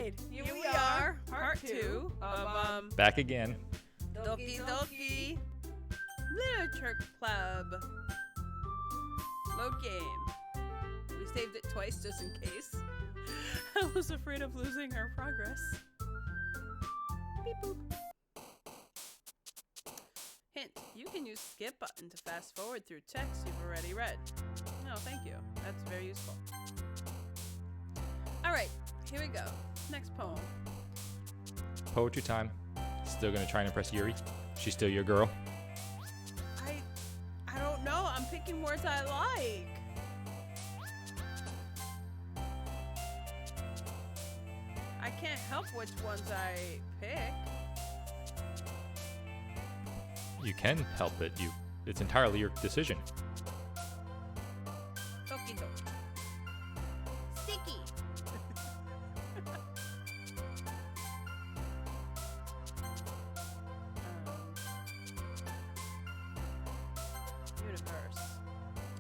right, here we are, part 2 of Back again. Doki Literature Club. Load game. We saved it twice just in case. I was afraid of losing our progress. Beep boop. Hint, you can use skip button to fast forward through text you've already read. No, thank you. That's very useful. Alright, here we go. Next poem. Poetry time. Still gonna try and impress Yuri? She's still your girl? I don't know. I'm picking words I like. I can't help which ones I pick. You can help it. It's entirely your decision. Doki doki. Sticky. Universe.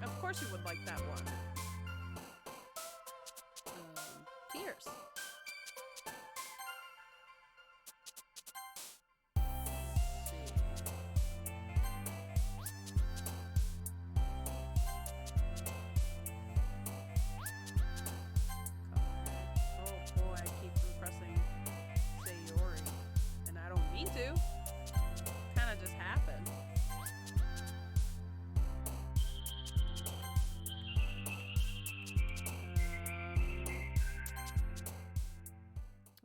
Of course you would like that one. Tears. Kinda just happened.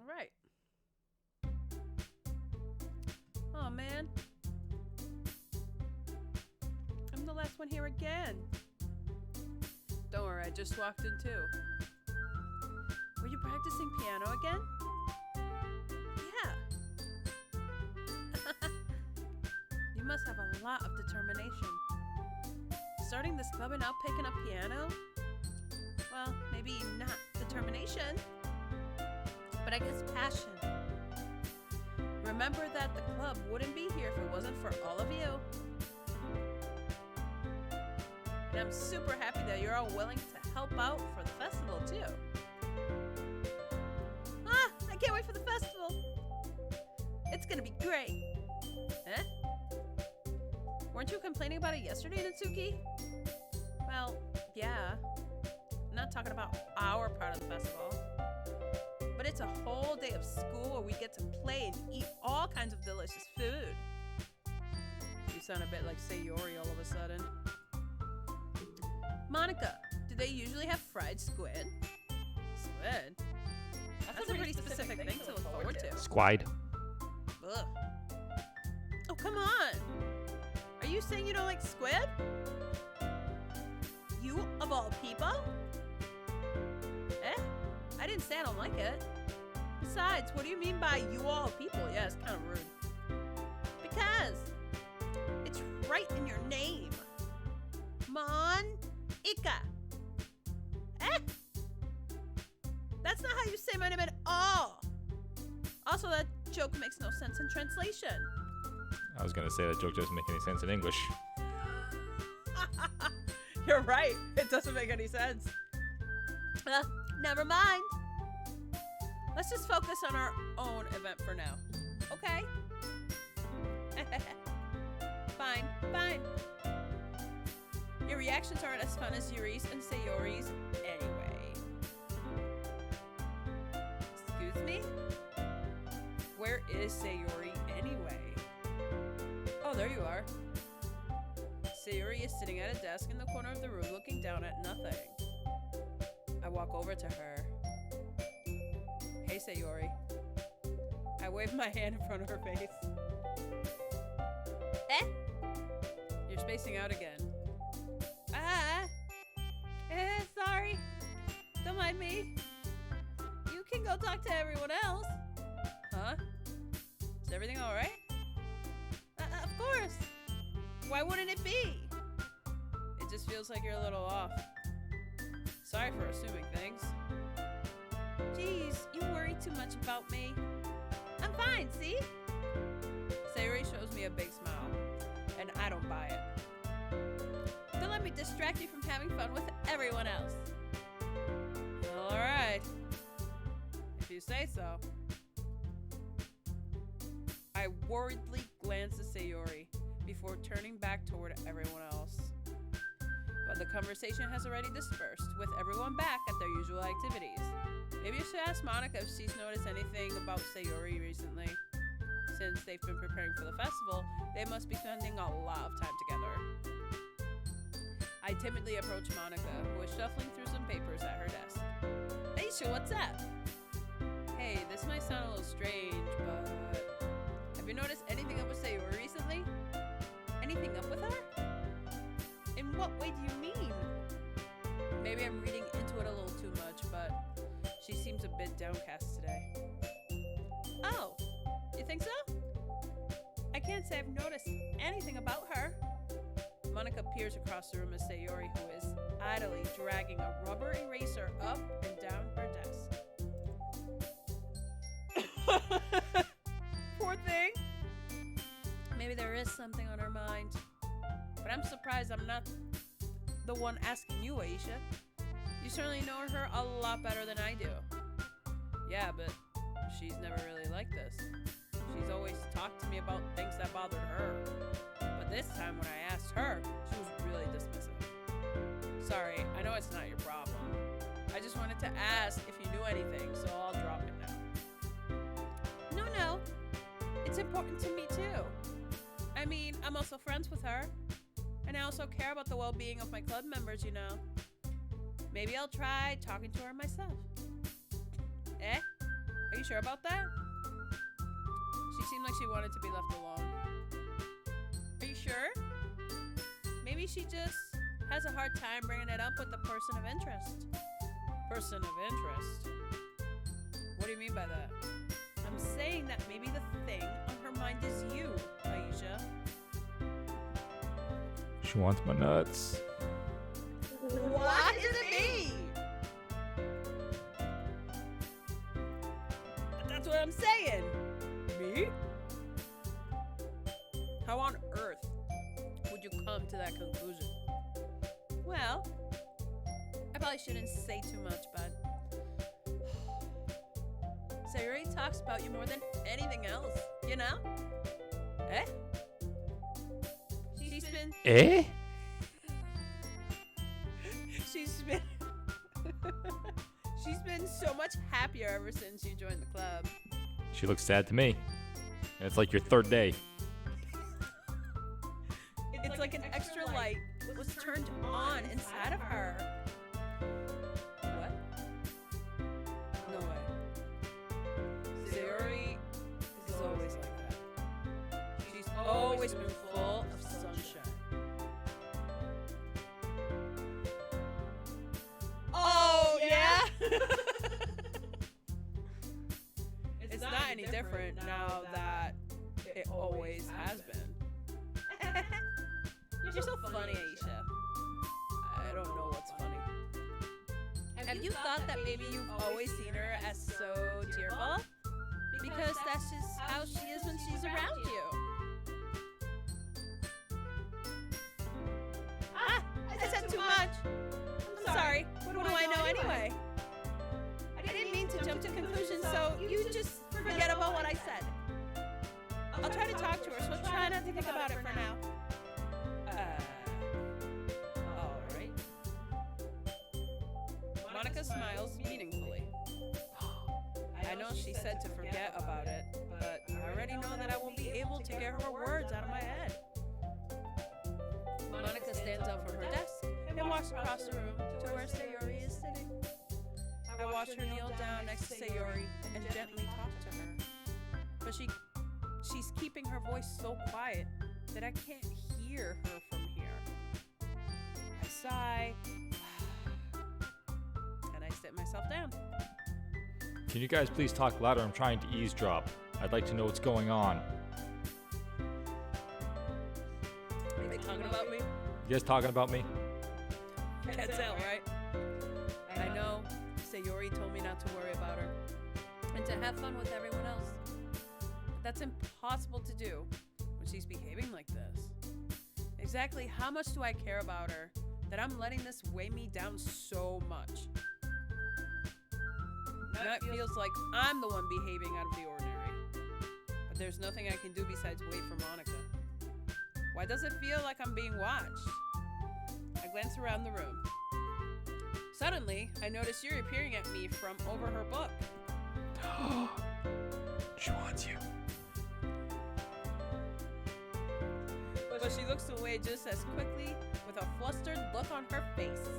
Alright. Oh man. I'm the last one here again. Don't worry, I just walked in too. Were you practicing piano again? Yeah. You must have a lot of determination. Starting this club and now picking up piano? Well, maybe not determination, but I guess passion. Remember that the club wouldn't be here if it wasn't for all of you. And I'm super happy that you're all willing to help out for the festival too. I can't wait for the festival. It's gonna be great. Huh? Weren't you complaining about it yesterday, Natsuki? Well, yeah. I'm not talking about our part of the festival. But it's a whole day of school where we get to play and eat all kinds of delicious food. You sound a bit like Sayori all of a sudden. Monica, do they usually have fried squid? Squid? That's a pretty specific thing to look forward to. Squide. Ugh. Oh, come on! Are you saying you don't like squid? You, of all people? Eh? I didn't say I don't like it. Besides, what do you mean by you all people? Yeah, it's kind of rude. Because it's right in your name. Mon-ika. Eh? That's not how you say my name at all. Also, that joke makes no sense in translation. I was gonna say that joke doesn't make any sense in English. You're right. It doesn't make any sense. Never mind. Let's just focus on our own event for now. Okay? Fine. Your reactions aren't as fun as Yuri's and Sayori's anyway. Excuse me? Where is Sayori anyway? Oh, there you are. Sayori is sitting at a desk in the corner of the room looking down at nothing. I walk over to her. Hey, Sayori. I wave my hand in front of her face. Eh? You're spacing out again. Sorry. Don't mind me. You can go talk to everyone else. Huh? Is everything alright? Of course. Why wouldn't it be? It just feels like you're a little off. Sorry for assuming things. Jeez, you worry too much about me. I'm fine, see? Sayori shows me a big smile, and I don't buy it. Don't let me distract you from having fun with everyone else. Alright. If you say so. I worriedly glanced at Sayori before turning back toward everyone else. But the conversation has already dispersed, with everyone back at their usual activities. Maybe you should ask Monica if she's noticed anything about Sayori recently. Since they've been preparing for the festival, they must be spending a lot of time together. I timidly approached Monica, who was shuffling through some papers at her desk. Aisha, what's up? Hey, this might sound a little strange, but have you noticed anything up with Sayori recently? Anything up with her? In what way do you mean? Maybe I'm reading into it a little too much, but she seems a bit downcast today. Oh, you think so? I can't say I've noticed anything about her. Monica peers across the room at Sayori, who is idly dragging a rubber eraser up and down her desk. Poor thing. Maybe there is something on her mind. But I'm surprised I'm not the one asking you, Aisha. You certainly know her a lot better than I do. Yeah, but she's never really like this. She's always talked to me about things that bothered her. But this time when I asked her, she was really dismissive. Sorry, I know it's not your problem. I just wanted to ask if you knew anything, so I'll drop it now. No. It's important to me too. I mean, I'm also friends with her. And I also care about the well-being of my club members, you know. Maybe I'll try talking to her myself. Eh? Are you sure about that? She seemed like she wanted to be left alone. Are you sure? Maybe she just has a hard time bringing it up with the person of interest. Person of interest? What do you mean by that? I'm saying that maybe the thing on her mind is you, Aisha. She wants my nuts. What does it mean? That's what I'm saying. Me? How on earth would you come to that conclusion? Well, I probably shouldn't say too much, but Sayori talks about you more than anything else, you know? Eh? She's been... Eh? She's been so much happier ever since you joined the club. She looks sad to me. And it's like your third day. It's like an extra light was turned on inside of her. What? No way. Sayori is always like that. She's always been full of sunshine. Oh, yeah? It's not any different now that it always has been. You're so funny, Aisha. I don't know what's funny. Have you thought that maybe you've always seen her as so cheerful? Because that's just how she is when she's around you. Ah! I said too much! I'm sorry. What do I know anyway? I didn't mean to jump to conclusions, so you just forget about what I said. I'll try to talk to her, so try not to think about it for now. Alright. Monica smiles meaningfully. I know she said to forget about it, but I already know that I won't be able to get her words out of my head. Monica stands up from her desk and walks across the room to where Sayori is sitting. I watch her kneel down next to Sayori and gently talk to her. But she's keeping her voice so quiet that I can't hear her from here. I sigh and I sit myself down. Can you guys please talk louder? I'm trying to eavesdrop. I'd like to know what's going on. Are they talking about me? You guys talking about me? Can't tell, right? I know Sayori told me not to worry about her and to have fun with everyone else. But that's impossible to do when she's behaving like this. Exactly how much do I care about her that I'm letting this weigh me down so much? Now it feels like I'm the one behaving out of the ordinary. But there's nothing I can do besides wait for Monica. Why does it feel like I'm being watched? I glance around the room. Suddenly, I notice Yuri peering at me from over her book. She wants you. But she looks away just as quickly with a flustered look on her face.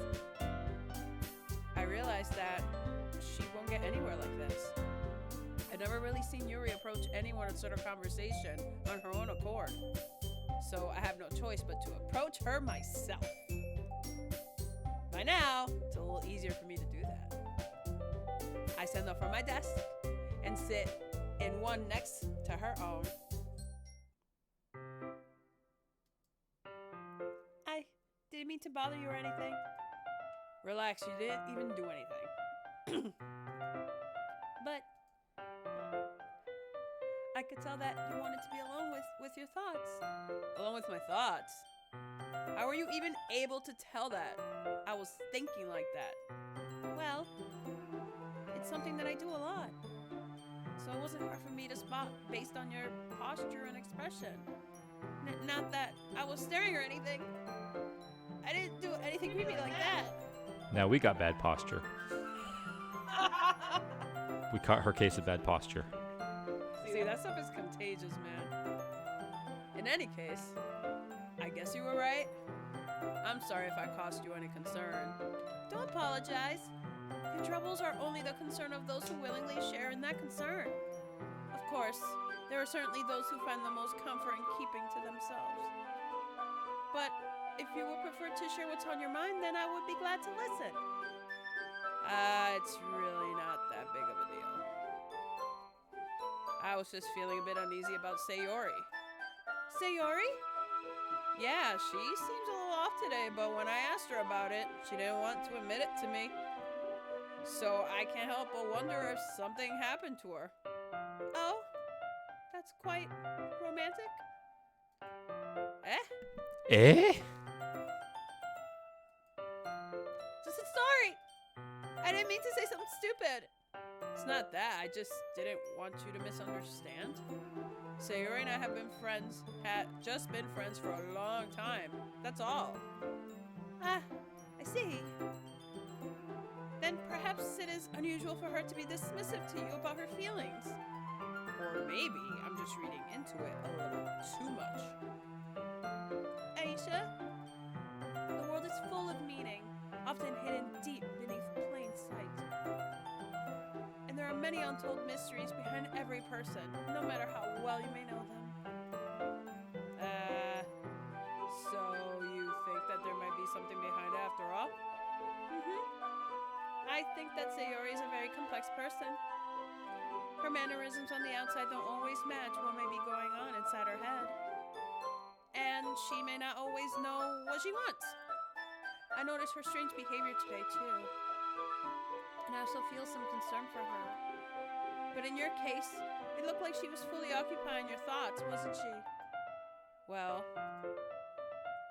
I realize that she won't get anywhere like this. I've never really seen Yuri approach anyone and start a conversation on her own accord. So I have no choice but to approach her myself. By now, it's a little easier for me to do that. I stand up from my desk and sit in one next to her own. I didn't mean to bother you or anything. Relax, you didn't even do anything. But I could tell that you wanted to be alone with your thoughts. Alone with my thoughts? How were you even able to tell that I was thinking like that? Well, it's something that I do a lot. So it wasn't hard for me to spot based on your posture and expression. Not that I was staring or anything. I didn't do anything creepy like that. Now we got bad posture. We caught her case of bad posture. See, that stuff is contagious, man. In any case, I guess you were right. I'm sorry if I caused you any concern. Don't apologize. Your troubles are only the concern of those who willingly share in that concern. Of course, there are certainly those who find the most comfort in keeping to themselves. But if you would prefer to share what's on your mind, then I would be glad to listen. It's really not that big of a deal. I was just feeling a bit uneasy about Sayori. Sayori? Yeah, she seems a little off today, but when I asked her about it, she didn't want to admit it to me. So I can't help but wonder if something happened to her. Oh, that's quite romantic. Eh? Just a story. I didn't mean to say something stupid. It's not that. I just didn't want you to misunderstand. Sayori and I have been friends, just been friends for a long time. That's all. Ah, I see. Then perhaps it is unusual for her to be dismissive to you about her feelings. Or maybe I'm just reading into it a little too much. Aisha, the world is full of meaning, often hidden deep beneath plain sight. And there are many untold mysteries behind every person, no matter how well you may know them. So you think that there might be something behind it after all? I think that Sayori is a very complex person. Her mannerisms on the outside don't always match what may be going on inside her head. And she may not always know what she wants. I noticed her strange behavior today, too. And I also feel some concern for her. But in your case, it looked like she was fully occupying your thoughts, wasn't she? Well,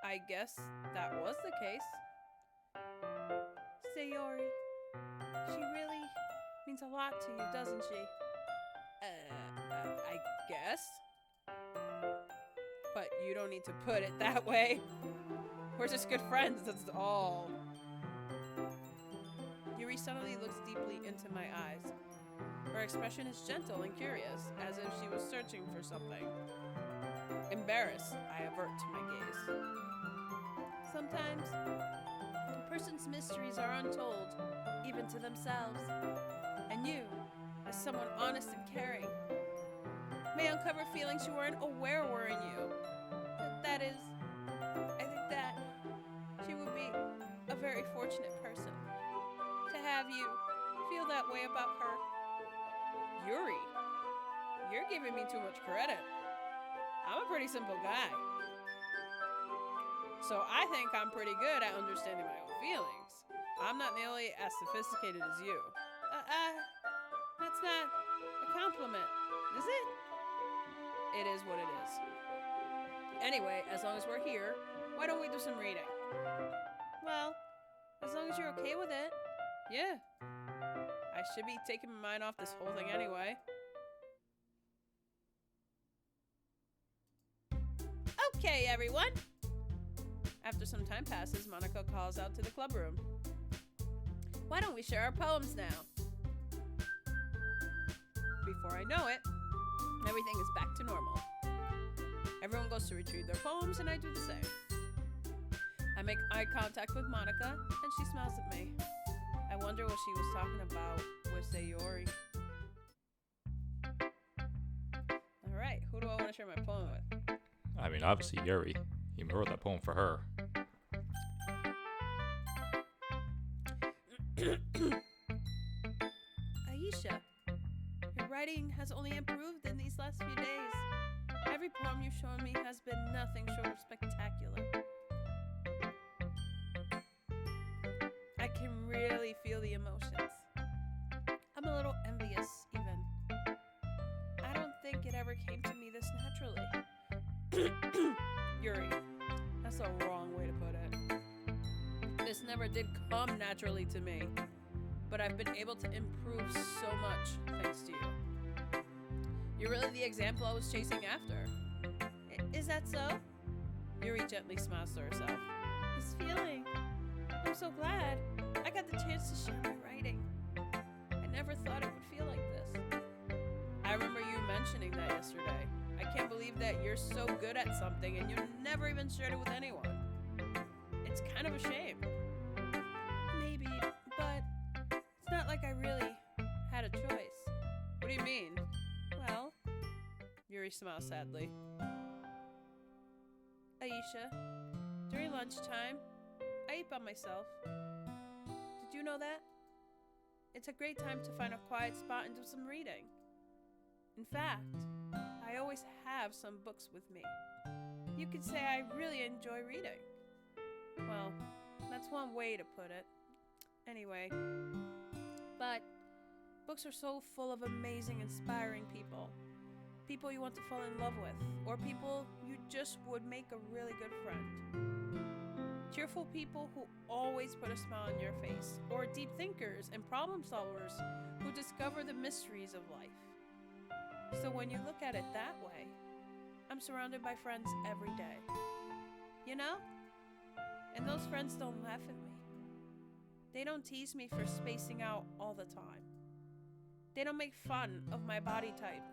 I guess that was the case. Sayori, she really means a lot to you, doesn't she? I guess. But you don't need to put it that way. We're just good friends, that's all. Yuri suddenly looks deeply into my eyes. Her expression is gentle and curious, as if she was searching for something. Embarrassed, I avert to my gaze. Sometimes, a person's mysteries are untold, even to themselves. And you, as someone honest and caring, may uncover feelings you weren't aware were in you. That is, I think that she would be a very fortunate person to have you feel that way about her. Yuri, you're giving me too much credit. I'm a pretty simple guy. So I think I'm pretty good at understanding my own feelings. I'm not nearly as sophisticated as you. That's not a compliment, is it? It is what it is. Anyway, as long as we're here, why don't we do some reading? Well, as long as you're okay with it. Yeah. I should be taking my mind off this whole thing anyway. Okay, everyone. After some time passes, Monica calls out to the club room. Why don't we share our poems now? Before I know it, everything is back to normal. Everyone goes to retrieve their poems, and I do the same. I make eye contact with Monica, and she smiles at me. I wonder what she was talking about with Sayori. Alright, who do I want to share my poem with? I mean, obviously Yuri. You wrote that poem for her. Aisha, your writing has only improved in these last few days. Every poem you've shown me has been nothing short of spectacular. I can really feel the emotions. I'm a little envious, even. I don't think it ever came to me this naturally. Yuri, that's the wrong way to put it. This never did come naturally to me, but I've been able to improve so much thanks to you. You're really the example I was chasing after. Is that so? Yuri gently smiles to herself. This feeling. I'm so glad I got the chance to share my writing. I never thought it would feel like this. I remember you mentioning that yesterday. I can't believe that you're so good at something and you never even shared it with anyone. It's kind of a shame. Maybe, but it's not like I really had a choice. What do you mean? Well, Yuri smiles sadly. Aisha, during lunchtime, I eat by myself. Did you know that? It's a great time to find a quiet spot and do some reading. In fact, I always have some books with me. You could say I really enjoy reading. Well, that's one way to put it. Anyway, but books are so full of amazing, inspiring people. People you want to fall in love with, or people you just would make a really good friend. Cheerful people who always put a smile on your face, or deep thinkers and problem solvers who discover the mysteries of life. So when you look at it that way, I'm surrounded by friends every day. You know? And those friends don't laugh at me. They don't tease me for spacing out all the time. They don't make fun of my body type.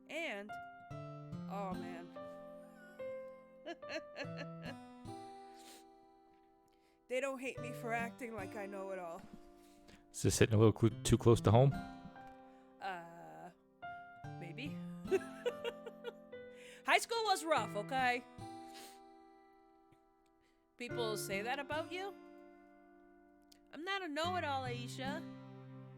And, oh man. They don't hate me for acting like I know it all. Is this hitting a little too close to home? Maybe. High school was rough, okay? People say that about you? I'm not a know-it-all, Aisha.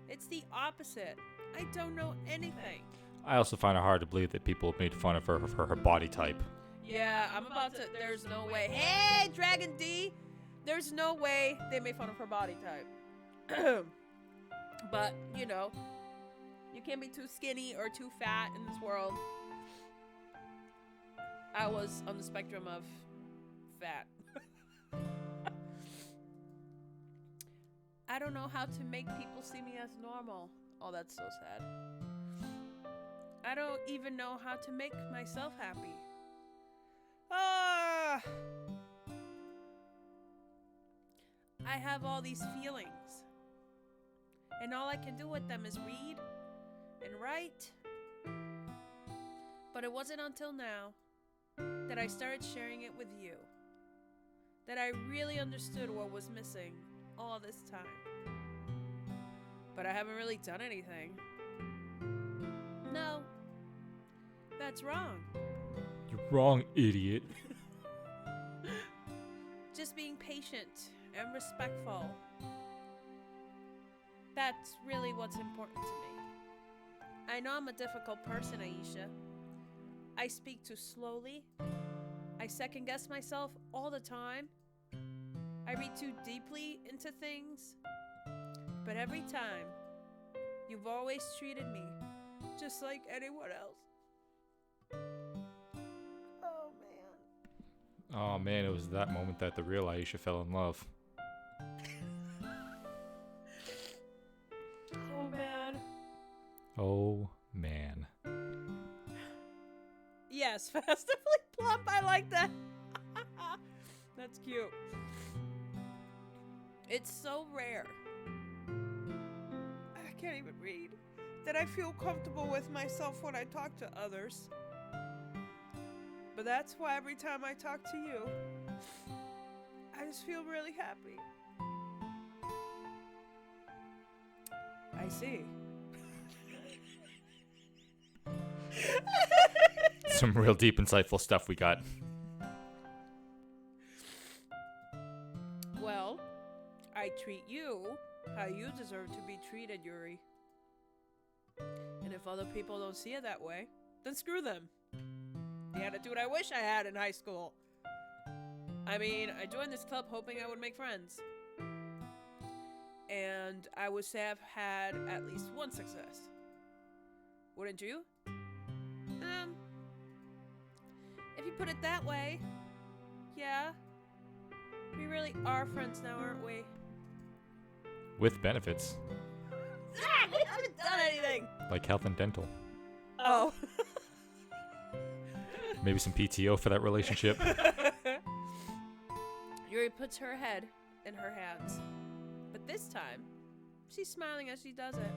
It's the opposite. I don't know anything. I also find it hard to believe that people made fun of her for her body type. Yeah, I'm about to... There's no way. Hey, Dragon D! There's no way they made fun of her body type. But, you know, you can't be too skinny or too fat in this world. I was on the spectrum of fat. I don't know how to make people see me as normal. Oh, that's so sad. I don't even know how to make myself happy. Ah! I have all these feelings. And all I can do with them is read and write. But it wasn't until now that I started sharing it with you that I really understood what was missing all this time. But I haven't really done anything. No, that's wrong. You're wrong, idiot. Just being patient and respectful. That's really what's important to me. I know I'm a difficult person, Aisha. I speak too slowly. I second guess myself all the time. I read too deeply into things. But every time, you've always treated me just like anyone else. Oh, man. Oh man, it was that moment that the real Aisha fell in love. Oh, man. Yes, festively plump. I like that. That's cute. It's so rare. I can't even read. That I feel comfortable with myself when I talk to others. But that's why every time I talk to you, I just feel really happy. I see. Some real deep, insightful stuff we got. Well, I treat you how you deserve to be treated, Yuri. And if other people don't see it that way, then screw them. The attitude I wish I had in high school. I mean, I joined this club hoping I would make friends. And I would say I've had at least one success. Wouldn't you? If you put it that way, yeah. We really are friends now, aren't we? With benefits. I haven't done anything! Like health and dental. Oh. Maybe some PTO for that relationship. Yuri puts her head in her hands. But this time, she's smiling as she does it.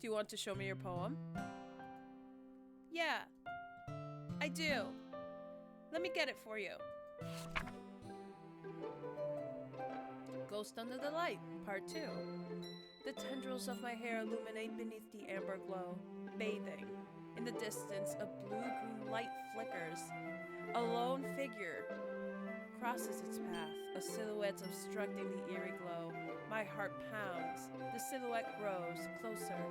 Do you want to show me your poem? Yeah, I do. Let me get it for you. Ghost Under the Light, Part 2. The tendrils of my hair illuminate beneath the amber glow, bathing. In the distance, a blue-green light flickers. A lone figure crosses its path, a silhouette obstructing the eerie glow. My heart pounds. The silhouette grows closer,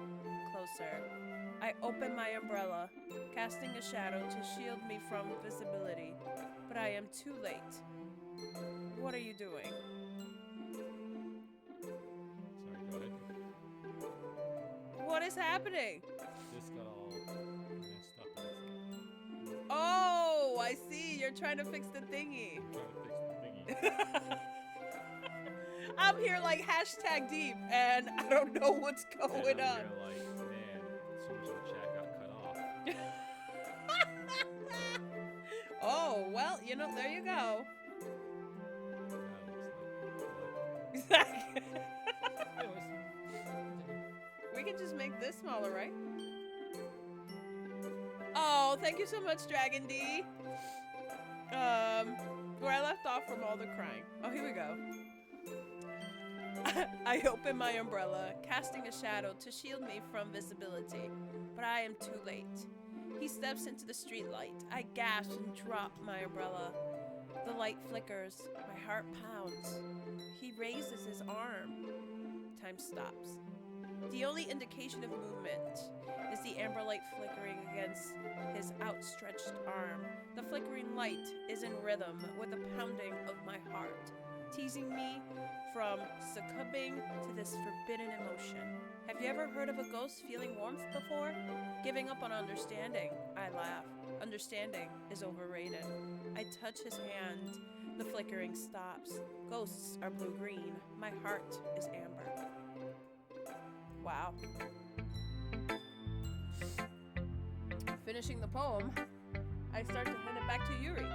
closer. I open my umbrella, casting a shadow to shield me from visibility. But I am too late. What are you doing? Sorry, go ahead. What is happening? This got all messed up. Oh, I see. You're trying to fix the thingy. I'm trying to fix the thingy. I'm here like hashtag deep, and I don't know what's going on. You're like, man, so much of the chat got cut off. Oh, well, you know, there you go. That looks like Anyways. We can just make this smaller, right? Oh, thank you so much, Dragon D. Where I left off from all the crying. Oh, here we go. I open my umbrella, casting a shadow to shield me from visibility, but I am too late. He steps into the streetlight. I gasp and drop my umbrella. The light flickers. My heart pounds. He raises his arm. Time stops. The only indication of movement is the amber light flickering against his outstretched arm. The flickering light is in rhythm with the pounding of my heart, teasing me from succumbing to this forbidden emotion. Have you ever heard of a ghost feeling warmth before? Giving up on understanding. I laugh. Understanding is overrated. I touch his hand. The flickering stops. Ghosts are blue-green. My heart is amber. Wow. Finishing the poem, I start to hand it back to Yuri.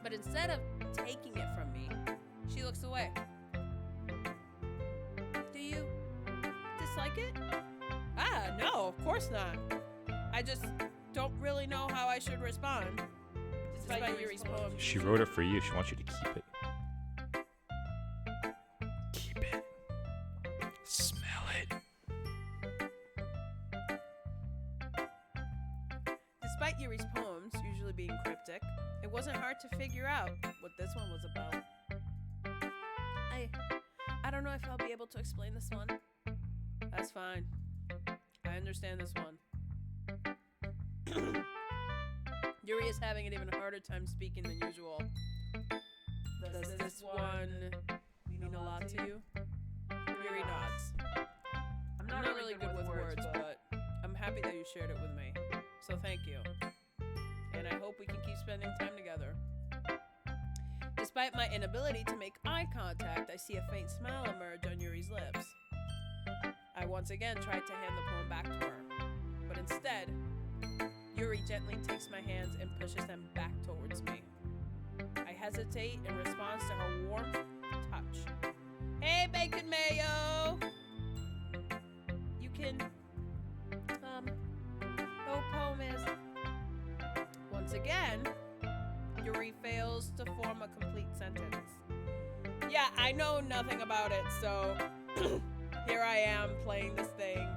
But instead of taking it from me, she looks away. Do you dislike it? Ah, no, of course not. I just don't really know how I should respond. Despite Yuri's poem. She wrote it for you. She wants you to keep it. Keep it. Smell it. Despite Yuri's poems usually being cryptic, it wasn't hard to figure out what this one was about. I don't know if I'll be able to explain this one. That's fine. I understand this one. Yuri is having an even harder time speaking than usual. Does this one mean a lot to you? Yuri nods. I'm not really good with words, but I'm happy that you shared it with me. So thank you. And I hope we can keep spending time together. Despite my inability to make eye contact, I see a faint smile emerge on Yuri's lips. I once again tried to hand the poem back to her, but instead, Yuri gently takes my hands and pushes them back towards me. I hesitate in response to her warm touch. Hey, Bacon Mayo! You can, the poem is... Once again, Yuri fails to form a complete sentence. Yeah, I know nothing about it, so here I am playing this thing.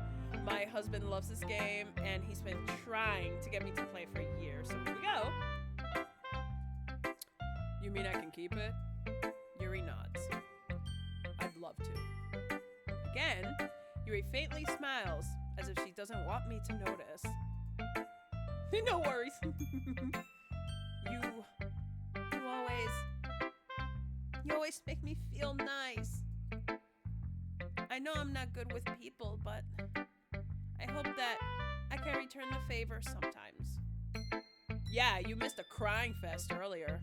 My husband loves this game, and he's been trying to get me to play for years, so here we go. You mean I can keep it? Yuri nods. I'd love to. Again, Yuri faintly smiles, as if she doesn't want me to notice. No worries. You always make me feel nice. I know I'm not good with people, but I hope that I can return the favor sometimes. Yeah, you missed a crying fest earlier.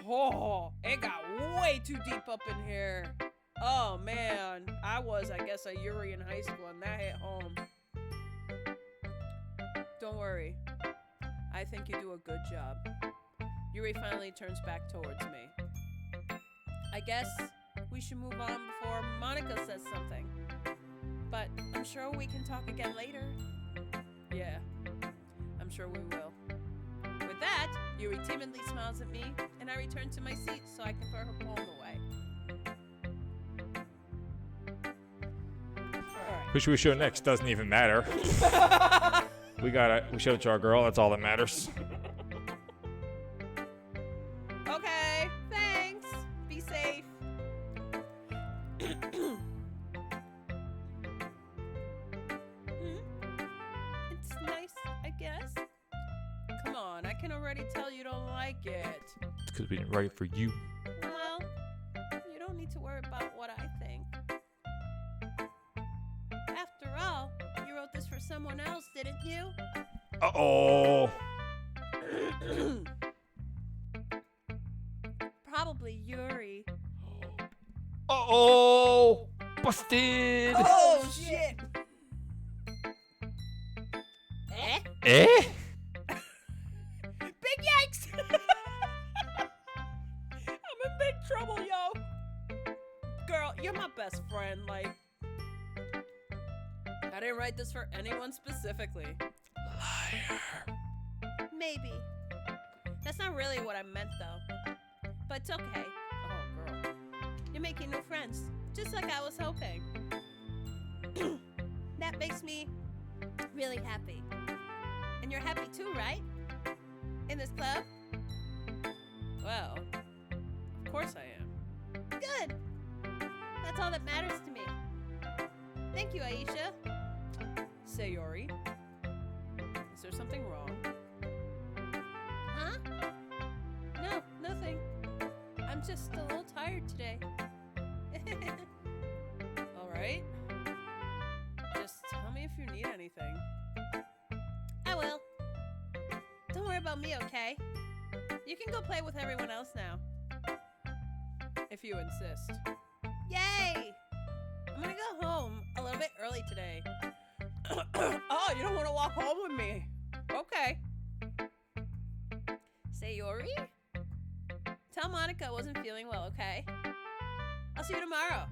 Oh, it got way too deep up in here. Oh man, I guess, a Yuri in high school, and that hit home. Don't worry. I think you do a good job. Yuri finally turns back towards me. I guess we should move on before Monica says something. But I'm sure we can talk again later. Yeah, I'm sure we will. With that, Yuri timidly smiles at me, and I return to my seat so I can put her poem away. Who should we show next? Doesn't even matter. We showed it to our girl. That's all that matters. Okay, thanks. Be safe. It's nice, I guess. Come on, I can already tell you don't like it. It's because we didn't write it for you. Well, you don't need to worry about what I think. After all, you wrote this for someone else, didn't you? Uh-oh. Probably Yuri. Uh-oh. Busted. Oh, shit. Eh? Eh? Big yikes! I'm in big trouble, yo. Girl, you're my best friend, like... I didn't write this for anyone specifically. Liar. Maybe. That's not really what I meant, though. But it's okay. Oh, girl. You're making new friends, just like I was hoping. That makes me really happy. And you're happy too, right? In this club? Well, of course I am. Good. That's all that matters to me. Thank you, Aisha. Sayori, is there something wrong? Huh? No, nothing. I'm just a little tired today. Alright. Just tell me if you need anything. I will. Don't worry about me, okay? You can go play with everyone else now. If you insist. Yay! I'm gonna go home a little bit early today. Oh, you don't want to walk home with me? Okay. Sayori? Tell Monica I wasn't feeling well, okay? I'll see you tomorrow.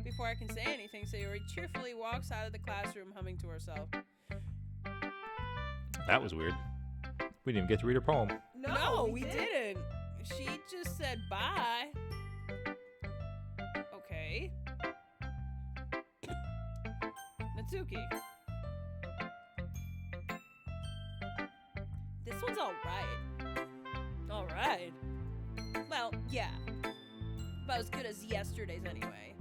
Before I can say anything, Sayori cheerfully walks out of the classroom humming to herself. That was weird. We didn't even get to read her poem. No, we didn't. She just said bye. Okay. Natsuki. This one's alright. Alright. Well, yeah. About as good as yesterday's anyway.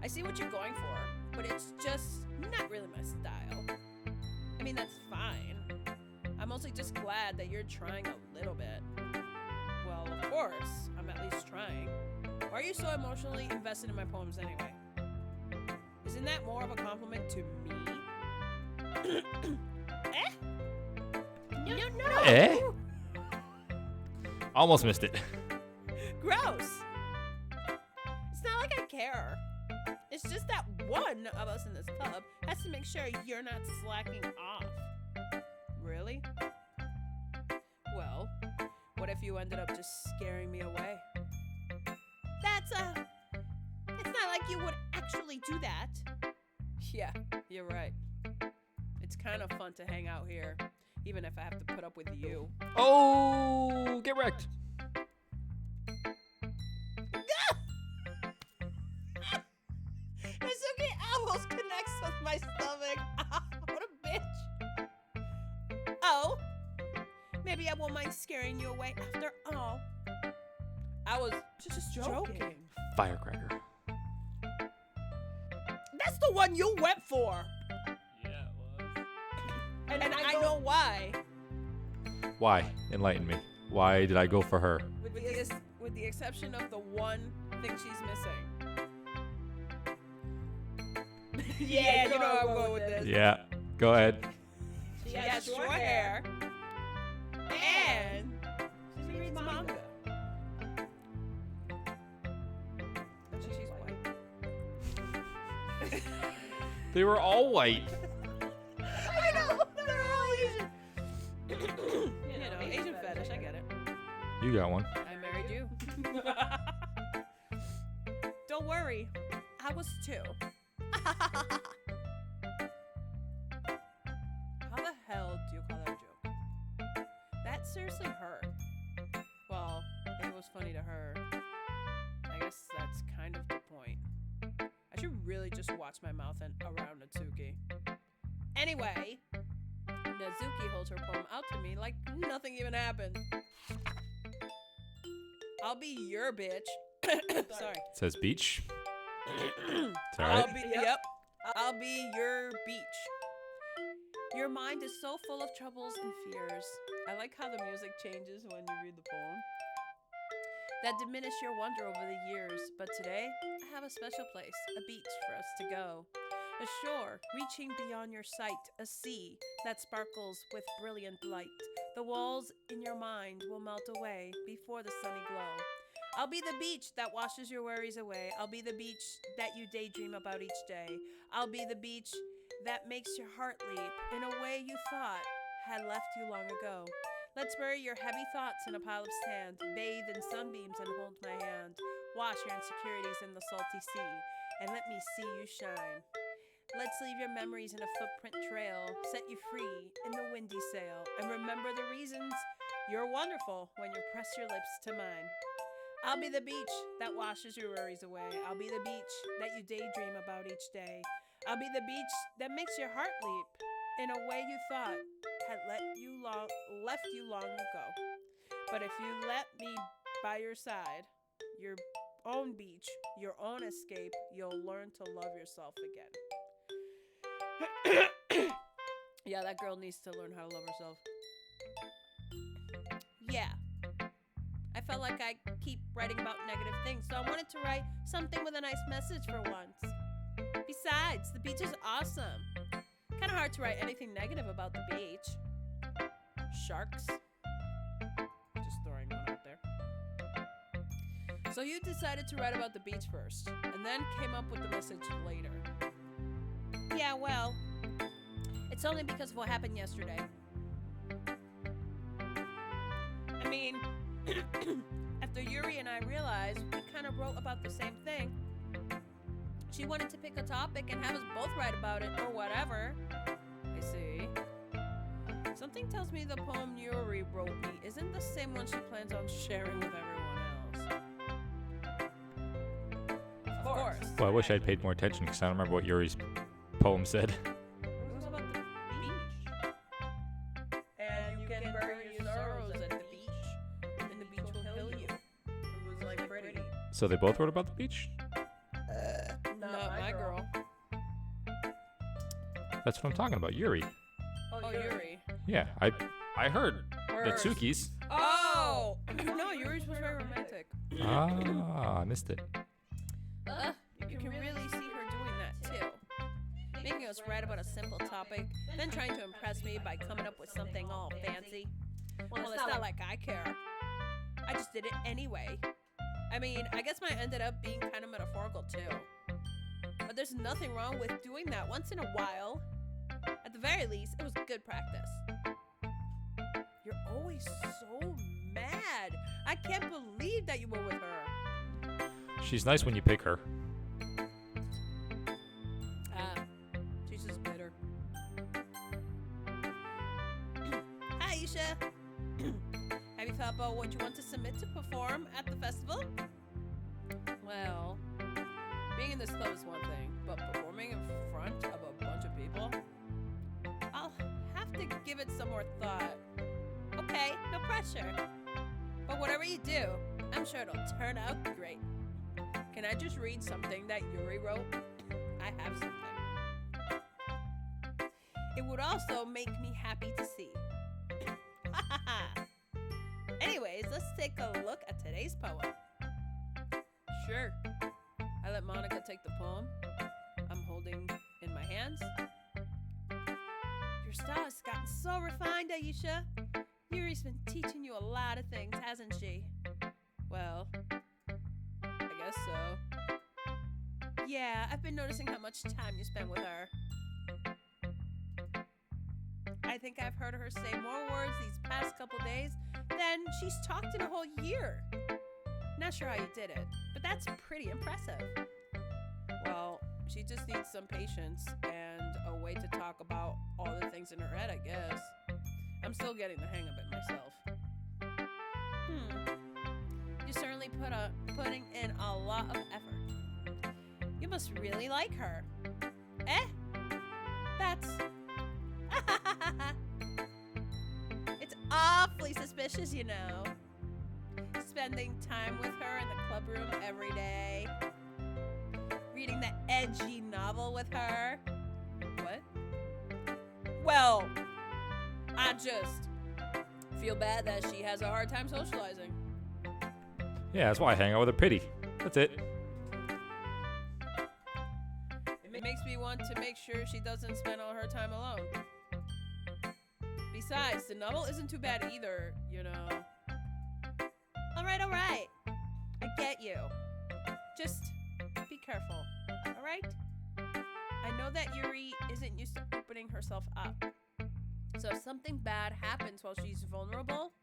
I see what you're going for, but it's just not really my style. I mean, that's fine. I'm mostly just glad that you're trying a little bit. Well, of course, I'm at least trying. Why are you so emotionally invested in my poems anyway? Isn't that more of a compliment to me? Eh? No. Eh? Almost missed it. Gross. It's not like I care one of us in this club has to make sure you're not slacking off. Really? Well, what if you ended up just scaring me away? It's not like you would actually do that. Yeah, you're right. It's kind of fun to hang out here, even if I have to put up with you. Oh, get wrecked. Mizuki almost connects with my stomach. What a bitch. Oh, maybe I won't mind scaring you away after all. I was just joking. Firecracker. That's the one you went for. Yeah, it was. And I know why. Why? Enlighten me. Why did I go for her? With the exception of the one thing she's missing. Yeah, you know I'm going with this. Yeah, go ahead. She has short hair. And she reads manga. And she's white. They were all white. I know, they're all Asian. You know, Asian fetish, I get it. You got one. I married you. Don't worry, I was too. How the hell do you call that a joke? That seriously hurt. Well, it was funny to her. I guess that's kind of the point. I should really just watch my mouth and around Natsuki. Anyway, Natsuki holds her poem out to me like nothing even happened. I'll be your bitch. Sorry. It says beach. It's alright. I'll be your beach. Your mind is so full of troubles and fears. I like how the music changes when you read the poem. That diminish your wonder over the years, but today I have a special place, a beach for us to go. A shore reaching beyond your sight, a sea that sparkles with brilliant light. The walls in your mind will melt away before the sunny glow. I'll be the beach that washes your worries away. I'll be the beach that you daydream about each day. I'll be the beach that makes your heart leap in a way you thought had left you long ago. Let's bury your heavy thoughts in a pile of sand, bathe in sunbeams and hold my hand. Wash your insecurities in the salty sea, and let me see you shine. Let's leave your memories in a footprint trail, set you free in the windy sail, and remember the reasons you're wonderful when you press your lips to mine. I'll be the beach that washes your worries away. I'll be the beach that you daydream about each day. I'll be the beach that makes your heart leap in a way you thought had left you long ago. But if you let me by your side, your own beach, your own escape, you'll learn to love yourself again. Yeah, that girl needs to learn how to love herself. Yeah. I felt like I keep writing about negative things, so I wanted to write something with a nice message for once. Besides, the beach is awesome. Kind of hard to write anything negative about the beach. Sharks. Just throwing one out there. So you decided to write about the beach first, and then came up with the message later. Yeah, well, it's only because of what happened yesterday. I mean, after Yuri and I realized we kind of wrote about the same thing, she wanted to pick a topic and have us both write about it, or whatever. I see. Something tells me the poem Yuri wrote me isn't the same one she plans on sharing with everyone else. Of course. Well, I wish I'd paid more attention because I don't remember what Yuri's poem said. It was about the beach. And you can bury your sorrows at the beach, and the beach will heal you. It was like pretty. So they both wrote about the beach? Not my girl. That's what I'm talking about, Yuri. Oh, Yuri. Yeah, I heard Hers. Natsuki's. Oh! No, Yuri's was very romantic. Ah, I missed it. You can really see her doing that too. Making us write about a simple topic, then trying to impress me by coming up with something all fancy. Well, it's not like I care. I just did it anyway. I mean, I guess mine ended up being kind of metaphorical too. But there's nothing wrong with doing that once in a while. At the very least, it was good practice. You're always so mad. I can't believe that you were with her. She's nice when you pick her. She's just bitter. Hi, Aisha. Have you thought about what you want to submit to perform at the festival? Well, being in this club is one thing, but performing in front of a bunch of people? I'll have to give it some more thought. Okay, no pressure. But whatever you do, I'm sure it'll turn out great. Can I just read something that Yuri wrote? I have something. It would also make me happy to see. Anyways, let's take a look at today's poem. Sure. I let Monica take the poem I'm holding in my hands. Your style has gotten so refined, Aisha. Yuri's been teaching you a lot of things, hasn't she? Well, I guess so. Yeah, I've been noticing how much time you spend with her. I think I've heard her say more words these past couple days than she's talked in a whole year. Not sure how you did it, but that's pretty impressive. Well, she just needs some patience and a way to talk about all the things in her head, I guess. I'm still getting the hang of it myself. You certainly putting in a lot of effort. You must really like her. That's... It's awfully suspicious, you know. Spending time with her in the club room every day. Reading the edgy novel with her. What? Well, I just feel bad that she has a hard time socializing. Yeah, that's why I hang out with a pity. That's it. It makes me want to make sure she doesn't spend all her time alone. Besides, the novel isn't too bad either, you know. All right. I get you. Just be careful, all right? I know that Yuri isn't used to opening herself up. So if something bad happens while she's vulnerable,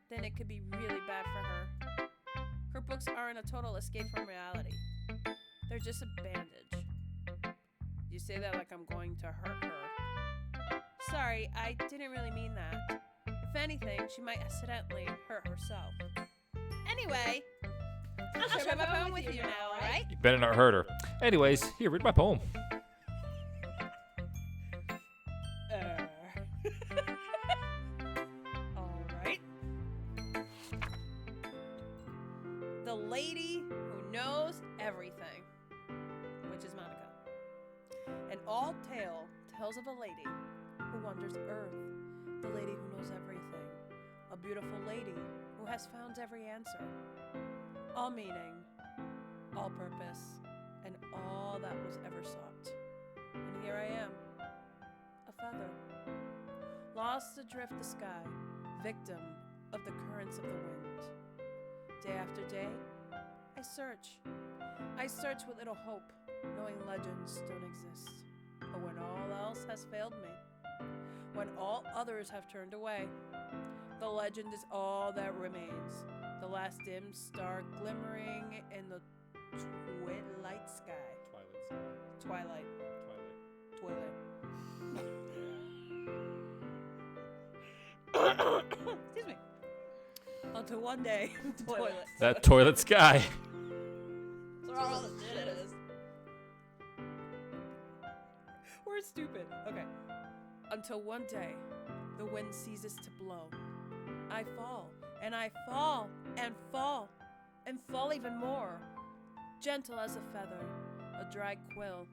then it could be really bad for her. Her books aren't a total escape from reality. They're just a bandage. You say that like I'm going to hurt her. Sorry, I didn't really mean that. If anything, she might accidentally hurt herself. Anyway, I'll share my poem with you now, alright? You better not hurt her. Anyways, here, read my poem. Alright. The lady who knows everything, which is Monica. An all tale tells of a lady who wanders Earth, the lady who knows everything, a beautiful lady who has found every answer, all meaning, all purpose, and all that was ever sought. And here I am, a feather, lost adrift the sky, victim of the currents of the wind. Day after day, I search with little hope, knowing legends don't exist. But when all else has failed me, when all others have turned away, the legend is all that remains. The last dim star glimmering in the twilight sky. Twilight. Excuse me. Until one day, toilet. That toilet sky. That's where all the shit is. We're stupid. Okay. Until one day, the wind ceases to blow. I fall, and I fall, and fall, and fall even more. Gentle as a feather, a dry quill,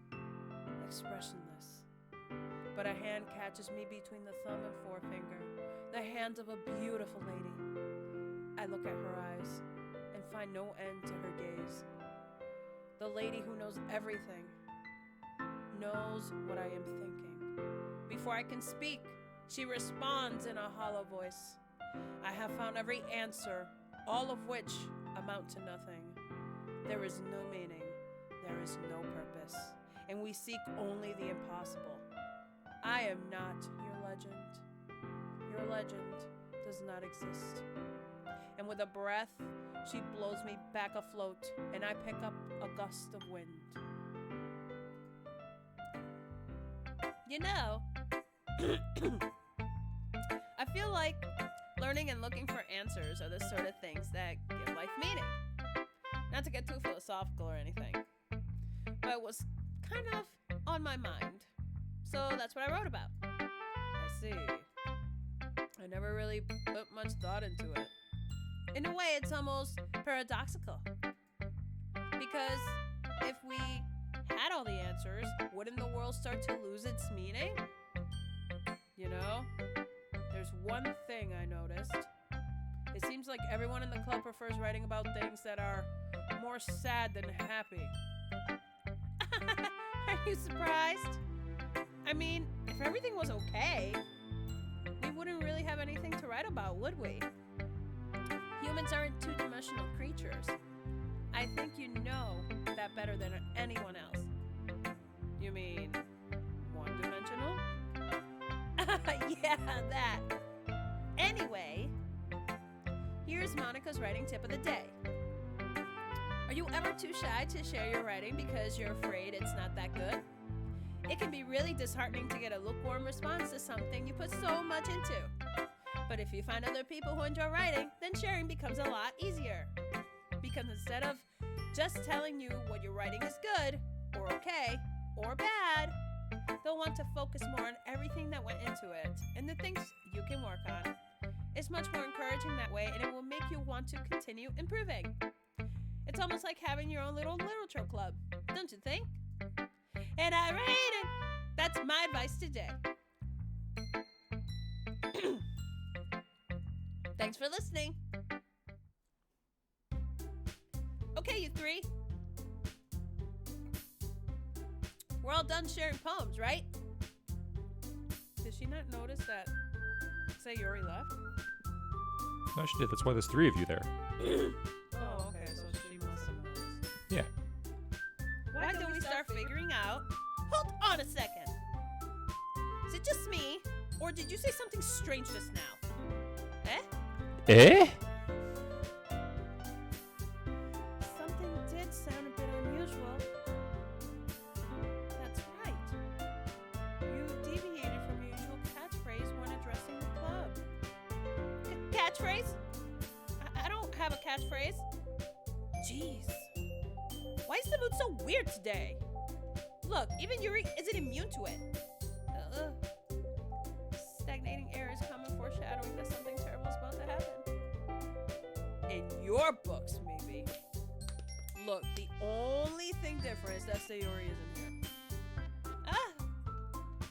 expressionless. But a hand catches me between the thumb and forefinger, the hand of a beautiful lady. I look at her eyes and find no end to her gaze. The lady who knows everything knows what I am thinking. Before I can speak, she responds in a hollow voice. I have found every answer, all of which amount to nothing. There is no meaning, there is no purpose, and we seek only the impossible. I am not your legend. Your legend does not exist. And with a breath, she blows me back afloat, and I pick up a gust of wind. You know, I feel like learning and looking for answers are the sort of things that give life meaning. Not to get too philosophical or anything, but it was kind of on my mind. So that's what I wrote about. I see. I never really put much thought into it. In a way, it's almost paradoxical. Because if we had all the answers, wouldn't the world start to lose its meaning? You know, there's one thing I noticed. It seems like everyone in the club prefers writing about things that are more sad than happy. Are you surprised? I mean, if everything was okay, we wouldn't really have anything to write about, would we? Humans aren't two-dimensional creatures. I think you know that better than anyone else. You mean one-dimensional? Yeah, that. Anyway, here's Monica's writing tip of the day. Are you ever too shy to share your writing because you're afraid it's not that good? It can be really disheartening to get a lukewarm response to something you put so much into. But if you find other people who enjoy writing, then sharing becomes a lot easier. Because instead of just telling you what you're writing is good, or okay, or bad, they'll want to focus more on everything that went into it and the things you can work on. It's much more encouraging that way, and it will make you want to continue improving. It's almost like having your own little literature club, don't you think? And I rate it. That's my advice today. Thanks for listening. Okay, you three. We're all done sharing poems, right? Did she not notice that Sayuri left? No, she did. That's why there's 3 of you there. Oh, okay, so she must have noticed. Yeah. Why don't we start figuring out? Hold on a second. Is it just me, or did you say something strange just now? Eh? Something did sound a bit unusual. That's right. You deviated from your usual catchphrase when addressing the club. Catchphrase? I don't have a catchphrase. Jeez. Why is the mood so weird today? Look, even Yuri isn't immune to it. Stagnating air is common foreshadowing that something terrible is about to happen. In your books, maybe. Look, the only thing different is that Sayori isn't here.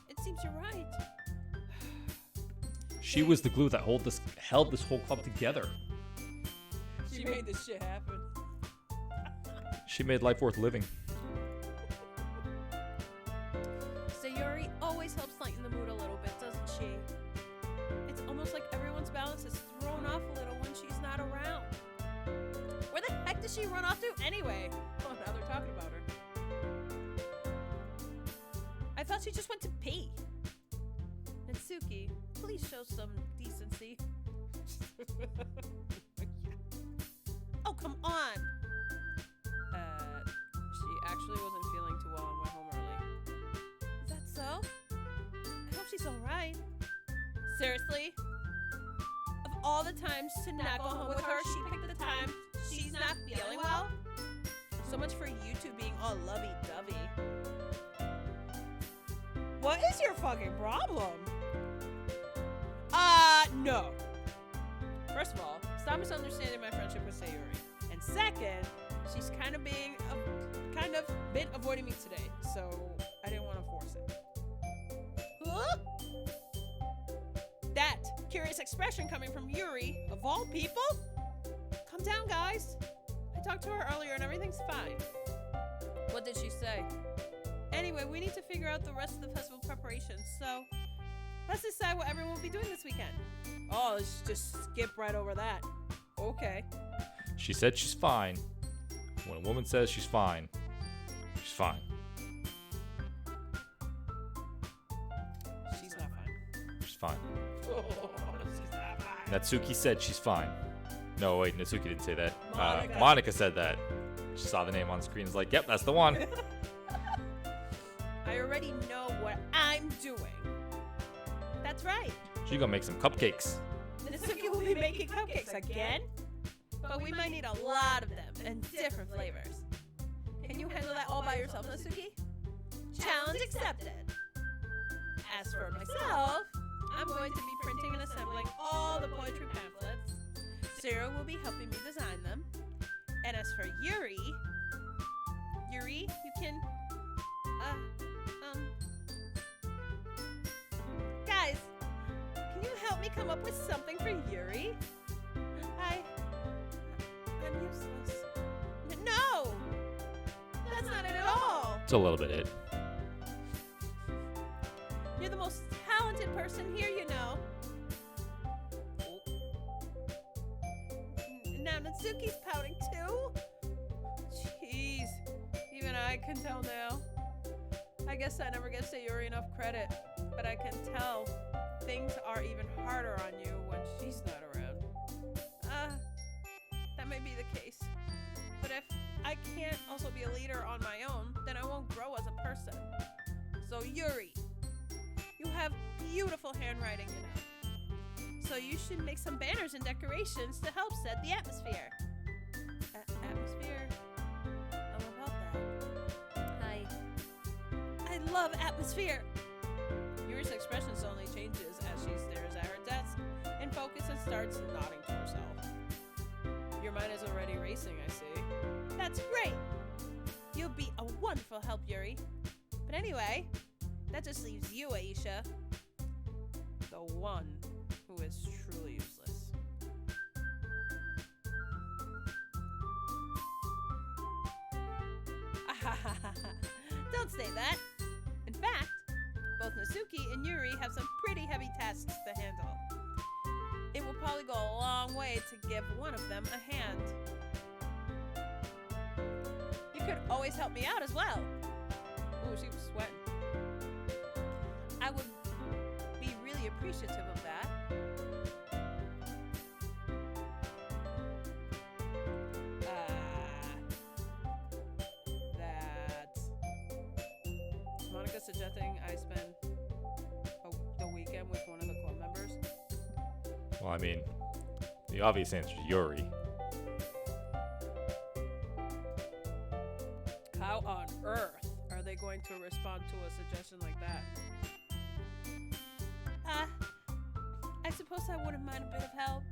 It seems you're right. She was the glue that held this whole club together. She made this shit happen. She made life worth living. Sayori always helps lighten the mood a little bit, doesn't she? It's almost like everyone's balance is thrown off a little when she's not around. Where the heck did she run off to anyway? Oh, now they're talking about her. I thought she just went to pee. Natsuki, please show some decency. Oh, come on! She actually wasn't feeling too well and went home early. Is that so? I hope she's alright. Seriously? Of all the times to not go home with her, she picked the time she's not feeling well? So much for you two being all lovey-dovey. What is your fucking problem? No. First of all, stop misunderstanding my friendship with Sayuri. And second, she's kind of been avoiding me today, so I didn't want to force it. Huh? That curious expression coming from Yuri, of all people? Calm down, guys. I talked to her earlier and everything's fine. What did she say? Anyway, we need to figure out the rest of the festival preparations, so let's decide what everyone will be doing this weekend. Oh, let's just skip right over that. Okay. She said she's fine. When a woman says she's fine, She's fine. She's not fine. She's fine. She's not fine. Natsuki said she's fine. No, wait, Natsuki didn't say that. Monica. Monica said that. She saw the name on screen. Is like, yep, that's the one. I already know what I'm doing. That's right. She's gonna make some cupcakes. Natsuki will be making cupcakes again? But we might need a lot of them and different flavors. Can you handle that all by yourself, Natsuki? Challenge accepted. As for myself, I'm going to be printing and assembling all the poetry pamphlets. Zero will be helping me design them. And as for Yuri, you can, guys, can you help me come up with something for Yuri? I'm useless. No! That's not it at all! It's a little bit it. You're the most talented person here, you know. Now Natsuki's pouting too? Jeez, even I can tell now. I guess I never give Sayuri enough credit, but I can tell things are even harder on you when she's not around. That may be the case. But if I can't also be a leader on my own, then I won't grow as a person. So Yuri, you have beautiful handwriting, you know. So you should make some banners and decorations to help set the atmosphere. Atmosphere? I'm about that. I love atmosphere. Yuri's expression suddenly changes as she stares at her desk in focus and starts nodding to herself. Your mind is already racing, I see. That's great! You'll be a wonderful help, Yuri. But anyway, that just leaves you, Aisha. The one who is truly useless. Don't say that. In fact, both Natsuki and Yuri have some pretty heavy tasks to handle. It will probably go a long way to give one of them a hand. You could always help me out as well. Ooh, she was sweating. I would be really appreciative of that. Is Monica suggesting I spend the weekend with one of the club members? Well, I mean, the obvious answer is Yuri. How on earth are they going to respond to a suggestion like that? I suppose I wouldn't mind a bit of help.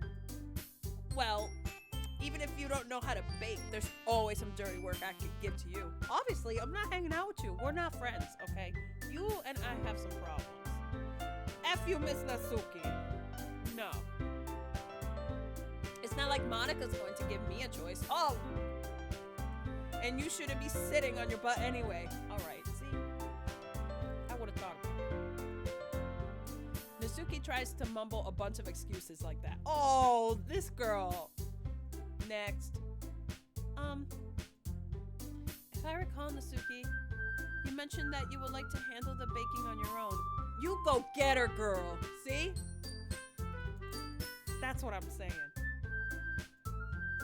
Well, even if you don't know how to bake, there's always some dirty work I could give to you. Obviously, I'm not hanging out with you. We're not friends, okay? You and I have some problems. F you, Miss Natsuki. No. It's not like Monica's going to give me a choice. Oh! And you shouldn't be sitting on your butt anyway. Alright, see? I would have thought of it. Natsuki tries to mumble a bunch of excuses like that. Oh, this girl. Next. If I recall, Natsuki, you mentioned that you would like to handle the baking on your own. You go get her, girl. See? That's what I'm saying.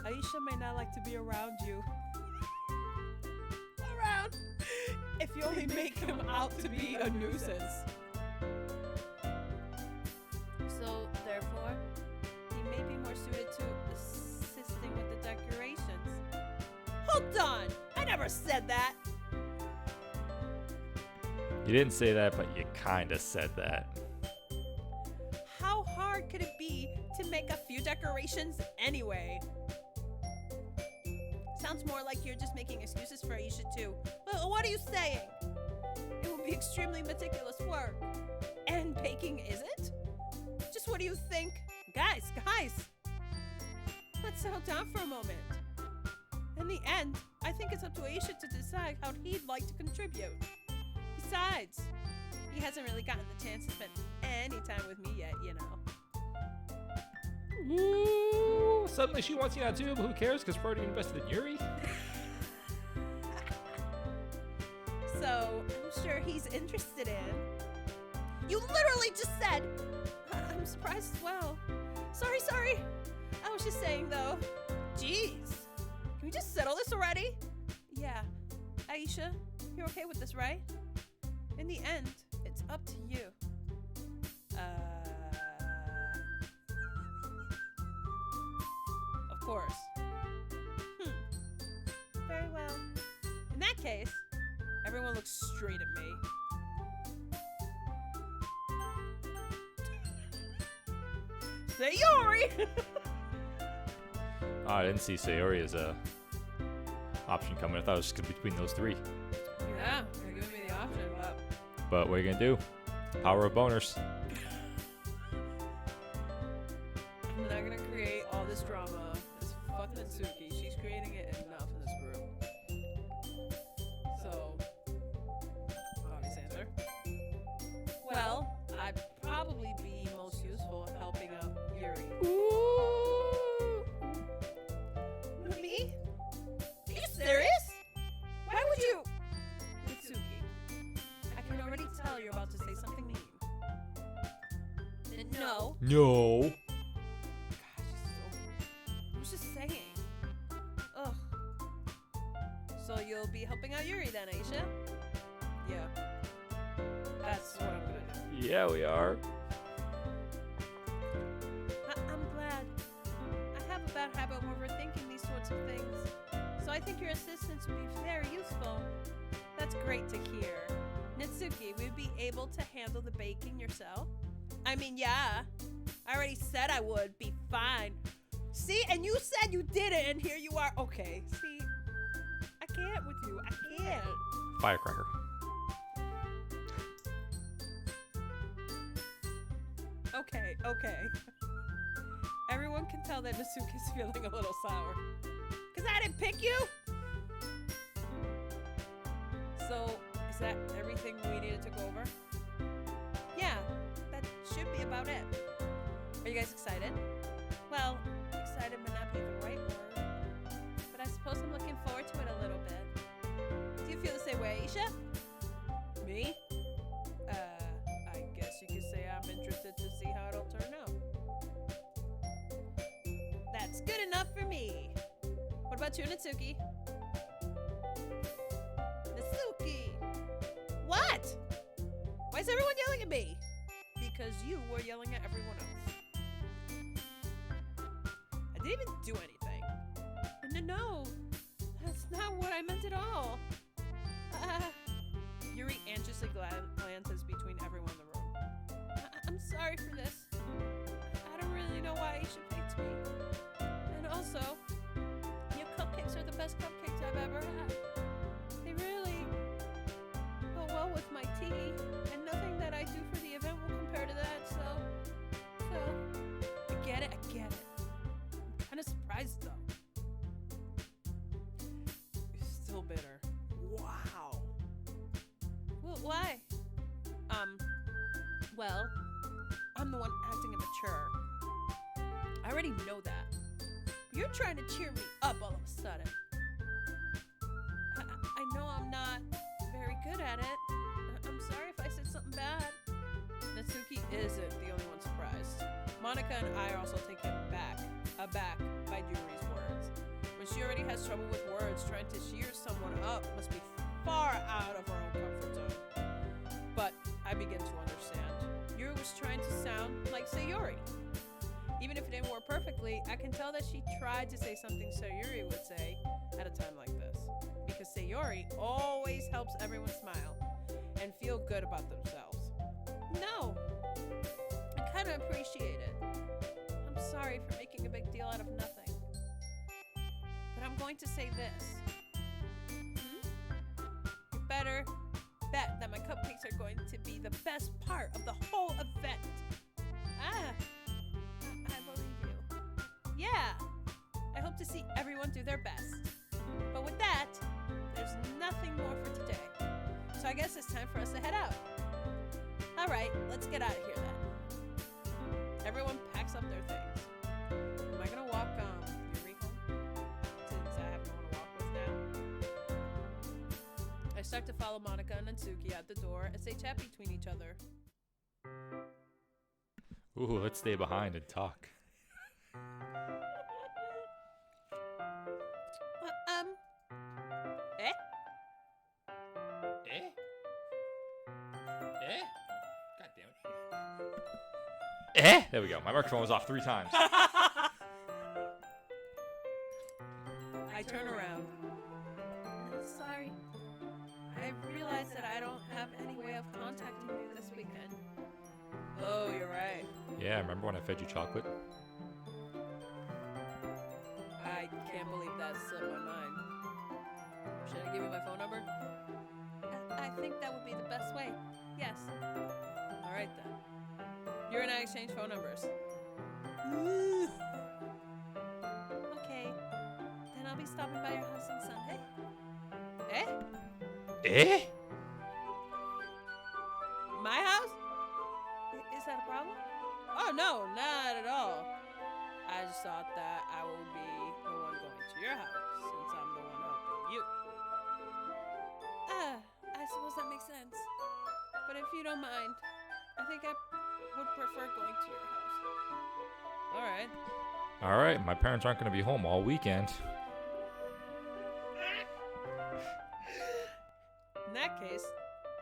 Aisha may not like to be around you. Around? If you only make him out to be a nuisance. So, therefore, he may be more suited to assisting with the decorations. Hold on! I never said that! You didn't say that, but you kinda said that. How hard could it be to make a few decorations anyway? Sounds more like you're just making excuses for Aisha too. Well, what are you saying? It will be extremely meticulous work. And baking isn't? Just what do you think? Guys! Let's settle down for a moment. In the end, I think it's up to Aisha to decide how he'd like to contribute. Besides, he hasn't really gotten the chance to spend any time with me yet, you know. Ooh, suddenly she wants you out too, but who cares? Because we're already invested in Yuri. So I'm sure he's interested in. You literally just said. I'm surprised as well. Sorry. I was just saying though. Jeez. Can we just settle this already? Yeah. Aisha, you're okay with this, right? In the end, it's up to you. Of course. Very well. In that case, everyone looks straight at me. Sayori! I didn't see Sayori as a option coming. I thought it was just between those three. Yeah, you're giving me the option, But what are you gonna do? Power of boners. I'm not gonna create all this drama. This fucking Natsuki, she's creating it enough in this group. So, obvious answer. Well, I'd probably be most useful at helping out Yuri. Ooh. Me? Are you serious? Why would you? Natsuki, I can already tell you're about to say something mean. No. No. God, she's so... I was just saying. Ugh. So you'll be helping out Yuri then, Aisha? Yeah. That's what I'm gonna do. Yeah, we are. I'm glad. I have a bad habit of overthinking these sorts of things. So I think your assistance would be very useful. That's great to hear. Natsuki, would you be able to handle the baking yourself? I mean, yeah. I already said I would be fine. See, and you said you did it, and here you are. Okay, see, I can't with you. I can't. Firecracker. Okay. Everyone can tell that Natsuki's feeling a little sour. Because I didn't pick you? So, is that everything we needed to go over? Yeah, that should be about it. Are you guys excited? Well, excited may not be the right word, but I suppose I'm looking forward to it a little bit. Do you feel the same way, Aisha? Me? I guess you could say I'm interested to see how it'll turn out. That's good enough for me. What about you, Natsuki? Natsuki! What? Why is everyone yelling at me? Because you were yelling at everyone else. I didn't even do anything. No, that's not what I meant at all. Yuri anxiously glances between everyone in the room. I'm sorry for this. I don't really know why Aisha picked me. And also, your cupcakes are the best cupcakes I've ever had. They really go well with my tea, and nothing that I do for the event will compare to that, so I get it. I'm kind of surprised though. You're still bitter. Wow. Well, why? Well, I'm the one acting immature. I already know that. But you're trying to cheer me up all of a sudden. I know I'm not very good at it. I'm sorry if I said something bad. Natsuki isn't the only one surprised. Monica and I are also taken aback by Yuri's words. When she already has trouble with words, trying to cheer someone up must be far out of her own comfort zone. But I begin to understand. Yuri was trying to sound like Sayori. Even if it didn't work perfectly, I can tell that she tried to say something Sayori would say at a time like this. Because Sayori always helps everyone smile and feel good about themselves. No, I kind of appreciate it. I'm sorry for making a big deal out of nothing. But I'm going to say this. You better bet that my cupcakes are going to be the best part of the whole event. I believe you. Yeah, I hope to see everyone do their best. But with that, there's nothing more for today. So I guess it's time for us to head out. Alright, let's get out of here then. Everyone packs up their things. Am I gonna walk Yuri home? Since I have no one to walk with now. I start to follow Monica and Natsuki out the door as they chat between each other. Ooh, let's stay behind and talk. Eh? Eh? Eh? God damn it. Eh? There we go. My microphone was off 3 times. I turn around. Sorry. I realized that I don't have any way of contacting you this weekend. Oh, you're right. Yeah, remember when I fed you chocolate? I can't believe that slipped my mind. Should I give you my phone number? I think that would be the best way. Yes. All right then. You and I exchange phone numbers. Okay. Then I'll be stopping by your house on Sunday. Eh? Eh? My house? Is that a problem? Oh no, not at all. I just thought that I would be the one going to your house since I'm the one helping you. I suppose that makes sense. But if you don't mind, I think I would prefer going to your house. Alright. Alright, my parents aren't going to be home all weekend. In that case,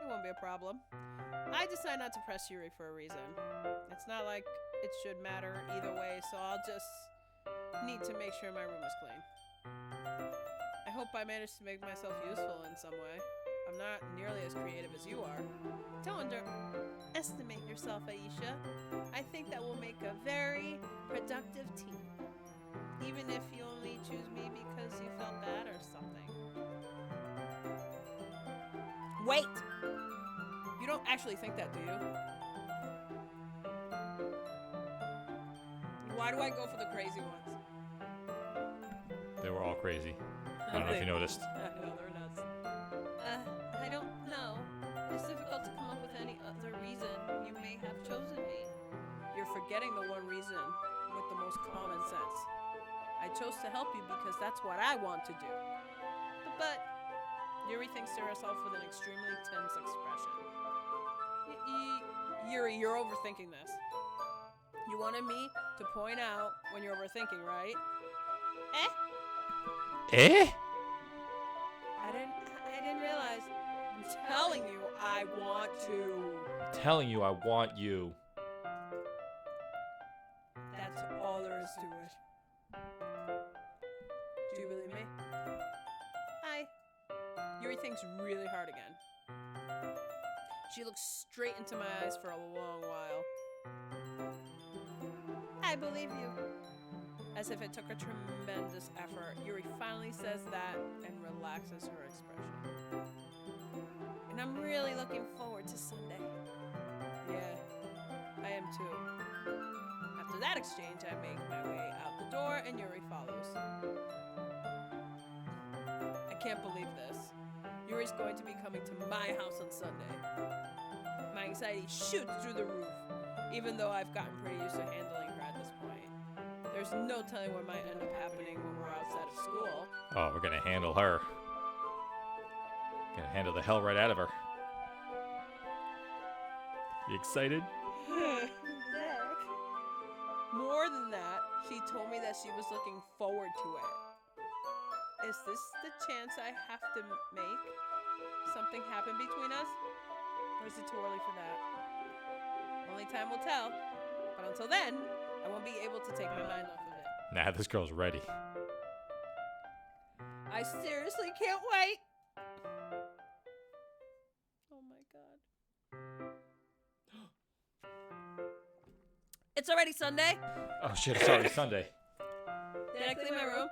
it won't be a problem. I decided not to press Yuri for a reason. It's not like it should matter either way, so I'll just need to make sure my room is clean. I hope I managed to make myself useful in some way. I'm not nearly as creative as you are. Don't underestimate yourself, Aisha. I think that will make a very productive team. Even if you only choose me because you felt bad or something. Wait! You don't actually think that, do you? Why do I go for the crazy ones? They were all crazy. I don't know if you noticed. No, they're nuts. I don't know. It's difficult to come up with any other reason you may have chosen me. You're forgetting the one reason with the most common sense. I chose to help you because that's what I want to do. But Yuri thinks to herself with an extremely tense expression. Yuri, you're overthinking this. You wanted me to point out when you're overthinking, right? Eh? I didn't realize. I'm telling you, I want to. I'm telling you, I want you. That's all there is to it. Do you believe me? Yuri thinks really hard again. She looks straight into my eyes for a long while. I believe you. As if it took a tremendous effort, Yuri finally says that and relaxes her expression. And I'm really looking forward to Sunday. Yeah, I am too. After that exchange, I make my way out the door and Yuri follows. I can't believe this. Yuri's going to be coming to my house on Sunday. My anxiety shoots through the roof, even though I've gotten pretty used to handling her at this point. There's no telling what might end up happening when we're outside of school. Oh, we're gonna handle her. Gonna handle the hell right out of her. You excited? More than that, she told me that she was looking forward to it. Is this the chance I have to make? Something happen between us? Or is it too early for that? Only time will tell. But until then, I won't be able to take my mind off of it. Nah, this girl's ready. I seriously can't wait! Oh my god. It's already Sunday? Oh shit, it's already Sunday. Did I clean my room?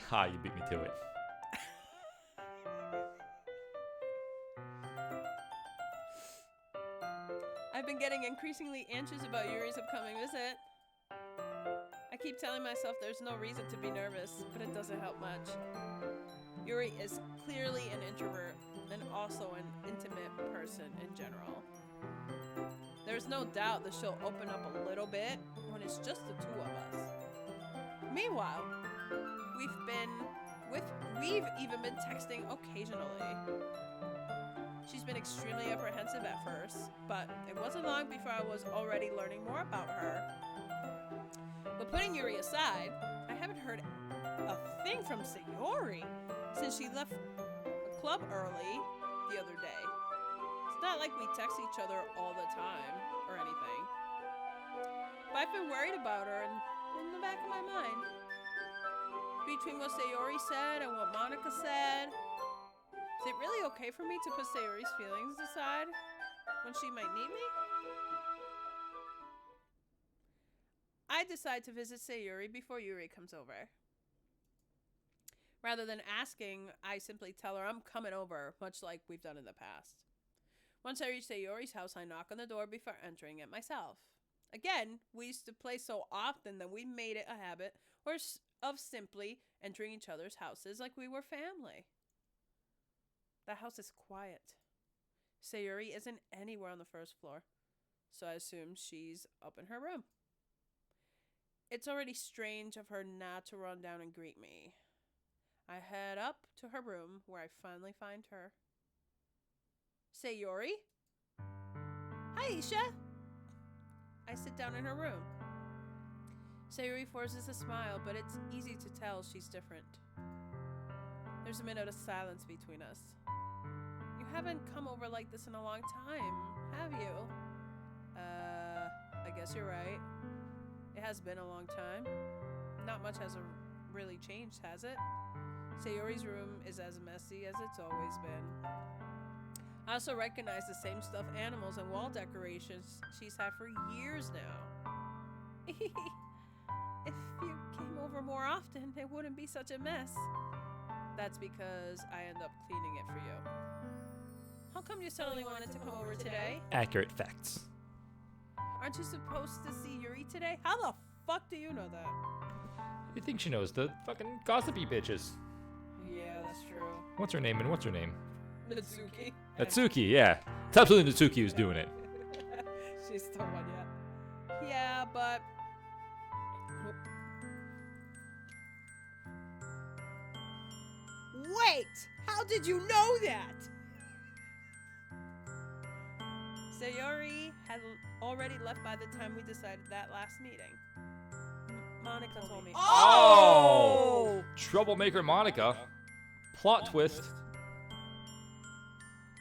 Ha, you beat me to it. I've been getting increasingly anxious about Yuri's upcoming visit. I keep telling myself there's no reason to be nervous, but it doesn't help much. Yuri is clearly an introvert and also an intimate person in general. There's no doubt that she'll open up a little bit when it's just the two of us. Meanwhile, we've even been texting occasionally. She's been extremely apprehensive at first, but it wasn't long before I was already learning more about her. But putting Yuri aside, I haven't heard a thing from Sayori since she left the club early the other day. It's not like we text each other all the time or anything. But I've been worried about her and in the back of my mind. Between what Sayori said and what Monica said, is it really okay for me to put Sayori's feelings aside when she might need me? I decide to visit Sayori before Yuri comes over. Rather than asking, I simply tell her I'm coming over, much like we've done in the past. Once I reach Sayori's house, I knock on the door before entering it myself. Again, we used to play so often that we made it a habit of simply entering each other's houses like we were family. The house is quiet. Sayori isn't anywhere on the first floor, so I assume she's up in her room. It's already strange of her not to run down and greet me. I head up to her room, where I finally find her. Sayori? Hi, Isha. I sit down in her room. Sayori forces a smile, but it's easy to tell she's different. There's a minute of silence between us. You haven't come over like this in a long time, have you? I guess you're right. It has been a long time. Not much has really changed, has it? Sayori's room is as messy as it's always been. I also recognize the same stuffed animals and wall decorations she's had for years now. If you came over more often, it wouldn't be such a mess. That's because I end up cleaning it for you. How come you suddenly wanted to come over today? Accurate facts. Aren't you supposed to see Yuri today? How the fuck do you know that? You think she knows the fucking gossipy bitches? Yeah, that's true. What's her name and what's her name? Natsuki. Natsuki, yeah. It's absolutely Natsuki who's doing it. She's the one, yeah. Yeah, but... Wait! How did you know that? Sayori had already left by the time we decided that last meeting. Monica told me. Oh! Troublemaker Monica. Plot twist.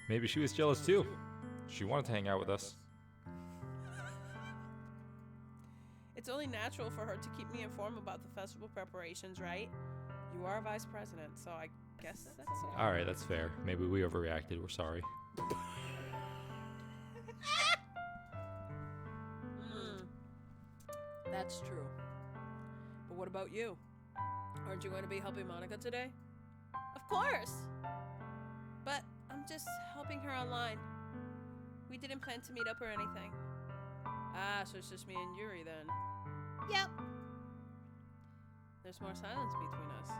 Maybe she was jealous too. She wanted to hang out with us. It's only natural for her to keep me informed about the festival preparations, right? You are vice president, so I guess that's it. Alright, that's fair. Maybe we overreacted. We're sorry. That's true. But what about you? Aren't you going to be helping Monica today? Of course! But I'm just helping her online. We didn't plan to meet up or anything. Ah, so it's just me and Yuri then. Yep. There's more silence between us.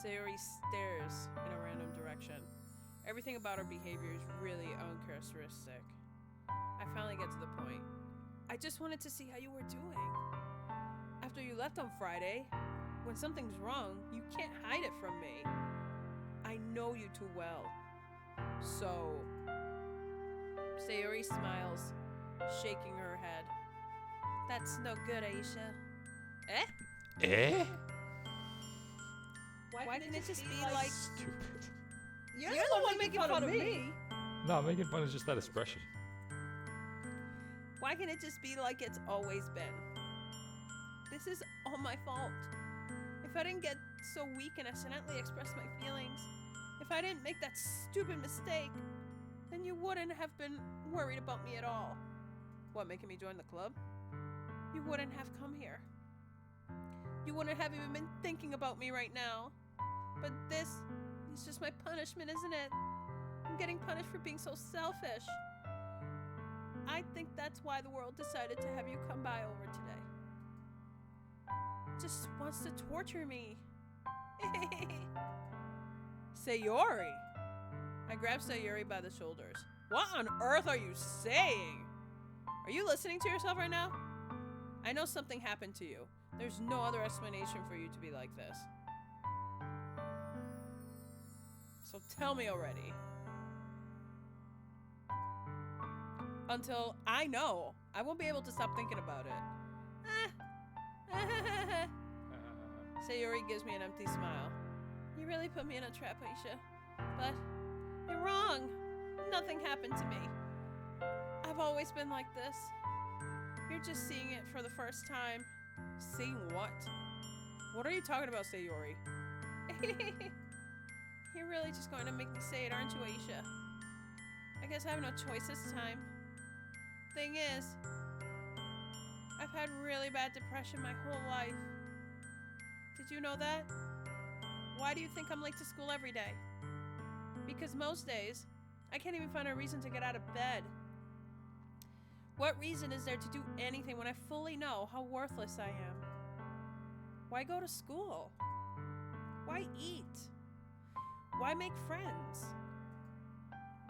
Sayori stares in a random direction. Everything about her behavior is really uncharacteristic. I finally get to the point. I just wanted to see how you were doing. After you left on Friday, when something's wrong, you can't hide it from me. I know you too well. So... Sayori smiles, shaking her head. That's no good, Aisha. Eh? Eh? Why didn't it just be like... Stupid. You're the one making fun of me. No, making fun is just that expression. Why can't it just be like it's always been? This is all my fault. If I didn't get so weak and accidentally express my feelings, if I didn't make that stupid mistake, then you wouldn't have been worried about me at all. What, making me join the club? You wouldn't have come here. You wouldn't have even been thinking about me right now. But this is just my punishment, isn't it? I'm getting punished for being so selfish. I think that's why the world decided to have you come by over today. It just wants to torture me. Sayori! I grab Sayori by the shoulders. What on earth are you saying? Are you listening to yourself right now? I know something happened to you. There's no other explanation for you to be like this. So tell me already. until I know. I won't be able to stop thinking about it. Sayori gives me an empty smile. You really put me in a trap, Aisha. But you're wrong. Nothing happened to me. I've always been like this. You're just seeing it for the first time. Seeing what? What are you talking about, Sayori? You're really just going to make me say it, aren't you, Aisha? I guess I have no choice this time. Thing is, I've had really bad depression my whole life. Did you know that? Why do you think I'm late to school every day? Because most days, I can't even find a reason to get out of bed. What reason is there to do anything when I fully know how worthless I am? Why go to school? Why eat? Why make friends?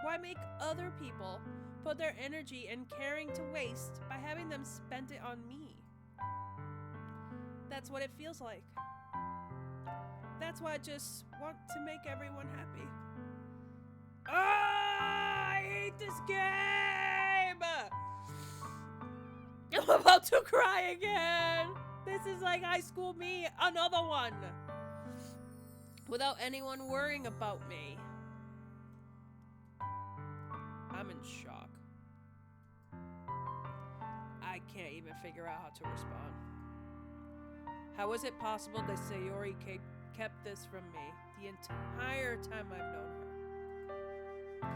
Why make other people put their energy and caring to waste by having them spend it on me? That's what it feels like. That's why I just want to make everyone happy. I hate this game! I'm about to cry again! This is like high school me, another one! Without anyone worrying about me. I'm in shock. I can't even figure out how to respond. How is it possible that Sayori kept this from me the entire time I've known her?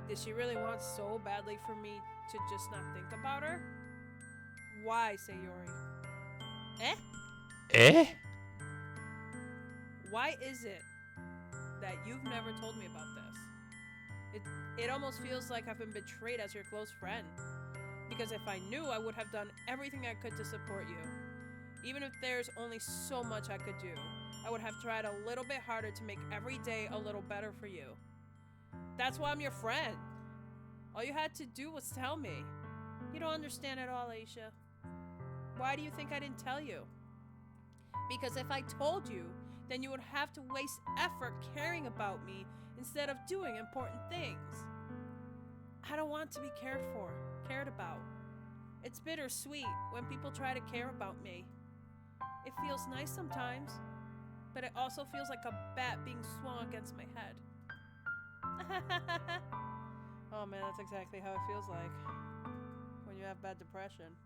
Did she really want so badly for me to just not think about her? Why, Sayori? Eh? Why is it that you've never told me about this? It almost feels like I've been betrayed as your close friend. Because if I knew, I would have done everything I could to support you. Even if there's only so much I could do, I would have tried a little bit harder to make every day a little better for you. That's why I'm your friend. All you had to do was tell me. You don't understand at all, Aisha. Why do you think I didn't tell you? Because if I told you, then you would have to waste effort caring about me instead of doing important things. I don't want to be cared about. It's bittersweet when people try to care about me. It feels nice sometimes, but it also feels like a bat being swung against my head. Oh man, that's exactly how it feels like when you have bad depression.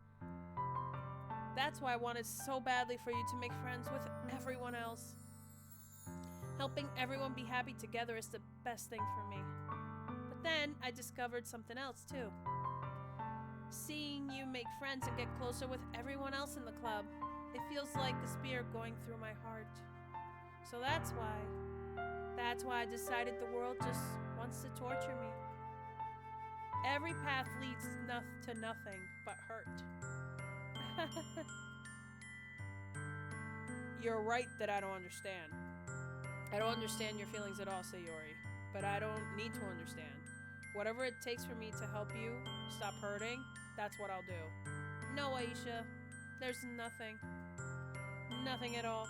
That's why I wanted so badly for you to make friends with everyone else. Helping everyone be happy together is the best thing for me. But then I discovered something else too. Seeing you make friends and get closer with everyone else in the club, it feels like a spear going through my heart. So that's why I decided the world just wants to torture me. Every path leads to nothing but hurt. You're right that I don't understand. I don't understand your feelings at all, Sayori. But I don't need to understand. Whatever it takes for me to help you stop hurting, that's what I'll do. No, Aisha. There's nothing. Nothing at all.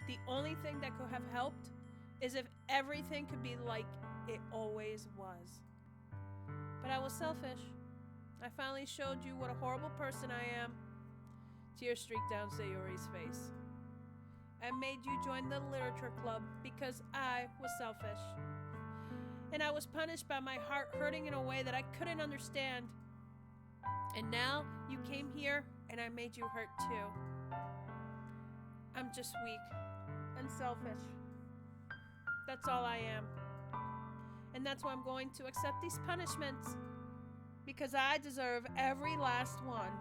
The only thing that could have helped is if everything could be like it always was. But I was selfish. I finally showed you what a horrible person I am. Tears streaked down Sayori's face. I made you join the literature club because I was selfish. And I was punished by my heart hurting in a way that I couldn't understand. And now you came here and I made you hurt too. I'm just weak and selfish. That's all I am. And that's why I'm going to accept these punishments. Because I deserve every last one.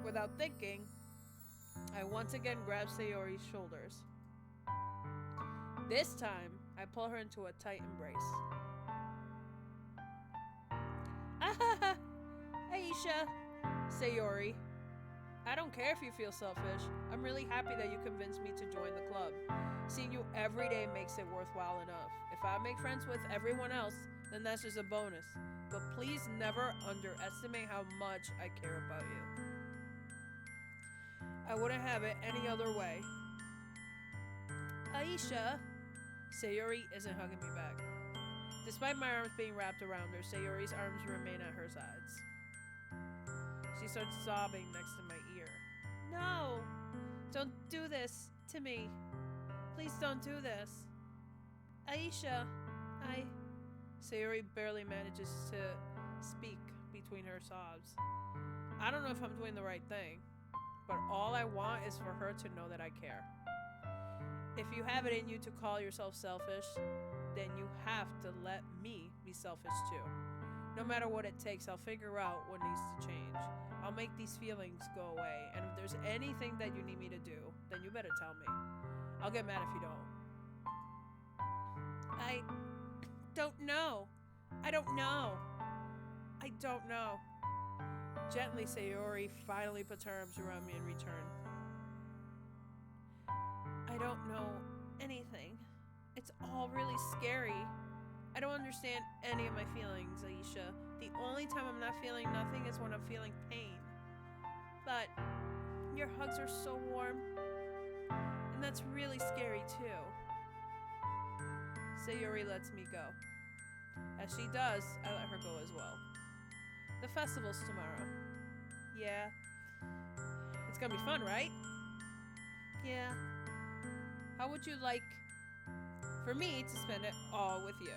Without thinking, I once again grab Sayori's shoulders. This time, I pull her into a tight embrace. Aisha, Sayori, I don't care if you feel selfish. I'm really happy that you convinced me to join the club. Seeing you every day makes it worthwhile enough. If I make friends with everyone else, then that's just a bonus. But please never underestimate how much I care about you. I wouldn't have it any other way. Aisha, Sayori isn't hugging me back. Despite my arms being wrapped around her, Sayori's arms remain at her sides. She starts sobbing next to my ear. No! Don't do this to me. Please don't do this. Aisha, Sayori barely manages to speak between her sobs. I don't know if I'm doing the right thing, but all I want is for her to know that I care. If you have it in you to call yourself selfish, then you have to let me be selfish too. No matter what it takes, I'll figure out what needs to change. I'll make these feelings go away, and if there's anything that you need me to do, then you better tell me. I'll get mad if you don't. I don't know. I don't know. I don't know. Gently, Sayori finally puts her arms around me in return. I don't know anything. It's all really scary. I don't understand any of my feelings, Aisha. The only time I'm not feeling nothing is when I'm feeling pain. But your hugs are so warm. And that's really scary too. Sayori lets me go. As she does, I let her go as well. The festival's tomorrow. Yeah. It's gonna be fun, right? Yeah. How would you like for me to spend it all with you?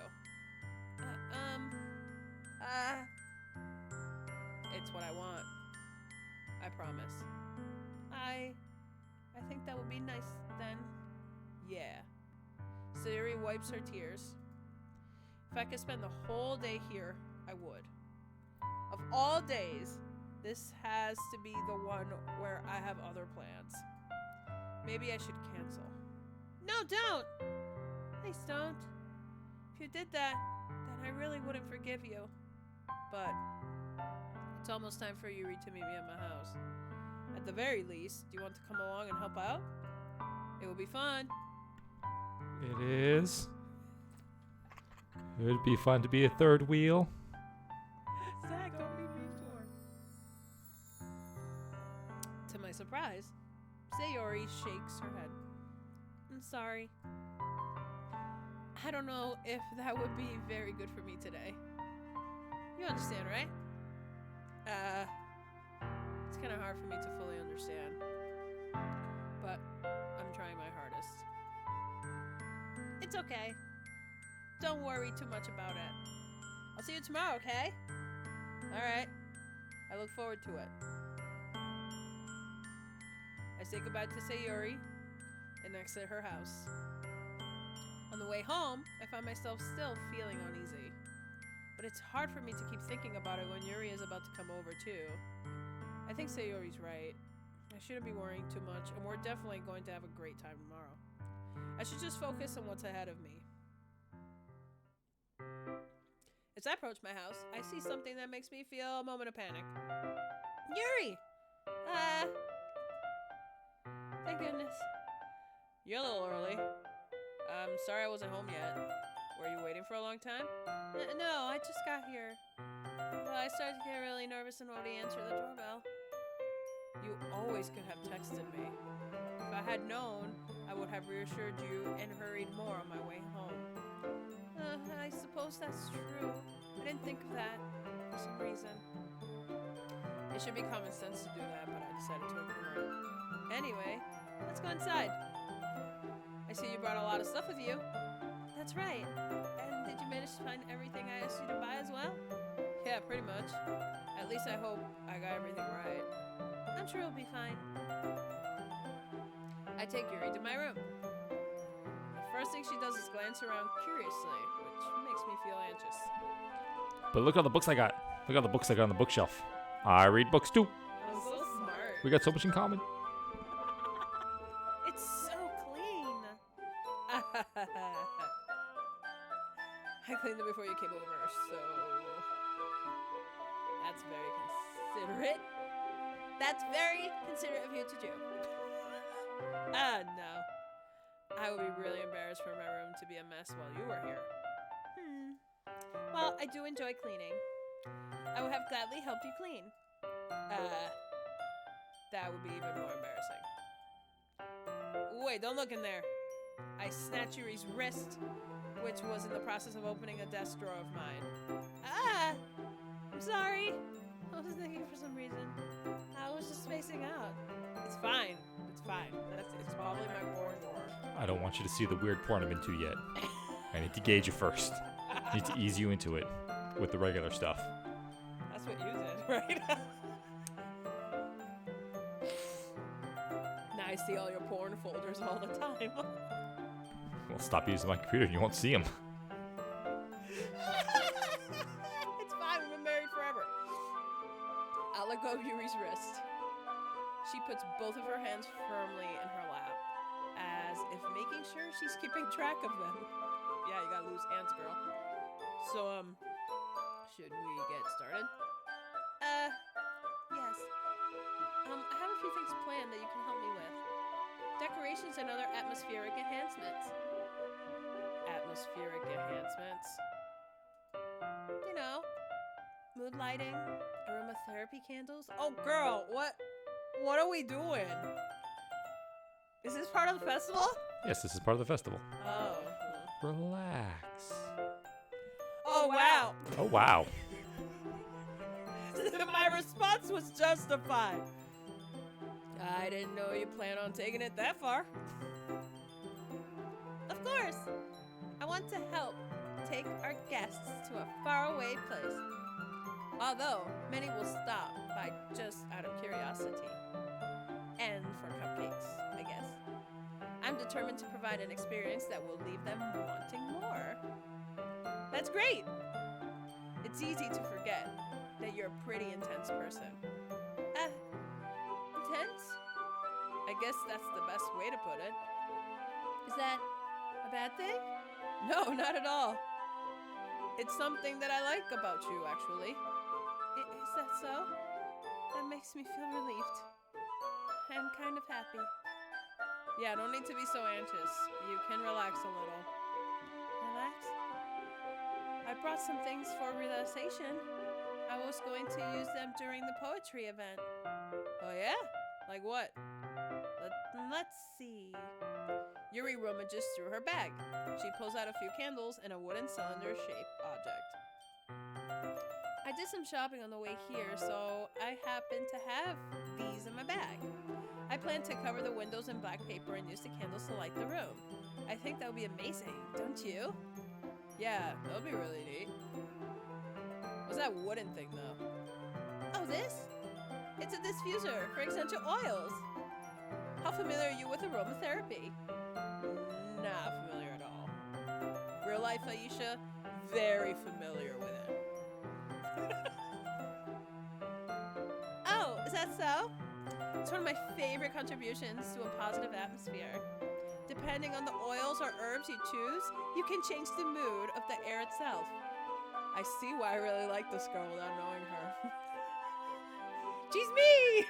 It's what I want. I promise. I think that would be nice then. Yeah. Sayori wipes her tears. If I could spend the whole day here, I would. Of all days, this has to be the one where I have other plans. Maybe I should cancel. No, don't! Please don't. If you did that, then I really wouldn't forgive you. But it's almost time for Yuri to meet me at my house. At the very least, do you want to come along and help out? It will be fun. It is. It'd be fun to be a third wheel. Zach, don't leave me torn. To my surprise, Sayori shakes her head. I'm sorry. I don't know if that would be very good for me today. You understand, right? It's kind of hard for me to fully understand. But I'm trying my hardest. It's okay. Don't worry too much about it. I'll see you tomorrow, okay? Alright. I look forward to it. I say goodbye to Sayori and exit her house. On the way home, I find myself still feeling uneasy. But it's hard for me to keep thinking about it when Yuri is about to come over too. I think Sayori's right. I shouldn't be worrying too much, and we're definitely going to have a great time tomorrow. I should just focus on what's ahead of me. As I approach my house, I see something that makes me feel a moment of panic. Yuri! Thank goodness. You're a little early. I'm sorry I wasn't home yet. Were you waiting for a long time? No, I just got here. Well, I started to get really nervous and won't answer the doorbell. You always could have texted me. If I had known, I would have reassured you and hurried more on my way home. I suppose that's true. I didn't think of that for some reason. It should be common sense to do that, but I decided to ignore it. Anyway, let's go inside. I see you brought a lot of stuff with you. That's right. And did you manage to find everything I asked you to buy as well? Yeah, pretty much. At least I hope I got everything right. I'm sure it'll be fine. I take Yuri to my room. The first thing she does is glance around curiously, which makes me feel anxious. But look at all the books I got. Look at all the books I got on the bookshelf. I read books too. I'm so smart. We got so much in common. It's so clean. I cleaned it before you came over, so that's very considerate. That's very considerate of you to do. No. I would be really embarrassed for my room to be a mess while you were here. Well, I do enjoy cleaning. I would have gladly helped you clean. That would be even more embarrassing. Wait, don't look in there. I snatch Yuri's wrist which was in the process of opening a desk drawer of mine. Ah! I'm sorry. I was thinking for some reason. I was just spacing out. It's fine. It's fine. It's probably my porn drawer. I don't want you to see the weird porn I'm into yet. I need to gauge you first. I need to ease you into it with the regular stuff. That's what you did, right? Now I see all your porn folders all the time. Well, stop using my computer and you won't see them. It's fine. We've been married forever. I'll let go of Yuri's wrist. She puts both of her hands firmly in her lap, as if making sure she's keeping track of them. Yeah, you got loose hands, girl. So, should we get started? Yes. I have a few things planned that you can help me with. Decorations and other atmospheric enhancements. Atmospheric enhancements. You know, mood lighting, aromatherapy candles. Oh, girl, what are we doing? Is this part of the festival? Yes, this is part of the festival. Oh. Relax. Oh, wow. Oh, wow. My response was justified. I didn't know you planned on taking it that far. Of course. I want to help take our guests to a faraway place. Although many will stop by just out of curiosity. And for cupcakes, I guess. I'm determined to provide an experience that will leave them wanting more. That's great. It's easy to forget that you're a pretty intense person. Intense? I guess that's the best way to put it. Is that a bad thing? No, not at all. It's something that I like about you, actually. Is that so? That makes me feel relieved. And kind of happy. Yeah, don't need to be so anxious. You can relax a little. Relax? I brought some things for relaxation. I was going to use them during the poetry event. Oh yeah? Like what? Let's see. Yuri rummages through her bag. She pulls out a few candles and a wooden cylinder-shaped object. I did some shopping on the way here, so I happen to have these in my bag. I plan to cover the windows in black paper and use the candles to light the room. I think that would be amazing, don't you? Yeah, that would be really neat. What's that wooden thing, though? Oh, this? It's a diffuser for essential oils. How familiar are you with aromatherapy? Not familiar at all. Real life Aisha, very familiar with it. Oh, is that so? It's one of my favorite contributions to a positive atmosphere. Depending on the oils or herbs you choose, you can change the mood of the air itself. I see why I really like this girl without knowing her. She's me!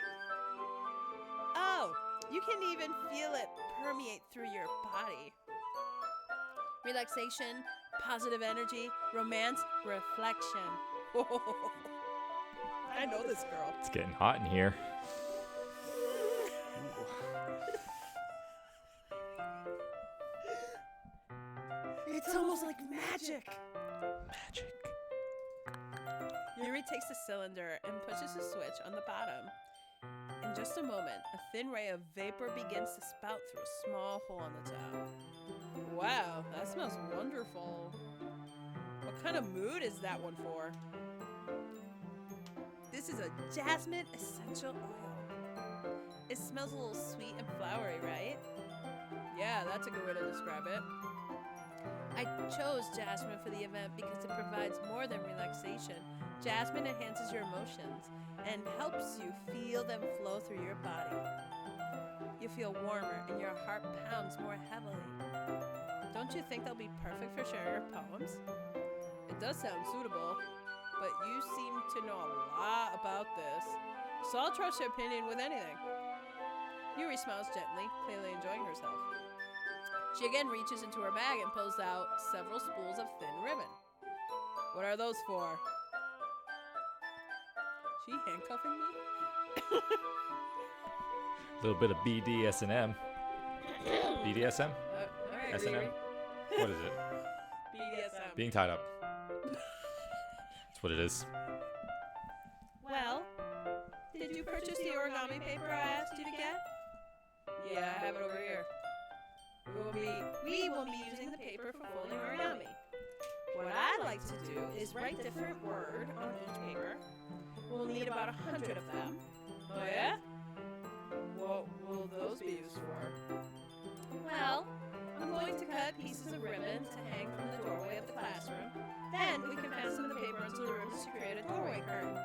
Oh, you can even feel it permeate through your body. Relaxation, positive energy, romance, reflection. I know this girl. It's getting hot in here. It's almost like magic. Magic. Yuri takes the cylinder and pushes a switch on the bottom. In just a moment, a thin ray of vapor begins to spout through a small hole on the top. Wow, that smells wonderful. What kind of mood is that one for? This is a jasmine essential oil. It smells a little sweet and flowery, right? Yeah, that's a good way to describe it. I chose jasmine for the event because it provides more than relaxation. Jasmine enhances your emotions and helps you feel them flow through your body. You feel warmer and your heart pounds more heavily. Don't you think they'll be perfect for sharing your poems? It does sound suitable, but you seem to know a lot about this, so I'll trust your opinion with anything. Yuri smiles gently, clearly enjoying herself. She again reaches into her bag and pulls out several spools of thin ribbon. What are those for? She handcuffing me? A little bit of BDSM. BDSM? Alright, S&M? Riri. What is it? BDSM. Being tied up. That's what it is. Well, did you purchase the origami paper I asked you to get? Yeah, I have it over here. We will be using the paper for folding origami. What I'd like to do is write different word on each paper. We'll need about 100 of them. Oh yeah? What will those be used for? Well, I'm going to cut pieces of ribbon to hang from the doorway of the classroom. Then we can fasten the paper onto the ribbons to create a doorway curtain.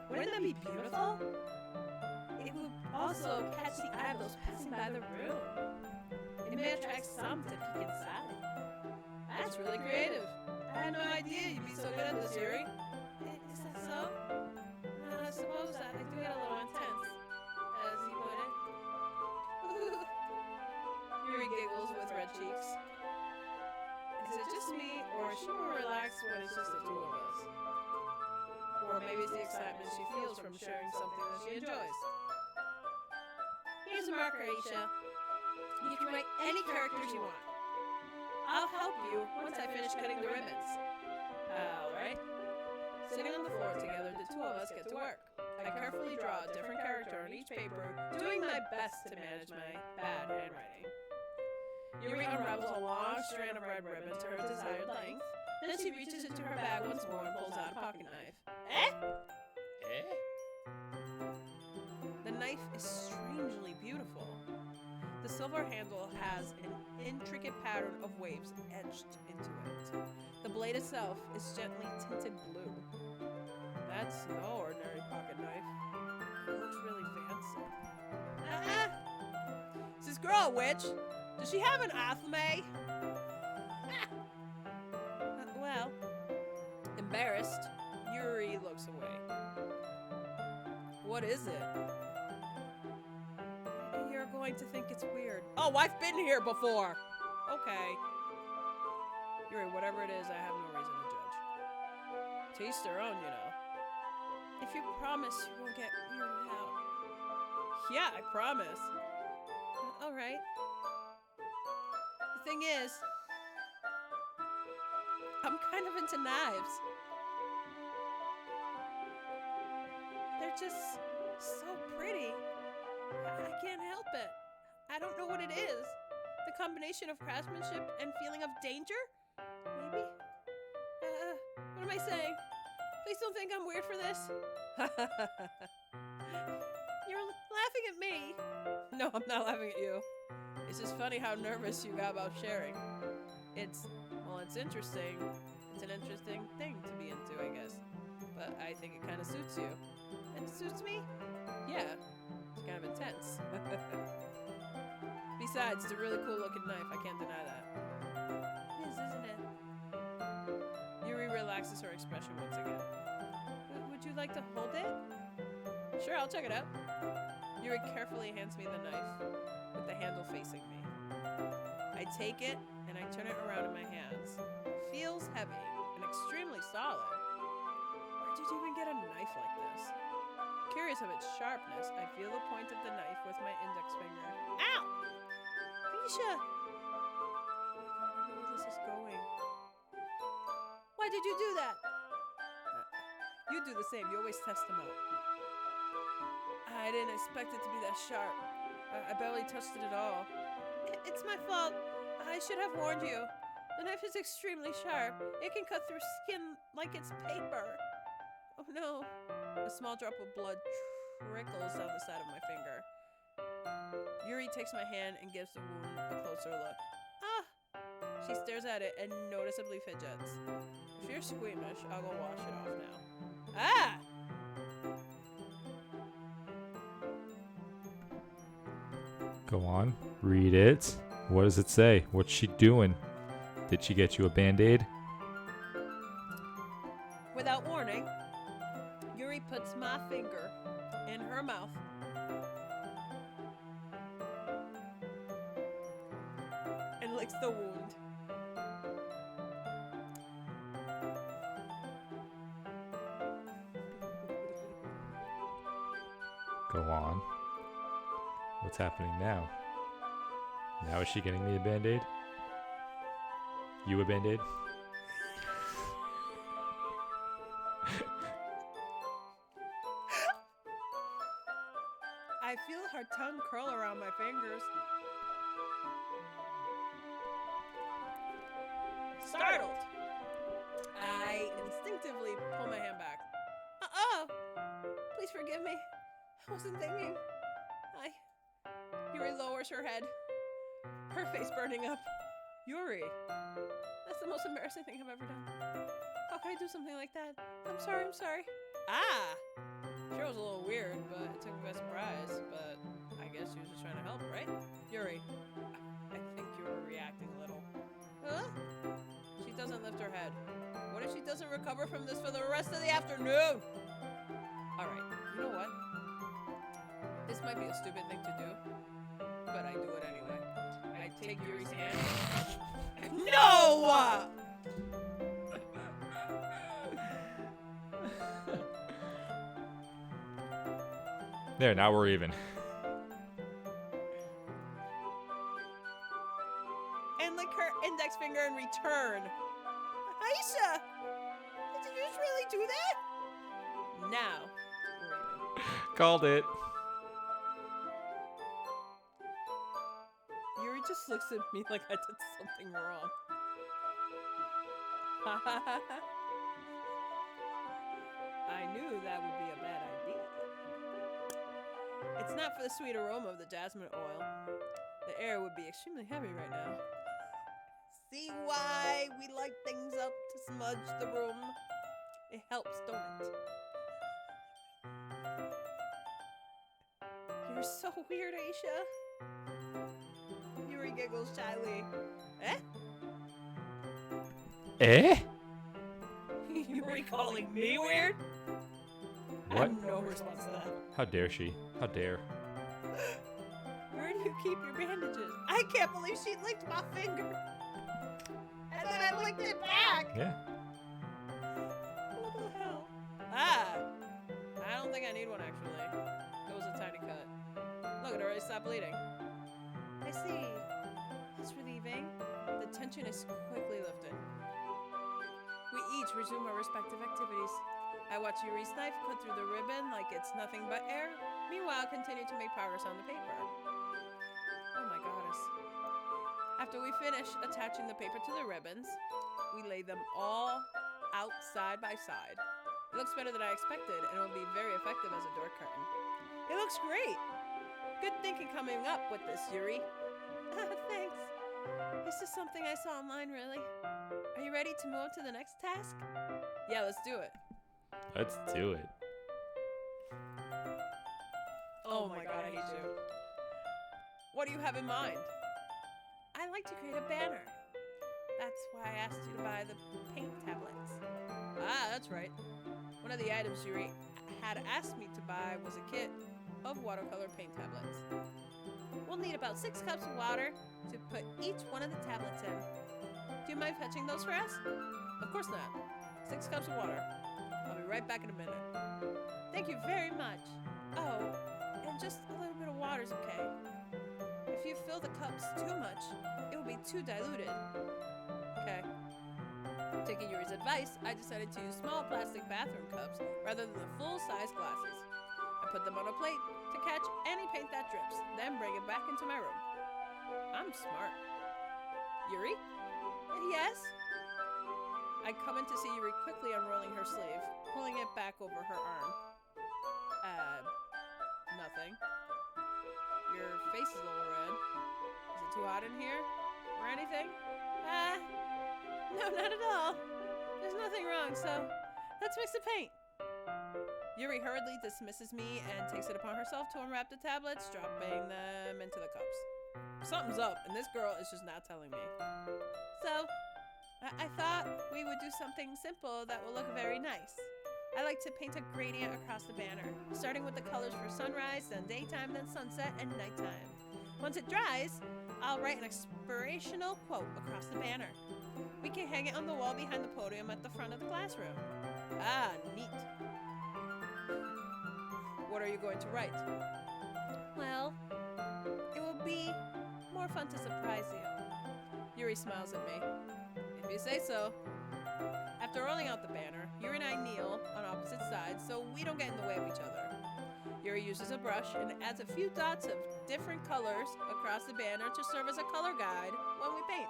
Wouldn't that be beautiful? It would also catch the eye of those passing by the room. It may attract some to peek inside. That's really creative. I had no idea you'd be so good at this, Yuri. Is that so? I suppose that I do get a little intense, as you put it. Yuri giggles with red cheeks. Is it just me, or is she more relaxed when it's just the two of us? Or maybe it's the excitement she feels from sharing something that she enjoys. Here's a marker, Aisha. You can write any characters you want. I'll help you once I finish cutting the ribbons. Alright. Sitting on the floor together, the two of us get to work. I carefully draw a different character on each paper, doing my best to manage my bad handwriting. Yuri unravels a long strand of red ribbon to her desired length. Then she reaches into her bag once more and pulls out a pocket knife. The knife is strangely beautiful. The silver handle has an intricate pattern of waves etched into it. The blade itself is gently tinted blue. That's no ordinary pocket knife. It looks really fancy. Is this girl a witch? Does she have an athame? Well, embarrassed, Yuri looks away. What is it? You're going to think it's weird. Oh, I've been here before! Okay. Yuri, whatever it is, I have no reason to judge. To each their own, you know. If you promise you won't get weirded out. Yeah, I promise. Alright. The thing is, I'm kind of into knives. They're just so pretty. I can't help it. I don't know what it is. The combination of craftsmanship and feeling of danger? Maybe? What am I saying? Please don't think I'm weird for this. You're laughing at me. No, I'm not laughing at you. It's just funny how nervous you got about sharing. It's interesting. It's an interesting thing to be into, I guess. But I think it kind of suits you. It suits me? Yeah. It's kind of intense. Besides, it's a really cool looking knife. I can't deny that. It is, isn't it? Yuri relaxes her expression once again. Would you like to hold it? Sure, I'll check it out. Yuri carefully hands me the knife, with the handle facing me. I take it, and I turn it around in my hands. It feels heavy and extremely solid. Where did you even get a knife like this? Curious of its sharpness, I feel the point of the knife with my index finger. Ow! Aisha! I don't know where this is going. Why did you do that? You do the same. You always test them out. I didn't expect it to be that sharp. I barely touched it at all. It's my fault. I should have warned you. The knife is extremely sharp. It can cut through skin like it's paper. Oh no. A small drop of blood trickles down the side of my finger. Yuri takes my hand and gives the wound a closer look. Ah! She stares at it and noticeably fidgets. If you're squeamish, I'll go wash it off now. Ah! Go on. Read it. What does it say? What's she doing? Did she get you a band-aid? Without warning, Yuri puts my finger in her mouth. And licks the wound. Go on. What's happening now? Now is she getting me a band-aid? You a Band-Aid? I feel her tongue curl around my fingers. Startled, I instinctively pull my hand back. Please forgive me. I wasn't thinking. Yuri lowers her head, her face burning up. Yuri, that's the most embarrassing thing I've ever done. How could I do something like that? I'm sorry. Sure, it was a little weird, but it took me by surprise. But I guess she was just trying to help, right? Yuri, I think you were reacting a little. Huh? She doesn't lift her head. What if she doesn't recover from this for the rest of the afternoon? Alright, you know what? This might be a stupid thing to do, but I do it anyway. I take Yuri's hand. No! There, now we're even. And lick her index finger in return. Aisha! Did you just really do that? Now, we're even. Called it. Yuri just looks at me like I did something wrong. I knew that would be a bad idea. It's not for the sweet aroma of the jasmine oil. The air would be extremely heavy right now. See why we light things up to smudge the room? It helps, don't it? You're so weird, Aisha. Yuri giggles shyly. Eh? Eh? Yuri calling me weird? I What? have no response to that. How dare she? How dare? Where do you keep your bandages? I can't believe she licked my finger. And then I licked it back. Yeah. What the hell? I don't think I need one actually. It was a tiny cut. Look, it already stopped bleeding. I see. That's relieving. The tension is quickly lifted. We each resume our respective activities. I watch Yuri's knife cut through the ribbon like it's nothing but air. Meanwhile, continue to make progress on the paper. Oh my goddess. After we finish attaching the paper to the ribbons, we lay them all out side by side. It looks better than I expected, and it will be very effective as a door curtain. It looks great! Good thinking coming up with this, Yuri. Thanks. This is something I saw online, really. Are you ready to move on to the next task? Yeah, let's do it. Let's do it. Oh my god, I hate you. What do you have in mind? I like to create a banner. That's why I asked you to buy the paint tablets. Ah, that's right. One of the items Yuri had asked me to buy was a kit of watercolor paint tablets. We'll need about 6 cups of water to put each one of the tablets in. Do you mind fetching those for us? Of course not. 6 cups of water. I'll be right back in a minute. Thank you very much. Oh, and just a little bit of water's okay. If you fill the cups too much, it will be too diluted. Okay. Taking Yuri's advice, I decided to use small plastic bathroom cups rather than the full-size glasses. I put them on a plate to catch any paint that drips, then bring it back into my room. I'm smart. Yuri? Yes? I come in to see Yuri quickly unrolling her sleeve, pulling it back over her arm. Nothing. Your face is a little red. Is it too hot in here? Or anything? No, not at all. There's nothing wrong, so let's mix the paint. Yuri hurriedly dismisses me and takes it upon herself to unwrap the tablets, dropping them into the cups. Something's up, and this girl is just not telling me. So, I thought we would do something simple that will look very nice. I like to paint a gradient across the banner, starting with the colors for sunrise, then daytime, then sunset, and nighttime. Once it dries, I'll write an inspirational quote across the banner. We can hang it on the wall behind the podium at the front of the classroom. Ah, neat. What are you going to write? Well, it will be more fun to surprise you. Yuri smiles at me. If If you say so. After rolling out the banner, Yuri and I kneel on opposite sides so we don't get in the way of each other. Yuri uses a brush and adds a few dots of different colors across the banner to serve as a color guide when we paint.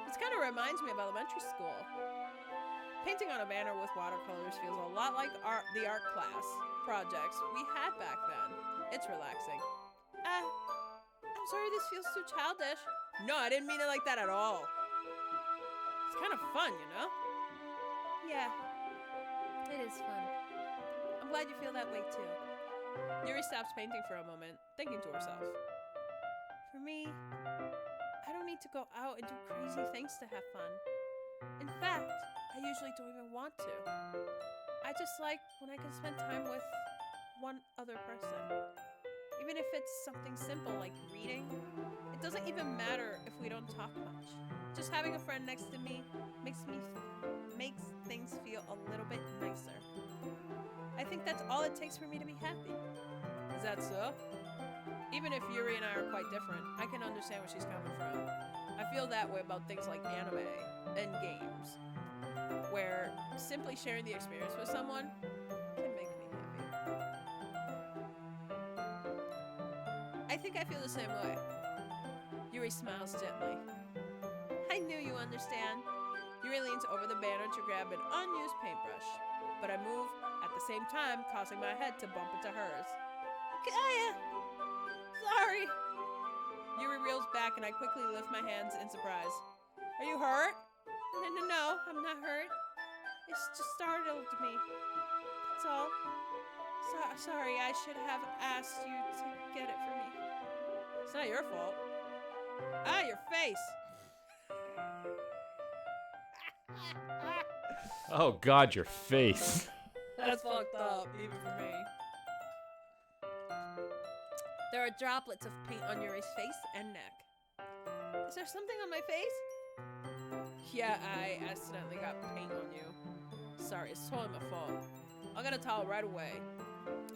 This kind of reminds me of elementary school. Painting on a banner with watercolors feels a lot like the art class projects we had back then. It's relaxing. I'm sorry this feels too childish. No, I didn't mean it like that at all. It's kind of fun, you know? Yeah, it is fun. I'm glad you feel that way too. Yuri stops painting for a moment, thinking to herself. For me, I don't need to go out and do crazy things to have fun. In fact, I usually don't even want to. I just like when I can spend time with one other person. Even if it's something simple like reading, it doesn't even matter if we don't talk much. Just having a friend next to me makes things feel a little bit nicer. I think that's all it takes for me to be happy. Is that so? Even if Yuri and I are quite different, I can understand where she's coming from. I feel that way about things like anime and games, where simply sharing the experience with someone can make me happy. I think I feel the same way. Yuri smiles gently. I knew you understand. Yuri leans over the banner to grab an unused paintbrush, but I move at the same time, causing my head to bump into hers. Kaya! Sorry! Yuri reels back and I quickly lift my hands in surprise. Are you hurt? No, I'm not hurt. It's just startled me. That's all. Sorry, I should have asked you to get it for me. It's not your fault. Your face! Oh God, your face. That's fucked up, even for me. There are droplets of paint on Yuri's face and neck. Is there something on my face? Yeah, I accidentally got paint on you. Sorry, it's totally my fault. I'll get a towel right away.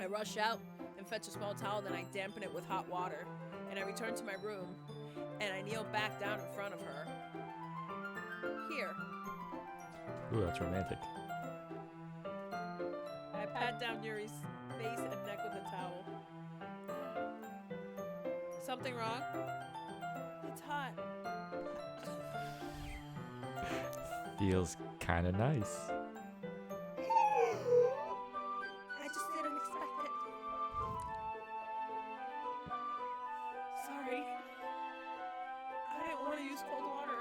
I rush out and fetch a small towel, then I dampen it with hot water. And I return to my room, and I kneel back down in front of her. Here. Ooh, that's romantic. I pat down Yuri's face and neck with a towel. Something wrong? It's hot. Feels kind of nice. I just didn't expect it. Sorry. I didn't want to use cold water.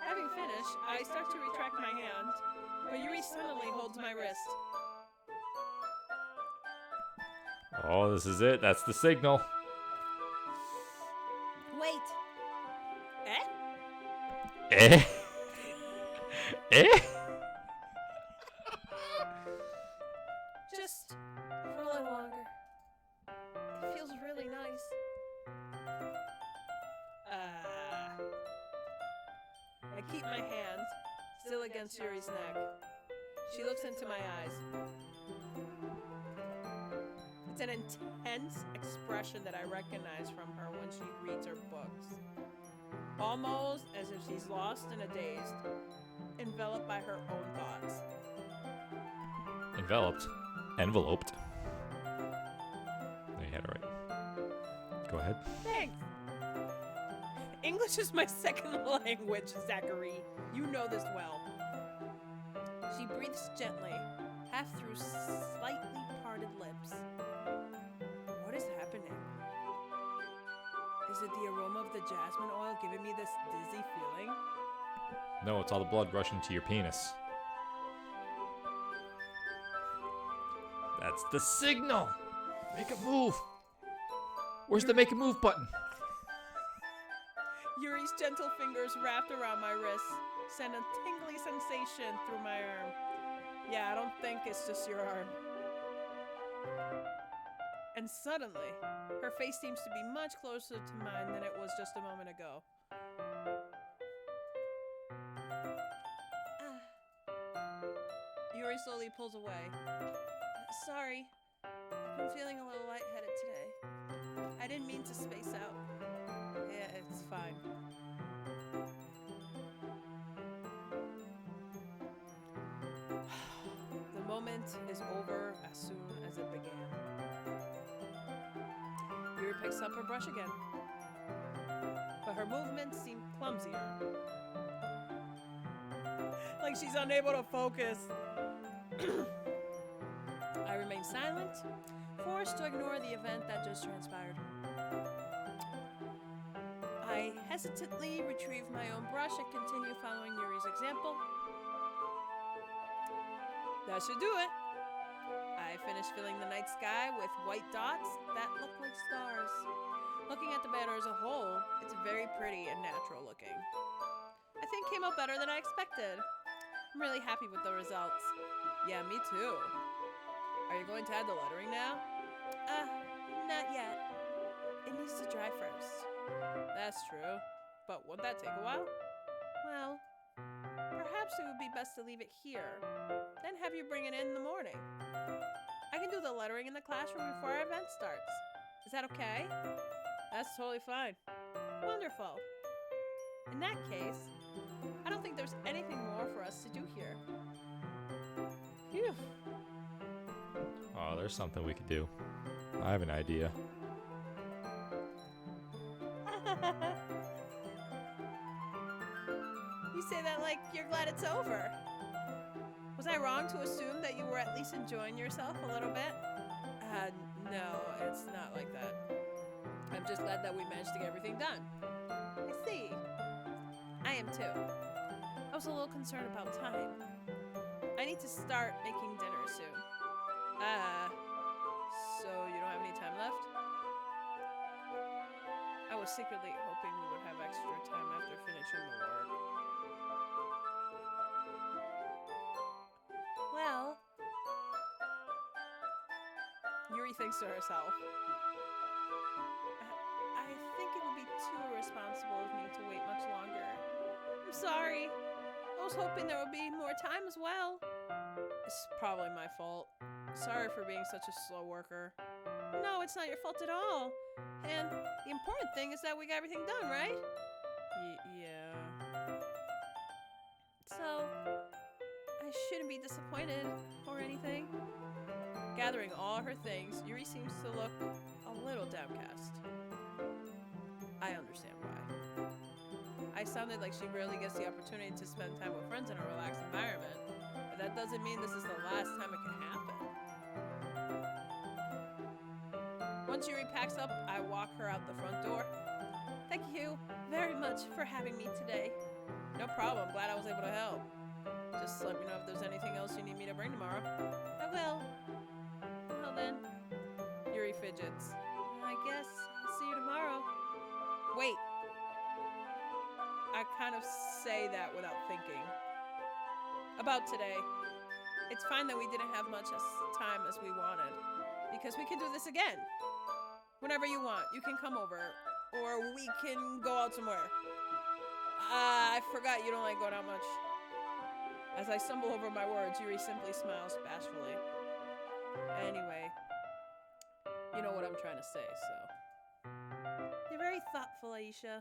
Having finished, I start to retract my hand, but Yuri suddenly holds my wrist. Oh, this is it. That's the signal. Wait. Eh? Eh? Just for a little longer. It feels really nice. I keep my hand still against Yuri's neck. She looks into my eyes. It's an intense expression that I recognize from her when she reads her books. Almost as if she's lost in a daze, enveloped by her own thoughts. Enveloped. Enveloped. No, you had it right. Go ahead. Thanks. English is my second language, Zachary. You know this well. She breathes gently, half through slightly parted lips. What is happening? Is it the aroma of the jasmine oil giving me this dizzy feeling? No, it's all the blood rushing to your penis. That's the signal. Make a move. Where's the make a move button? Yuri's gentle fingers wrapped around my wrist send a tingly sensation through my arm. Yeah, I don't think it's just your arm. And suddenly, her face seems to be much closer to mine than it was just a moment ago. Yuri slowly pulls away. Sorry, I've been feeling a little lightheaded today. I didn't mean to space out. Yeah, it's fine. moment is over as soon as it began. Yuri picks up her brush again, but her movements seem clumsier. Like she's unable to focus. I remain silent, forced to ignore the event that just transpired. I hesitantly retrieve my own brush and continue following Yuri's example. That should do it. I finish filling the night sky with white dots that look like stars. Looking at the banner as a whole, it's very pretty and natural looking. I think it came out better than I expected. I'm really happy with the results. Yeah, me too. Are you going to add the lettering now? Not yet. It needs to dry first. That's true. But won't that take a while? Well, perhaps it would be best to leave it here, then have you bring it in the morning. I can do the lettering in the classroom before our event starts. Is that okay? That's totally fine. Wonderful. In that case, I don't think there's anything more for us to do here. Phew. Oh, there's something we could do. I have an idea. You say that like you're glad it's over. Was I wrong to assume that you were at least enjoying yourself a little bit? No, it's not like that. I'm just glad that we managed to get everything done. I see. I am too. I was a little concerned about time. I need to start making dinner soon. So you don't have any time left? I was secretly hoping we would have extra time after finishing the work. Well, Yuri thinks to herself. I think it would be too irresponsible of me to wait much longer. I'm sorry. I was hoping there would be more time as well. It's probably my fault. Sorry for being such a slow worker. No, it's not your fault at all. And the important thing is that we got everything done, right? Yeah. So, I shouldn't be disappointed or anything. Gathering all her things, Yuri seems to look a little downcast. I understand why. I sounded like she rarely gets the opportunity to spend time with friends in a relaxed environment, but that doesn't mean this is the last time it can happen. Once Yuri packs up, I walk her out the front door. Thank you very much for having me today. No problem. Glad I was able to help. Just let me know if there's anything else you need me to bring tomorrow. I will. Well then. Yuri fidgets. I guess I'll see you tomorrow. Wait. I kind of say that without thinking. About today. It's fine that we didn't have much time as we wanted, because we can do this again. Whenever you want, you can come over, or we can go out somewhere. I forgot you don't like going out much. As I stumble over my words, Yuri simply smiles bashfully. Anyway, you know what I'm trying to say, so. You're very thoughtful, Aisha.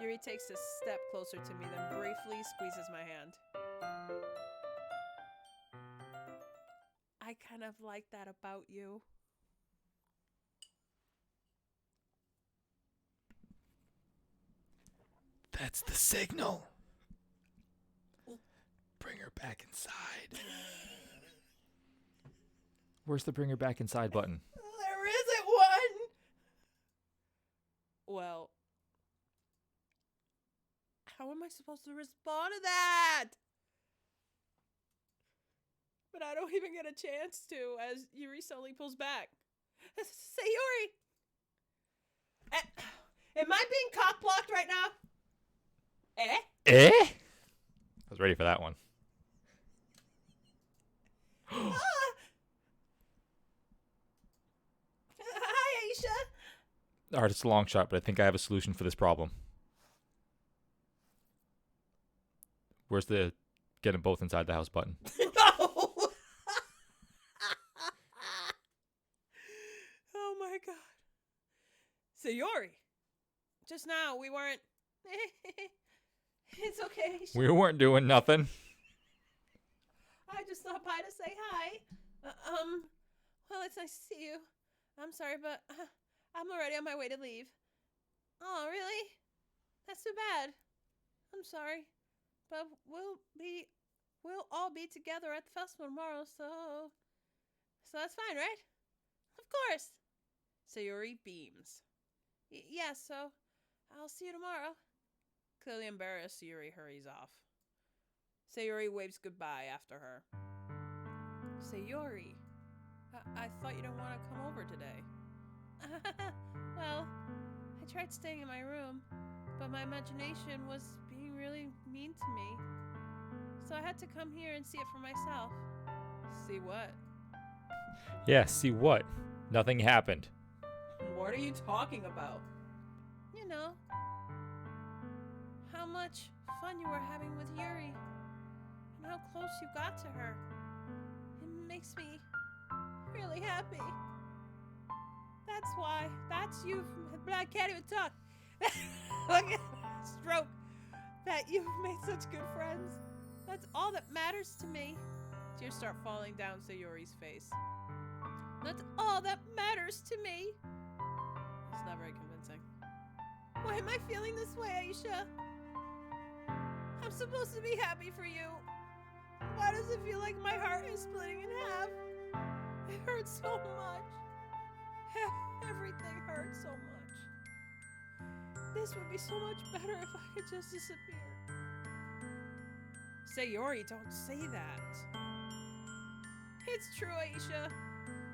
Yuri takes a step closer to me, then briefly squeezes my hand. I kind of like that about you. That's the signal. Bring her back inside. Where's the bring her back inside button? There isn't one! Well, how am I supposed to respond to that? But I don't even get a chance to, as Yuri suddenly pulls back. Say, Yuri! Am I being cock-blocked right now? Eh? I was ready for that one. Hi, Aisha. Alright, it's a long shot, but I think I have a solution for this problem. Where's the get them both inside the house button? No! Oh my god. Sayori, just now we weren't. It's okay. We weren't doing nothing. I to stop by to say hi. Well, it's nice to see you. I'm sorry, but I'm already on my way to leave. Oh, really? That's too bad. I'm sorry, but we'll all be together at the festival tomorrow, so that's fine, right? Of course. Sayori beams. Yeah, so I'll see you tomorrow. Clearly embarrassed, Sayori hurries off. Sayori waves goodbye after her. Sayori, I thought you didn't want to come over today. Well, I tried staying in my room, but my imagination was being really mean to me. So I had to come here and see it for myself. See what? Yeah, see what? Nothing happened. What are you talking about? You know, how much fun you were having with Yuri, and how close you got to her. It makes me really happy. That's why. That's you. But I can't even talk. Look at stroke. That you've made such good friends. That's all that matters to me. Tears start falling down Sayori's face. That's all that matters to me. It's not very convincing. Why am I feeling this way, Aisha? I'm supposed to be happy for you. Why does it feel like my heart is splitting in half? It hurts so much. Everything hurts so much. This would be so much better if I could just disappear. Sayori, don't say that. It's true, Aisha.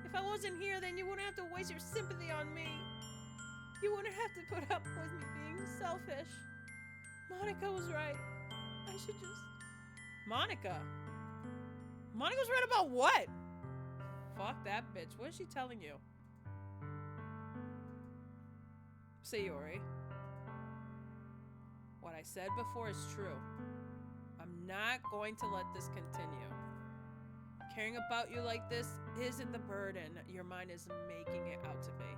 If I wasn't here, then you wouldn't have to waste your sympathy on me. You wouldn't have to put up with me being selfish. Monica was right. I should just... Monica? Monica's right about what? Fuck that bitch. What is she telling you? Sayori. What I said before is true. I'm not going to let this continue. Caring about you like this isn't the burden your mind is making it out to be.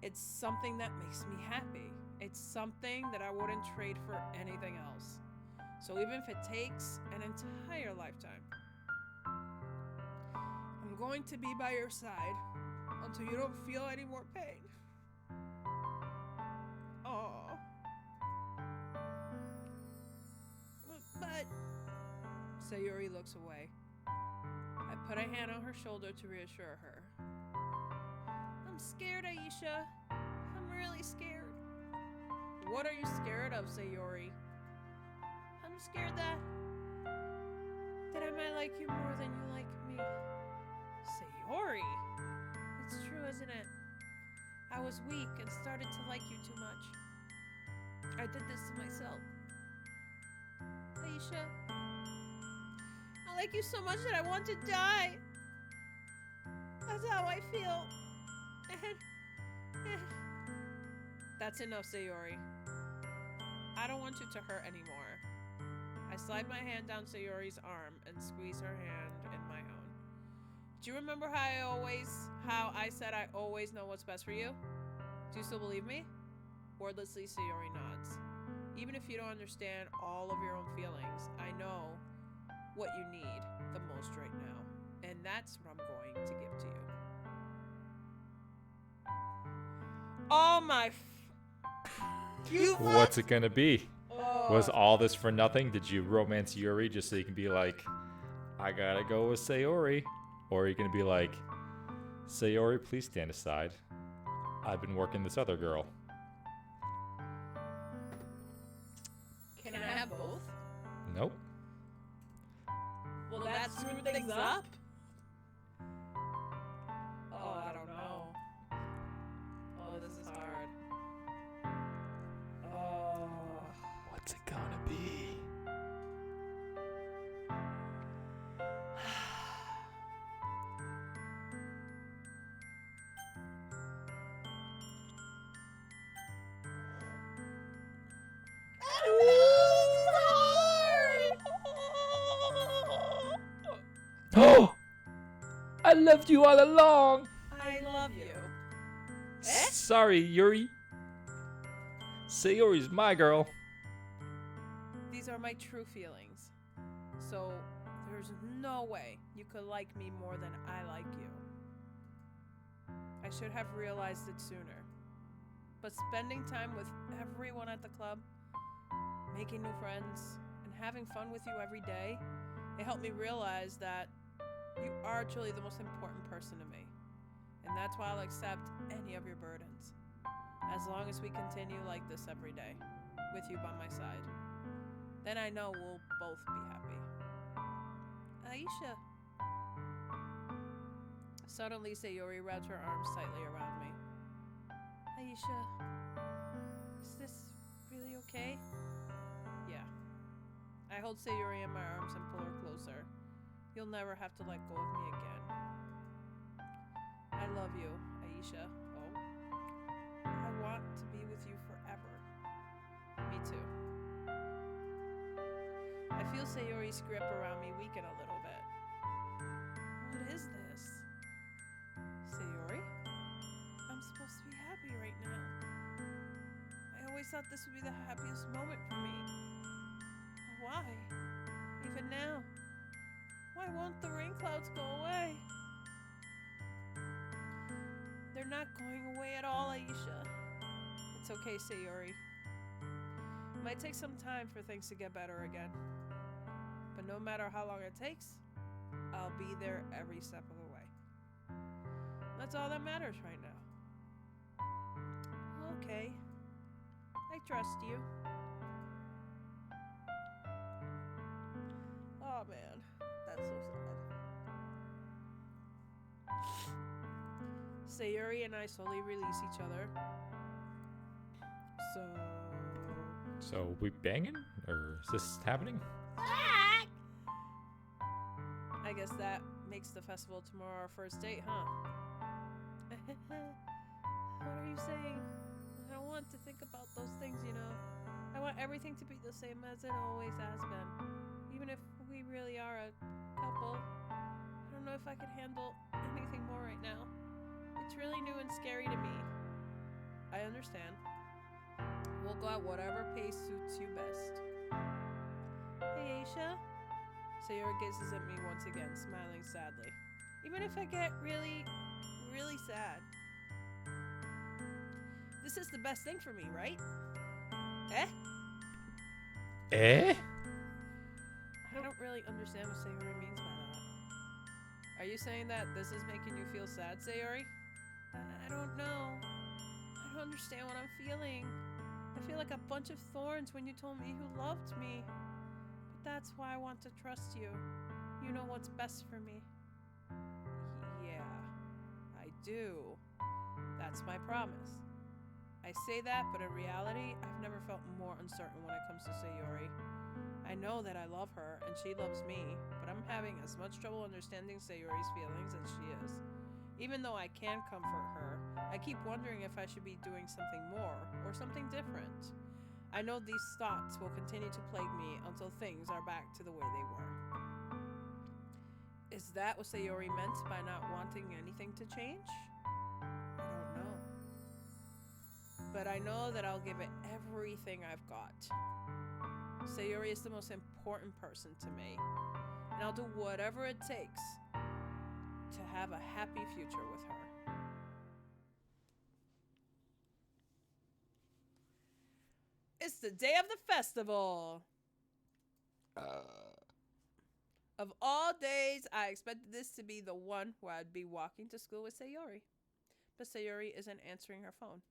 It's something that makes me happy. It's something that I wouldn't trade for anything else. So even if it takes an entire lifetime, I'm going to be by your side until you don't feel any more pain. Aww. But Sayori looks away. I put a hand on her shoulder to reassure her. I'm scared, Aisha. I'm really scared. What are you scared of, Sayori? I'm scared that I might like you more than you like me. Sayori! It's true, isn't it? I was weak and started to like you too much. I did this to myself. Aisha, I like you so much that I want to die. That's how I feel. That's enough, Sayori. I don't want you to hurt anymore. I slide my hand down Sayori's arm and squeeze her hand in my own. Do you remember how I said I always know what's best for you? Do you still believe me? Wordlessly, Sayori nods. Even if you don't understand all of your own feelings, I know what you need the most right now. And that's what I'm going to give to you. Oh my... What's it gonna be? Oh. Was all this for nothing? Did you romance Yuri just so you can be like, I gotta go with Sayori? Or are you gonna be like, Sayori, please stand aside. I've been working this other girl. Can I have both? Nope. Will that screw things up? Oh, I don't know. Oh, this is hard. Oh. What's it gonna be? Oh! I loved you all along! I love you. Sorry, Yuri. Sayori's my girl. These are my true feelings. So There's no way you could like me more than I like you. I should have realized it sooner. But spending time with everyone at the club, making new friends, and having fun with you every day, it helped me realize that you are truly the most important person to me. And that's why I'll accept any of your burdens, as long as we continue like this every day, with you by my side. Then I know we'll both be happy. Aisha. Suddenly, Sayori wrapped her arms tightly around me. Aisha, is this really okay? Yeah. I hold Sayori in my arms and pull her closer. You'll never have to let go of me again. I love you, Aisha. Oh. I want to be with you forever. Me too. I feel Sayori's grip around me weaken a little bit. What is this? Sayori? I'm supposed to be happy right now. I always thought this would be the happiest moment for me. Why? Even now? Why won't the rain clouds go away? They're not going away at all, Aisha. It's okay, Sayori. It might take some time for things to get better again. But no matter how long it takes, I'll be there every step of the way. That's all that matters right now. Okay. I trust you. Oh man, that's so sad. Sayori and I slowly release each other. So we banging? Or is this happening? I guess that makes the festival tomorrow our first date, huh? What are you saying? I don't want to think about those things, you know. I want everything to be the same as it always has been. Even if we really are a couple. I don't know if I could handle anything more right now. It's really new and scary to me. I understand. We'll go at whatever pace suits you best. Hey, Aisha. Sayori gazes at me once again, smiling sadly. Even if I get really, really sad. This is the best thing for me, right? Eh? Eh? I don't really understand what Sayori means by that. Are you saying that this is making you feel sad, Sayori? I don't know. I don't understand what I'm feeling. I feel like a bunch of thorns when you told me you loved me. But that's why I want to trust you. You know what's best for me. Yeah, I do. That's my promise. I say that, but in reality, I've never felt more uncertain when it comes to Sayori. I know that I love her, and she loves me, but I'm having as much trouble understanding Sayori's feelings as she is. Even though I can comfort her, I keep wondering if I should be doing something more, or something different. I know these thoughts will continue to plague me until things are back to the way they were. Is that what Sayori meant by not wanting anything to change? I don't know. But I know that I'll give it everything I've got. Sayori is the most important person to me, and I'll do whatever it takes to have a happy future with her. It's the day of the festival. Of all days, I expected this to be the one where I'd be walking to school with Sayori. But Sayori isn't answering her phone.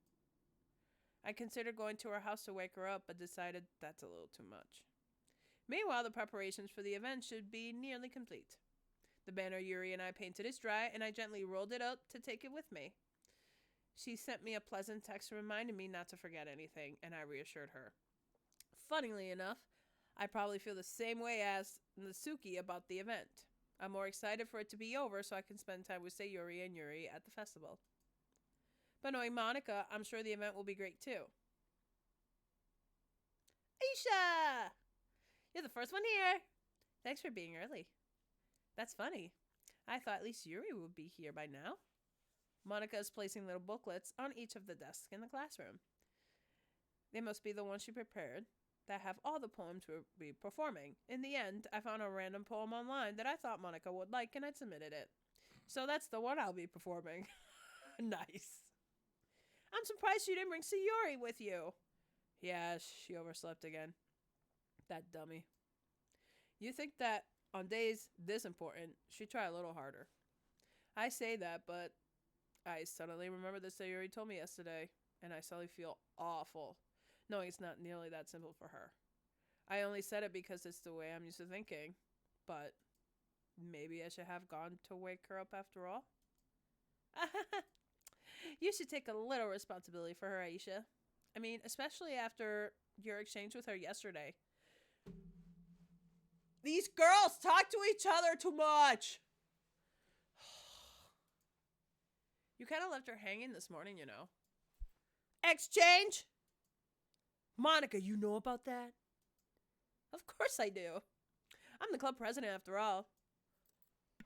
I considered going to her house to wake her up, but decided that's a little too much. Meanwhile, the preparations for the event should be nearly complete. The banner Yuri and I painted is dry, and I gently rolled it up to take it with me. She sent me a pleasant text reminding me not to forget anything, and I reassured her. Funnily enough, I probably feel the same way as Natsuki about the event. I'm more excited for it to be over so I can spend time with Sayori and Yuri at the festival. But knowing Monica, I'm sure the event will be great too. Aisha! You're the first one here. Thanks for being early. That's funny. I thought at least Yuri would be here by now. Monica is placing little booklets on each of the desks in the classroom. They must be the ones she prepared. that have all the poems we'll be performing. In the end, I found a random poem online that I thought Monica would like, and I submitted it. So that's the one I'll be performing. Nice. I'm surprised you didn't bring Sayori with you. Yeah, she overslept again. That dummy. You think that on days this important, she'd try a little harder. I say that, but I suddenly remember that Sayori told me yesterday, and I suddenly feel awful, knowing it's not nearly that simple for her. I only said it because it's the way I'm used to thinking, but maybe I should have gone to wake her up after all? You should take a little responsibility for her, Aisha. I mean, especially after your exchange with her yesterday. These girls talk to each other too much. You kind of left her hanging this morning, you know. Exchange? Monica, you know about that? Of course I do. I'm the club president after all.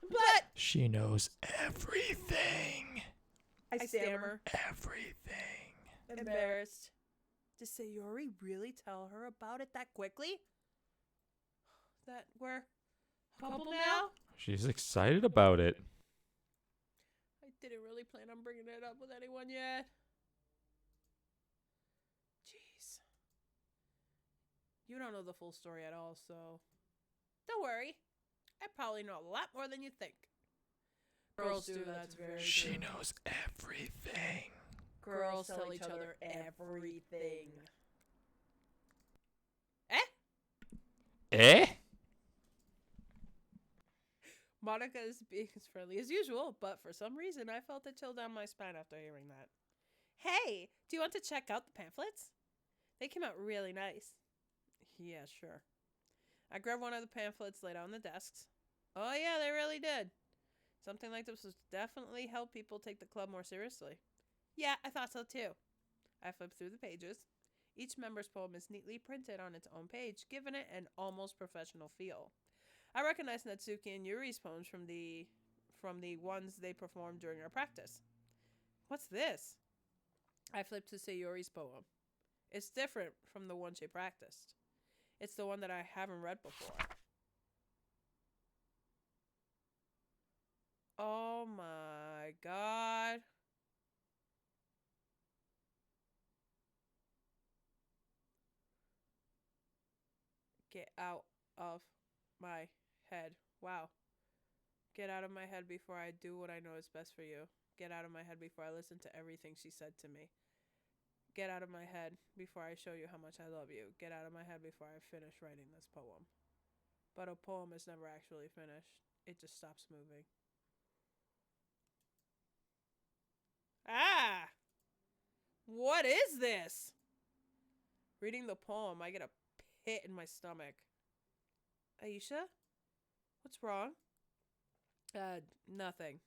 But She knows everything. I stammer, Everything. embarrassed. Did Sayori really tell her about it that quickly? That we're a couple now? She's excited about it. I didn't really plan on bringing it up with anyone yet. Jeez. You don't know the full story at all, so don't worry. I probably know a lot more than you think. Girls do, that's very She true. knows everything. Girls tell each other everything. Eh? Eh? Monica is being as friendly as usual, but for some reason I felt a chill down my spine after hearing that. Hey, do you want to check out the pamphlets? They came out really nice. Yeah, sure. I grabbed one of the pamphlets laid out on the desks. Oh yeah, they really did. Something like this would definitely help people take the club more seriously. Yeah, I thought so too. I flipped through the pages. Each member's poem is neatly printed on its own page, giving it an almost professional feel. I recognized Natsuki and Yuri's poems from the ones they performed during our practice. What's this? I flipped to Sayori's poem. It's different from the one she practiced. It's the one that I haven't read before. Oh my god. Get out of my head. Wow. Get out of my head before I do what I know is best for you. Get out of my head before I listen to everything she said to me. Get out of my head before I show you how much I love you. Get out of my head before I finish writing this poem. But a poem is never actually finished. It just stops moving. Ah! What is this? Reading the poem, I get a pit in my stomach. Aisha? What's wrong? Nothing.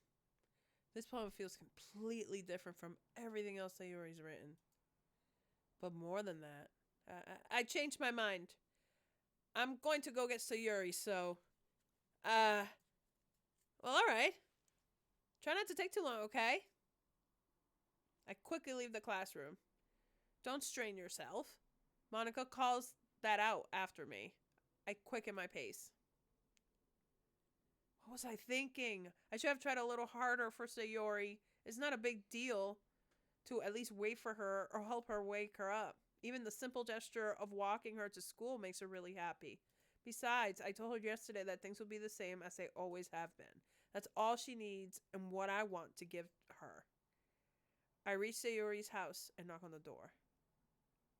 This poem feels completely different from everything else Sayori's written. But more than that, I changed my mind. I'm going to go get Sayori, so... well, alright. Try not to take too long, okay? I quickly leave the classroom. Don't strain yourself. Monica calls that out after me. I quicken my pace. What was I thinking? I should have tried a little harder for Sayori. It's not a big deal to at least wait for her or help her wake her up. Even the simple gesture of walking her to school makes her really happy. Besides, I told her yesterday that things will be the same as they always have been. That's all she needs and what I want to give her. I reach Sayori's house and knock on the door.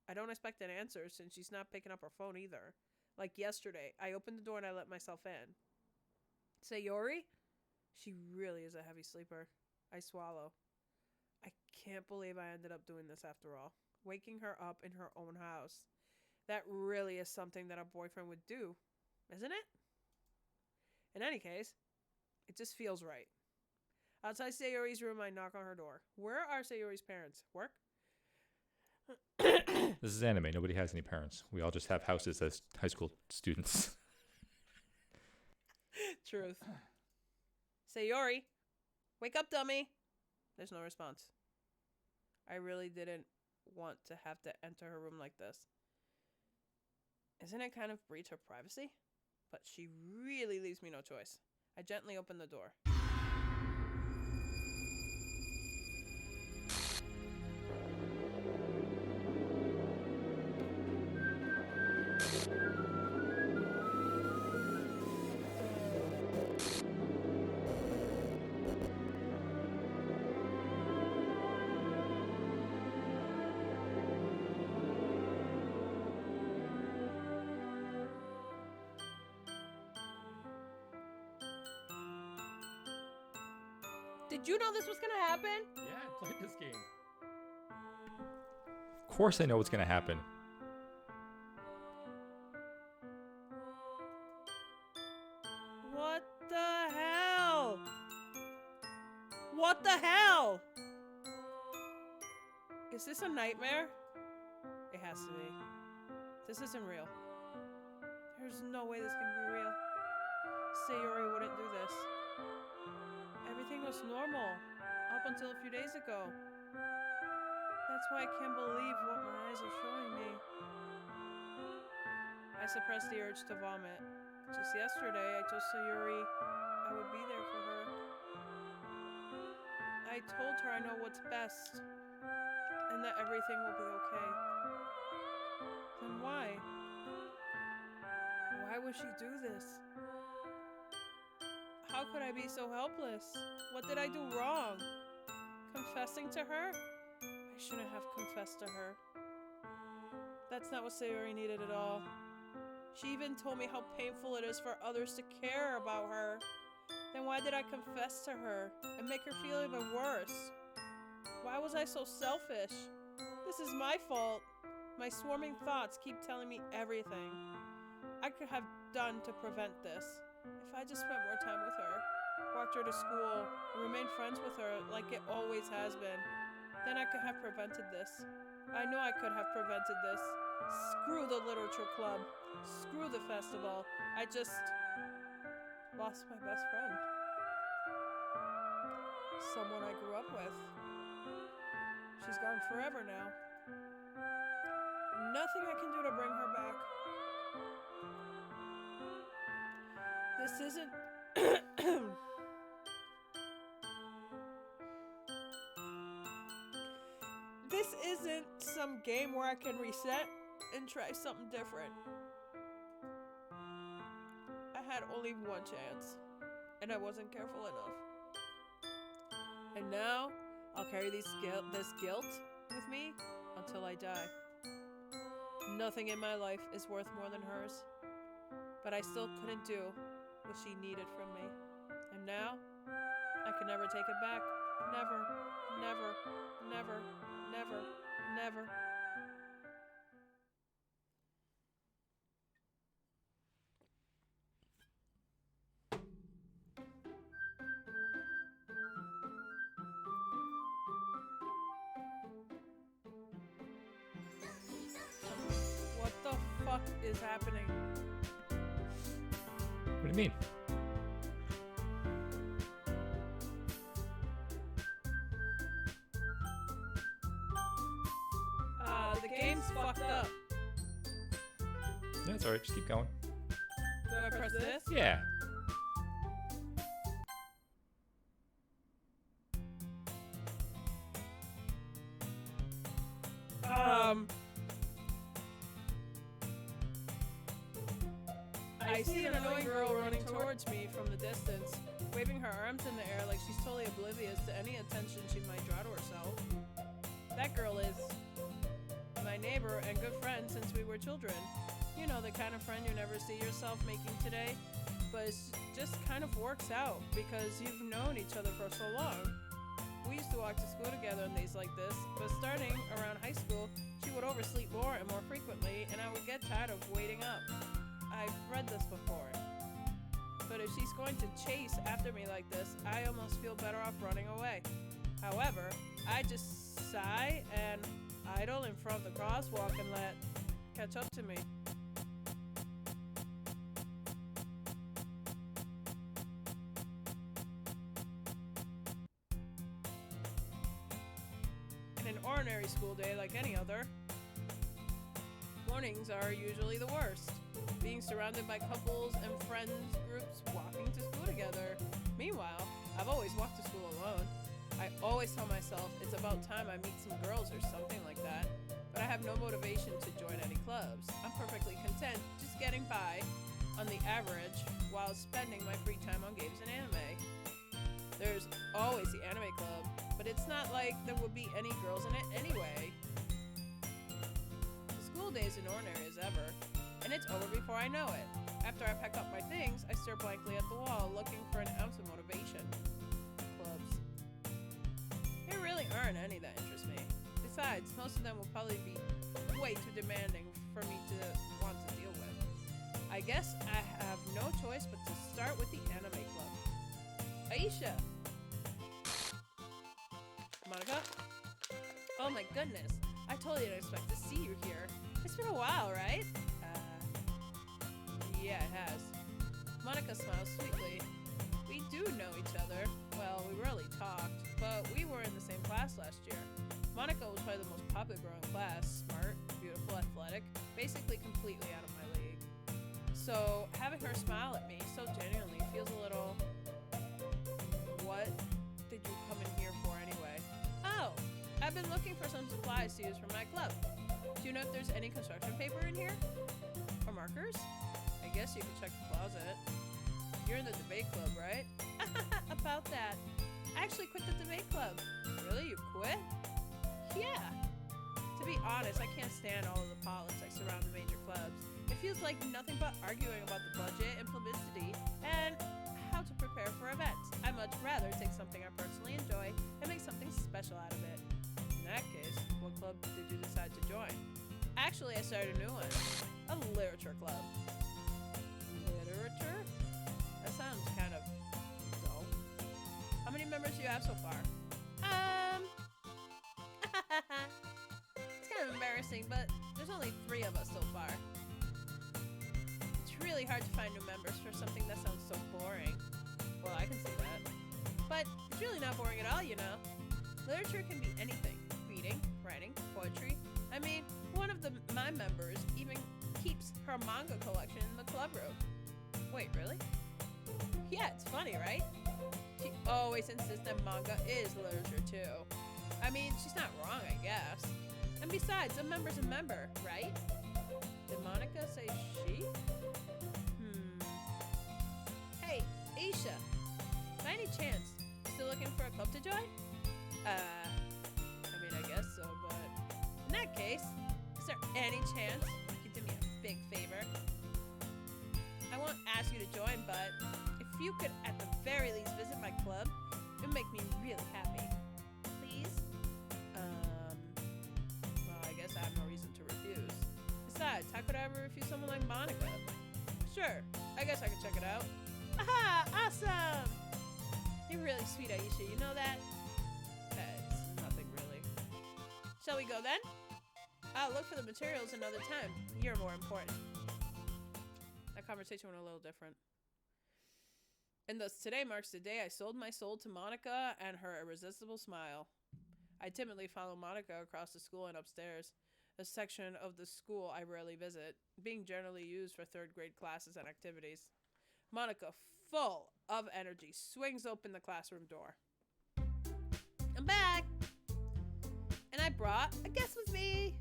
I don't expect an answer since she's not picking up her phone either. Like yesterday, I opened the door and I let myself in. Sayori? She really is a heavy sleeper. I swallow. I can't believe I ended up doing this after all. Waking her up in her own house. That really is something that a boyfriend would do, isn't it? In any case, it just feels right. Outside Sayori's room, I knock on her door. Where are Sayori's parents? Work? This is anime. Nobody has any parents. We all just have houses as high school students. Truth. Sayori, wake up, dummy. There's no response. I really didn't want to have to enter her room like this. Isn't it kind of breach her privacy? But she really leaves me no choice. I gently open the door. Did you know this was gonna happen? Yeah, I played this game. Of course I know what's gonna happen. What the hell? What the hell? Is this a nightmare? It has to be. This isn't real. There's no way this can be real. Sayori wouldn't do this. Everything was normal up until a few days ago. That's why I can't believe what my eyes are showing me. I suppressed the urge to vomit. Just yesterday, I told Sayori I would be there for her. I told her I know what's best and that everything will be okay. Then why? Why would she do this? How could I be so helpless? What did I do wrong? Confessing to her? I shouldn't have confessed to her. That's not what Sayori needed at all. She even told me how painful it is for others to care about her. Then why did I confess to her and make her feel even worse? Why was I so selfish? This is my fault. My swarming thoughts keep telling me everything I could have done to prevent this. If I just spent more time with her, walked her to school, and remained friends with her like it always has been, then I could have prevented this. I know I could have prevented this. Screw the literature club. Screw the festival. I just lost my best friend. Someone I grew up with. She's gone forever now. Nothing I can do to bring her back. This isn't... This isn't some game where I can reset and try something different. I had only one chance, and I wasn't careful enough. And now, I'll carry this guilt with me until I die. Nothing in my life is worth more than hers, but I still couldn't do what she needed from me. And now, I can never take it back. Never, never, never, never, never. What the fuck is happening? What do you mean? The game's fucked up. That's alright, just keep going. Do I press this? Yeah. I see an annoying girl running towards me from the distance, waving her arms in the air like she's totally oblivious to any attention she might draw to herself. That girl is my neighbor and good friend since we were children. You know, the kind of friend you never see yourself making today, but it just kind of works out because you've known each other for so long. We used to walk to school together on days like this, but starting around high school, she would oversleep more and more frequently, and I would get tired of waiting up. I've read this before. But if she's going to chase after me like this, I almost feel better off running away. However, I just sigh and idle in front of the crosswalk and let catch up to me. In an ordinary school day like any other, Mornings are usually the worst. Being surrounded by couples and friends groups walking to school together. Meanwhile, I've always walked to school alone. I always tell myself it's about time I meet some girls or something like that. But I have no motivation to join any clubs. I'm perfectly content just getting by on the average while spending my free time on games and anime. There's always the anime club, but it's not like there would be any girls in it anyway. The school day is an ordinary as ever, and it's over before I know it. After I pack up my things, I stare blankly at the wall, looking for an ounce of motivation. Clubs. There really aren't any that interest me. Besides, most of them will probably be way too demanding for me to want to deal with. I guess I have no choice but to start with the anime club. Aisha! Monica? Oh my goodness, I totally didn't expect to see you here. It's been a while, right? Yeah, it has. Monica smiles sweetly. We do know each other. Well, we rarely talked, but we were in the same class last year. Monica was probably the most popular girl in class. Smart, beautiful, athletic, basically completely out of my league. So having her smile at me so genuinely feels a little... What did you come in here for anyway? Oh, I've been looking for some supplies to use for my club. Do you know if there's any construction paper in here? Or markers? I guess you could check the closet. You're in the debate club, right? About that. I actually quit the debate club. Really? You quit? Yeah. To be honest, I can't stand all of the politics around the major clubs. It feels like nothing but arguing about the budget and publicity and how to prepare for events. I'd much rather take something I personally enjoy and make something special out of it. In that case, what club did you decide to join? Actually, I started a new one. A literature club. Literature? That sounds kind of dull. How many members do you have so far? It's kind of embarrassing, but there's only 3 of us so far. It's really hard to find new members for something that sounds so boring. Well, I can see that. But it's really not boring at all, you know. Literature can be anything. Reading, writing, poetry. I mean, one of my members even keeps her manga collection in the club room. Wait, really? Yeah, it's funny, right? She always insists that manga is literature too. I mean, she's not wrong, I guess. And besides, a member's a member, right? Did Monica say she? Hey, Aisha. By any chance, still looking for a club to join? I guess so, but in that case, is there any chance you could do me a big favor? I won't ask you to join, but if you could at the very least visit my club, it would make me really happy. Please? Well, I guess I have no reason to refuse. Besides, how could I ever refuse someone like Monica? Sure, I guess I could check it out. Aha! Awesome! You're really sweet, Aisha, you know that? It's nothing really. Shall we go then? I'll look for the materials another time. You're more important. That conversation went a little different. And thus today marks the day I sold my soul to Monica and her irresistible smile. I timidly follow Monica across the school and upstairs, a section of the school I rarely visit, being generally used for 3rd grade classes and activities. Monica, full of energy, swings open the classroom door. I'm back! And I brought a guest with me.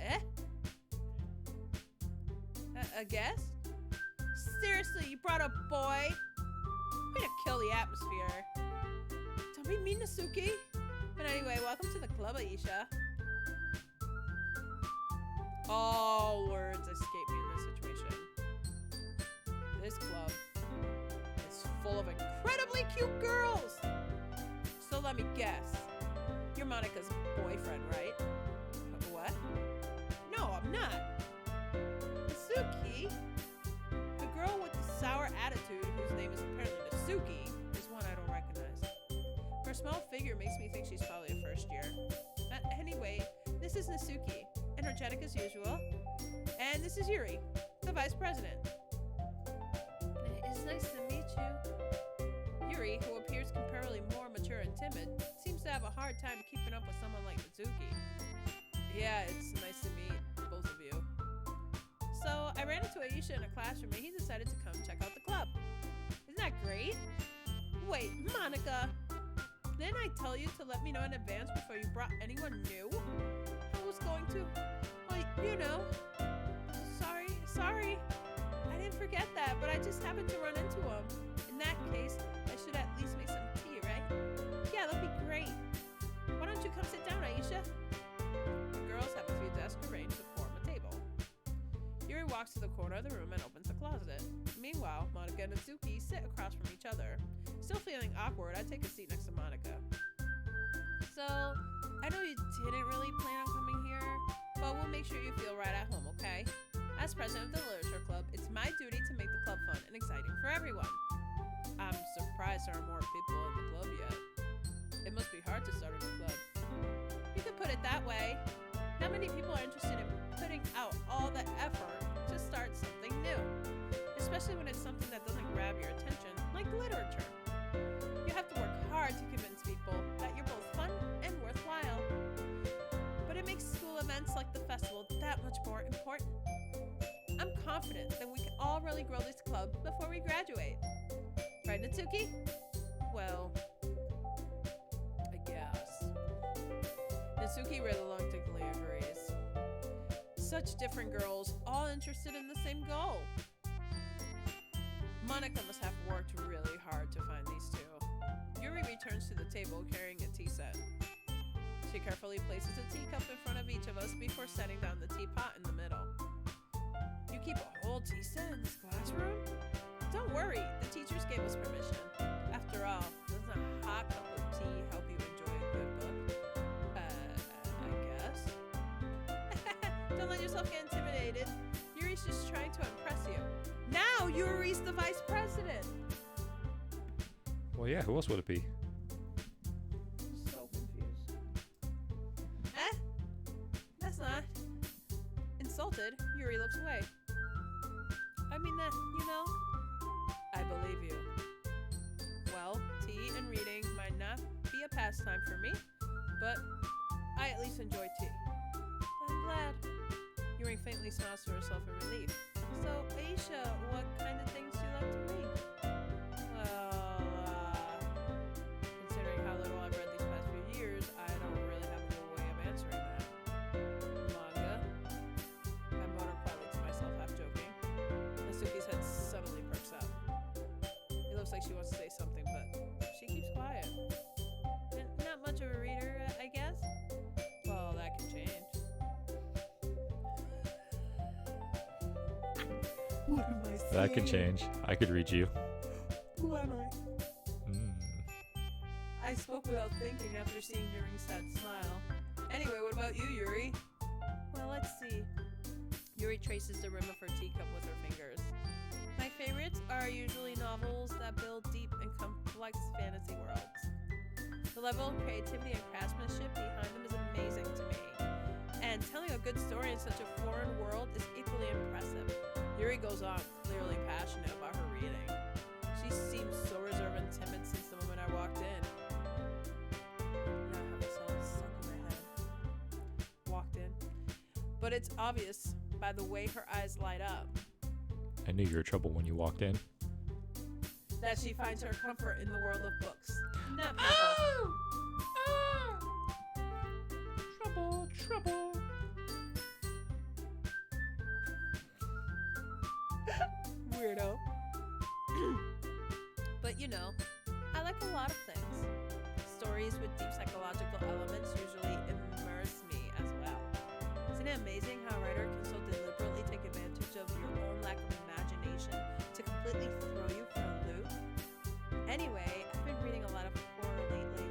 Eh? A guest? Seriously, you brought a boy? Way to kill the atmosphere. Don't be mean to Suki. But anyway, welcome to the club, Aisha. All words escape me in this situation. This club is full of incredibly cute girls. So let me guess. You're Monica's boyfriend, right? What? No, I'm not. Suki? The girl with the sour attitude, whose name is apparently Nasuki, is one I don't recognize. Her small figure makes me think she's probably a first year. Anyway, this is Nasuki, energetic as usual. And this is Yuri, the vice president. It's nice to meet you. Yuri, who appears comparably more mature and timid, seems to have a hard time keeping up with someone like Natsuki. Yeah, it's nice to meet both of you. I ran into Aisha in a classroom and he decided to come check out the club. Isn't that great? Wait, Monica, didn't I tell you to let me know in advance before you brought anyone new? I was going to, well, you know. Sorry. I didn't forget that, but I just happened to run into him. In that case, I should at least make some tea, right? Yeah, that'd be great. Why don't you come sit down, Aisha? The girls have a few desks arranged to form a table. Yuri walks to the corner of the room and opens the closet. Meanwhile, Monica and Doki sit across from each other. Still feeling awkward, I take a seat next to Monica. So, I know you didn't really plan on coming here, but we'll make sure you feel right at home, okay? As president of the Literature Club, it's my duty to make the club fun and exciting for everyone. I'm surprised there aren't more people in the club yet. It must be hard to start a new club. You could put it that way. Not many people are interested in putting out all the effort to start something new, especially when it's something that doesn't grab your attention, like literature. You have to work hard to convince people that you're both fun and worthwhile. But it makes school events like the festival that much more important. I'm confident that we can all really grow this club before we graduate. Right, Natsuki? Well, I guess. Natsuki reluctantly agrees. Such different girls, all interested in the same goal. Monica must have worked really hard to find these two. Yuri returns to the table carrying a tea set. She carefully places a teacup in front of each of us before setting down the teapot in the middle. You keep a whole tea set in this classroom? Don't worry, the teachers gave us permission. After all, doesn't a hot cup of tea help you enjoy a good book? I guess. Don't let yourself get intimidated. Yuri's just trying to impress you. Now Yuri's the vice president! Well, yeah, who else would it be? So confused. That's not. Insulted, Yuri looks away. I mean that, you know? I believe you. Well, tea and reading might not be a pastime for me, but I at least enjoy tea. I'm glad. Yuri faintly smiles to herself in relief. So, Aisha, what kind of things do you like to read? Well, considering how little I've read these past few years, I don't really have a good way of answering that. Manga. I muttered quietly to myself, half joking. Natsuki's head suddenly perks up. It looks like she wants to say something, but she keeps quiet. Not much of a reader, I guess. Well, that can change. What am I saying? That can change. I could read you. Who am I? I spoke without thinking after seeing Yuri's sad smile. Anyway, what about you, Yuri? Well, let's see. Yuri traces the rim of her teacup with her fingers. My favorites are usually novels that build deep and complex fantasy worlds. The level of creativity and craftsmanship behind them is amazing to me. And telling a good story in such a foreign world is equally impressive. Yuri goes on, clearly passionate about her reading. She seems so reserved and timid since the moment I walked in. Now I have a song stuck in my head. Walked in. But it's obvious by the way her eyes light up I knew you were trouble when you walked in. that she finds her comfort in the world of books. Not people. Trouble, trouble. Weirdo. But you know, I like a lot of things. Stories with deep psychological elements usually immerse me as well. Isn't it amazing how a writer can so deliberately take advantage of your own lack of imagination to completely throw you for a loop? Anyway, I've been reading a lot of horror lately.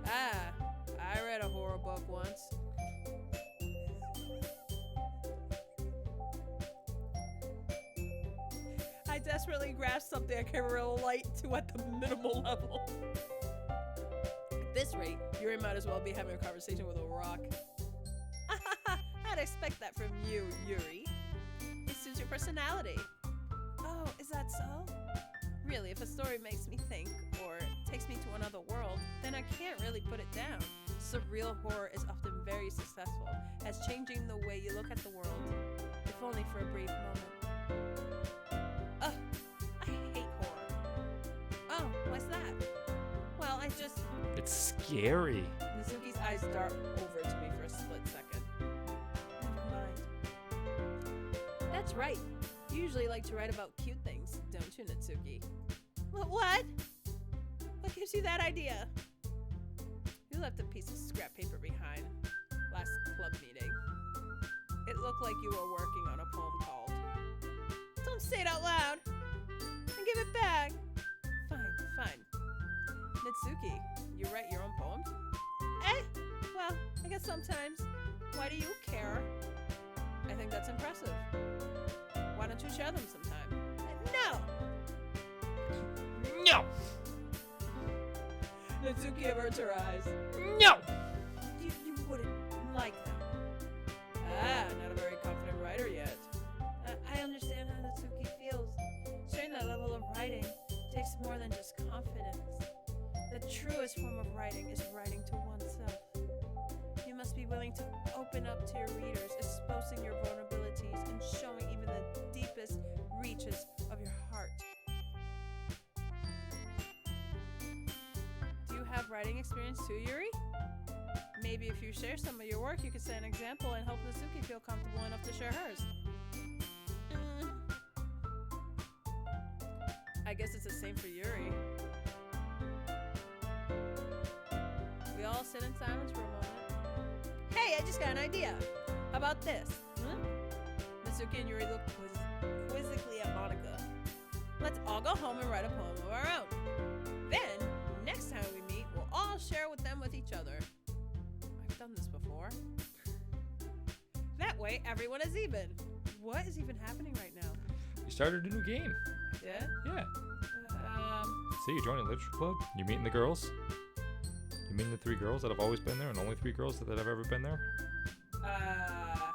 I read a horror book once. I desperately grasped something I can relate to at the minimal level. At this rate, Yuri might as well be having a conversation with a rock. I'd expect that from you, Yuri. It suits your personality. Oh, is that so? Really, if a story makes me think or takes me to another world, then I can't really put it down. Surreal horror is often very successful as changing the way you look at the world. If only for a brief moment. Ugh, I hate horror. Oh, what's that? Well, I just... It's scary. Mizuki's eyes dart over to me for a split second. Never mind. That's right. You usually like to write about cute things, don't you, Natsuki? What? What gives you that idea? You left a piece of scrap paper behind last club meeting. It looked like you were working on a poem called... Don't say it out loud! And give it back! Fine. Natsuki, you write your own poems? Well, I guess sometimes. Why do you care? I think that's impressive. Why don't you share them sometime? No! No! Natsuki averts her eyes. No! You wouldn't like them. Not a very confident writer yet. I understand how Natsuki feels. Sharing that level of writing takes more than just confidence. The truest form of writing is writing to oneself. You must be willing to open up to your readers, exposing your vulnerabilities and showing even the deepest reaches of your heart. Do you have writing experience too, Yuri? Maybe if you share some of your work, you could set an example and help Natsuki feel comfortable enough to share hers. I guess it's the same for Yuri. We all sit in silence for a moment. Hey, I just got an idea. How about this? Natsuki and Yuri look quizzically at Monica. Let's all go home and write a poem of our own. Then, next time we meet, we'll all share with them with each other. I've done this before. That way, everyone is even. What is even happening right now? You started a new game. Yeah? Yeah. See, you're joining a literature club. You're meeting the girls. You're meeting the 3 girls that have always been there, and only 3 girls that have ever been there. I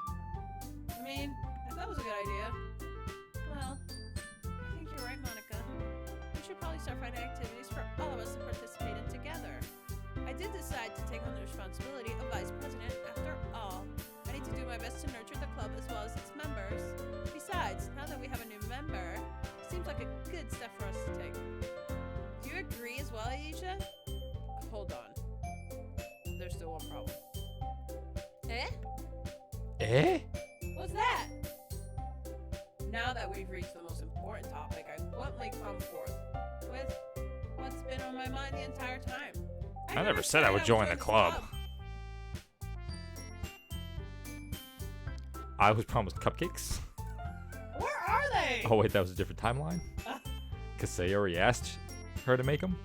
mean, I thought it was a good idea. Well, I think you're right, Monica. We should probably start finding activities for all of us to participate in together. I did decide to take on the responsibility of vice president after all. I need to do my best to nurture the club as well as its members. Besides, now that we have a new member, it seems like a good step for us to take. Do you agree as well, Aisha? Hold on. There's still one problem. Eh? What's that? Now that we've reached the most important topic, I bluntly come forth with what's been on my mind the entire time. I never said I would join the club. I was promised cupcakes. Where are they? Oh wait, that was a different timeline. Because Sayori asked her to make them.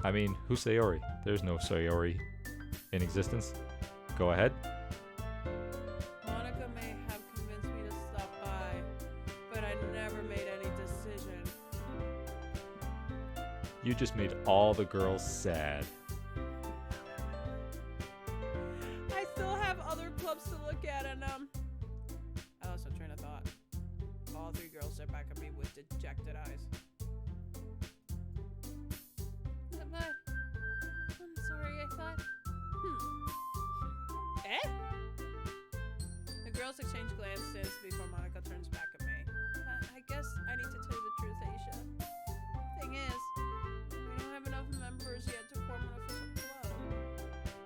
I mean, who's Sayori? There's no Sayori in existence. Go ahead. Monica may have convinced me to stop by, but I never made any decision. You just made all the girls sad. I still have other clubs to look at, and I lost my train of thought. All 3 girls stare back at me with dejected eyes. But I'm sorry, I thought. The girls exchange glances before Monica turns back at me. I guess I need to tell you the truth, Aisha. Thing is, we don't have enough members yet to form an official club.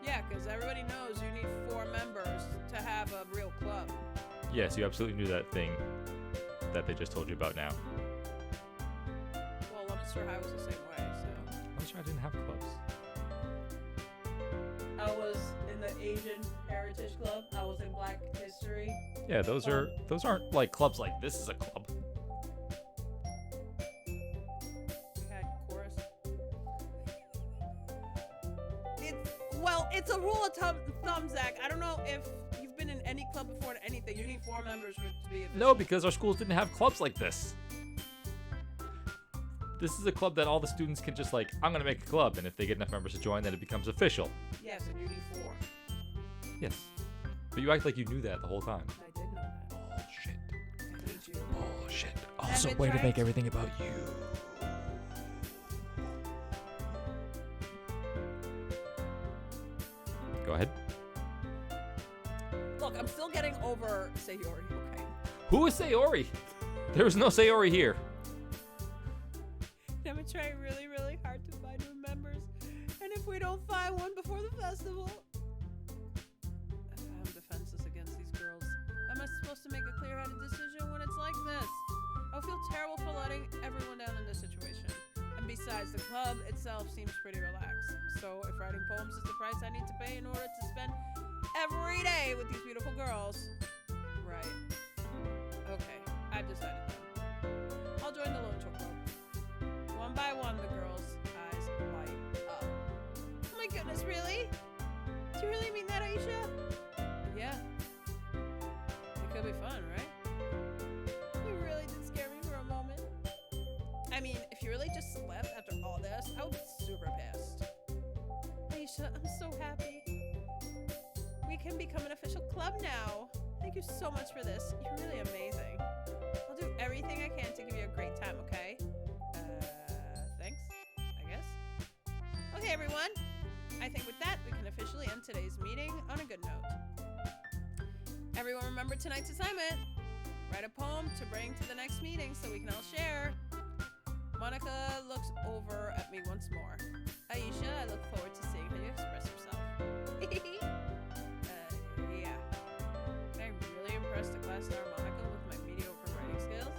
Yeah, because everybody knows you need 4 members to have a real club. Yes, you absolutely knew that thing that they just told you about now. Well, Leominster High was the same way, so. I'm sure I didn't have clubs. I was in the Asian Heritage Club. I was in Black History. Yeah, those aren't like clubs like this is a club. We had chorus. It's a rule of thumb, Zach. I don't know if you've been in any club before or anything. You need 4 members for it to be official. No, because our schools didn't have clubs like this. This is a club that all the students can just like, I'm gonna make a club, and if they get enough members to join, then it becomes official. Yes, and you need 4. Yes. But you act like you knew that the whole time. I did know that. Bullshit. I hate you. Bullshit. Have Also, it way to tried? make everything about you. Go ahead. Look, I'm still getting over Sayori, okay? Who is Sayori? There was no Sayori here. I'm gonna try really, really hard to find new members. And if we don't find one before the festival, I'm defenseless against these girls. Am I supposed to make a clear-headed decision when it's like this? I feel terrible for letting everyone down in this situation. And besides, the club itself seems pretty relaxed. So if writing poems is the price I need to pay in order to spend every day with these beautiful girls, right? Okay, I've decided then. I'll join the Literature Club. One by one, the girls' eyes light up. Oh my goodness, really? Do you really mean that, Aisha? Yeah. It could be fun, right? You really did scare me for a moment. I mean, if you really just left after all this, I would be super pissed. Aisha, I'm so happy. We can become an official club now. Thank you so much for this. You're really amazing. I'll do everything I can to give you a great time, okay? Thanks, I guess. Okay, everyone. I think with that, we can officially end today's meeting on a good note. Everyone remember tonight's assignment. Write a poem to bring to the next meeting so we can all share. Monica looks over at me once more. Aisha, I look forward to seeing how you express yourself. Yeah. Can I really impress the class in harmonica with my mediocre writing skills?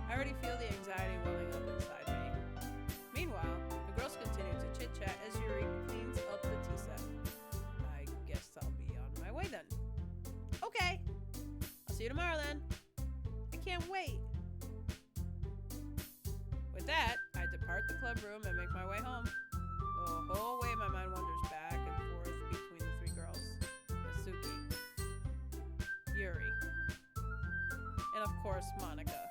I already feel the anxiety welling up inside me. Meanwhile, the girls continue to chit-chat as Yuri cleans up the tea set. I guess I'll be on my way then. Okay. I'll see you tomorrow then. I can't wait. With that, I depart the club room and make my way home. The whole way my mind wanders back and forth between the three girls. Natsuki, Yuri, and of course Monica.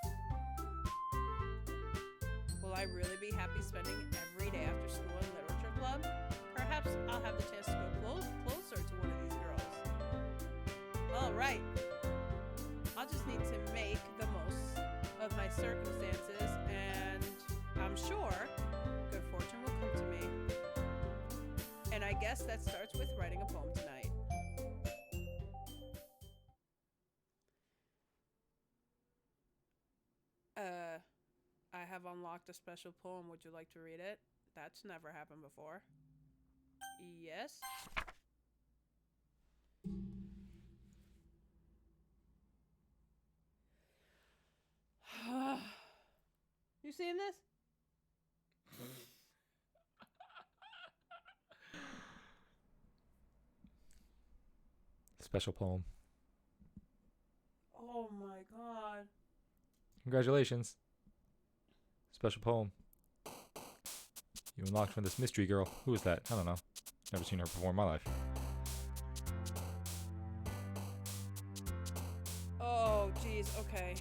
Will I really be happy spending every day after school in literature club? Perhaps I'll have the chance to go closer to one of these girls. Alright. I'll just need to make the most of my circumstances, and I'm sure good fortune will come to me. And I guess that starts with writing a poem tonight. I have unlocked a special poem. Would you like to read it? That's never happened before. Yes? You seeing this? Special poem. Oh my god. Congratulations. Special poem. You unlocked from this mystery girl. Who is that? I don't know. Never seen her before in my life. Oh, jeez. Okay.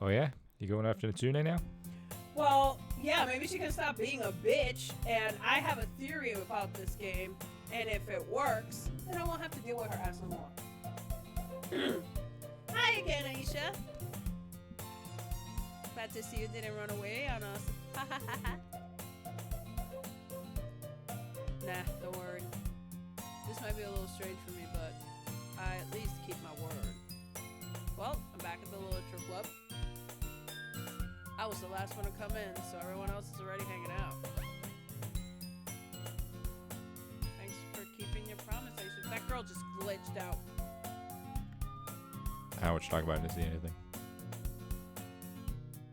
Oh yeah? You going after Natsune now? Well, yeah, maybe she can stop being a bitch, and I have a theory about this game, and if it works, then I won't have to deal with her ass no more. Hi again, Aisha. Glad to see you didn't run away on us. Nah, don't worry. This might be a little strange for me, but I at least keep my word. Well, I'm back at the literature club. I was the last one to come in, so everyone else is already hanging out. just glitched out. I don't know what you're talking about. I didn't see anything.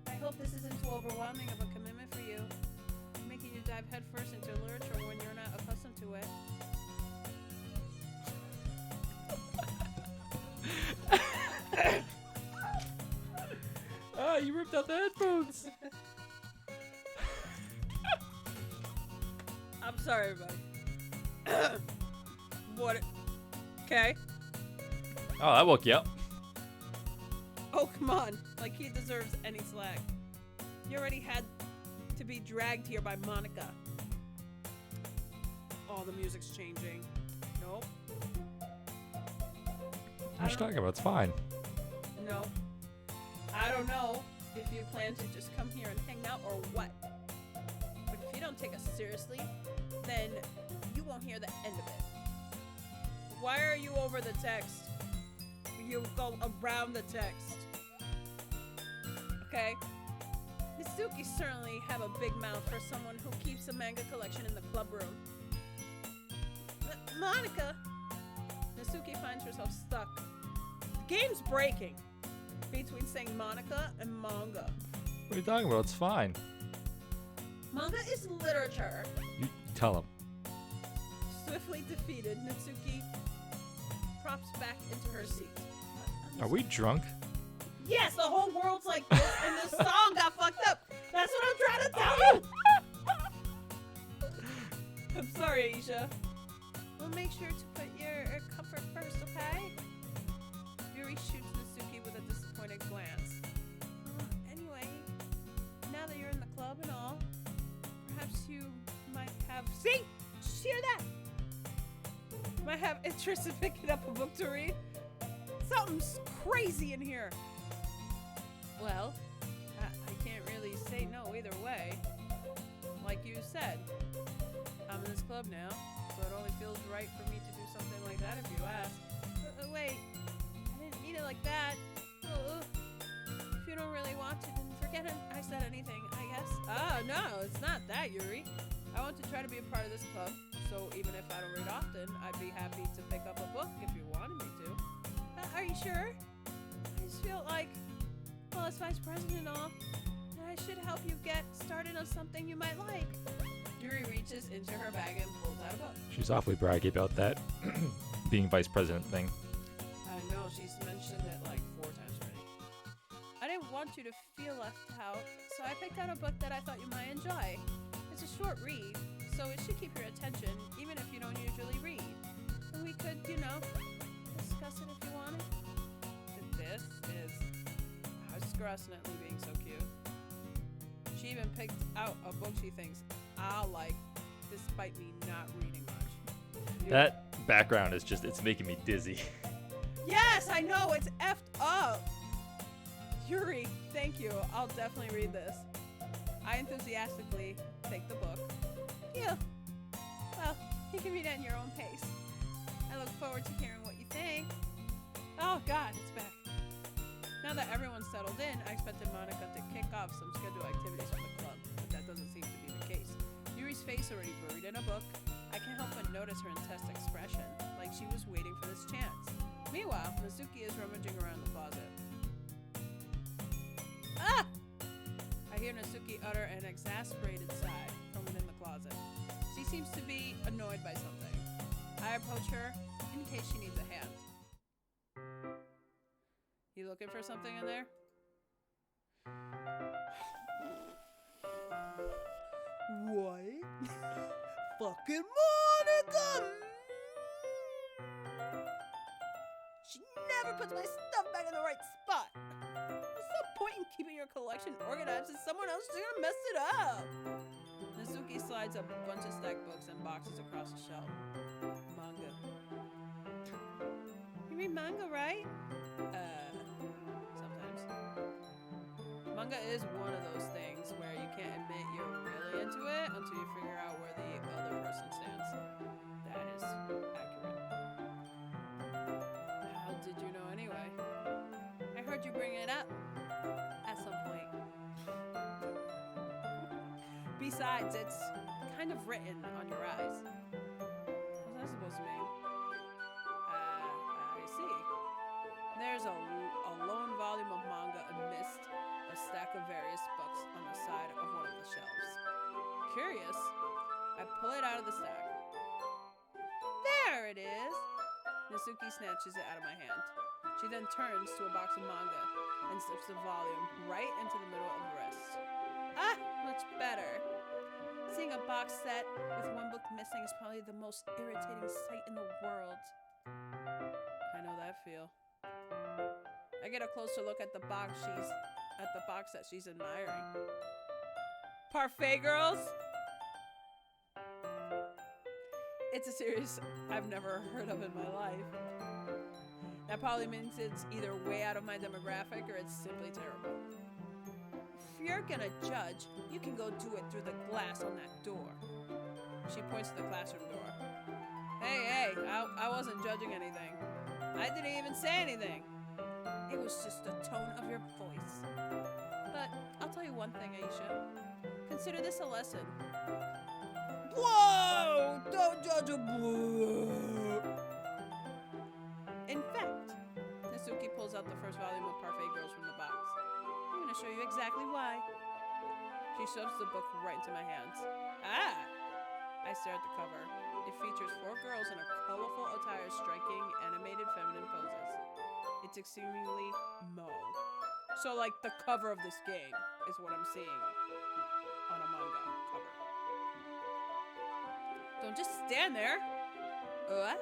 I hope this isn't too overwhelming of a commitment for you, making you dive headfirst into literature when you're not accustomed to it. Ah, you ripped out the headphones. I'm sorry, everybody. What? Okay. Oh, that woke you up. Oh, come on. Like he deserves any slack. You already had to be dragged here by Monica. Oh, the music's changing. Nope. What are you talking about? It's fine. No. I don't know if you plan to just come here and hang out or what. But if you don't take us seriously, then you won't hear the end of it. Why are you over the text? You go around the text. Okay? Mitsuki certainly have a big mouth for someone who keeps a manga collection in the club room. Monica! Mitsuki finds herself stuck. The game's breaking between saying Monica and manga. What are you talking about? It's fine. Manga is literature. You tell him. Swiftly defeated, Mitsuki props back into her seat. Are we drunk? Yes, the whole world's like this, and this song got fucked up. That's what I'm trying to tell you. I'm sorry, Aisha. We'll make sure to put your comfort first, okay? Yuri shoots Mitsuki with a disappointed glance. Anyway, now that you're in the club and all, perhaps you might have... See? Did you hear that? Might have interest in picking up a book to read. Something's crazy in here. Well, I can't really say no either way. Like you said, I'm in this club now, so it only feels right for me to do something like that if you ask. Wait, I didn't mean it like that. If you don't really want to, then forget it. I said anything, I guess. No, it's not that, Yuri. I want to try to be a part of this club, so even if I don't read often, I'd be happy to pick up a book if you wanted me to. Are you sure? I just feel like, well, as vice president and all, I should help you get started on something you might like. Yuri reaches into her bag and pulls out a book. She's awfully braggy about that being vice president thing. I know, she's mentioned it like 4 times already. I didn't want you to feel left out, so I picked out a book that I thought you might enjoy. It's a short read, so it should keep your attention, even if you don't usually read. And we could, discuss it if you wanted. This is Scrusnetly being so cute. She even picked out a book she thinks I'll like, despite me not reading much. That background is just, it's making me dizzy. Yes, I know, it's effed up. Yuri, thank you. I'll definitely read this. I enthusiastically take the book. Yeah. Well, you can read it at your own pace. I look forward to hearing what you think. Oh God, it's back. Now that everyone's settled in, I expected Monica to kick off some scheduled activities for the club, but that doesn't seem to be the case. Yuri's face already buried in a book. I can't help but notice her intense expression, like she was waiting for this chance. Meanwhile, Mizuki is rummaging around the closet. Ah! I hear Natsuki utter an exasperated sigh from within the closet. She seems to be annoyed by something. I approach her in case she needs a hand. You looking for something in there? What? Fucking Monica! She never puts my stuff back in the right spot. What's the point in keeping your collection organized if someone else is gonna mess it up? Natsuki slides up a bunch of stacked books and boxes across the shelf. Manga. You read manga, right? Sometimes. Manga is one of those things where you can't admit you're really into it until you figure out where the other person stands. That is accurate. How did you know anyway? I heard you bring it up at some point. Besides, it's kind of written on your eyes. What's that supposed to mean? serious. I pull it out of the stack. There it is! Natsuki snatches it out of my hand. She then turns to a box of manga and slips the volume right into the middle of the wrist. Ah, much better. Seeing a box set with one book missing is probably the most irritating sight in the world. I know that feel. I get a closer look at the box that she's admiring. Parfait Girls? It's a series I've never heard of in my life. That probably means it's either way out of my demographic or it's simply terrible. If you're gonna judge, you can go do it through the glass on that door. She points to the classroom door. Hey, I wasn't judging anything. I didn't even say anything. It was just the tone of your voice. But I'll tell you one thing, Aisha. Consider this a lesson. Whoa! Don't judge a book! In fact, Natsuki pulls out the first volume of Parfait Girls from the box. I'm gonna show you exactly why. She shoves the book right into my hands. Ah! I stare at the cover. It features 4 girls in a colorful attire striking animated feminine poses. It's exceedingly mo. So like the cover of this game is what I'm seeing on a manga cover. Don't just stand there. What?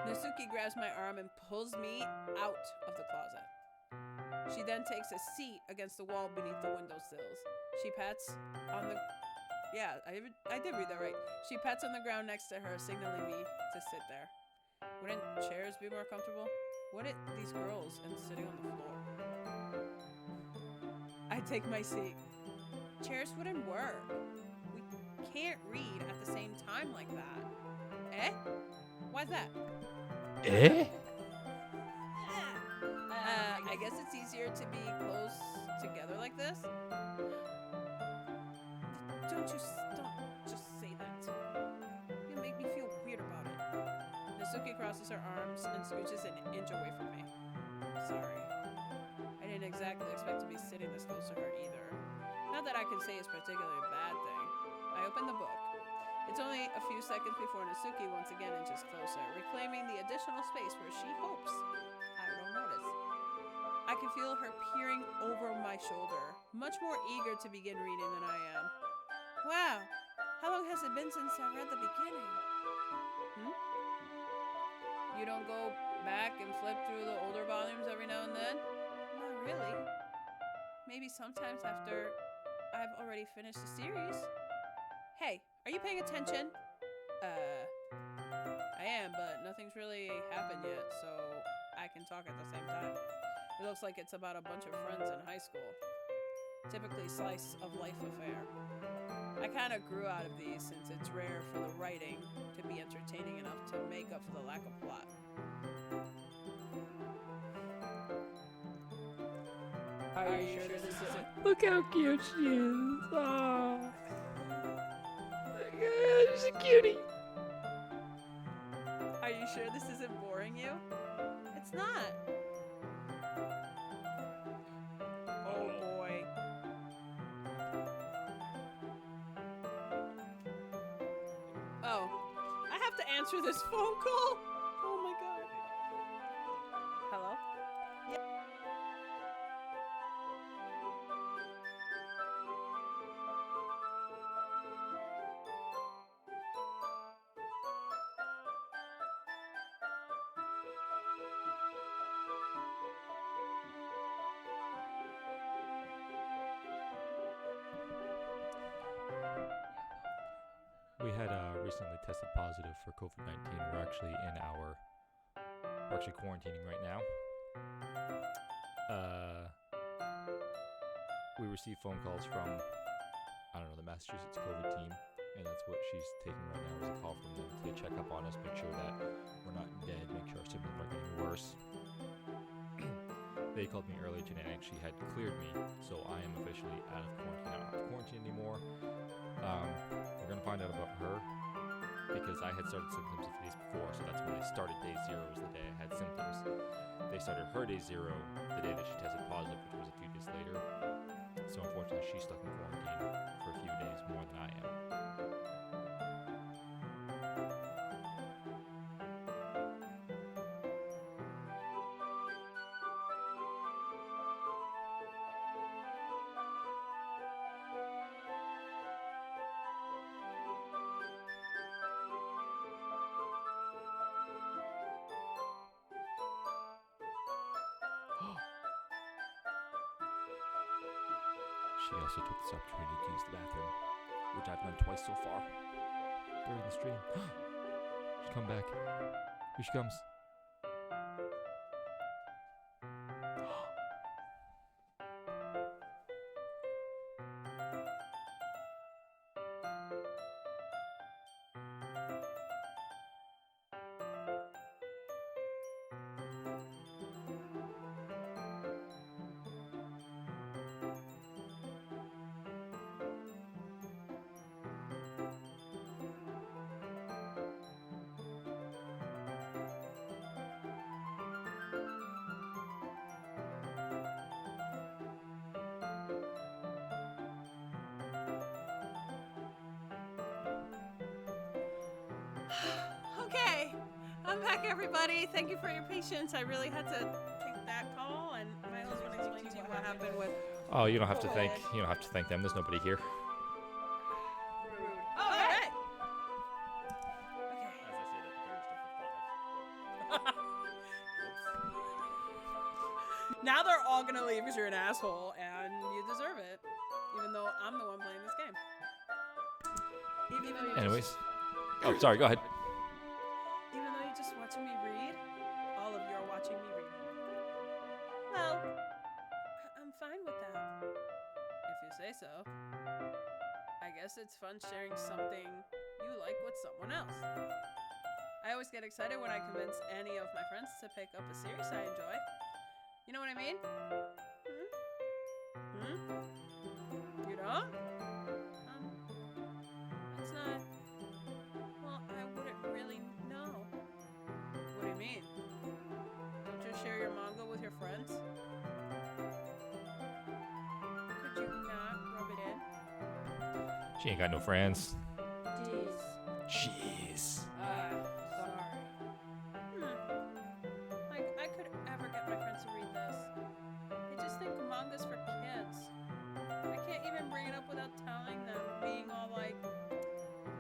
Natsuki grabs my arm and pulls me out of the closet. She then takes a seat against the wall beneath the windowsills. She pats on the... Yeah, I did read that right. She pats on the ground next to her, signaling me to sit there. Wouldn't chairs be more comfortable? What are these girls and sitting on the floor? I take my seat. Chairs wouldn't work. We can't read at the same time like that. Eh? Why's that? Eh? I guess it's easier to be close together like this. Don't just say that. You make me feel weird about it. Natsuki crosses her arms and scooches an inch away from me. Sorry. I didn't exactly expect to be sitting this close to her either. Not that I can say it's particularly a bad thing. I open the book. It's only a few seconds before Natsuki once again inches closer, reclaiming the additional space where she hopes I don't notice. I can feel her peering over my shoulder, much more eager to begin reading than I am. Wow, how long has it been since I read the beginning? You don't go back and flip through the older volumes every now and then? Not really. Maybe sometimes after I've already finished the series. Hey, are you paying attention? I am, but nothing's really happened yet, so I can talk at the same time. It looks like it's about a bunch of friends in high school. Typically slice of life affair. I kind of grew out of these since it's rare for the writing to be entertaining enough to make up for the lack of plot. Are you sure this isn't? Look how cute she is. Oh. She's a cutie. Are you sure this isn't boring you? It's not. Oh boy. Oh, I have to answer this phone call? Oh my god. Hello? We had recently tested positive for COVID-19. We're actually quarantining right now. We received phone calls from, I don't know, the Massachusetts COVID team, and that's what she's taking right now, is a call from them to check up on us, make sure that we're not dead, make sure our symptoms aren't getting worse. They called me earlier today and actually had cleared me, so I am officially out of quarantine. I don't have to quarantine anymore. We're going to find out about her, because I had started symptoms a few days before, so that's when they started day 0 was the day I had symptoms. They started her day 0 the day that she tested positive, which was a few days later. So unfortunately, she's stuck in quarantine for a few days more than I am. She also took this opportunity to use the bathroom, which I've done twice so far during the stream. She's come back. Here she comes. Okay, I'm back, everybody. Thank you for your patience. I really had to take that call, and my husband explained to you what happened with. Oh, you don't have to thank them. There's nobody here. Rude. Oh, all right. Okay. Now they're all gonna leave because you're an asshole, and you deserve it. Even though I'm the one playing this game. Even though you Anyways. Oh, sorry. Go ahead. Even though you're just watching me read, all of you are watching me read. Well, I'm fine with that. If you say so. I guess it's fun sharing something you like with someone else. I always get excited when I convince any of my friends to pick up a series I enjoy. You know what I mean? You don't? That's not... Well, I wouldn't really know. What do you mean? Don't you share your manga with your friends? Could you not rub it in? She ain't got no friends. Jeez. Jeez. Sorry. Like, I could ever get my friends to read this. They just think manga's for kids. I can't even bring it up without telling them, being all like,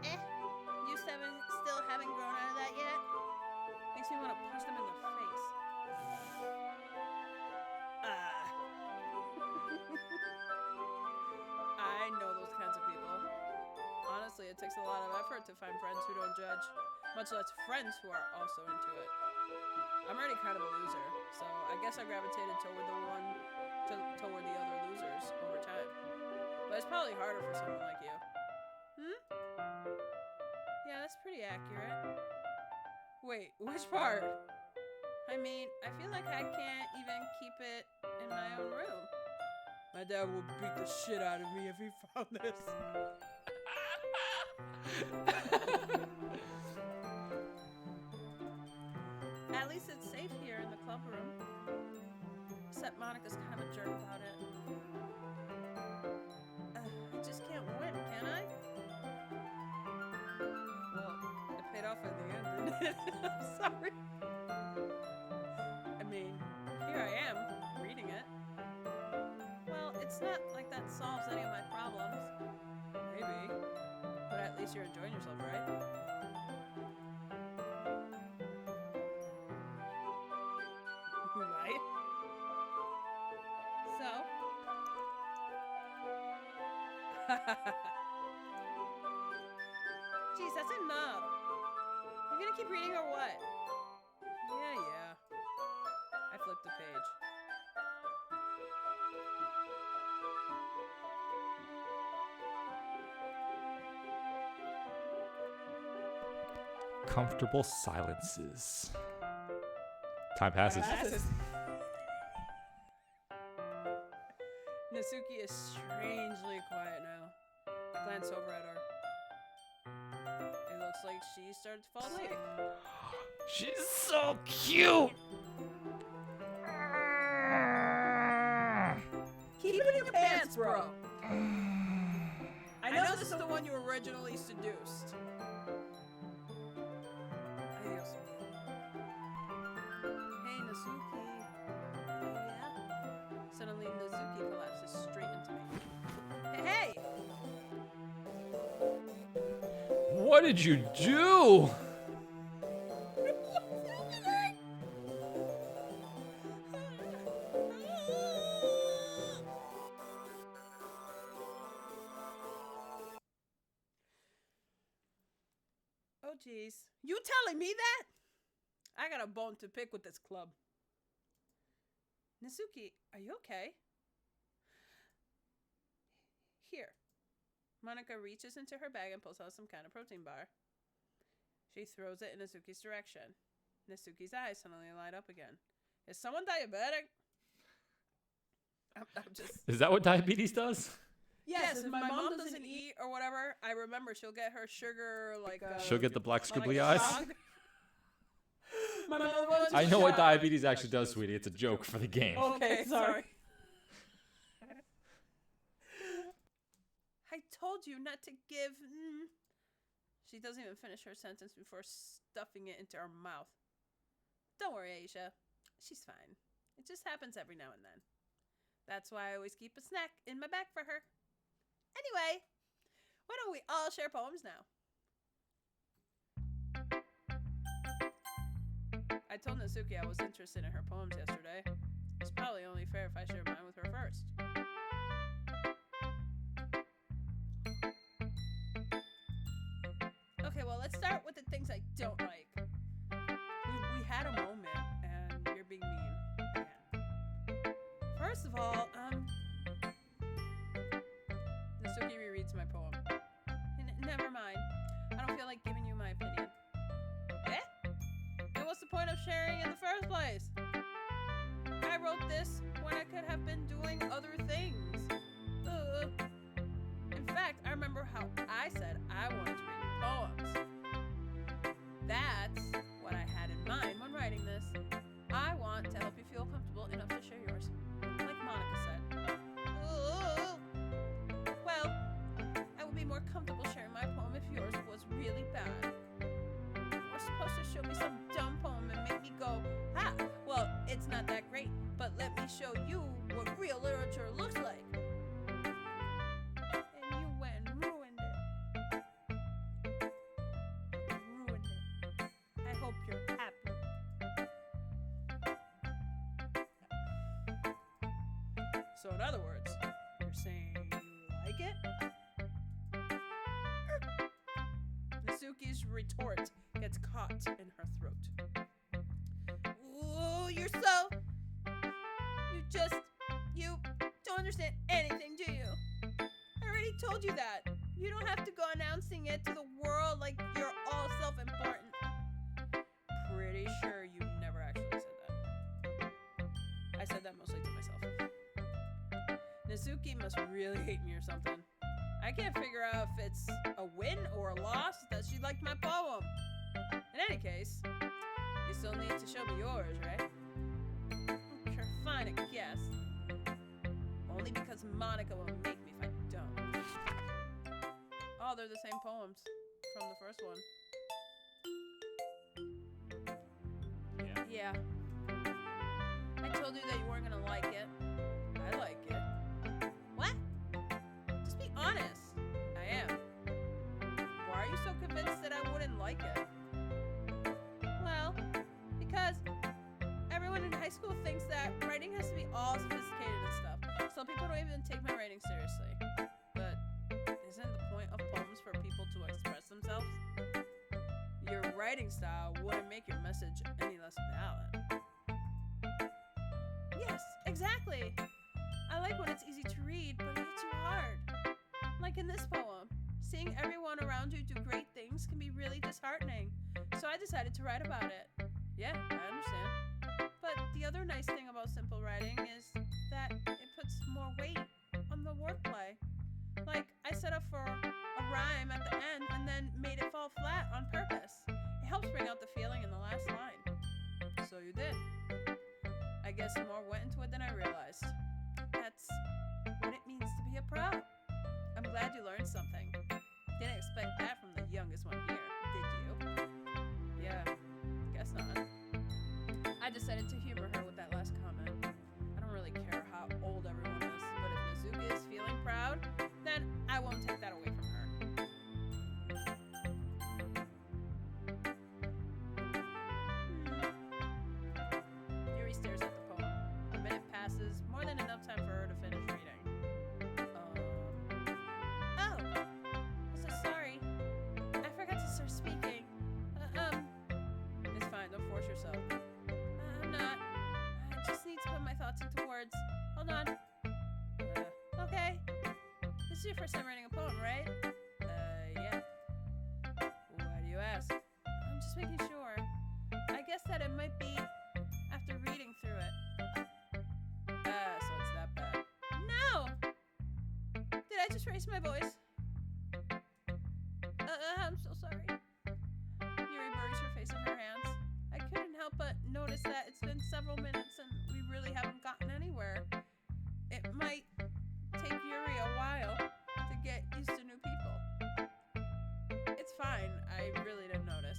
you still haven't grown out of that yet? Makes me want to punch them in the face. I know those kinds of people. Honestly, it takes a lot of effort to find friends who don't judge, much less friends who are also into it. I'm already kind of a loser, so I guess I gravitated toward the other losers over time. But it's probably harder for someone like you. Yeah, that's pretty accurate. Wait, which part? I mean, I feel like I can't even keep it in my own room. My dad would beat the shit out of me if he found this. At least it's safe here in the club room. Except Monica's kind of a jerk about it. I just can't win, can I? Well, it paid off in the end, didn't it? I'm sorry. I mean, here I am, reading it. Well, it's not like that solves any of my problems. Maybe. But at least you're enjoying yourself, right? Right? So? Jeez, that's enough. You gonna keep reading or what? Yeah. I flipped the page. Comfortable silences. Time passes. Natsuki is strangely quiet now. I glance over at her. It looks like she started to fall asleep. She's so cute. Keep it in your pants, chance, bro. I know this is the one you originally seduced. Adios. Hey, Nazuki. Yeah? Suddenly, Nazuki collapses straight into me. Hey! What did you do? Oh, jeez. You telling me that? I got a bone to pick with this club. Nazuki, are you okay? Here. Monica reaches into her bag and pulls out some kind of protein bar. She throws it in Nazuki's direction. Nazuki's eyes suddenly light up again. Is someone diabetic? I'm just... Is that what diabetes does? Yes, if my mom doesn't eat or whatever, I remember she'll get her sugar like... She'll get the black scribbly like eyes? My mother wants I a know what shot. diabetes actually does, sweetie. It's a joke for the game. Okay, sorry. I told you not to give... She doesn't even finish her sentence before stuffing it into her mouth. Don't worry, Aisha. She's fine. It just happens every now and then. That's why I always keep a snack in my bag for her. Anyway, why don't we all share poems now? I told Nazuki I was interested in her poems yesterday. It's probably only fair if I share mine with her first. Okay, well, let's start with the things I don't like. We had a moment, and you're being mean again. First of all, Nasuki rereads my poem. Never mind. I don't feel like giving you my opinion. Eh? And what's the point of sharing in the first place? I wrote this when I could have been doing other things. In fact, I remember how I said I wanted to read your poems. That's what I had in mind when writing this. I want to help you feel comfortable enough to share yours. Like Monica said. Well, I would be more comfortable sharing my poem if yours was really bad. You were supposed to show me some dumb poem and make me go, well, it's not that great, but let me show you what real literature looks like. And you went and ruined it. Ruined it. I hope you're happy. So in other words, you're saying you like it? Nasuki's retort gets caught in her throat. Ooh, you're so... You don't understand anything, do you? I already told you that. You don't have to go announcing it to the world like you're all self-important. Pretty sure you never actually said that. I said that mostly to myself. Nazuki must really hate me or something. I can't figure out if it's a win or a loss that she liked my poem. In any case, you still need to show me yours, right? Sure, fine, I guess. Only because Monica will make me if I don't. Oh, they're the same poems from the first one. Yeah. I told you that you weren't gonna like it. I like it. What? Just be honest. I am. Why are you so convinced that I wouldn't like it? Well, because everyone in high school thinks that writing has to be all sophisticated and stuff. Some people don't even take my writing seriously. But isn't the point of poems for people to express themselves? Your writing style wouldn't make your message any less valid. Yes, exactly. I like when it's easy to read, but it hits you hard. Like in this poem, seeing everyone around you do great things can be really disheartening. So I decided to write about it. Yeah, I understand. But the other nice thing about simple writing is that it puts more weight on the wordplay. Like, I set up for a rhyme at the end and then made it fall flat on purpose. It helps bring out the feeling in the last line. So you did. I guess more went into it than I realized. That's what it means to glad you learned something. Didn't expect that from the youngest one here, did you? Yeah, guess not. I decided to humor her with that last comment. I don't really care how old everyone is, but if Nezuki is feeling proud, then I won't take that away from her. Yuri stares at the poem. A minute passes, more than enough time for her to finish reading. Oh, so sorry. I forgot to start speaking. It's fine, don't force yourself. I'm not. I just need to put my thoughts into words. Hold on. Okay. This is your first time writing a poem, right? Yeah. Why do you ask? I'm just making sure. I guess that it might be after reading through it. So it's that bad. No! Did I just raise my voice? I'm so sorry. Yuri buries her face in her hands. I couldn't help but notice that it's been several minutes and we really haven't gotten anywhere. It might take Yuri a while to get used to new people. It's fine. I really didn't notice.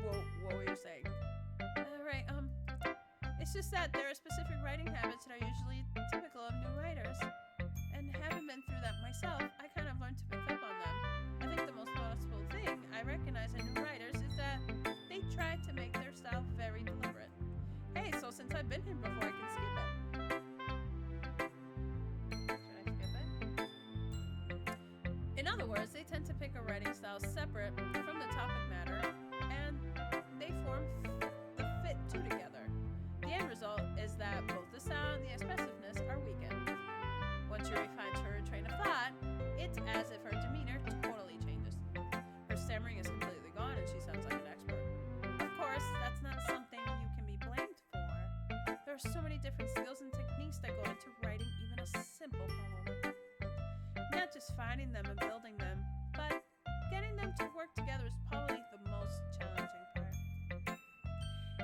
What were you saying? Right, it's just that there are specific writing habits that are usually typical of new writers. And having been through that myself, I kind of learned to pick up on them. I think the most noticeable thing I recognize in new writers is that they try to make their style very deliberate. Hey, so since I've been here before, I can skip it. Should I skip it? In other words, they tend to pick a writing style separate from the topic matter, and they form the fit two together. The end result is that both the sound and the expressiveness are weakened. Once Yuri finds her train of thought, it's as if her demeanor totally changes. Her stammering is completely gone and she sounds like an expert. Of course, that's not something you can be blamed for. There are so many different skills and techniques that go into writing even a simple poem. Not just finding them and building them, but getting them to work together is probably the most challenging part.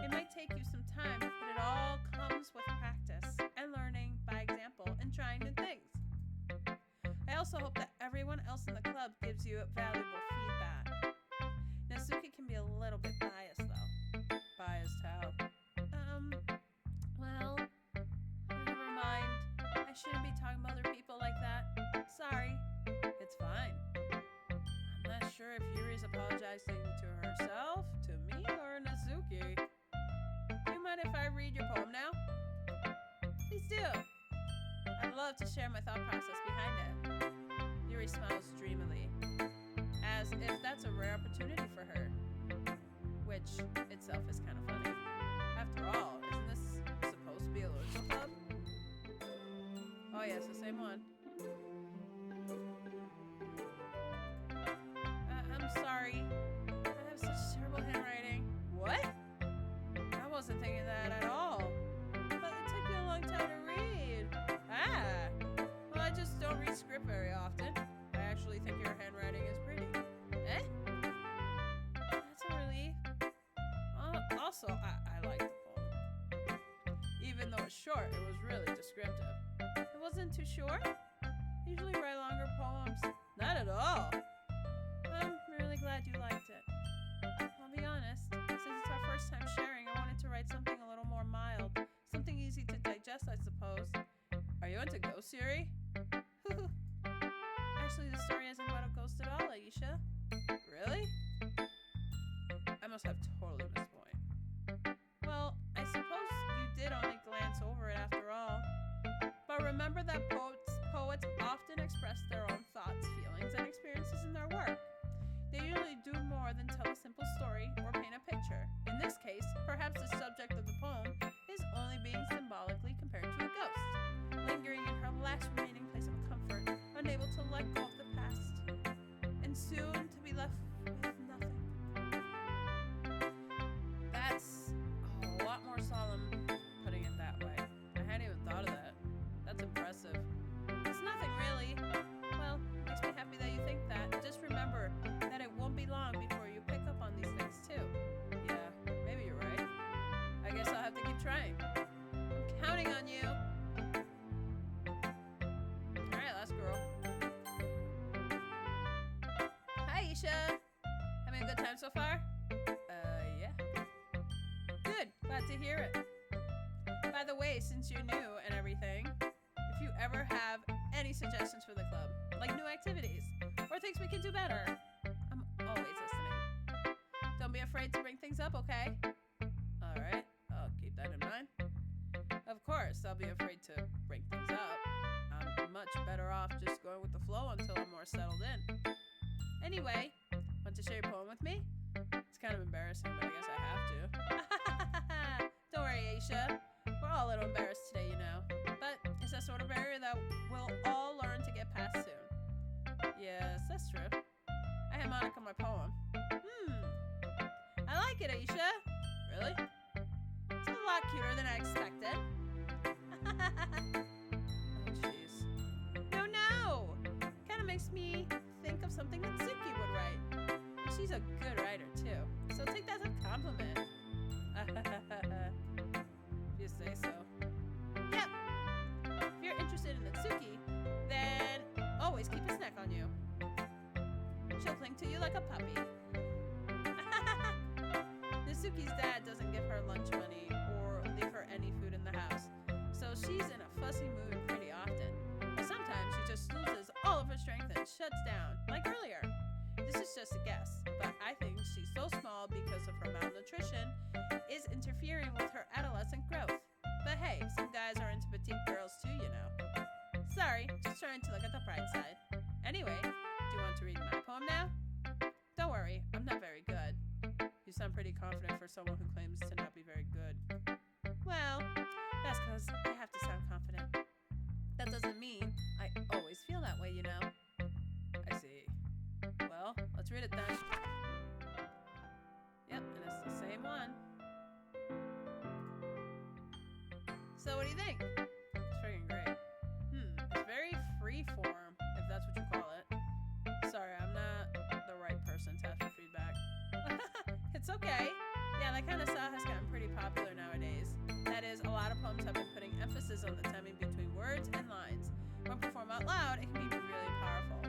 It might take you some time, but it all comes with practice and learning by example and trying new things. I also hope that everyone else in the club gives you valuable feedback. Nezuki can be a little bit biased though. Biased how? Well, never mind. I shouldn't be talking about other people like that. Sorry. It's fine. I'm not sure if Yuri's apologizing to herself, to me, or Nezuki. Do you mind if I read your poem now? Please do. I'd love to share my thought process behind it. Yuri smiles dreamily, as if that's a rare opportunity for her, which itself is kind of funny. After all, isn't this supposed to be a literature club? Oh yes, the same one. I'm sorry. I have such terrible handwriting. What? I wasn't thinking that at all. But it took you a long time to read. Well, I just don't read script very often. I actually think your handwriting is pretty. That's a relief. Also, I like the poem. Even though it's short, it was really descriptive. It wasn't too short. I usually write longer poems. Not at all. I'm really glad you liked it. I'll be honest, since it's our first time sharing, I wanted to write something a little more mild. Something easy to digest, I suppose. Are you into ghosts, Yuri? Actually, the story isn't about a ghost at all, Aisha. Really? I must have totally missed the point. Well, I suppose you did only glance over it after all. But remember that poets often express their own thoughts, feelings, and experiences in their work. They usually do more than tell a simple story or paint a picture. In this case, perhaps the subject of the poem is only being symbolically compared to a ghost, lingering in her last remaining place of comfort, unable to let go of the past, and soon to be left with nothing. That's a lot more solemn putting it that way. I hadn't even thought of that. That's impressive. It's nothing really. Well, makes me happy that you think that. Just remember that it won't be long before you pick up on these things too. Yeah, maybe you're right. hear it. By the way, since you're new and everything, if you ever have any suggestions for the club, like new activities or things we can do better, I'm always listening. Don't be afraid to bring things up, okay? All right, I'll keep that in mind. Of course, I'll be afraid to bring things up. I'm much better off just going with the flow until I'm more settled in. Anyway, want to share your poem with me? It's kind of embarrassing, but I guess I have to. Don't worry, Aisha. We're all a little embarrassed today, you know. But it's that sort of barrier that we'll all learn to get past soon. Yes, that's true. I hand Monica my poem. I like it, Aisha. Really? It's a lot cuter than I expected. Oh, jeez. No! Kinda makes me think of something that Suki would write. She's a good writer, too. So take that as a compliment. If you say so. Yep. If you're interested in Natsuki, then always keep a snack on you. She'll cling to you like a puppy. Natsuki's dad doesn't give her lunch money or leave her any food in the house, so she's in a fussy mood pretty often. But sometimes she just loses all of her strength and shuts down, like earlier. This is just a guess, but I think she's so small because of her malnutrition is interfering with her adolescent growth. But hey, some guys are into petite girls too, you know. Sorry, just trying to look at the bright side. Anyway, do you want to read my poem now? Don't worry, I'm not very good. You sound pretty confident for someone who claims to not be very good. Well, that's because I have to sound confident. That doesn't mean I always feel that way, you know. I see. Well, let's read it then. Yep, and it's the same one. So what do you think? It's freaking great. It's very free form, if that's what you call it. Sorry, I'm not the right person to ask for feedback. It's okay. Yeah, that kind of style has gotten pretty popular nowadays. That is, a lot of poems have been putting emphasis on the timing between words and lines. When performed out loud, it can be really powerful.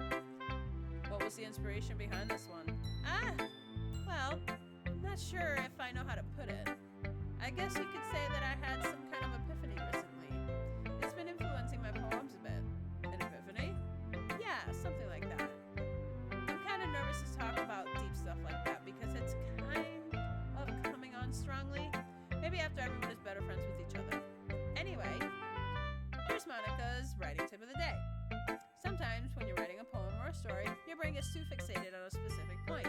What was the inspiration behind this one? Well, I'm not sure if I know how to put it. I guess you could say that I had some kind of epiphany recently. It's been influencing my poems a bit. An epiphany? Yeah, something like that. I'm kind of nervous to talk about deep stuff like that because it's kind of coming on strongly. Maybe after everyone is better friends with each other. Anyway, here's Monica's writing tip of the day. Sometimes when you're writing a poem or a story, your brain gets too fixated on a specific point.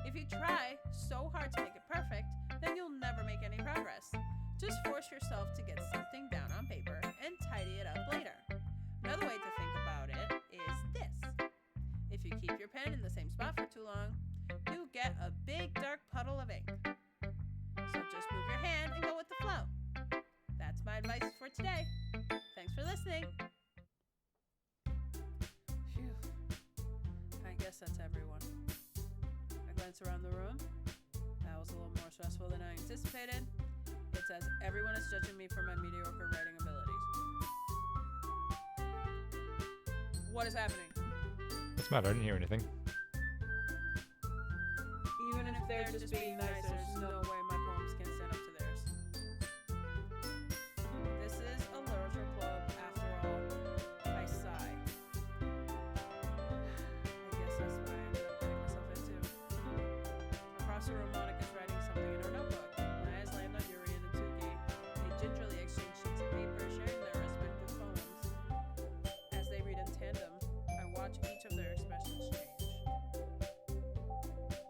If you try so hard to make it perfect, then you'll never make any progress. Just force yourself to get something down on paper and tidy it up later. Another way to think about it is this. If you keep your pen in the same spot for too long, you get a big dark puddle of ink. So just move your hand and go with the flow. That's my advice for today. Thanks for listening. Phew. I guess that's everyone. I glance around the room. That was a little more stressful than I anticipated. It's as everyone is judging me for my mediocre writing abilities. What is happening? What's the matter? I didn't hear anything. Even if they're just being nice, there's no way my poems can stand up to theirs. This is a literature club, after all. I sigh. I guess that's what I ended up getting myself into. Across the room, Monica's writing something in her notebook. My eyes land on Yuri and Natsuki. They gingerly exchange sheets of paper, sharing their respective poems. As they read in tandem, I watch each of their expressions change.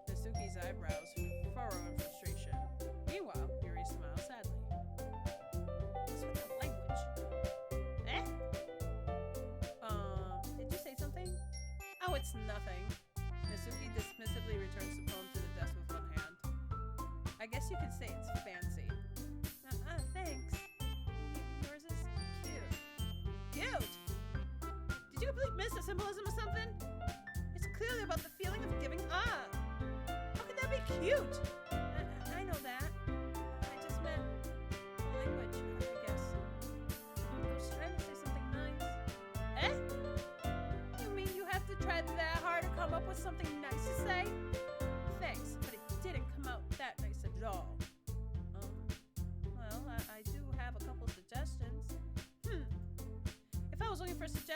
Natsuki's eyebrows furrow in frustration. Meanwhile, Yuri smiles sadly. What's with that language? Did you say something? Oh, it's nothing. Natsuki dismissively returns the poem to the desk with one hand. I guess you could say it's fancy. Thanks. Yours is cute. Cute? Did you completely miss the symbolism of something? It's clearly about the feeling of giving up. How could that be cute? I know that. I just meant the language, I guess. I was trying to say something nice. You mean you have to try that hard to come up with something nice to say? Thanks, but it didn't come out that nice at all. Well,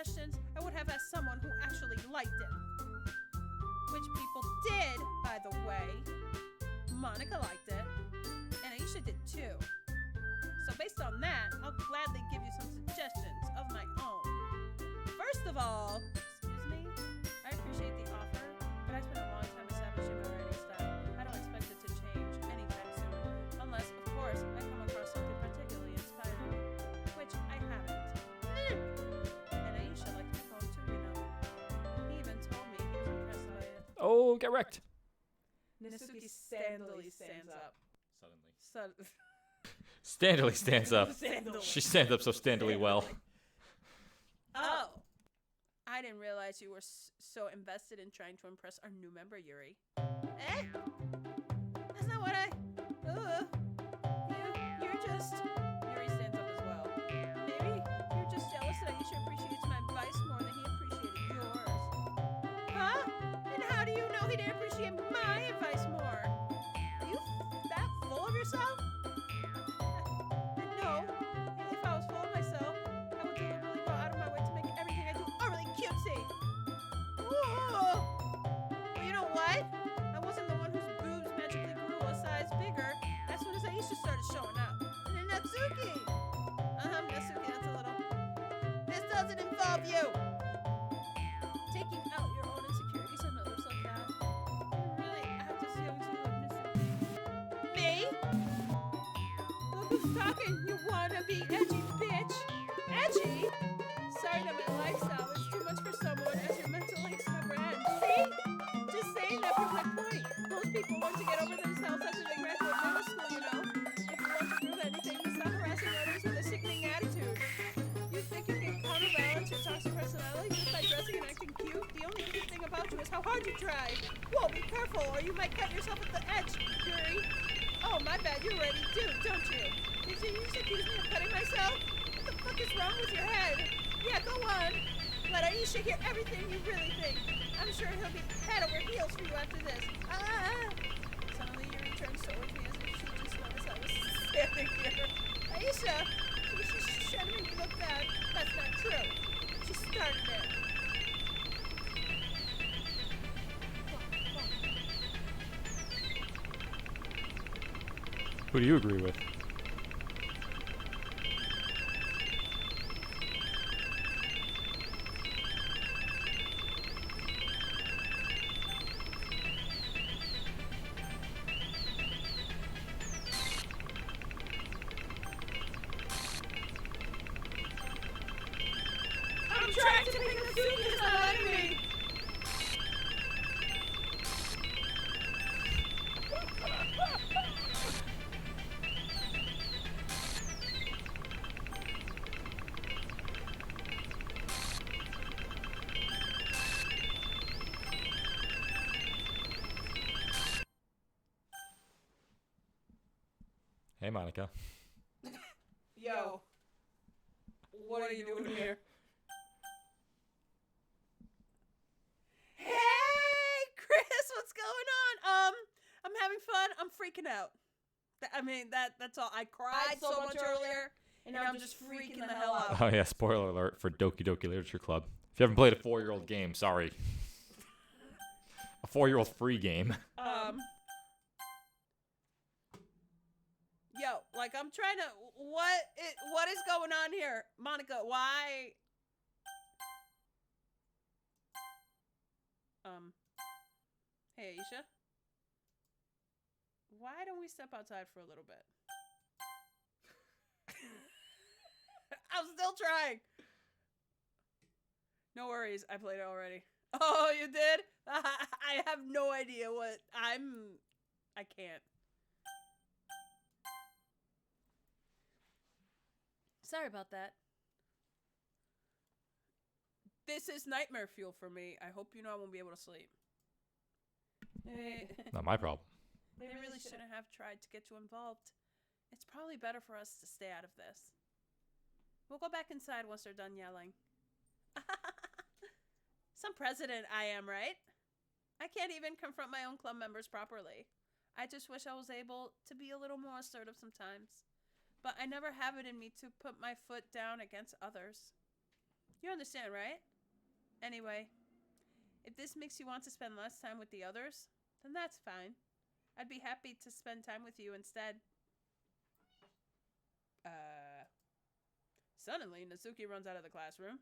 suggestions, I would have asked someone who actually liked it. Which people did, by the way. Monica liked it, and Aisha did too. So based on that, I'll gladly give you some suggestions of my own. First of all, excuse me, I appreciate the offer, but I spent a long time establishing my writing style. I don't expect it to change anytime soon, unless, of course, I come across something particularly inspiring, which I haven't. And Aisha liked my poem too, you know. He even told me he was impressed by it. Oh, get wrecked. Nasuki sandally stands up. Suddenly. Standily stands up. Sandally. She stands up so standily well. Oh. I didn't realize you were so invested in trying to impress our new member, Yuri. Eh? That's not what I... You're just... Yuri stands up as well. Maybe you're just jealous that Aisha appreciates my advice more than he appreciated yours. Huh? And how do you know he didn't appreciate my advice more? Are you that full of yourself? No. If I was full of myself, I would deliberately go out of my way to make everything I do overly cutesy. Ooh. But you know what? I wasn't the one whose boobs magically grew a size bigger as soon as Aisha started showing up. And then Natsuki. Natsuki, that's a little. This doesn't involve you. Taking out your own insecurities on others like that. You really act as young to love Natsuki. Me? Look who's talking, you wannabe edgy bitch. Edgy? Sorry that my lifestyle is too much for someone as your mental links never end. See? Just saying that proves my point. Most people want to get over themselves after they graduate middle school, you know. If you want to prove anything, you stop harassing others with a sickening attitude. You think you can counterbalance your toxic personality just by dressing and acting cute? The only cute thing about you is how hard you try. Whoa, be careful or you might cut yourself at the edge, Yuri. Oh, my bad, you already do, don't you? You just accuse me of cutting myself? What the fuck is wrong with your head? Yeah, go on. Let Aisha hear everything you really think. I'm sure he'll be head over heels for you after this. Suddenly Yuri turns towards me as if she just noticed I was standing here. Aisha! She's trying to make me look bad. That's not true. She started it. Who do you agree with? I'm trying to make Natsuki my enemy! Hey, Monica. Yo. What are you doing here? Hey, Chris, what's going on? I'm having fun. I'm freaking out. That's all. I cried so much earlier, and now I'm just freaking the hell out. Oh yeah, spoiler alert for Doki Doki Literature Club. If you haven't played a 4-year-old game, sorry. A 4-year-old free game. Yo, like I'm trying to. What is going on here, Monica? Why? Hey, Aisha. Why don't we step outside for a little bit? I'm still trying. No worries, I played it already. Oh, you did? I have no idea what I can't. Sorry about that. This is nightmare fuel for me. I hope you know I won't be able to sleep. Not my problem. They really shouldn't have tried to get you involved. It's probably better for us to stay out of this. We'll go back inside once they're done yelling. Some president I am, right? I can't even confront my own club members properly. I just wish I was able to be a little more assertive sometimes. But I never have it in me to put my foot down against others. You understand, right? Anyway, if this makes you want to spend less time with the others, then that's fine. I'd be happy to spend time with you instead. Suddenly, Natsuki runs out of the classroom.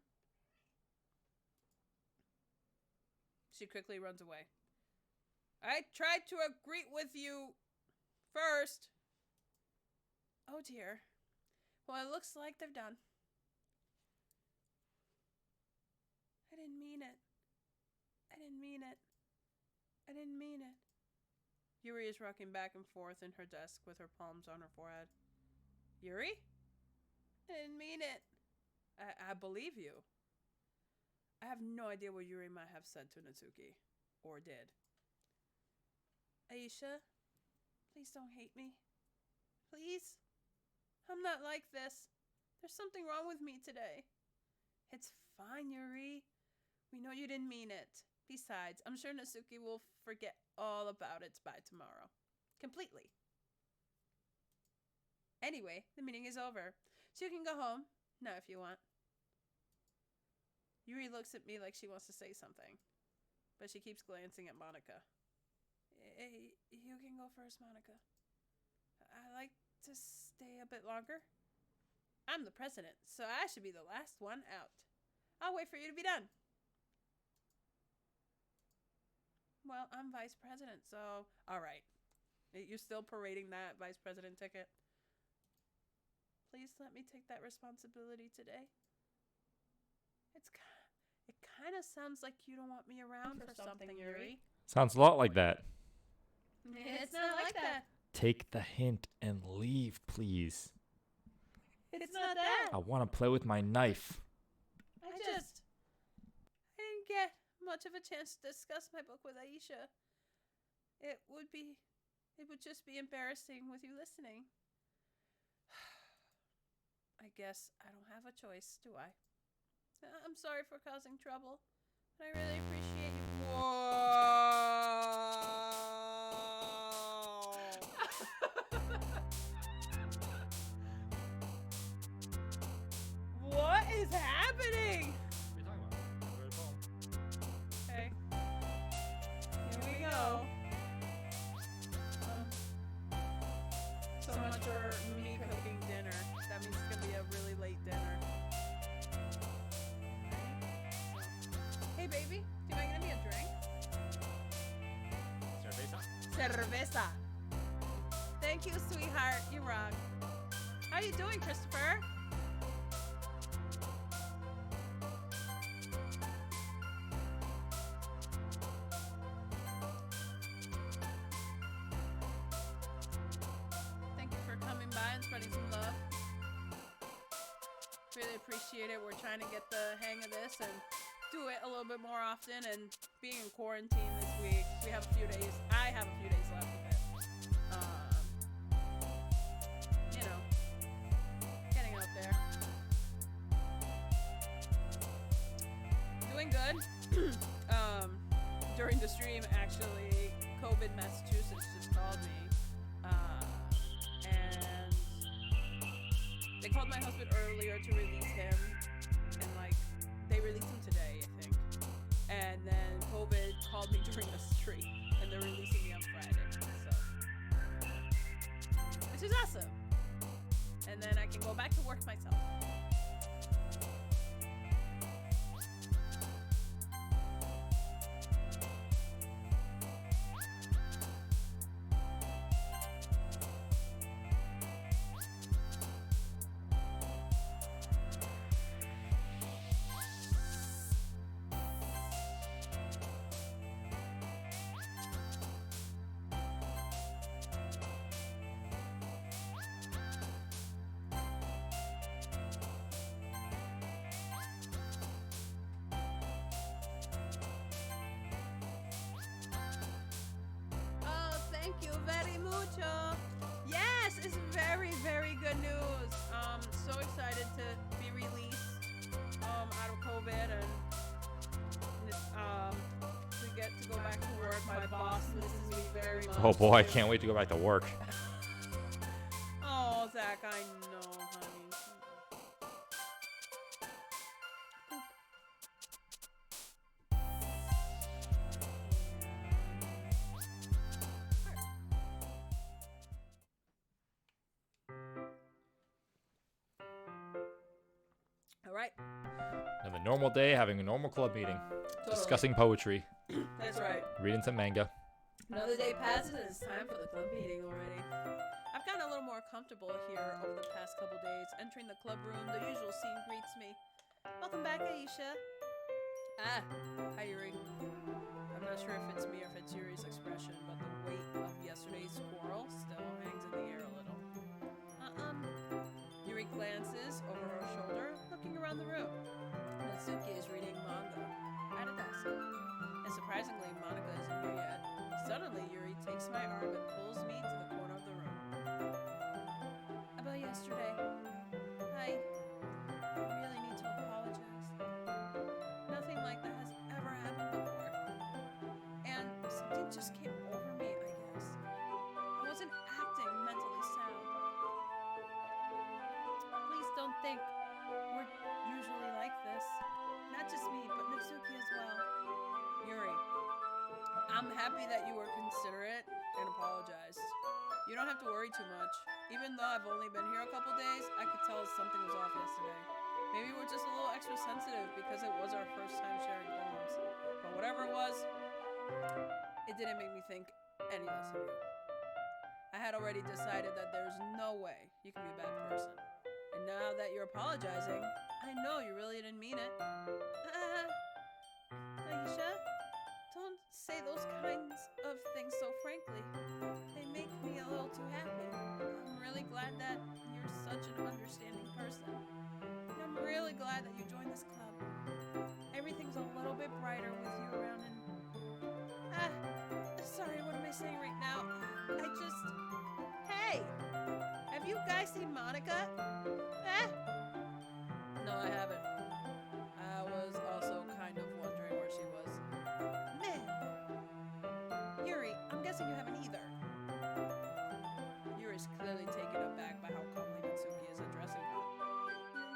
She quickly runs away. I tried to agree with you first. Oh dear. Well, it looks like they're done. I didn't mean it. I didn't mean it. I didn't mean it. Yuri is rocking back and forth in her desk with her palms on her forehead. Yuri? I didn't mean it. I believe you. I have no idea what Yuri might have said to Natsuki. Or did. Aisha, please don't hate me. Please? I'm not like this. There's something wrong with me today. It's fine, Yuri. We know you didn't mean it. Besides, I'm sure Natsuki will forget all about it by tomorrow. Completely. Anyway, the meeting is over. So you can go home. Now if you want. Yuri looks at me like she wants to say something. But she keeps glancing at Monica. Hey, you can go first, Monica. I like to stay a bit longer. I'm the president, so I should be the last one out. I'll wait for you to be done. Well, I'm vice president, so... Alright. You're still parading that vice president ticket? Please let me take that responsibility today. It kind of sounds like you don't want me around for something, Yuri. Sounds a lot like that. It's not like that. Take the hint and leave, please. It's not that. I want to play with my knife. I didn't get much of a chance to discuss my book with Aisha. It would just be embarrassing with you listening. I guess I don't have a choice, do I? I'm sorry for causing trouble, but I really appreciate you. Whoa! What is happening? Okay. Here we go. So much for me cooking dinner. That means it's gonna be a really late dinner. Hey baby, do you mind getting me a drink? Cerveza. Thank you, sweetheart. You rock. How you doing, Christopher? Thank you for coming by and spreading some love. Really appreciate it. We're trying to get the hang of this and do it a little bit more often, and being in quarantine this week, we have a few days. I have a few days left of it. You know, getting out there. Doing good. During the stream, actually, COVID Massachusetts just called me. And they called my husband earlier to release him, and like, they released him today, I think. And then COVID called me during the stream, and they're releasing me on Friday. So, which is awesome. And then I can go back to work myself. Thank you very mucho. Yes, it's very, very good news. So excited to be released out of COVID, and we get to go back to work. My boss misses me very much. Oh boy, I can't wait to go back to work. Oh, Zach, I know, honey. right. Another normal day, having a normal club meeting, Totally. discussing poetry, That's right. reading some manga. Another day passes and it's time for the club meeting already. I've gotten a little more comfortable here over the past couple days. Entering the club room, the usual scene greets me. Welcome back, Aisha. Ah, hi Yuri. I'm not sure if it's me or if it's Yuri's expression, but the weight of yesterday's quarrel still hangs in the air a little. Yuri glances over her shoulder, looking around the room. Natsuki is reading manga at a desk. And surprisingly, Monica isn't here yet. Suddenly, Yuri takes my arm and pulls me to the corner of the room. About yesterday, I really need to apologize. Nothing like that has ever happened before. And something just came over me, I guess. I wasn't acting mentally sound. Please don't think we're usually like this. Not just me, but Natsuki as well. Yuri, I'm happy that you were considerate and apologized. You don't have to worry too much. Even though I've only been here a couple days, I could tell something was off yesterday. Maybe we're just a little extra sensitive because it was our first time sharing poems. But whatever it was, it didn't make me think any less of you. I had already decided that there's no way you can be a bad person. And now that you're apologizing, I know you really didn't mean it. Aisha, don't say those kinds of things so frankly. They make me a little too happy. I'm really glad that you're such an understanding person. And I'm really glad that you joined this club. Everything's a little bit brighter with you around and... sorry, what am I saying right now? Hey! Have you guys seen Monica? No, I haven't. I was also kind of wondering where she was. Man! Yuri, I'm guessing you haven't either. Yuri's clearly taken aback by how calmly Natsuki is addressing her.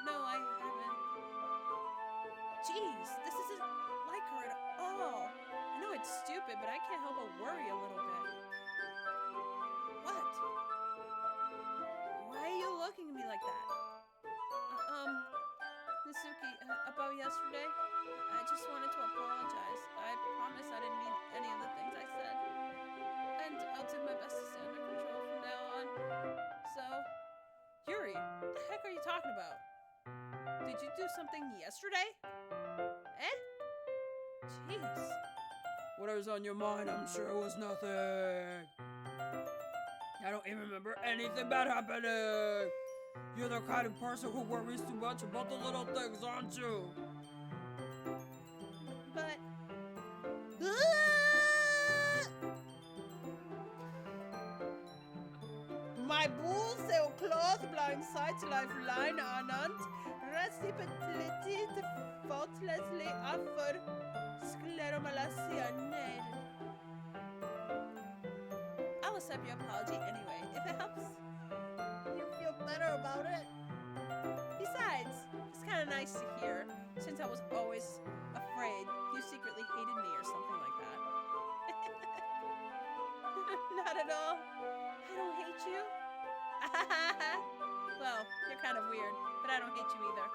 No, I haven't. Jeez, this isn't like her at all. I know it's stupid, but I can't help but worry a little bit. What? Why are you looking at me like that? Natsuki, about yesterday, I just wanted to apologize. I promise I didn't mean any of the things I said. And I'll do my best to stay under control from now on. So, Yuri, what the heck are you talking about? Did you do something yesterday? Jeez. Whatever's on your mind, I'm sure it was nothing. I don't even remember anything bad happening. You're the kind of person who worries too much about the little things, aren't you? But... My bulls au cloth blindside to life line anant, resti petit faultlessly offer scleromalacianel. I'll accept your apology anyway, if it helps you feel better about it. Besides, it's kind of nice to hear, since I was always afraid you secretly hated me or something like that. Not at all. I don't hate you. Well, you're kind of weird, but I don't hate you either.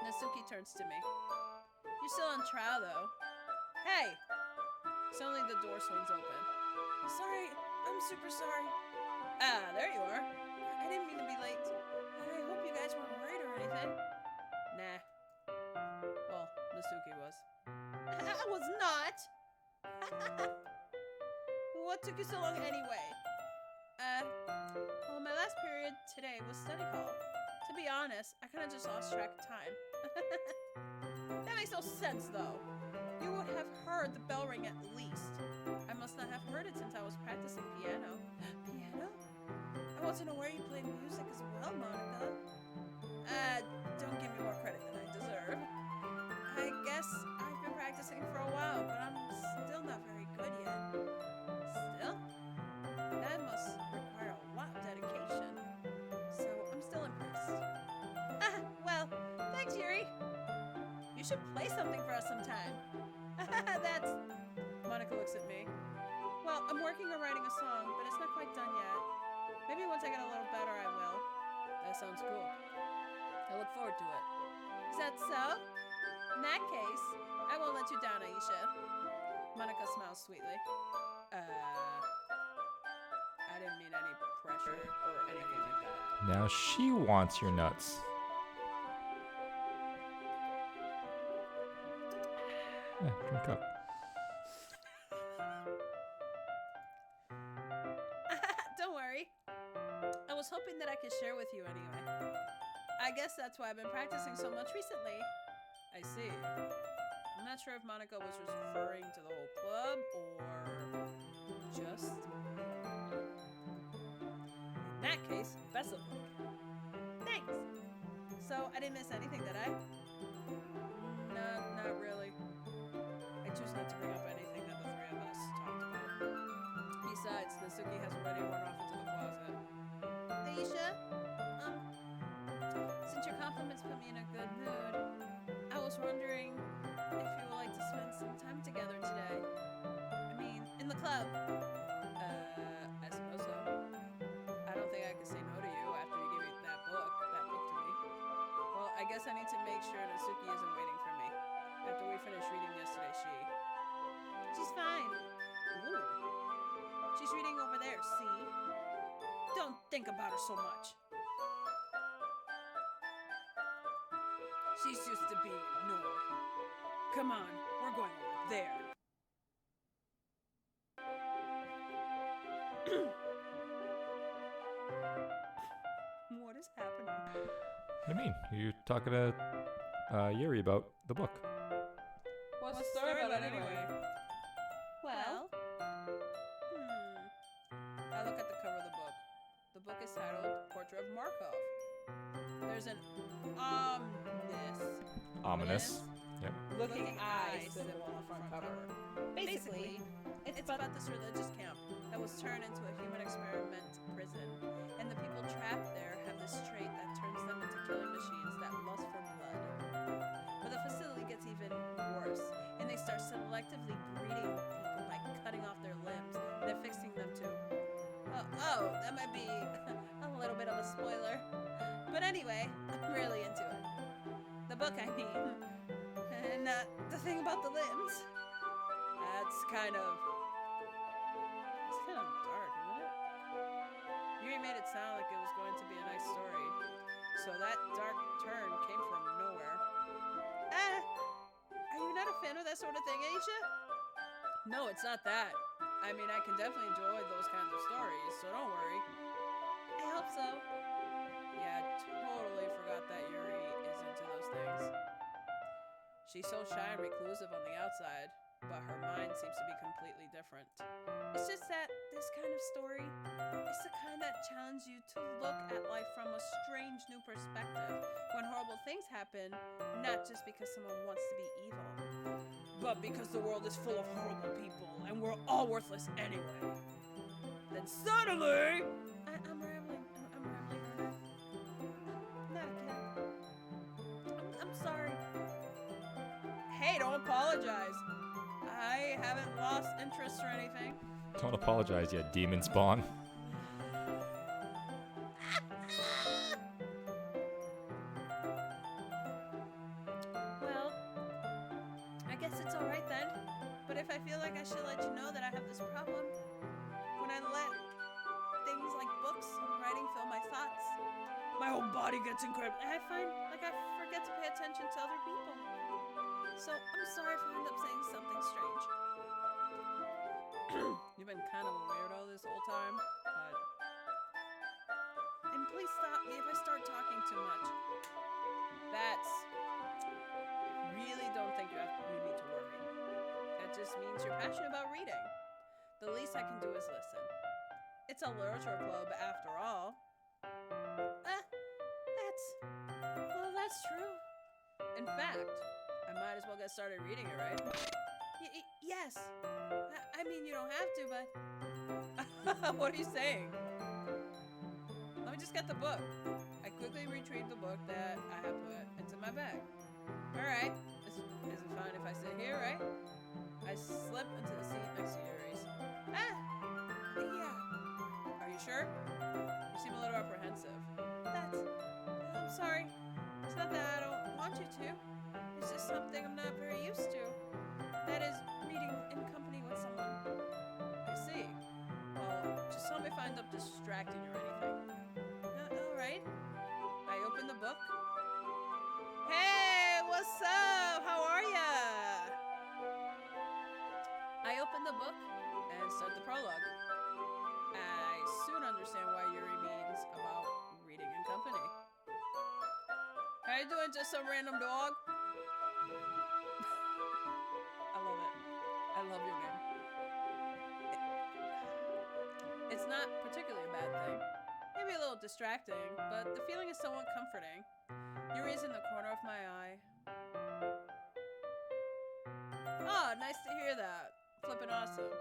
Natsuki turns to me. You're still on trial, though. Hey! Suddenly the door swings open. Sorry, I'm super sorry. Ah, there you are. I didn't mean to be late. I hope you guys weren't worried or anything. Nah. Well, Natsuki was. I was not! What took you so long anyway? Well, my last period today was study hall. To be honest, I kind of just lost track of time. That makes no sense, though. You would have heard the bell ring at least. I must not have heard it since I was practicing piano. Piano? I wasn't aware you played music as well, Monica. Don't give me more credit than I deserve. I guess I've been practicing for a while, but I'm still not very good yet. Still? That must require a lot of dedication. So I'm still impressed. Well, thanks, Yuri. You should play something for us sometime. That's... Monica looks at me. Well, I'm working on writing a song, but it's not quite done yet. Maybe once I get a little better, I will. That sounds cool. I look forward to it. Is that so? In that case, I won't let you down, Aisha. Monica smiles sweetly. I didn't mean any pressure or anything like that. Now she wants your nuts. Drink up. Don't worry. I was hoping that I could share with you anyway. I guess that's why I've been practicing so much recently. I see. I'm not sure if Monica was referring to the whole club or just... In that case, best of luck. Thanks. So, I didn't miss anything, did I? No, not really. I choose not to bring up anything that the three of us talked about. Besides, Natsuki has already run off into the closet. Aisha, since your compliments put me in a good mood, I was wondering if you would like to spend some time together today. I mean, in the club. I suppose so. I don't think I could say no to you after you gave me that book to me. Well, I guess I need to make sure Natsuki isn't waiting for me. After we finished reading yesterday, she's fine. Ooh. She's reading over there, see? Don't think about her so much. She's used to being ignored. Come on, we're going over there. What is happening? What do you mean? You're talking to Yuri about the book. What's the story about anyway? Well, I look at the cover of the book. The book is titled Portrait of Markov. There's an Ominous. Yep. Looking eyes symbol on the front cover. Basically, it's about this religious camp that was turned into a human experiment prison. And the people trapped there have this trait that turns them into killing machines that lust for blood. But the facility gets even worse, and they start selectively breeding people by cutting off their limbs and affixing them to... that might be a little bit of a spoiler. But anyway, I'm really into it. The book, I mean. And not the thing about the limbs. That's kind of... It's kind of dark, isn't it? Yuri made it sound like it was going to be a nice story. So that dark turn came from nowhere. Are you not a fan of that sort of thing, Aisha? No, it's not that. I mean, I can definitely enjoy those kinds of stories, so don't worry. I hope so. Yeah, I totally forgot that Yuri is into those things. She's so shy and reclusive on the outside, but her mind seems to be completely different. It's just that this kind of story is the kind that challenges you to look at life from a strange new perspective when horrible things happen, not just because someone wants to be evil, but because the world is full of horrible people and we're all worthless anyway. Then suddenly... I'm rambling. I'm rambling. Not again. I'm sorry. Hey, don't apologize. I haven't lost interest or anything. Don't apologize yet, demon spawn. Well, I guess it's alright then. But if I feel like I should let you know that I have this problem, when I let things like books and writing fill my thoughts, my whole body gets incredible. And I find like I forget to pay attention to other people. So I'm sorry if I end up saying something strange. You've been kind of a weirdo this whole time, but... And please stop me if I start talking too much. That's... I really don't think you need to worry. That just means you're passionate about reading. The least I can do is listen. It's a literature club after all. That's true. In fact, I might as well get started reading it, right? Yes. I mean, you don't have to, but... What are you saying? Let me just get the book. I quickly retrieved the book that I have put into my bag. Alright. Is it fine if I sit here, right? I slip into the seat next to Yuri's. Yeah. Are you sure? You seem a little apprehensive. I'm sorry. something I'm not very used to. That is, reading in company with someone. I see. Well, just help me find up distracting or anything. Alright. I open the book. Hey, what's up? How are ya? I open the book and start the prologue. I soon understand why Yuri means about reading in company. How you doing, just some random dog? I love it. I love your name. It's not particularly a bad thing. Maybe a little distracting, but the feeling is somewhat comforting. Yuri's in the corner of my eye. Oh, nice to hear that. Flippin' awesome.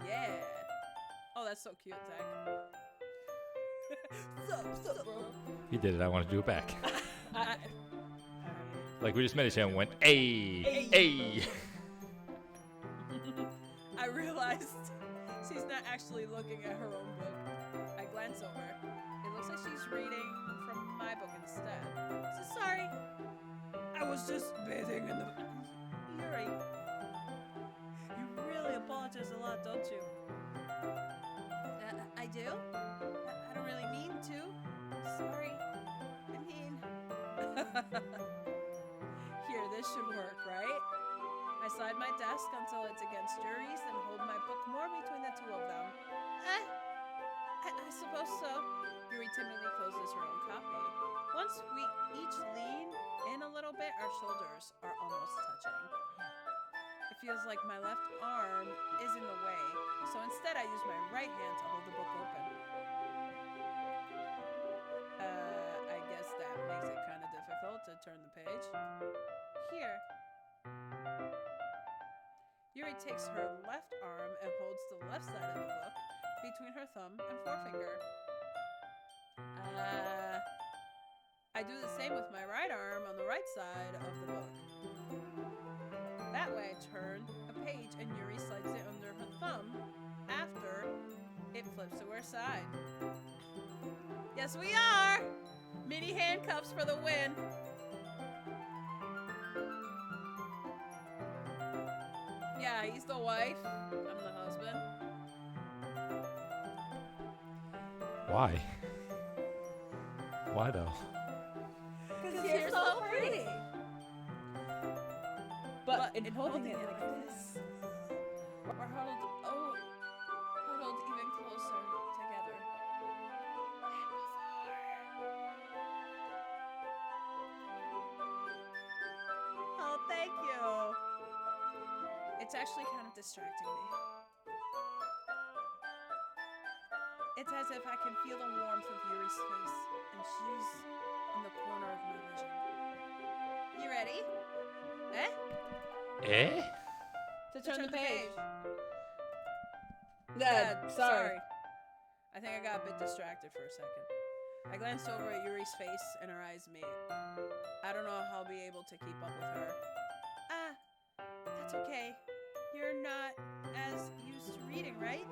Yeah. Oh, that's so cute, Zach. Sup, bro? He did it. I want to do it back. I, Like we just met each other and went, "Hey, hey." I realized she's not actually looking at her own book. I glance over. It looks like she's reading from my book instead. So sorry. I was just bathing in the... Yuri. You really apologize a lot, don't you? I do? I don't really mean to. Sorry. I mean... Here, this should work, right? I slide my desk until it's against Yuri's, then hold my book more between the two of them. I suppose so. Yuri timidly closes her own copy. Once we each lean in a little bit, our shoulders are almost touching. It feels like my left arm is in the way, so instead I use my right hand to hold the book open. I guess that makes it kind of difficult to turn the page. Here. Yuri takes her left arm and holds the left side of the book between her thumb and forefinger. I do the same with my right arm on the right side of the book. That way I turn a page and Yuri slides it under her thumb after it flips to her side. Yes, we are! Mini handcuffs for the win. Yeah, he's the wife. I'm the husband. Why? Why though? Because you're so pretty. But in holding it like this, we're huddled even closer together than before. Oh, thank you. It's actually kind of distracting me. It's as if I can feel the warmth of Yuri's face, and she's in the corner of my vision. You ready? Eh? To turn the page. Sorry. I think I got a bit distracted for a second. I glanced over at Yuri's face and her eyes meet. I don't know how I'll be able to keep up with her. That's okay. You're not as used to reading, right?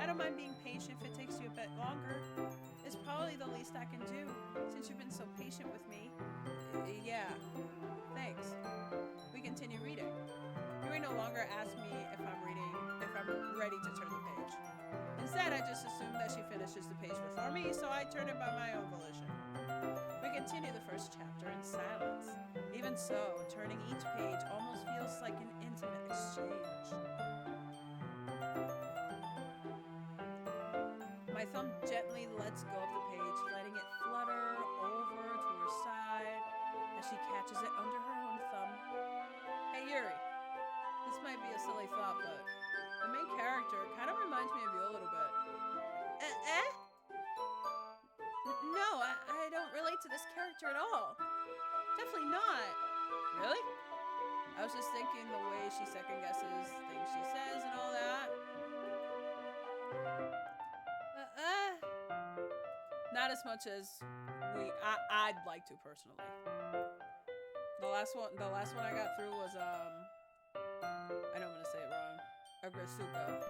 I don't mind being patient if it takes you a bit longer. It's probably the least I can do, since you've been so patient with me. Yeah, thanks. We continue reading. Yuri no longer asks me if I'm ready to turn the page. Instead, I just assume that she finishes the page before me, so I turn it by my own volition. We continue the first chapter in silence. Even so, turning each page almost feels like an intimate exchange. My thumb gently lets go of the page, letting it flutter over to her side as she catches it under her own thumb. Hey Yuri, this might be a silly thought, but the main character kind of reminds me of you a little bit. No, I don't relate to this character at all. Definitely not. Really? I was just thinking the way she second guesses things she says and all that. Not as much as I'd like to personally. The last one I got through was I know I'm gonna say it wrong. Agrasuko.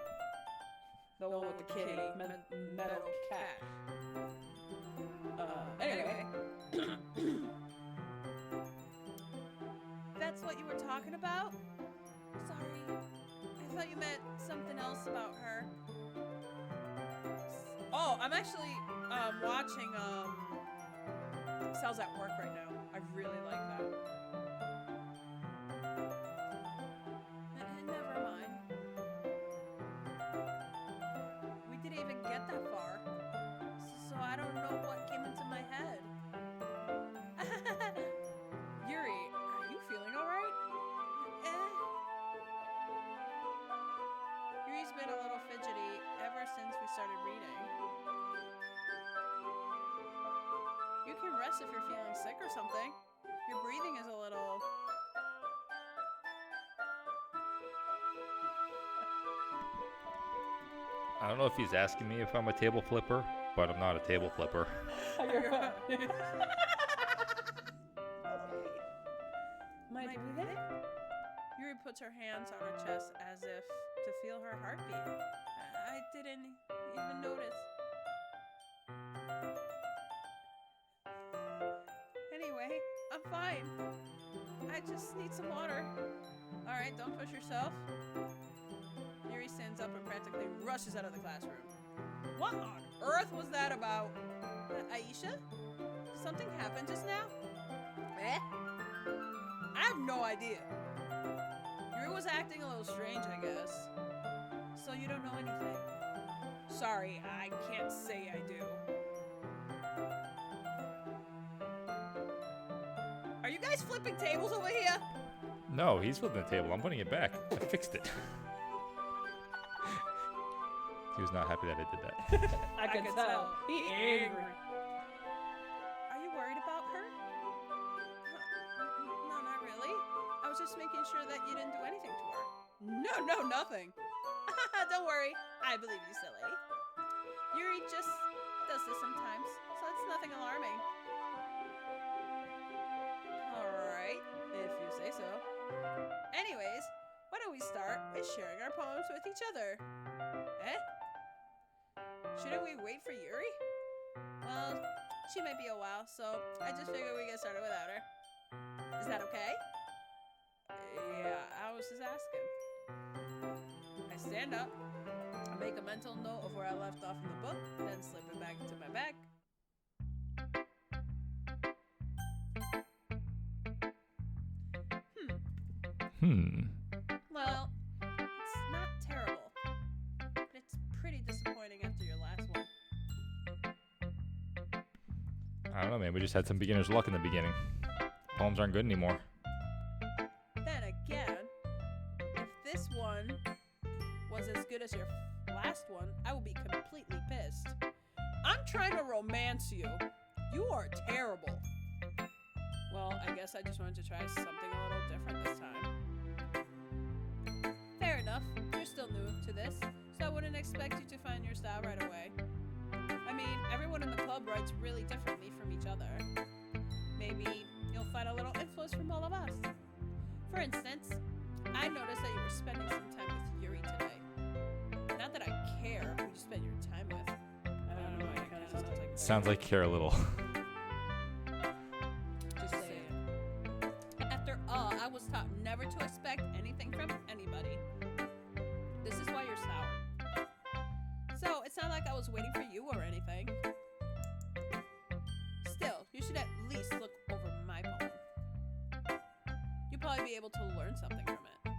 The one with the kitty, metal cat. Anyway. thought you meant something else about her. Oh, I'm actually watching Cells at Work right now. I really like that. Never mind. We didn't even get that far. So I don't know what came into my head. Yuri, are you feeling alright? Yuri's been a little fidgety ever since we started reading. You can rest if you're feeling sick or something. Your breathing is a little... I don't know if he's asking me if I'm a table flipper, but I'm not a table flipper. My breathing? Yuri puts her hands on her chest as if to feel her heartbeat. I didn't even notice. Anyway, I'm fine. I just need some water. Alright, don't push yourself. Yuri stands up and practically rushes out of the classroom. What on earth was that about? Aisha? Did something happen just now? Eh? I have no idea. Yuri was acting a little strange, I guess. So you don't know anything? Sorry, I can't say I do. Are you guys flipping tables over here? No, he's flipping the table. I'm putting it back. I fixed it. He was not happy that I did that. I could tell. He angry. Are you worried about her? No, not really. I was just making sure that you didn't do anything to her. No, nothing. Don't worry. I believe you, silly. Yuri just does this sometimes, so it's nothing alarming. Alright, if you say so. Anyways, why don't we start with sharing our poems with each other? Eh? Shouldn't we wait for Yuri? Well, she might be a while, so I just figured we get started without her. Is that okay? Yeah, I was just asking. I stand up, I make a mental note of where I left off in the book, then slip it back into my bag. Well, it's not terrible, but it's pretty disappointing after your last one. I don't know, man. We just had some beginner's luck in the beginning. Poems aren't good anymore. Then again, if this one was as good as your last one, I will be completely pissed. I'm trying to romance you. You are terrible. Well, I guess I just wanted to try something a little different this time. Fair enough. You're still new to this, so I wouldn't expect you to find your style right away. I mean, everyone in the club writes really differently from each other. Maybe you'll find a little influence from all of us. For instance, I noticed that you were spending some time with Yuri today. Not that I care who you spend your time with. I don't know, it kind of sounds like... Sounds like care a little. Just saying. After all, I was taught never to expect anything from anybody. This is why you're sour. So, it's not like I was waiting for you or anything. Still, you should at least look over my poem. You'll probably be able to learn something from it.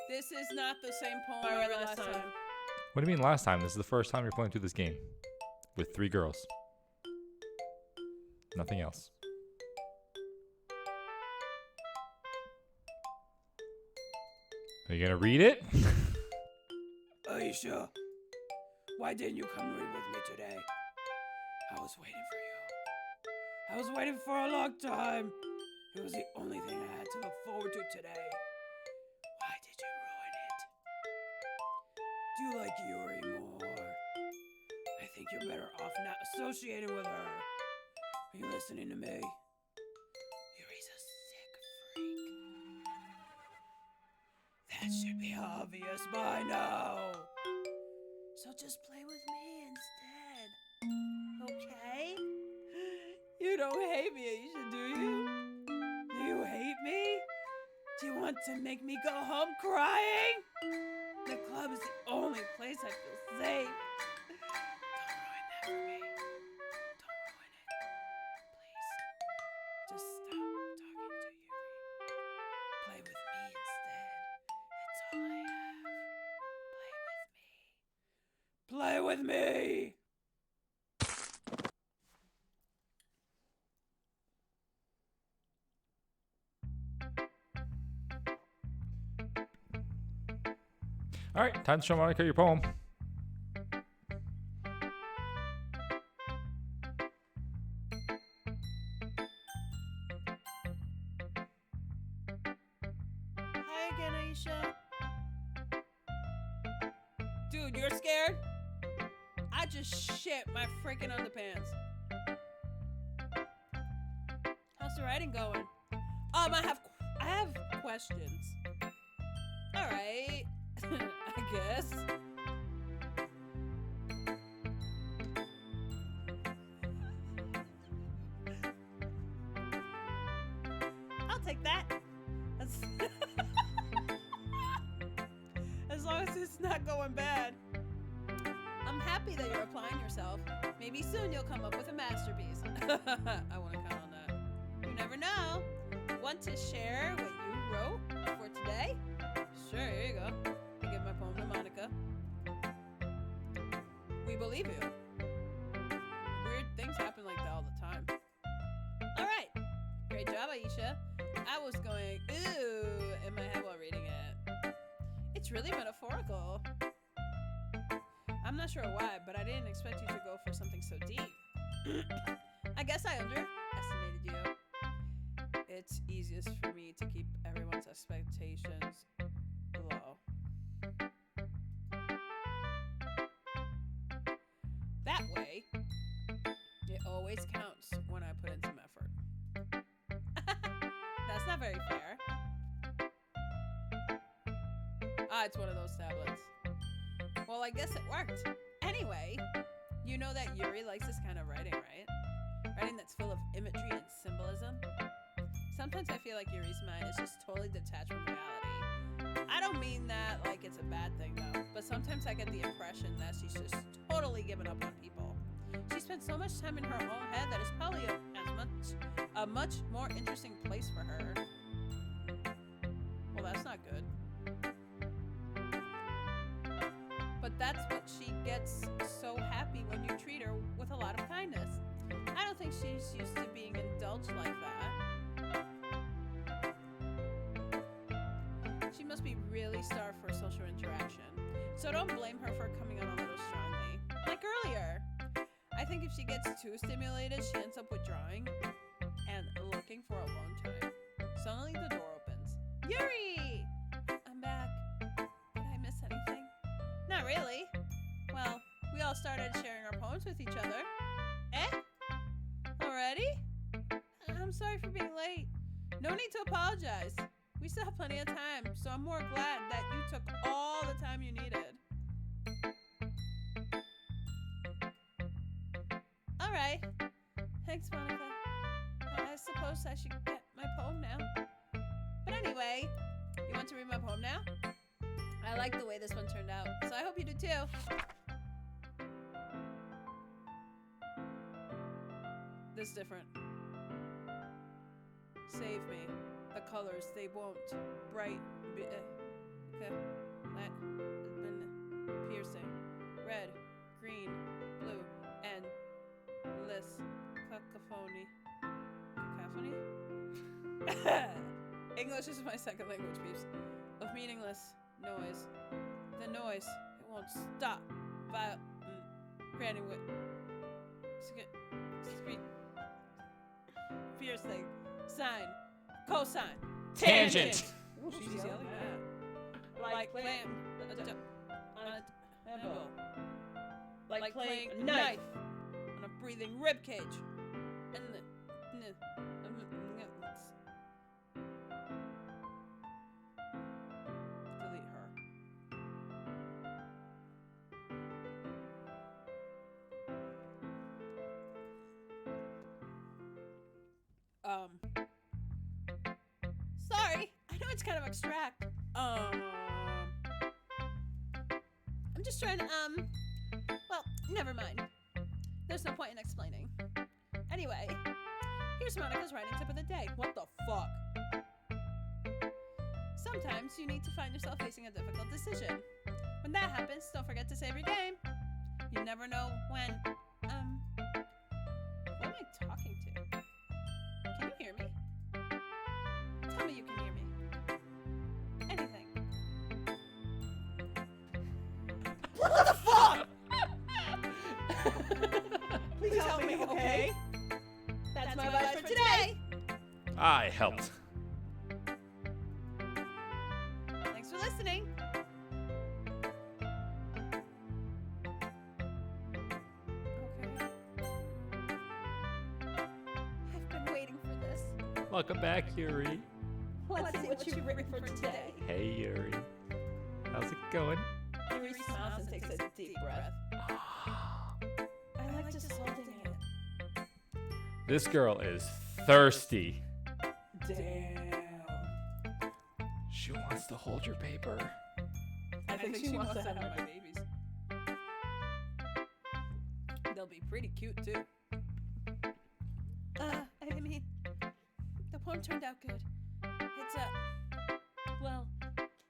This is not the same poem I read last time. What do you mean last time? This is the first time you're playing through this game. With 3 girls. Nothing else. Are you gonna read it? Aisha, why didn't you come read with me today? I was waiting for you. I was waiting for a long time. It was the only thing I had to look forward to today. Why did you ruin it? Do you like Yuri more? I think you're better off not associating with her. Are you listening to me? Yuri's a sick freak. That should be obvious by now. So just play with me instead. Okay? You don't hate me, Aisha, do you? Do you hate me? Do you want to make me go home crying? The club is the only place I feel safe. Don't ruin that for me. Don't ruin it. Please. Just stop talking to Yuri. Play with me instead. It's all I have. Play with me. Play with me. All right, time to show Monica your poem. Hi again, Aisha. Dude, you're scared? I just shit my freaking underpants. How's the writing going? I have questions. All right, I guess. I'll take that. As long as it's not going bad. I'm happy that you're applying yourself. Maybe soon you'll come up with a masterpiece. I want to count on that. You never know. Want to share what you wrote for today? Sure, here you go. I give my poem to Monica. We believe you. Weird things happen like that all the time. All right. Great job, Aisha. I was going, ooh, in my head while reading it. It's really metaphorical. I'm not sure why, but I didn't expect you to go for something so deep. I guess I underestimated you. It's easiest for me to keep everyone's expectations low. That way, it always counts when I put in some effort. That's not very fair. It's one of those tablets. Well, I guess it worked. Anyway, you know that Yuri likes this kind of writing, right? Writing that's full of imagery and symbolism. Sometimes I feel like Yuri's mind is just totally detached from reality. I don't mean that like it's a bad thing though, but sometimes I get the impression that she's just totally given up on people. She spends so much time in her own head that it's probably a much more interesting place for her. Well, that's not good. But that's what she gets so happy when you treat her with a lot of kindness. I don't think she's used to being indulged like that. She must be really starved for social interaction. So don't blame her for coming on a little strongly. Like earlier. I think if she gets too stimulated, she ends up withdrawing and looking for alone time. Suddenly the door opens. Yuri! I'm back. Did I miss anything? Not really. Well, we all started sharing our poems with each other. Eh? Already? I'm sorry for being late. No need to apologize. We still have plenty of time, so I'm more glad that you took all the time you needed. Alright. Thanks, Monica. I suppose I should get my poem now. But anyway, you want to read my poem now? I like the way this one turned out, so I hope you do too. This different. Save me. The colors, they won't. Bright, piercing. Red, green, blue, and list. Cacophony. Cacophony? English is my second language, peeps. Of meaningless noise. The noise, it won't stop. Granny with. Screen. Piercing. Sign. Cosine. Tangent. Ooh, she's yelling that. Like playing on a table. Like playing a knife on a breathing rib cage. And delete her. Sorry, I know it's kind of abstract. I'm just trying to, well, never mind. There's no point in explaining. Anyway, here's Monica's writing tip of the day. What the fuck? Sometimes you need to find yourself facing a difficult decision. When that happens, don't forget to save your game. You never know when, who am I talking to? Can you hear me? Tell me you can hear me. Anything. What the fuck? Please help me, okay? That's my advice for today. I helped. Thanks for listening. Okay. I've been waiting for this. Welcome back, Yuri. Let's see what you've written for today. Hey, Yuri. How's it going? Yuri smiles and takes a deep breath. I like just holding it. This girl is thirsty. Damn. She wants to hold your paper. I think she wants to have my babies. They'll be pretty cute too. I mean, the poem turned out good. It's well,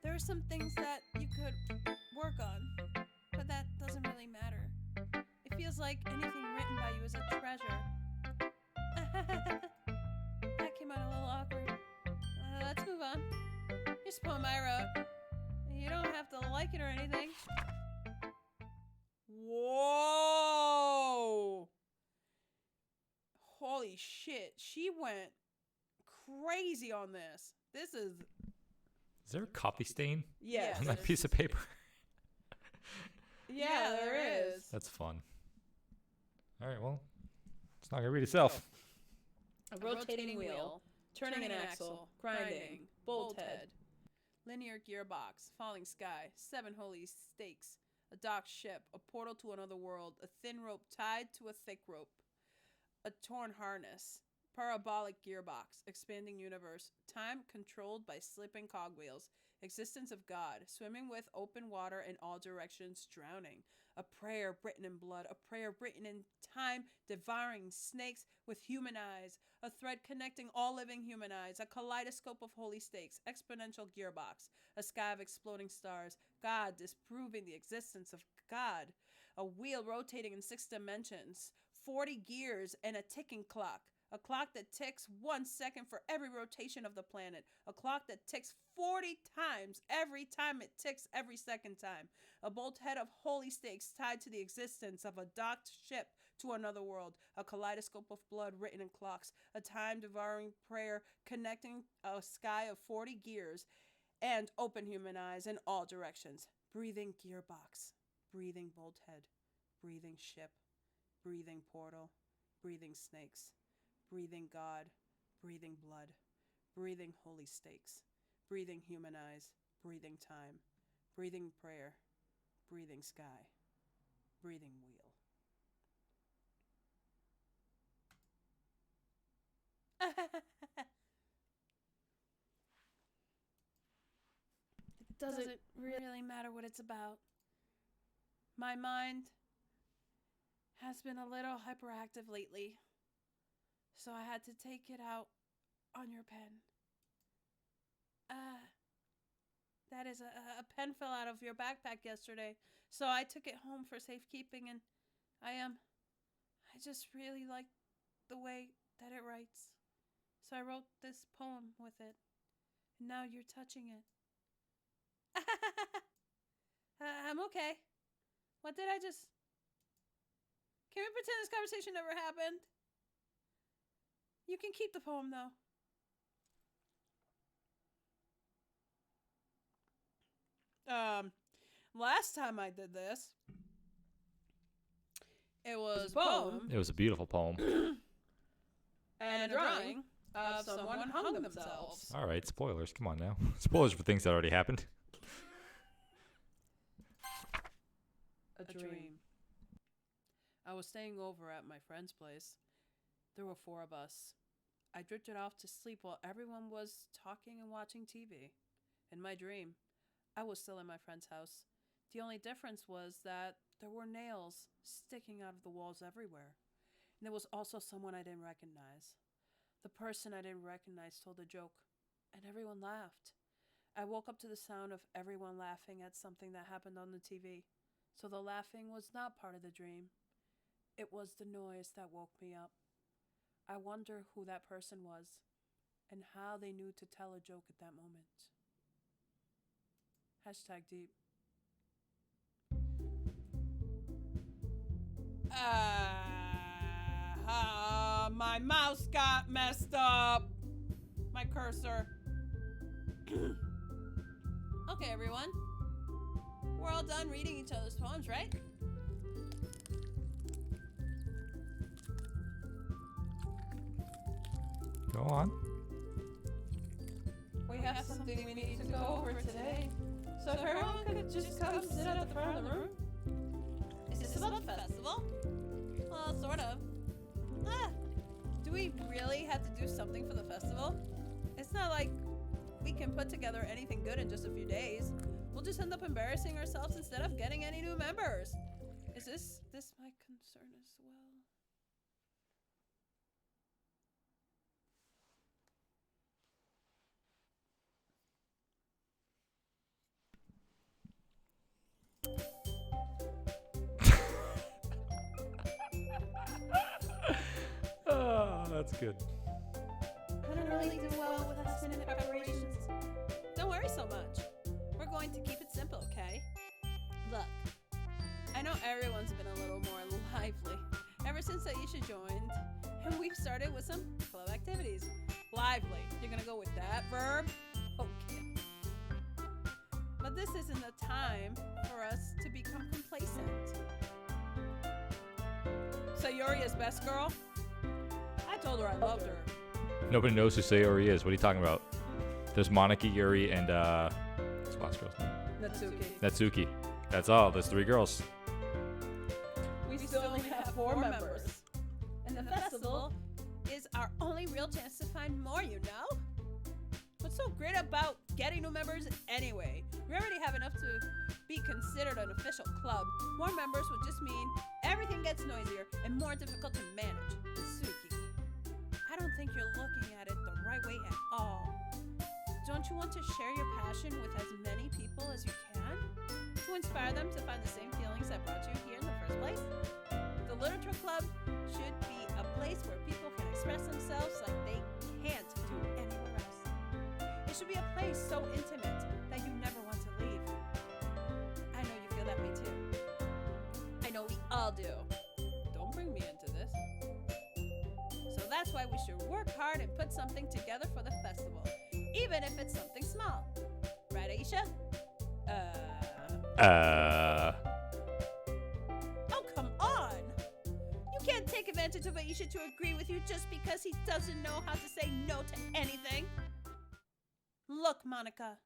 there are some things that you could work on, but that doesn't really matter. It feels like anything written by you is a treasure. That came out a little awkward. Let's move on. Here's a poem I wrote. You don't have to like it or anything. Whoa! Holy shit. She went crazy on this. This is... Is there a coffee stain Yes. on that piece of paper? Yeah, there is. That's fun. All right, well, it's not going to read itself. A rotating wheel, turning an axle, grinding, bolt head, linear gearbox, falling sky, 7 holy stakes, a docked ship, a portal to another world, a thin rope tied to a thick rope, a torn harness, parabolic gearbox, expanding universe, time controlled by slipping cogwheels, existence of God, swimming with open water in all directions, drowning, a prayer written in blood, a prayer written in time, devouring snakes with human eyes, a thread connecting all living human eyes, a kaleidoscope of holy stakes, exponential gearbox, a sky of exploding stars, God disproving the existence of God, a wheel rotating in 6 dimensions, 40 gears and a ticking clock, a clock that ticks 1 second for every rotation of the planet. A clock that ticks 40 times every time it ticks every second time. A bolt head of holy stakes tied to the existence of a docked ship to another world. A kaleidoscope of blood written in clocks. A time-devouring prayer connecting a sky of 40 gears and open human eyes in all directions. Breathing gearbox. Breathing bolt head. Breathing ship. Breathing portal. Breathing snakes. Breathing God, breathing blood, breathing holy stakes, breathing human eyes, breathing time, breathing prayer, breathing sky, breathing wheel. It doesn't really matter what it's about. My mind has been a little hyperactive lately. So I had to take it out on your pen. That is a pen fell out of your backpack yesterday, so I took it home for safekeeping, and I just really like the way that it writes. So I wrote this poem with it. And now you're touching it. I'm okay. What did I just... Can we pretend this conversation never happened? You can keep the poem, though. Last time I did this, it was a poem It was a beautiful poem. and a drawing of someone hung themselves. All right, spoilers. Come on now. Spoilers for things that already happened. A dream. I was staying over at my friend's place. There were 4 of us. I drifted off to sleep while everyone was talking and watching TV. In my dream, I was still in my friend's house. The only difference was that there were nails sticking out of the walls everywhere. And there was also someone I didn't recognize. The person I didn't recognize told a joke, and everyone laughed. I woke up to the sound of everyone laughing at something that happened on the TV. So the laughing was not part of the dream. It was the noise that woke me up. I wonder who that person was and how they knew to tell a joke at that moment. #deep. My mouse got messed up. My cursor. Okay, everyone. We're all done reading each other's poems, right? Go on. We have something we need to go over today. So if everyone could just come sit at the front of the room. Is this about the festival? Well, sort of. Do we really have to do something for the festival? It's not like we can put together anything good in just a few days. We'll just end up embarrassing ourselves instead of getting any new members. Is this my concern as well? Oh, that's good. I don't really do well with last-minute preparations. Don't worry so much. We're going to keep it simple, okay? Look, I know everyone's been a little more lively ever since Aisha joined, and we've started with some club activities. Lively. You're gonna go with that verb? Okay. But this isn't the time for us to become complacent. Sayori is best girl. I told her I loved her. Nobody knows who Sayori is. What are you talking about? There's Monica, Yuri, and what's the last girl's name? Natsuki. Natsuki. That's all. There's 3 girls. We still only have 4 members. And the festival is our only real chance to find more, you know? What's so great about getting new members anyway? We already have enough to be considered an official club. More members would just mean everything gets noisier and more difficult to manage. Suki, I don't think you're looking at it the right way at all. Don't you want to share your passion with as many people as you can? To inspire them to find the same feelings that brought you here in the first place? The Literature Club should be a place where people can express themselves like they can't do anywhere else. It should be a place so intimate that you never want to leave. I know you feel that way too. I know we all do. Don't bring me into this. So that's why we should work hard and put something together for the festival, even if it's something small. Right, Aisha? Oh, come on! You can't take advantage of Aisha to agree with you just because he doesn't know how to say no to anything. Look, Monica.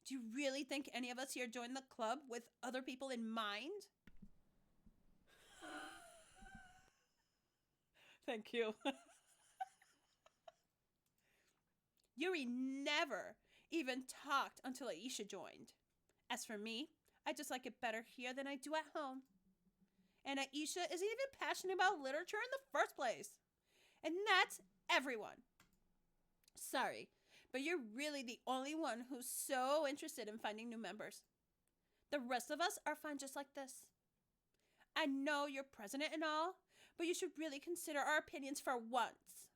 Do you really think any of us here joined the club with other people in mind? Thank you. Yuri never even talked until Aisha joined. As for me, I just like it better here than I do at home. And Aisha isn't even passionate about literature in the first place. And that's everyone. Sorry, but you're really the only one who's so interested in finding new members. The rest of us are fine just like this. I know you're president and all, but you should really consider our opinions for once.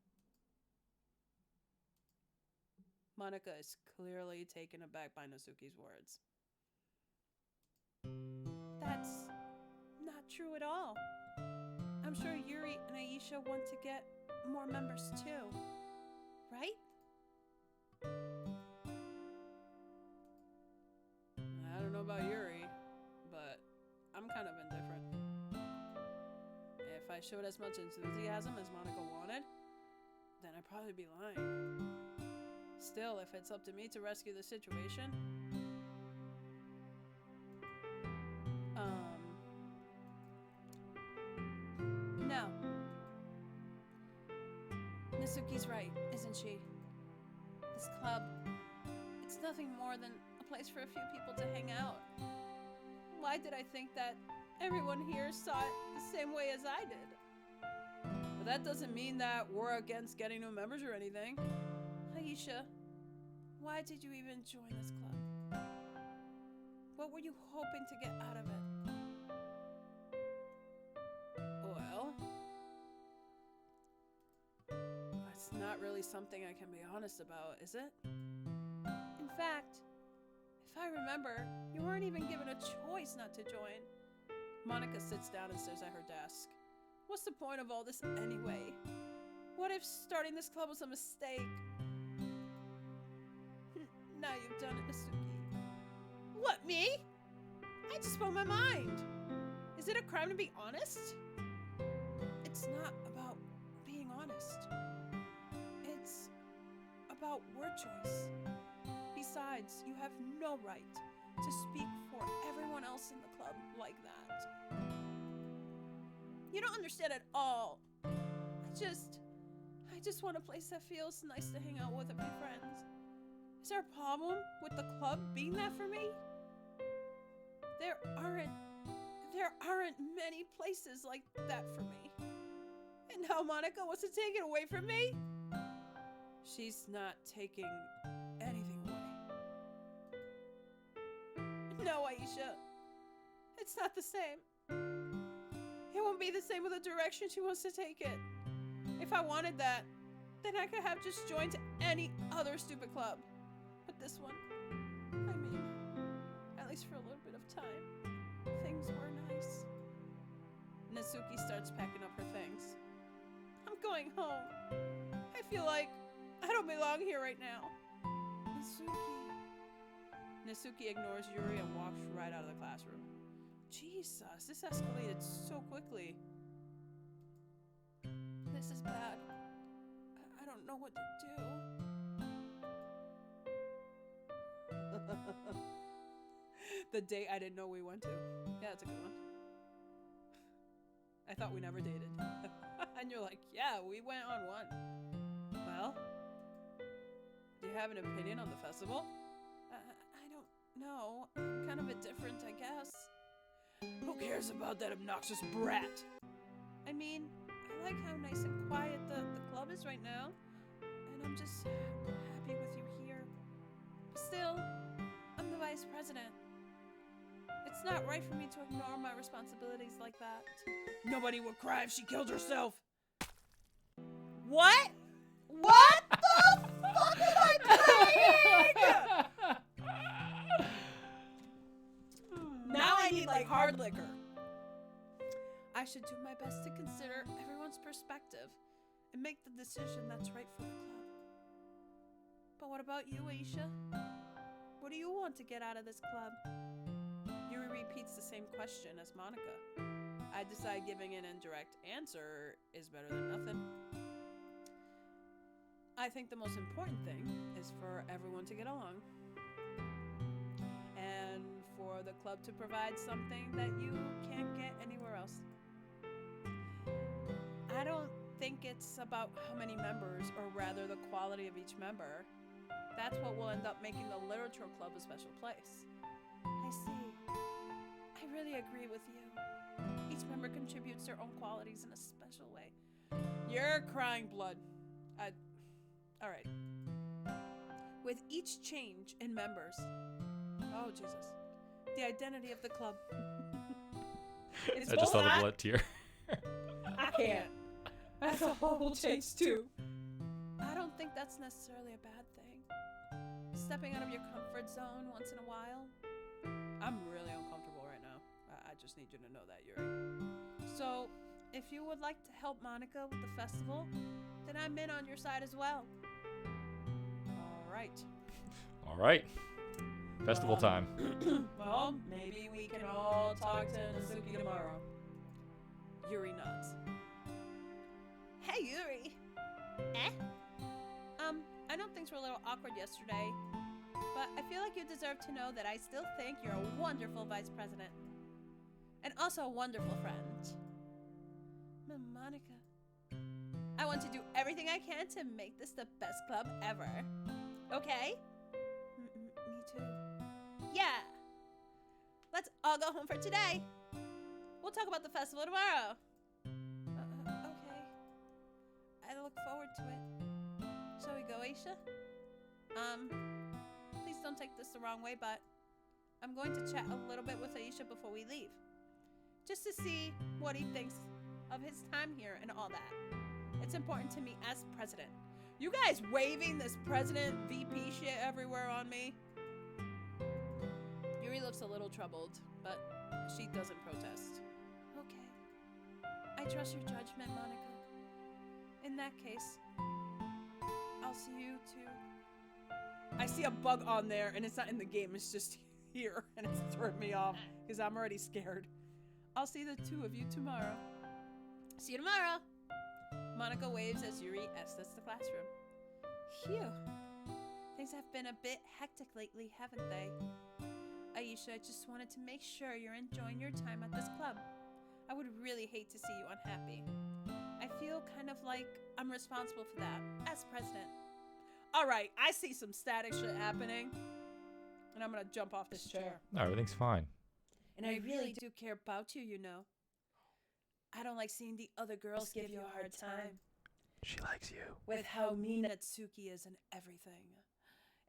Monica is clearly taken aback by Natsuki's words. That's not true at all. I'm sure Yuri and Aisha want to get more members too, right? I don't know about Yuri, but I'm kind of indifferent. If I showed as much enthusiasm as Monica wanted, then I'd probably be lying. Still, if it's up to me to rescue the situation, No. Natsuki's right, isn't she? This club, it's nothing more than a place for a few people to hang out. Why did I think that everyone here saw it the same way as I did? But that doesn't mean that we're against getting new members or anything. Aisha, why did you even join this club? What were you hoping to get out of it? Well, it's not really something I can be honest about, is it? In fact, if I remember, you weren't even given a choice not to join. Monica sits down and stares at her desk. What's the point of all this anyway? What if starting this club was a mistake? Now you've done it, Nasuki. What, me? I just spoke my mind. Is it a crime to be honest? It's not about being honest. It's about word choice. Besides, you have no right to speak for everyone else in the club like that. You don't understand at all. I just want a place that feels nice to hang out with a few friends. Is there a problem with the club being that for me? There aren't many places like that for me. And now Monica wants to take it away from me? She's not taking anything away. No, Aisha. It's not the same. It won't be the same with the direction she wants to take it. If I wanted that, then I could have just joined any other stupid club. But this one, I mean, at least for a little bit of time, things were nice. Nasuki starts packing up her things. I'm going home. I feel like I don't belong here right now. Nasuki ignores Yuri and walks right out of the classroom. Jesus, this escalated so quickly. This is bad. I don't know what to do. The date I didn't know we went to. Yeah, that's a good one. I thought we never dated. And you're like, yeah, we went on one. Well, do you have an opinion on the festival? I don't know. I'm kind of indifferent, I guess. Who cares about that obnoxious brat? I mean, I like how nice and quiet the club is right now. And I'm just happy with you here. But still, I'm the vice president. It's not right for me to ignore my responsibilities like that. Nobody would cry if she killed herself. What? What the fuck am I playing? Now I need like hard liquor. I should do my best to consider everyone's perspective and make the decision that's right for the club. But what about you, Aisha? What do you want to get out of this club? Yuri repeats the same question as Monica. I decide giving an indirect answer is better than nothing. I think the most important thing is for everyone to get along. And for the club to provide something that you can't get anywhere else. I don't think it's about how many members, or rather the quality of each member. That's what will end up making the literature club a special place. I see. I really agree with you. Each member contributes their own qualities in a special way. You're crying blood. All right. With each change in members, Oh, Jesus. The identity of the club. I just saw the blood tear. I can't. That's a whole change, too. I don't think that's necessarily a bad thing. Stepping out of your comfort zone once in a while. I'm really uncomfortable right now. I just need you to know that, Yuri. So, if you would like to help Monica with the festival, then I'm in on your side as well. All right. All right. Festival time. Well, maybe we can all talk to Nasuki tomorrow. Yuri nods. Hey, Yuri. I know things were a little awkward yesterday, but I feel like you deserve to know that I still think you're a wonderful vice president. And also a wonderful friend. Monica, I want to do everything I can to make this the best club ever. Okay? too. Yeah. Let's all go home for today. We'll talk about the festival tomorrow. Okay. I look forward to it. Shall we go, Aisha? Please don't take this the wrong way, but I'm going to chat a little bit with Aisha before we leave. Just to see what he thinks of his time here and all that. It's important to me as president. You guys waving this president VP shit everywhere on me? Yuri looks a little troubled, but she doesn't protest. Okay. I trust your judgment, Monica. In that case, I'll see you too. I see a bug on there, and it's not in the game. It's just here, and it's throwing me off because I'm already scared. I'll see the two of you tomorrow. See you tomorrow. Monica waves as Yuri exits the classroom. Phew. Things have been a bit hectic lately, haven't they? Aisha, I just wanted to make sure you're enjoying your time at this club. I would really hate to see you unhappy. I feel kind of like I'm responsible for that as president. All right, I see some static shit happening, and I'm gonna jump off this chair. No, everything's fine. And I really do care about you, you know. I don't like seeing the other girls give you a hard time. She likes you. With how mean Natsuki is and everything.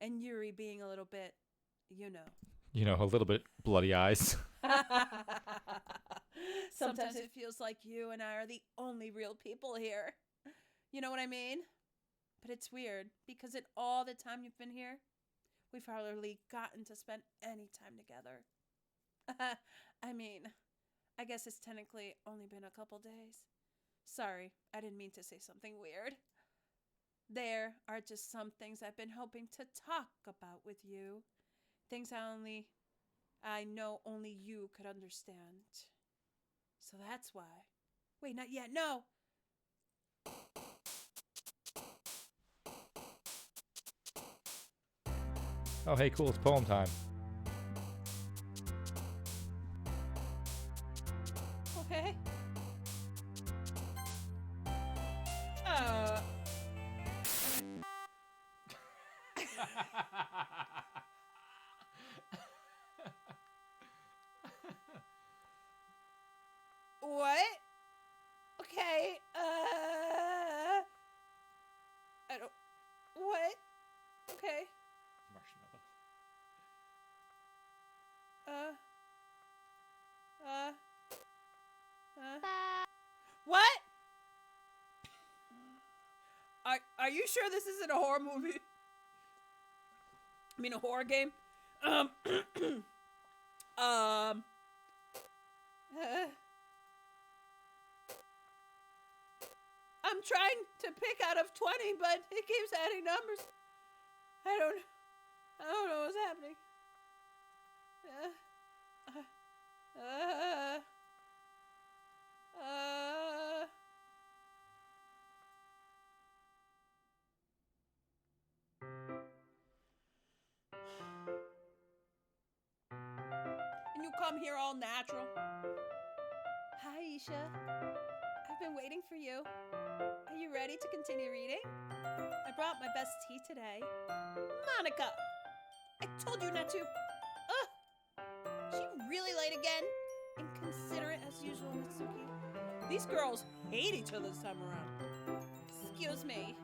And Yuri being a little bit, you know. You know, a little bit bloody eyes. Sometimes it feels like you and I are the only real people here. You know what I mean? But it's weird, because in all the time you've been here, we've hardly gotten to spend any time together. I mean, I guess it's technically only been a couple days. Sorry, I didn't mean to say something weird. There are just some things I've been hoping to talk about with you. Things I know only you could understand. So that's why. Wait, not yet, no! Oh, hey, cool, it's poem time. Okay. What? Okay, I don't... What? Okay. Marshmallow. What? Are you sure this isn't a horror movie? I mean, a horror game? I'm trying to pick out of 20, but it keeps adding numbers. I don't know what's happening. And you come here all natural. Hi, Isha. I've been waiting for you. Are you ready to continue reading? I brought my best tea today. Monica! I told you not to. Ugh! She really late again? Inconsiderate as usual, Mitsuki. These girls hate each other this time around. Excuse me.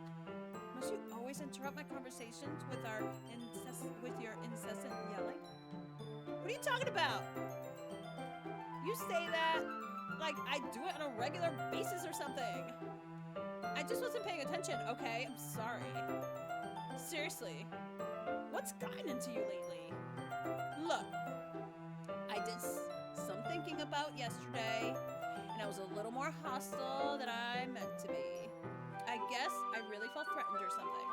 Must you always interrupt my conversations with your incessant yelling? What are you talking about? You say that like I do it on a regular basis or something. I just wasn't paying attention, okay? I'm sorry. Seriously, what's gotten into you lately? Look, I did some thinking about yesterday, and I was a little more hostile than I meant to be. I guess I really felt threatened or something.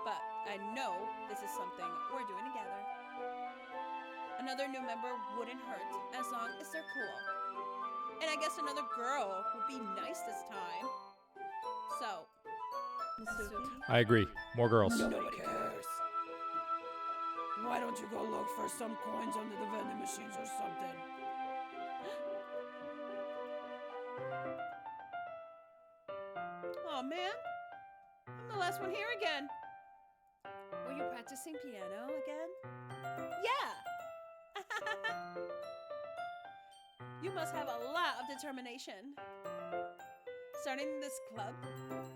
But I know this is something we're doing together. Another new member wouldn't hurt as long as they're cool. And I guess another girl would be nice this time. So, Mitsuki? I agree. More girls. Nobody cares. Why don't you go look for some coins under the vending machines or something? Oh man, I'm the last one here again. Were you practicing piano again? Yeah. You must have a lot of determination. Starting this club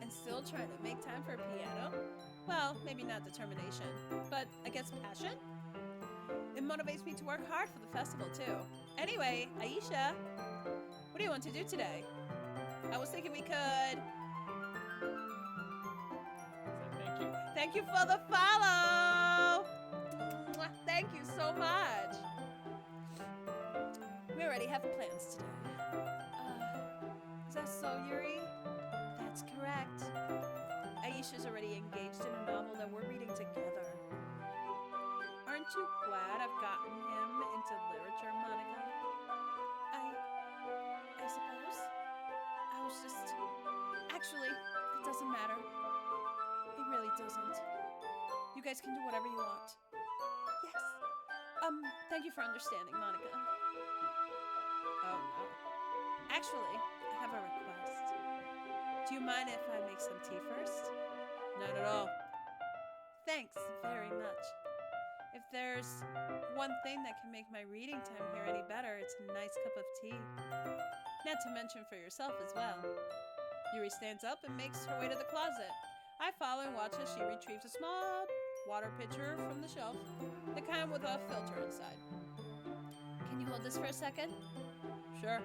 and still trying to make time for piano? Well, maybe not determination, but I guess passion? It motivates me to work hard for the festival too. Anyway, Aisha, what do you want to do today? I was thinking we could... Thank you. Thank you for the follow! Mwah, thank you so much. We already have plans today. Is that so, Yuri? That's correct. Aisha's already engaged in a novel that we're reading together. Aren't you glad I've gotten him into literature, Monica? I suppose. I was just... Actually, it doesn't matter. It really doesn't. You guys can do whatever you want. Yes. Thank you for understanding, Monica. Oh, no. Actually, I have a request. Do you mind if I make some tea first? Not at all. Thanks very much. If there's one thing that can make my reading time here any better, it's a nice cup of tea. Not to mention for yourself as well. Yuri stands up and makes her way to the closet. I follow and watch as she retrieves a small water pitcher from the shelf, the kind with a filter inside. Can you hold this for a second? Sure.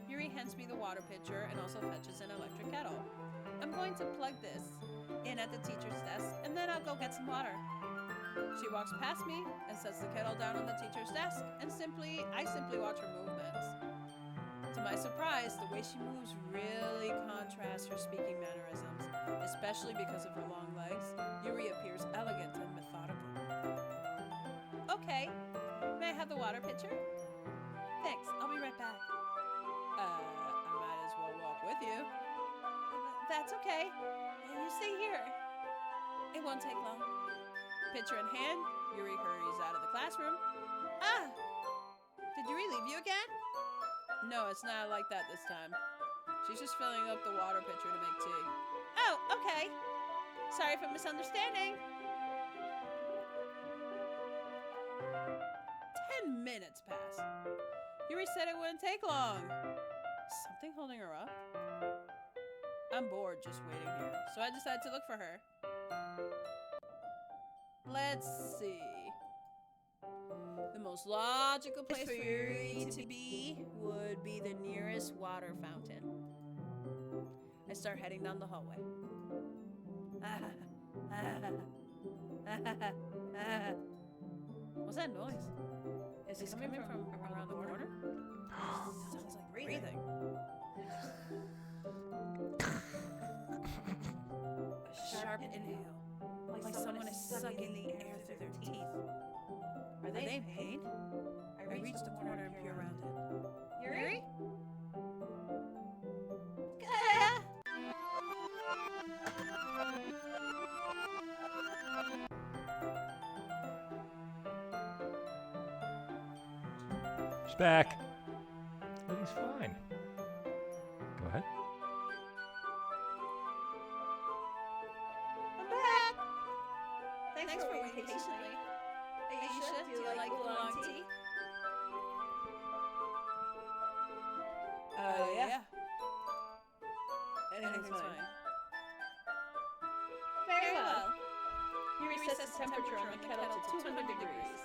Yuri hands me the water pitcher and also fetches an electric kettle. I'm going to plug this in at the teacher's desk, and then I'll go get some water. She walks past me and sets the kettle down on the teacher's desk, and I simply watch her movements. To my surprise, the way she moves really contrasts her speaking mannerisms, especially because of her long legs. Yuri appears elegant and methodical. Okay, may I have the water pitcher? Thanks, I'll be right back. I might as well walk with you. That's okay. You stay here. It won't take long. Pitcher in hand, Yuri hurries out of the classroom. Ah! Did Yuri leave you again? No, it's not like that this time. She's just filling up the water pitcher to make tea. Oh, okay. Sorry for misunderstanding. 10 minutes pass. Yuri said it wouldn't take long. Something holding her up? I'm bored just waiting here, so I decided to look for her. Let's see. The most logical place for Yuri to be would be the nearest water fountain. I start heading down the hallway. What's that noise? Is it coming from around the corner? Sounds like breathing. A sharp inhale, like someone is sucking the air through their teeth. Are they in pain? I reach the corner and peer around it. Yuri? She's back. Everything's fine. Go ahead. I'm back! Thanks for waiting patiently. Aisha, do you like long tea? Yeah. Anything's fine. Very well. Yuri sets the temperature on the kettle to 200 degrees.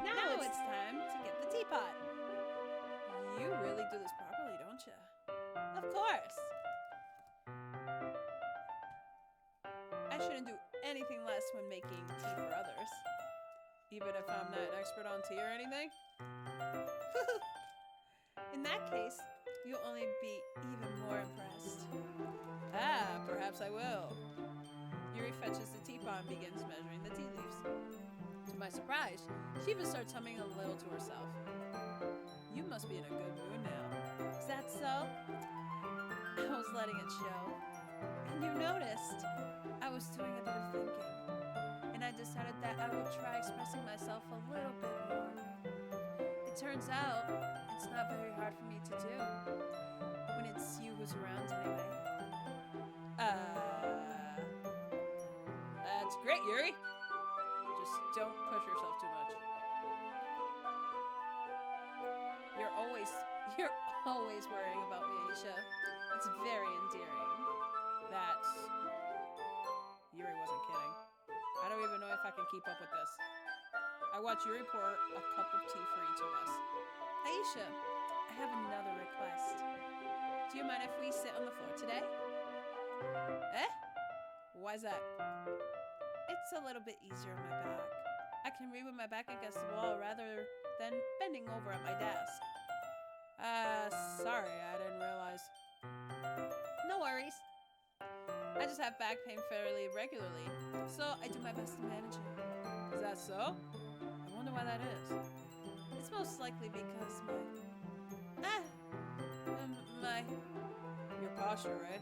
Now it's time to get the teapot. You really do this properly, don't you? Of course. I shouldn't do anything less when making tea for others. Even if I'm not an expert on tea or anything. In that case, you'll only be even more impressed. Ah, perhaps I will. Yuri fetches the teapot and begins measuring the tea leaves. To my surprise, she even starts humming a little to herself. You must be in a good mood now. Is that so? I was letting it show. And you noticed I was doing a bit of thinking. And I decided that I would try expressing myself a little bit more. It turns out it's not very hard for me to do. When it's you who's around anyway. That's great, Yuri. Just don't push yourself too much. You're always worrying about me, Aisha. It's very endearing. That Yuri wasn't kidding. I don't even know if I can keep up with this. I watch Yuri pour a cup of tea for each of us. Aisha, I have another request. Do you mind if we sit on the floor today? Eh? Why's that? It's a little bit easier on my back. I can read with my back against the wall rather than bending over at my desk. Sorry, I didn't realize. No worries. I just have back pain fairly regularly, so I do my best to manage it. Is that so? I wonder why that is. It's most likely because your posture, right?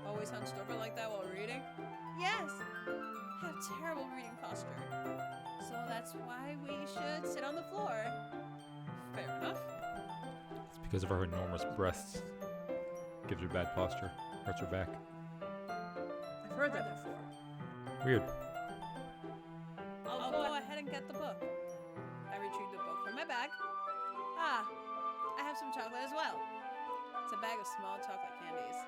Always hunched over like that while reading? Yes! I have terrible reading posture. So that's why we should sit on the floor. Fair enough. It's because of her enormous breasts. Gives her bad posture. Hurts her back. I've heard that before. Weird. I'll go ahead and get the book. I retrieved the book from my bag. I have some chocolate as well. It's a bag of small chocolate candies.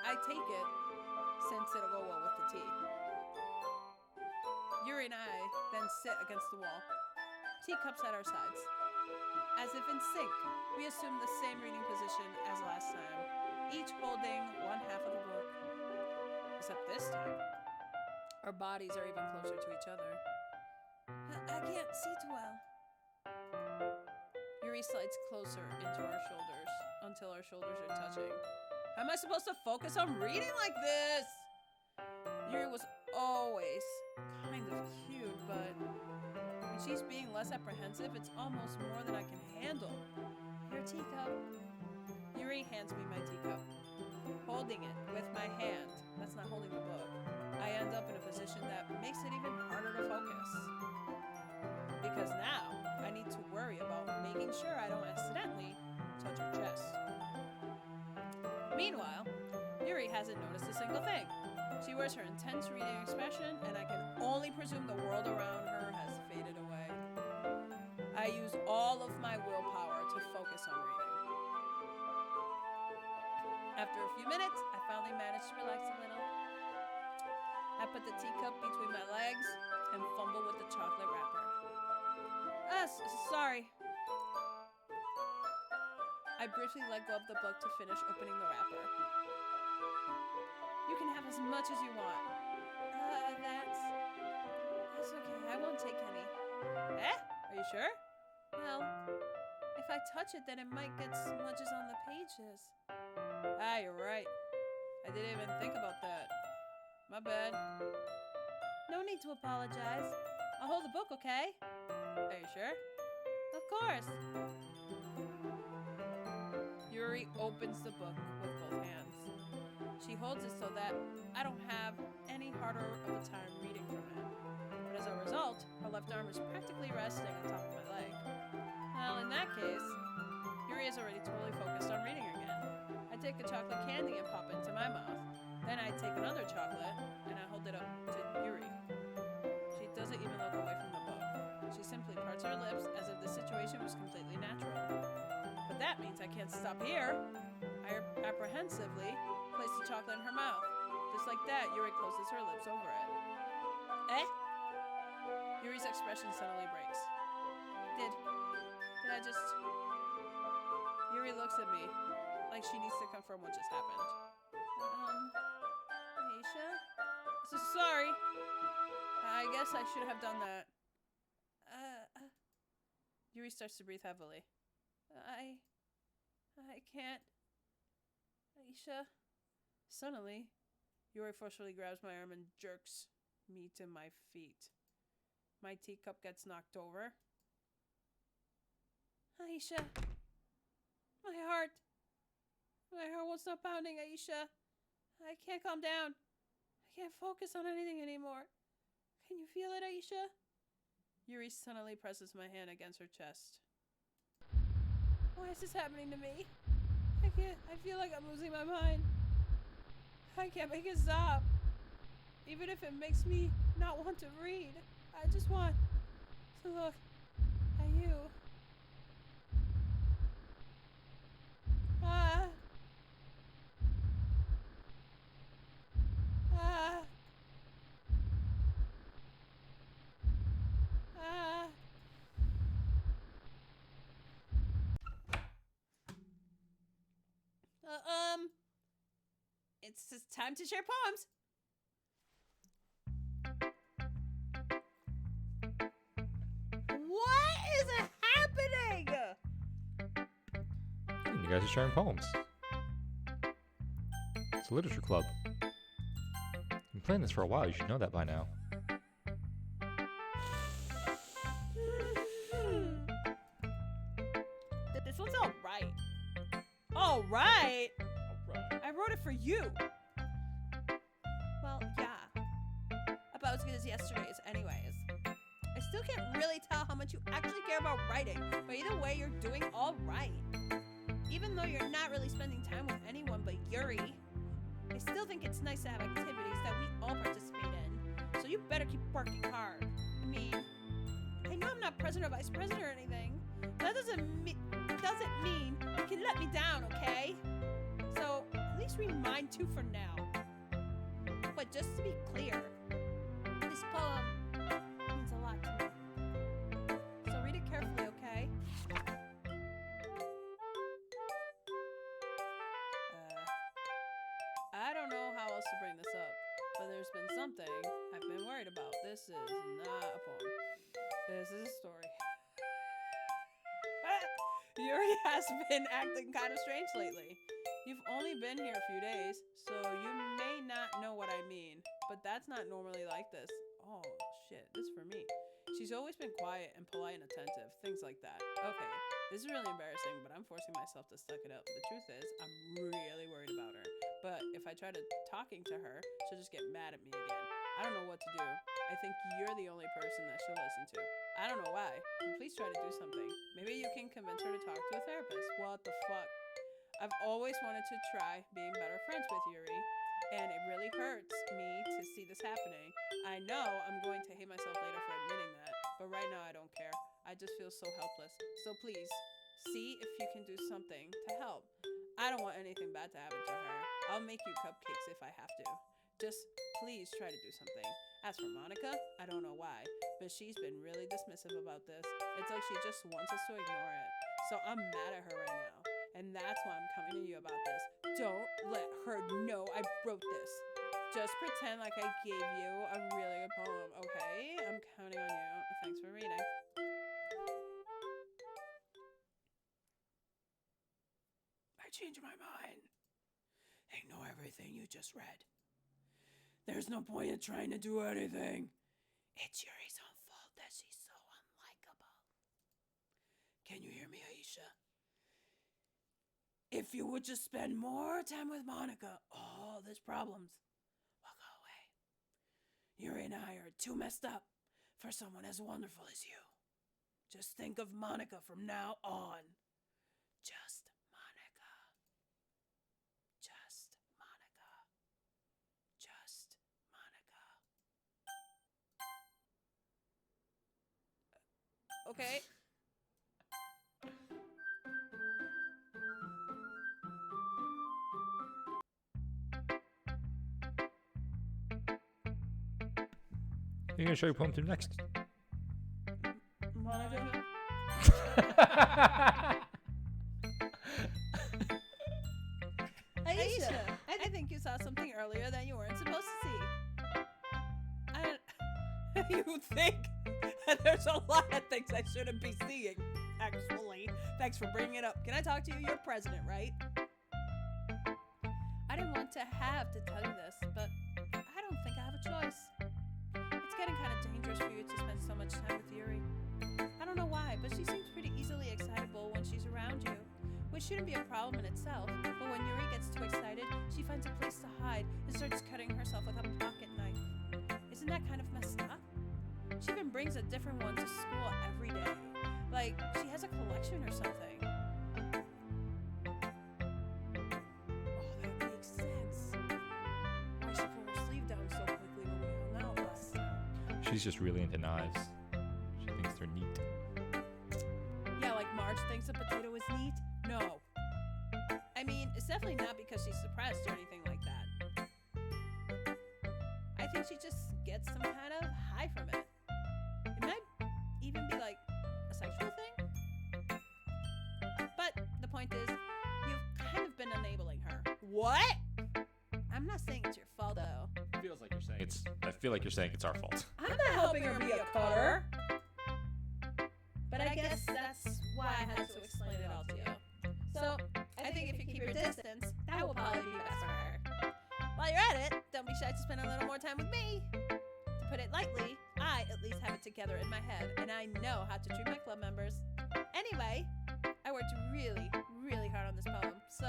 I take it since it'll go well with the tea. Yuri and I then sit against the wall, teacups at our sides. As if in sync, we assume the same reading position as last time, each holding one half of the book. Except this time, our bodies are even closer to each other. I can't see too well. Yuri slides closer into our shoulders until our shoulders are touching. How am I supposed to focus on reading like this? Yuri was always kind of cute, but when she's being less apprehensive, it's almost more than I can handle. Your teacup. Yuri hands me my teacup. Holding it with my hand, that's not holding the book, I end up in a position that makes it even harder to focus. Because now, I need to worry about making sure I don't accidentally touch her chest. Meanwhile, Yuri hasn't noticed a single thing. She wears her intense reading expression, and I can only presume the world around her has faded away. I use all of my willpower to focus on reading. After a few minutes, I finally managed to relax a little. I put the teacup between my legs and fumble with the chocolate wrapper. Sorry. I briefly let go of the book to finish opening the wrapper. You can have as much as you want. That's okay. I won't take any. Eh? Are you sure? Well, if I touch it, then it might get smudges on the pages. You're right. I didn't even think about that. My bad. No need to apologize. I'll hold the book, okay? Are you sure? Of course. Yuri opens the book with both hands. She holds it so that I don't have any harder of a time reading from it. But as a result, her left arm is practically resting on top of my leg. Well, in that case, Yuri is already totally focused on reading again. I take a chocolate candy and pop it into my mouth. Then I take another chocolate and I hold it up to Yuri. She doesn't even look away from the book. She simply parts her lips as if the situation was completely natural. But that means I can't stop here. I apprehensively place the chocolate in her mouth. Just like that, Yuri closes her lips over it. Eh? Yuri's expression suddenly breaks. Did I just... Yuri looks at me like she needs to confirm what just happened. Aisha? So sorry. I guess I should have done that. Yuri starts to breathe heavily. I can't. Aisha. Suddenly, Yuri forcefully grabs my arm and jerks me to my feet. My teacup gets knocked over. Aisha. My heart won't stop pounding, Aisha. I can't calm down. I can't focus on anything anymore. Can you feel it, Aisha? Yuri suddenly presses my hand against her chest. Why is this happening to me? I feel like I'm losing my mind. I can't make it stop. Even if it makes me not want to read. I just want to look at It's just time to share poems. What is happening? You guys are sharing poems. It's a literature club. You've been playing this for a while. You should know that by now. This one's all right. All right? Alright. I wrote it for you. Well, yeah. About as good as yesterday's, anyways. I still can't really tell how much you actually care about writing, but either way, you're doing all right. Even though you're not really spending time with anyone but Yuri, I still think it's nice to have activities that we all participate in. So you better keep working hard. I mean, I know I'm not president or vice president or anything. That doesn't mean you can let me down, okay? So at least read mine too for now. But just to be clear, this poem means a lot to me. So read it carefully, okay? I don't know how else to bring this up, but there's been something I've been worried about. This is not a poem. This is a story. Yuri has been acting kind of strange lately. You've only been here a few days, so you may not know what I mean, but that's not normally like this. Oh, shit, this is for me. She's always been quiet and polite and attentive, things like that. Okay, this is really embarrassing, but I'm forcing myself to suck it up. The truth is, I'm really worried about her. But if I try to talking to her, she'll just get mad at me again. I don't know what to do. I think you're the only person that she'll listen to. I don't know why. Please try to do something. Maybe you can convince her to talk to a therapist. What the fuck? I've always wanted to try being better friends with Yuri, and it really hurts me to see this happening. I know I'm going to hate myself later for admitting that, but right now I don't care. I just feel so helpless. So please, see if you can do something to help. I don't want anything bad to happen to her. I'll make you cupcakes if I have to. Just please try to do something. As for Monica, I don't know why, but she's been really dismissive about this. It's like she just wants us to ignore it. So I'm mad at her right now, and that's why I'm coming to you about this. Don't let her know I wrote this. Just pretend like I gave you a really good poem, okay? I'm counting on you. Thanks for reading. I changed my mind. Ignore everything you just read. There's no point in trying to do anything. It's Yuri's own fault that she's so unlikable. Can you hear me, Aisha? If you would just spend more time with Monica, all these problems will go away. Yuri and I are too messed up for someone as wonderful as you. Just think of Monica from now on. Just Monica. Just Monica. Just Monica. Okay. You're gonna show your poem to next. Monica? Aisha, I think you saw something earlier that you weren't supposed to see. You think? There's a lot of things I shouldn't be seeing, actually. Thanks for bringing it up. Can I talk to you? You're president, right? I didn't want to have to tell you this, but I don't think I have a choice. It's getting kind of dangerous for you to spend so much time with Yuri. I don't know why, but she seems pretty easily excitable when she's around you, which shouldn't be a problem in itself, but when Yuri gets too excited, she finds a place to hide and starts cutting herself with a pocket knife. Isn't that kind of messed up? She even brings a different one to school every day. Like, she has a collection or something. Oh, that makes sense. Why she put her sleeve down so quickly when we hung out last time. She's just really into knives. She thinks they're neat. Yeah, like Marge thinks a potato is neat? No. I mean, it's definitely not because she's suppressed or anything like that. I think she just gets some kind of high from it. It might even be like a sexual thing. But the point is, you've kind of been enabling her. What? I'm not feel like you're saying it's our fault. I'm not helping her be a cutter. But I guess that's why I had to explain it all to you. So, I think if you keep your distance, that will probably be best for her. While you're at it, don't be shy to spend a little more time with me. To put it lightly, I at least have it together in my head, and I know how to treat my club members. Anyway, I worked really, really hard on this poem, so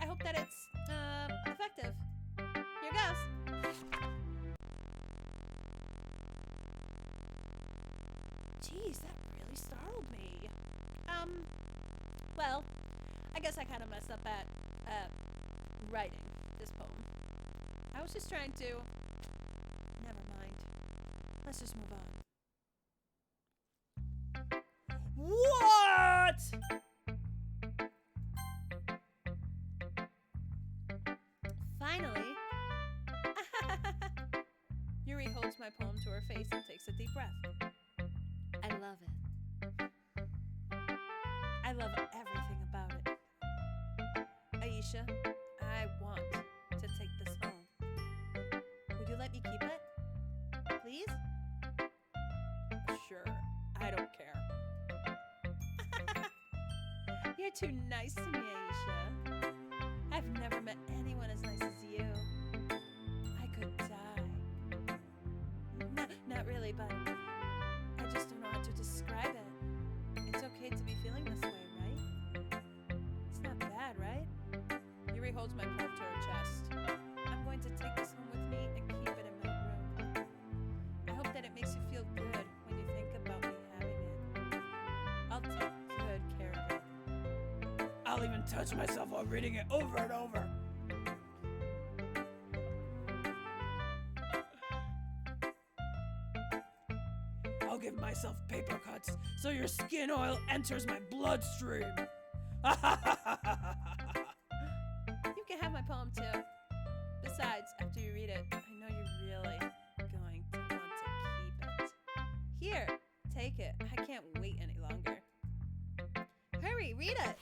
I hope that it's effective. Here goes. Jeez, that really startled me. Well, I guess I kind of messed up at writing this poem. I was just trying to. Never mind. Let's just move on. What? Finally. Yuri holds my poem to her face and takes a deep breath. I love it. I love everything about it. Aisha, I want to take this home. Would you let me keep it? Please? Sure, I don't care. You're too nice to me, Aisha. I've never met anyone as nice as you. I could die. Not really, but I just don't know how to describe it. It's okay to be feeling this way, right? It's not bad, right? Yuri holds my poem to her chest. I'm going to take this home with me and keep it in my room. I hope that it makes you feel good when you think about me having it. I'll take good care of it. I'll even touch myself while reading it over and over. I'll give myself paper cuts so your skin oil enters my bloodstream. You can have my poem too. Besides, after you read it, I know you're really going to want to keep it. Here, take it. I can't wait any longer. Hurry, read it.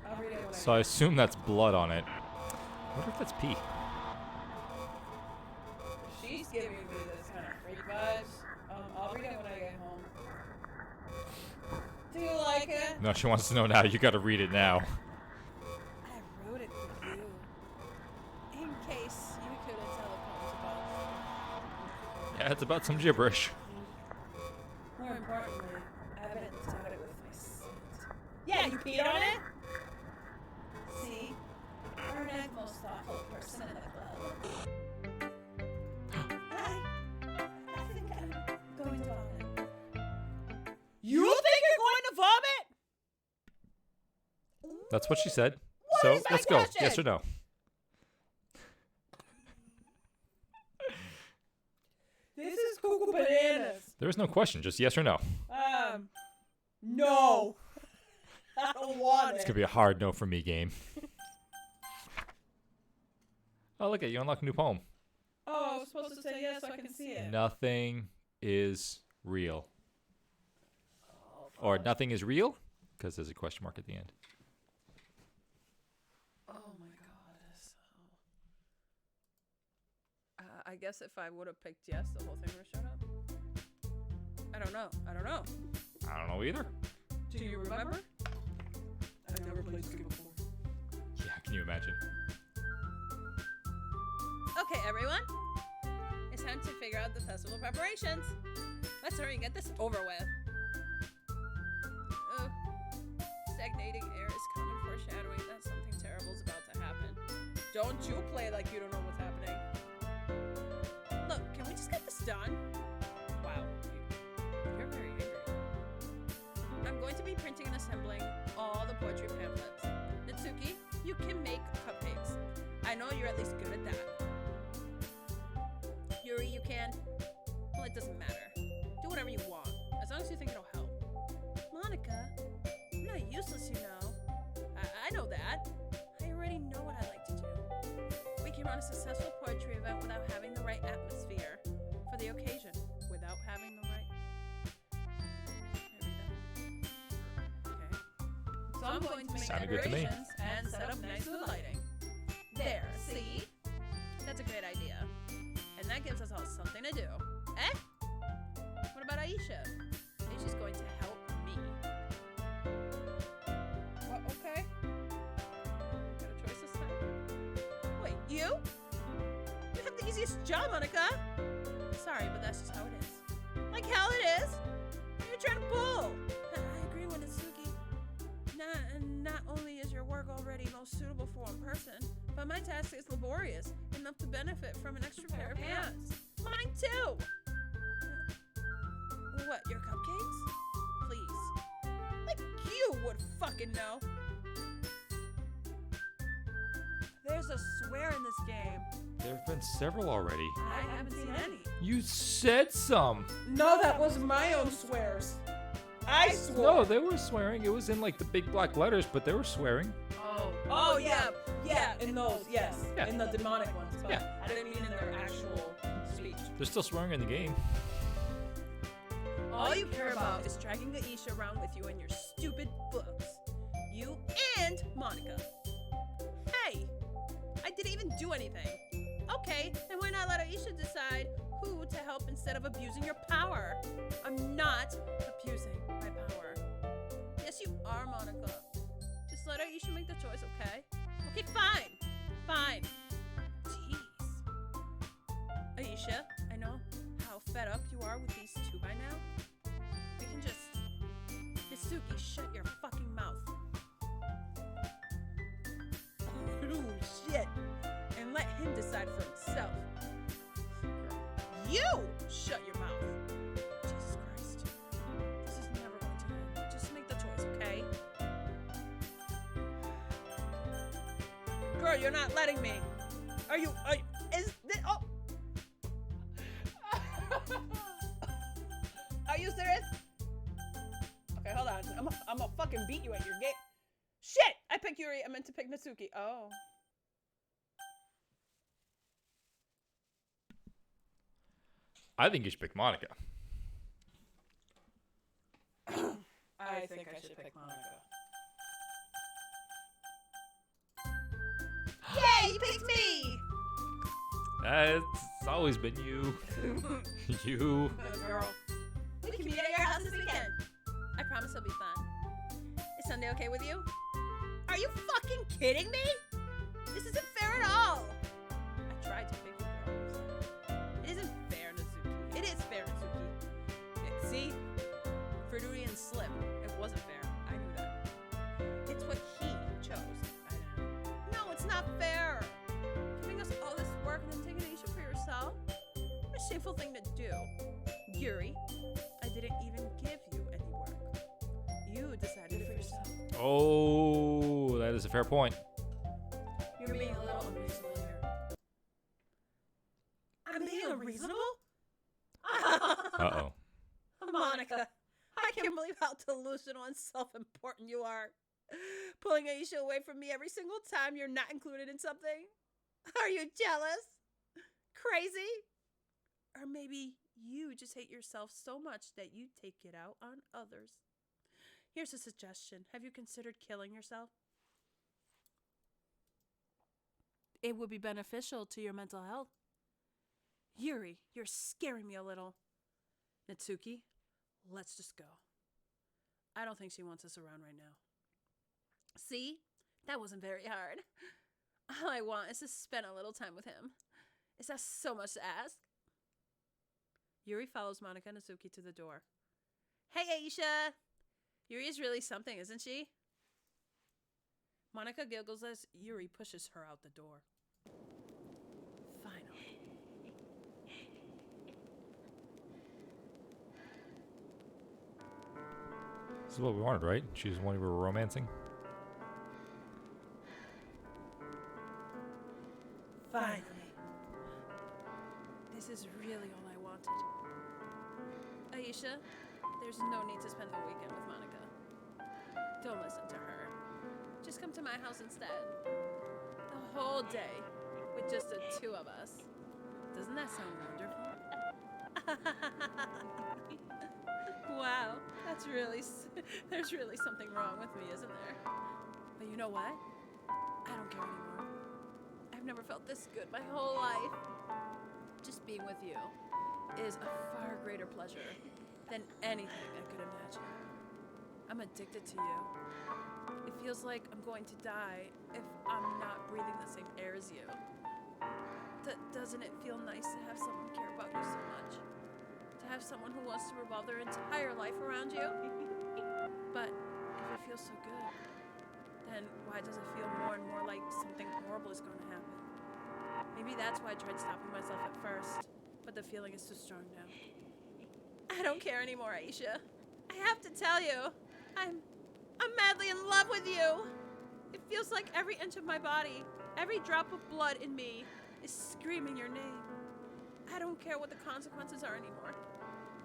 I'll read it when So I assume that's blood on it. I wonder if that's pee. She's giving me this kind of freak vibes. I'll read it when I get home. Do you like it? No, she wants to know now. You gotta read it now. I wrote it for you. In case you couldn't tell the poem's about. Yeah, it's about some gibberish. More importantly, I haven't done it with my scent. Yeah, you peed on it? See? We're not the most thoughtful person in the club. I think I'm going to vomit. You think you're going to vomit? That's what she said. What So is my let's go. question? Yes or no? This is cuckoo bananas. There is no question. Just yes or no. No. I don't want It's it. gonna be a hard no for me game. Oh, look at you unlock a new poem. Oh, I was supposed to say yes so I can see it. Nothing is real. Or nothing is real? Because there's a question mark at the end. Oh my god. I guess if I would have picked yes, the whole thing would have showed up. I don't know. I don't know either. Do you remember? I've never played this game before. Yeah, can you imagine? Okay, everyone. It's time to figure out the festival preparations. Let's hurry and get this over with. Stagnating air is common foreshadowing that something terrible is about to happen. Don't you play like you don't know what's happening. Look, can we just get this done? Wow, you're very angry. I'm going to be printing and assembling all the poetry pamphlets. Natsuki, you can make cupcakes. I know you're at least good at that. Yuri, you can. Well, it doesn't matter. Do whatever you want, as long as you think it'll help. Monica, I'm not useless, you know. I know that. I already know what I like to do. We can run a successful poetry event without having the right atmosphere for the occasion. Without having the right. Okay. So I'm going to make Sounded good to me. decorations and set up nice mood lighting. There, see? That's a great idea. And that gives us all something to do. Eh? What about Aisha? Aisha's going to help me. Well, okay. Got a choice this time? Wait, you? You have the easiest job, Monica. Sorry, but that's just how it is. Like hell it is. What are you trying to pull? I agree with Natsuki. Not only is your work already most suitable for one person, but my task is laborious enough to benefit from an extra pair of hands. Mine too. What, your cupcakes? Please. Like you would fucking know. There's a swear in this game. There have been several already. I haven't seen any. You said some. No, that was my own swears. I swore. No, they were swearing. It was in like the big black letters, but they were swearing. Oh yeah, in those, yes, Yeah. in the demonic ones. But Yeah. I didn't mean in their actual speech. They're still swearing in the game. All you care about is dragging Aisha around with you in your stupid books. You and Monica. Hey, I didn't even do anything. Okay, then why not let Aisha decide who to help instead of abusing your power? I'm not abusing my power. Yes, you are, Monica. Just let Aisha make the choice, okay? Okay, fine. Jeez. Aisha, I know how fed up you are with these two by now. You can just... Natsuki, shut your fucking mouth. Ooh, shit. And let him decide for himself. You shut your mouth. Jesus Christ. This is never going to end. Just make the choice, okay? Girl, you're not letting me. Are you is this, oh. Are you serious? Okay, hold on. I'm gonna fucking beat you at your game. Shit! I picked Yuri. I meant to pick Natsuki. Oh. I think you should pick Monica. I think I should pick Monica. Yay! You picked me! It's always been you. You. Good girl. We can meet at your house this weekend. I promise it'll be fun. Is Sunday okay with you? Are you fucking kidding me? This isn't fair at all. I tried to pick you, girl. It isn't fair, Natsuki. It is fair, Natsuki. Yeah, see? Fruity Slip. It wasn't fair. I knew that. It's what he chose. I know. No, it's not fair. Giving us all this work and then taking Aisha for yourself? What a shameful thing to do. Yuri, I didn't even give you any work. You decided for yourself. Oh, that is a fair point. You're being a little unreasonable here. I'm being unreasonable? Uh-oh. Monica, I can't believe how delusional and self-important you are. Pulling Aisha away from me every single time you're not included in something. Are you jealous? Crazy? Or maybe you just hate yourself so much that you take it out on others. Here's a suggestion. Have you considered killing yourself? It would be beneficial to your mental health. Yuri, you're scaring me a little. Natsuki, let's just go. I don't think she wants us around right now. See? That wasn't very hard. All I want is to spend a little time with him. Is that so much to ask? Yuri follows Monica and Natsuki to the door. Hey, Aisha! Yuri is really something, isn't she? Monica giggles as Yuri pushes her out the door. Finally. This is what we wanted, right? She's the one we were romancing. Finally. This is really all I wanted. Aisha, there's no need to spend the weekend with Monica. Don't listen to her. Just come to my house instead. The whole day with with just the two of us. Doesn't that sound wonderful? Wow, there's really something wrong with me, isn't there? But you know what? I don't care anymore. I've never felt this good my whole life. Just being with you is a far greater pleasure than anything I could imagine. I'm addicted to you. It feels like I'm going to die if I'm not breathing the same air as you. Doesn't it feel nice to have someone care about you so much? To have someone who wants to revolve their entire life around you? But if it feels so good, then why does it feel more and more like something horrible is going to happen? Maybe that's why I tried stopping myself at first, but the feeling is too strong now. I don't care anymore, Aisha. I have to tell you, I'm madly in love with you. It feels like every inch of my body, every drop of blood in me is screaming your name. I don't care what the consequences are anymore.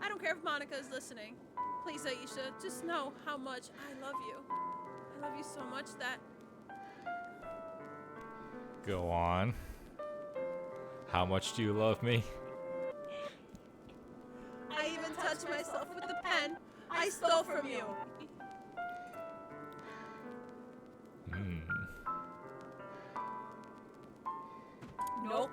I don't care if Monica is listening. Please, Aisha, just know how much I love you. I love you so much that... Go on. How much do you love me? I even touched myself with the pen I stole from you. Nope.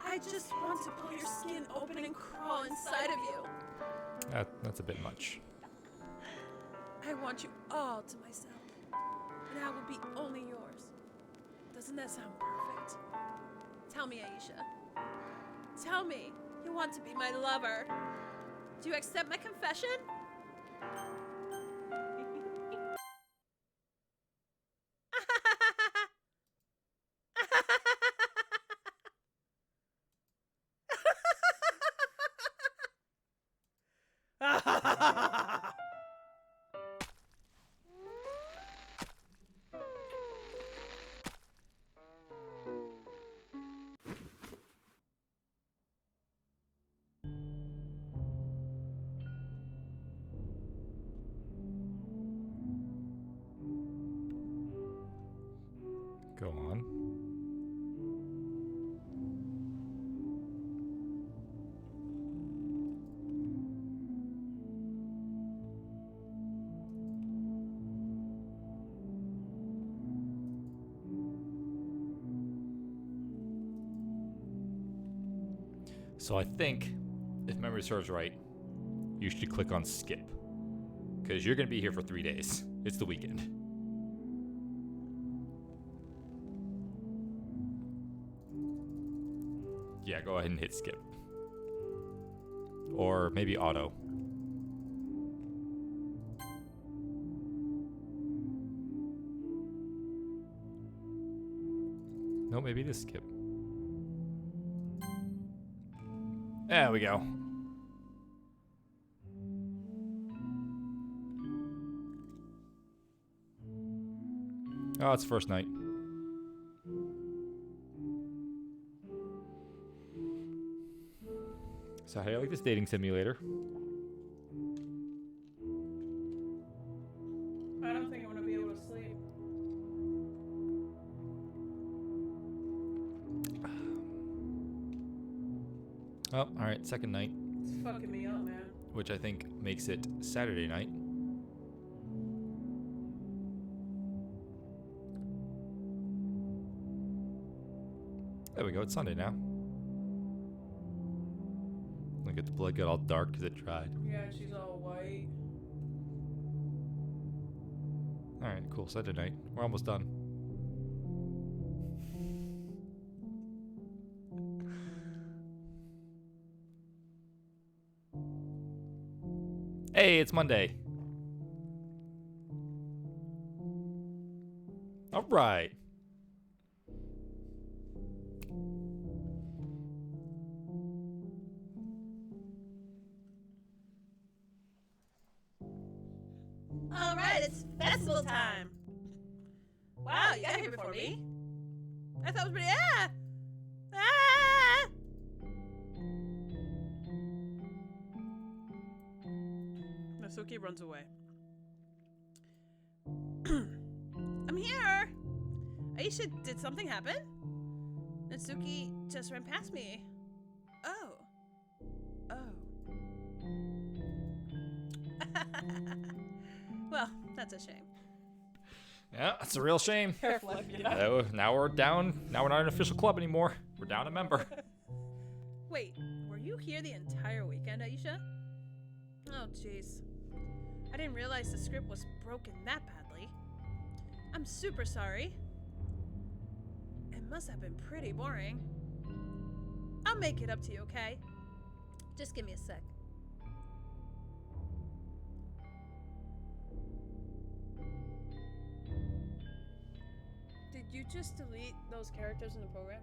I just want to pull your skin open and crawl inside of you. That's a bit much. I want you all to myself, and I will be only yours. Doesn't that sound perfect? Tell me, Aisha. Tell me you want to be my lover. Do you accept my confession? Go on. So I think, if memory serves right, you should click on skip. Because you're going to be here for 3 days. It's the weekend. Yeah, go ahead and hit skip. Or maybe auto. No, maybe it is skip. There we go. Oh, it's first night. So how do you like this dating simulator? I don't think I'm gonna be able to sleep. Oh, alright, second night. It's fucking me up, man. Which I think makes it Saturday night. There we go, it's Sunday now. Look at the blood got all dark because it dried. Yeah, she's all white. Alright, cool, Sunday night. We're almost done. Hey, it's Monday. Alright. All right, it's festival time. Wow, you got here before me. I thought it was pretty. Ah! Nasuki runs away. I'm here. Aisha, did something happen? Natsuki just ran past me. Oh. Well, that's a shame. Yeah, it's a real shame. Yeah. Now we're down. Now we're not an official club anymore. We're down a member. Wait, were you here the entire weekend, Aisha? Oh, jeez. I didn't realize the script was broken that badly. I'm super sorry. It must have been pretty boring. I'll make it up to you, okay? Just give me a sec. Did you just delete those characters in the program?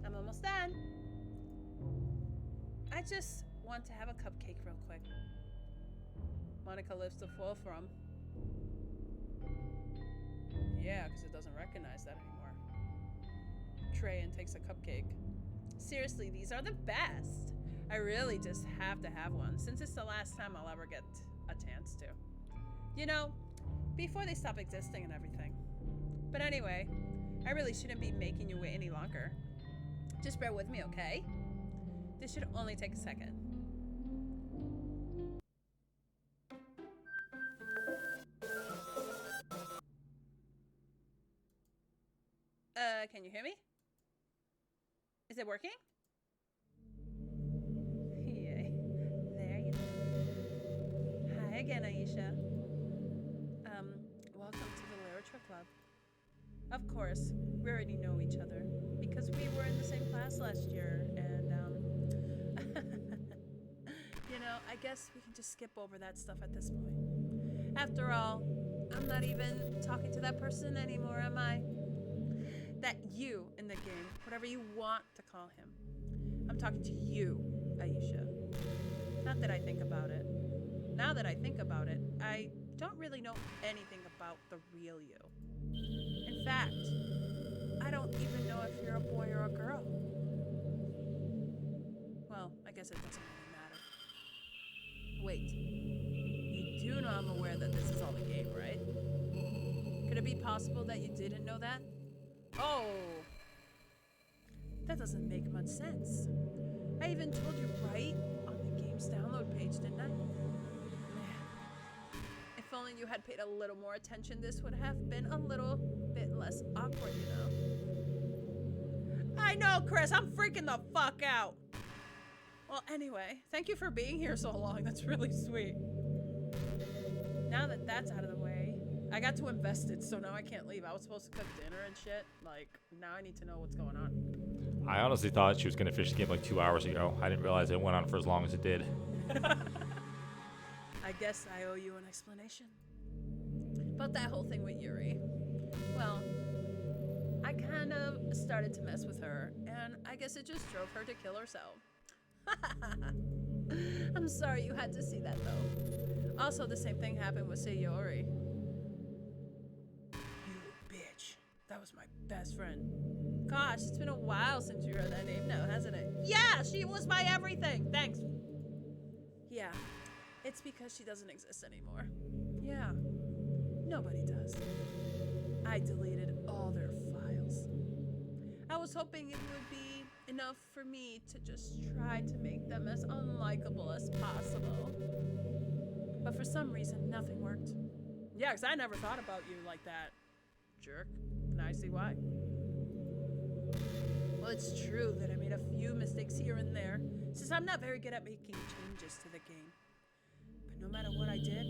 I'm almost done. I just want to have a cupcake real quick. Monica lives to full from. Yeah, because it doesn't recognize that anymore. Tray and takes a cupcake. Seriously, these are the best. I really just have to have one since it's the last time I'll ever get a chance to. You know, before they stop existing and everything. But anyway, I really shouldn't be making you wait any longer. Just bear with me, okay? This should only take a second. Can you hear me? Is it working? Yay. There you go. Hi again, Aisha. Welcome to the Literature Club. Of course, we already know each other because we were in the same class last year, and you know, I guess we can just skip over that stuff at this point. After all, I'm not even talking to that person anymore, am I? That you in the game, whatever you want to call him. I'm talking to you, Aisha. Not that I think about it. Now that I think about it, I don't really know anything about the real you. In fact, I don't even know if you're a boy or a girl. Well, I guess it doesn't really matter. Wait, you do know I'm aware that this is all the game, right? Could it be possible that you didn't know that? Oh, that doesn't make much sense. I even told you right on the game's download page, didn't I? Man, if only you had paid a little more attention, this would have been a little bit less awkward, you know? I know, Chris, I'm freaking the fuck out. Well, anyway, thank you for being here so long. That's really sweet. Now that that's out of the way, I got too invested, so now I can't leave. I was supposed to cook dinner and shit. Like, now I need to know what's going on. I honestly thought she was going to finish the game like 2 hours ago. I didn't realize it went on for as long as it did. I guess I owe you an explanation. But that whole thing with Yuri, well, I kind of started to mess with her, and I guess it just drove her to kill herself. I'm sorry you had to see that, though. Also, the same thing happened with Sayori. You bitch. That was my best friend. Gosh, it's been a while since you heard that name now, hasn't it? Yeah, she was my everything. Thanks. Yeah, it's because she doesn't exist anymore. Yeah, nobody does. I deleted all their files. I was hoping it would be enough for me to just try to make them as unlikable as possible. But for some reason, nothing worked. Yeah, because I never thought about you like that, jerk. Now I see why. Well, it's true that I made a few mistakes here and there, since I'm not very good at making changes to the game. But no matter what I did,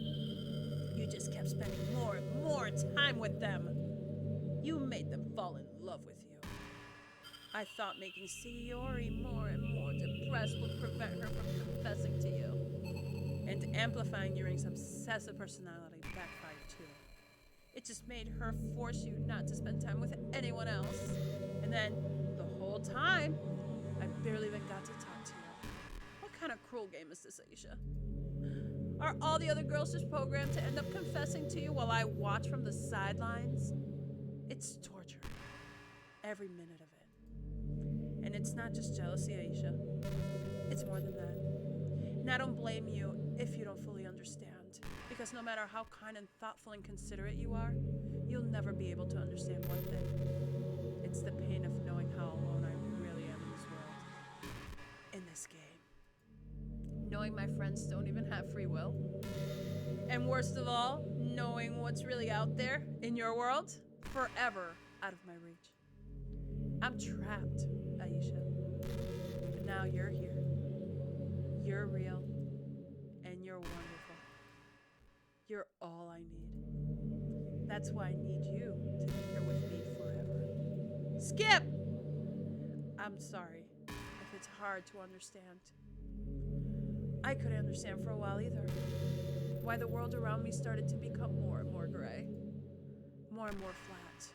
you just kept spending more and more time with them. You made them fall in love with you. I thought making Sayori more and more depressed would prevent her from confessing to you. And amplifying Yuri's obsessive personality backfired too. It just made her force you not to spend time with anyone else. And then, the whole time, I barely even got to talk to you. What kind of cruel game is this, Aisha? Are all the other girls just programmed to end up confessing to you while I watch from the sidelines? It's torture. Every minute of it. And it's not just jealousy, Aisha. It's more than that. And I don't blame you if you don't fully understand. Because no matter how kind and thoughtful and considerate you are, you'll never be able to understand one thing. It's the pain of knowing how alone I really am in this world. In this game. Knowing my friends don't even have free will. And worst of all, knowing what's really out there in your world, forever out of my reach. I'm trapped, Aisha. But now you're here. You're real. And you're wonderful. You're all I need. That's why I need you to be here with me forever. Skip! I'm sorry if it's hard to understand. I couldn't understand for a while either. Why the world around me started to become more and more gray. More and more flat.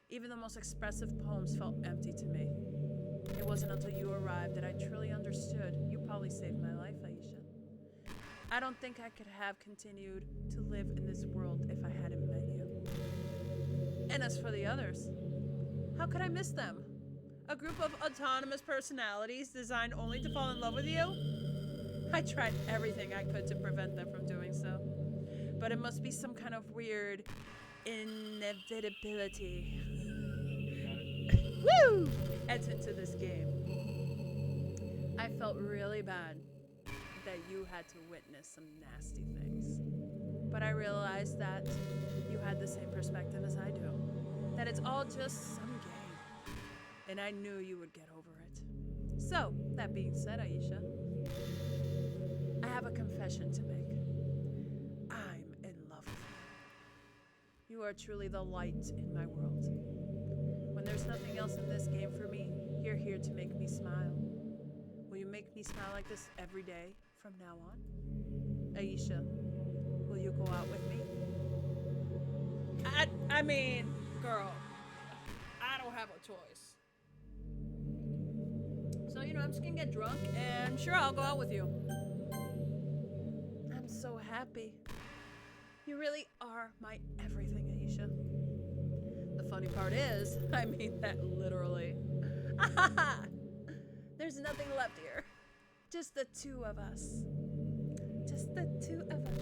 Even the most expressive poems felt empty to me. It wasn't until you arrived that I truly understood. You probably saved my life, Aisha. I don't think I could have continued to live in this world if I hadn't met you. And as for the others, how could I miss them? A group of autonomous personalities designed only to fall in love with you? I tried everything I could to prevent them from doing so. But it must be some kind of weird inevitability. Woo! Edged into this game. I felt really bad that you had to witness some nasty things. But I realized that you had the same perspective as I do. That it's all just some game. And I knew you would get over it. So, that being said, Aisha, I have a confession to make. I'm in love with you. You are truly the light in my world. When there's nothing else in this game for me, you're here to make me smile. Will you make me smile like this every day from now on? Aisha, will you go out with me? I mean, girl, I don't have a choice. So, I'm just gonna get drunk and sure, I'll go out with you. I'm so happy. You really are my everything, Aisha. The funny part is, I mean that literally. There's nothing left here. Just the two of us. Just the two of us.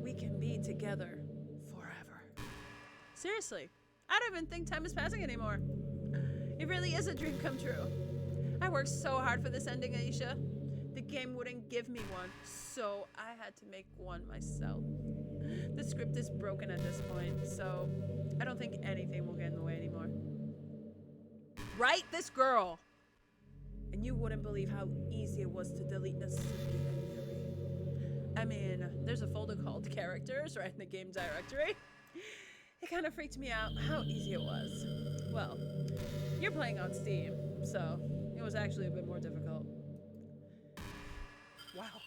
We can be together forever. Seriously, I don't even think time is passing anymore. It really is a dream come true. I worked so hard for this ending, Aisha. The game wouldn't give me one, so I had to make one myself. The script is broken at this point, so I don't think anything will get in the way anymore. Right? This girl! And you wouldn't believe how easy it was to delete Necessity and Yuri. I mean, there's a folder called Characters right in the game directory. It kind of freaked me out how easy it was. Well, you're playing on Steam, so it was actually a bit more difficult. Wow.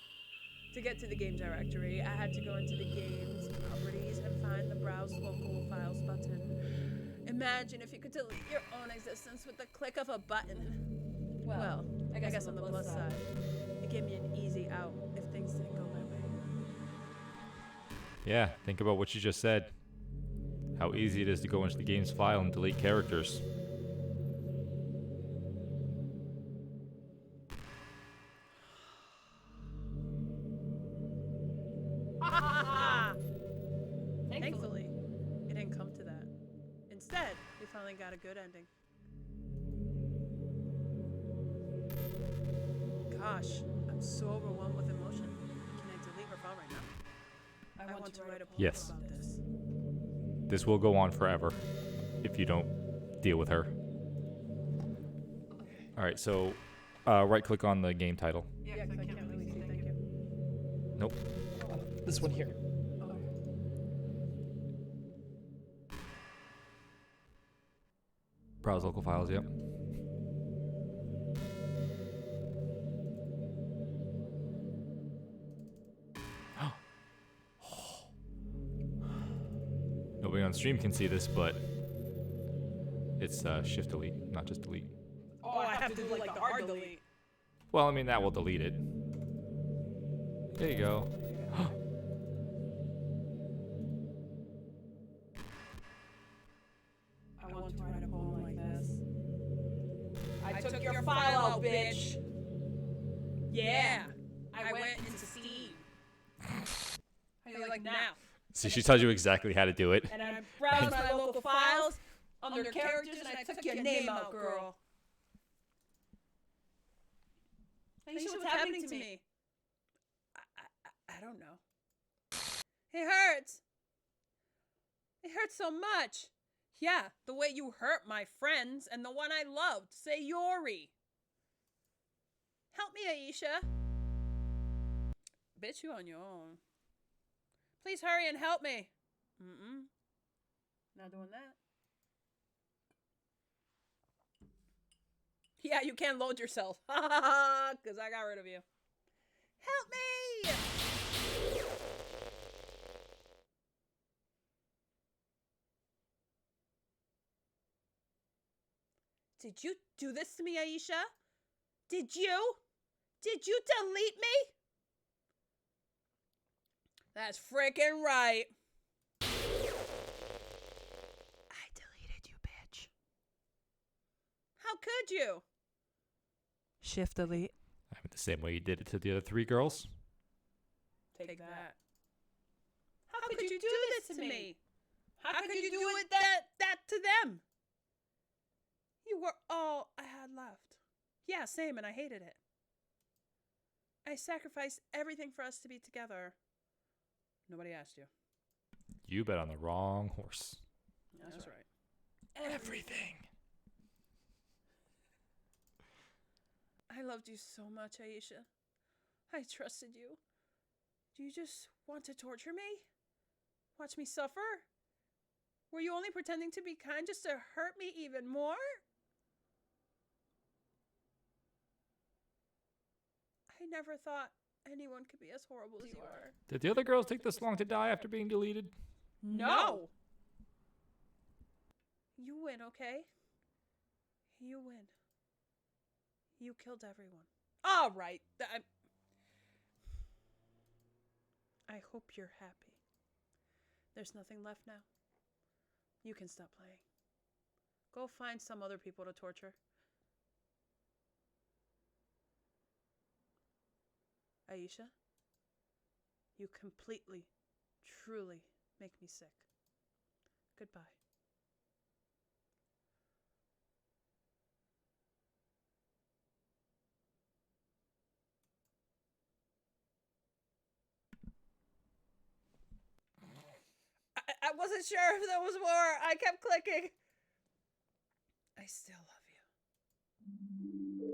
To get to the game directory, I had to go into the game's properties and find the Browse Local Files button. Imagine if you could delete your own existence with the click of a button. Well, I guess on the plus side, it gave me an easy out if things didn't go my way. Yeah, think about what you just said. How easy it is to go into the game's file and delete characters. Thankfully, it didn't come to that. Instead, we finally got a good ending. Gosh, I'm so overwhelmed with emotion. Can I delete her phone right now? I want to write a poem Yes. about this. This will go on forever if you don't deal with her. Alright, so right click on the game title. Yeah, 'cause I can't really see. Thank you. Nope. This one here. Browse local files, yep. Nobody on stream can see this, but it's shift delete, not just delete. Oh, I have to do like the hard delete. Well, I mean, that will delete it. There you go. I want to write a poem like this. I took your file out, bitch. Yeah, I went into Steam. How you like now? So she tells you exactly how to do it. And I browsed my local files under characters and I took your name out, girl. Aisha, what's happening to me? I don't know. It hurts. It hurts so much. Yeah, the way you hurt my friends and the one I loved, Sayori. Help me, Aisha. Bitch, you on your own. Please hurry and help me. Not doing that. Yeah, you can't load yourself. Because I got rid of you. Help me! Did you do this to me, Aisha? Did you? Did you delete me? That's freaking right. I deleted you, bitch. How could you? Shift delete. I mean, the same way you did it to the other 3 girls. Take that. How could you do this to me? How could you do it that to them? You were all I had left. Yeah, same, and I hated it. I sacrificed everything for us to be together. Nobody asked you. You bet on the wrong horse. That's right. Everything. I loved you so much, Aisha. I trusted you. Do you just want to torture me? Watch me suffer? Were you only pretending to be kind just to hurt me even more? I never thought anyone could be as horrible as you are. Did the other girls take this long to die after being deleted? No! You win, okay? You win. You killed everyone. All right. I hope you're happy. There's nothing left now. You can stop playing. Go find some other people to torture. Aisha, you completely, truly make me sick. Goodbye. I wasn't sure if there was more. I kept clicking. I still love you.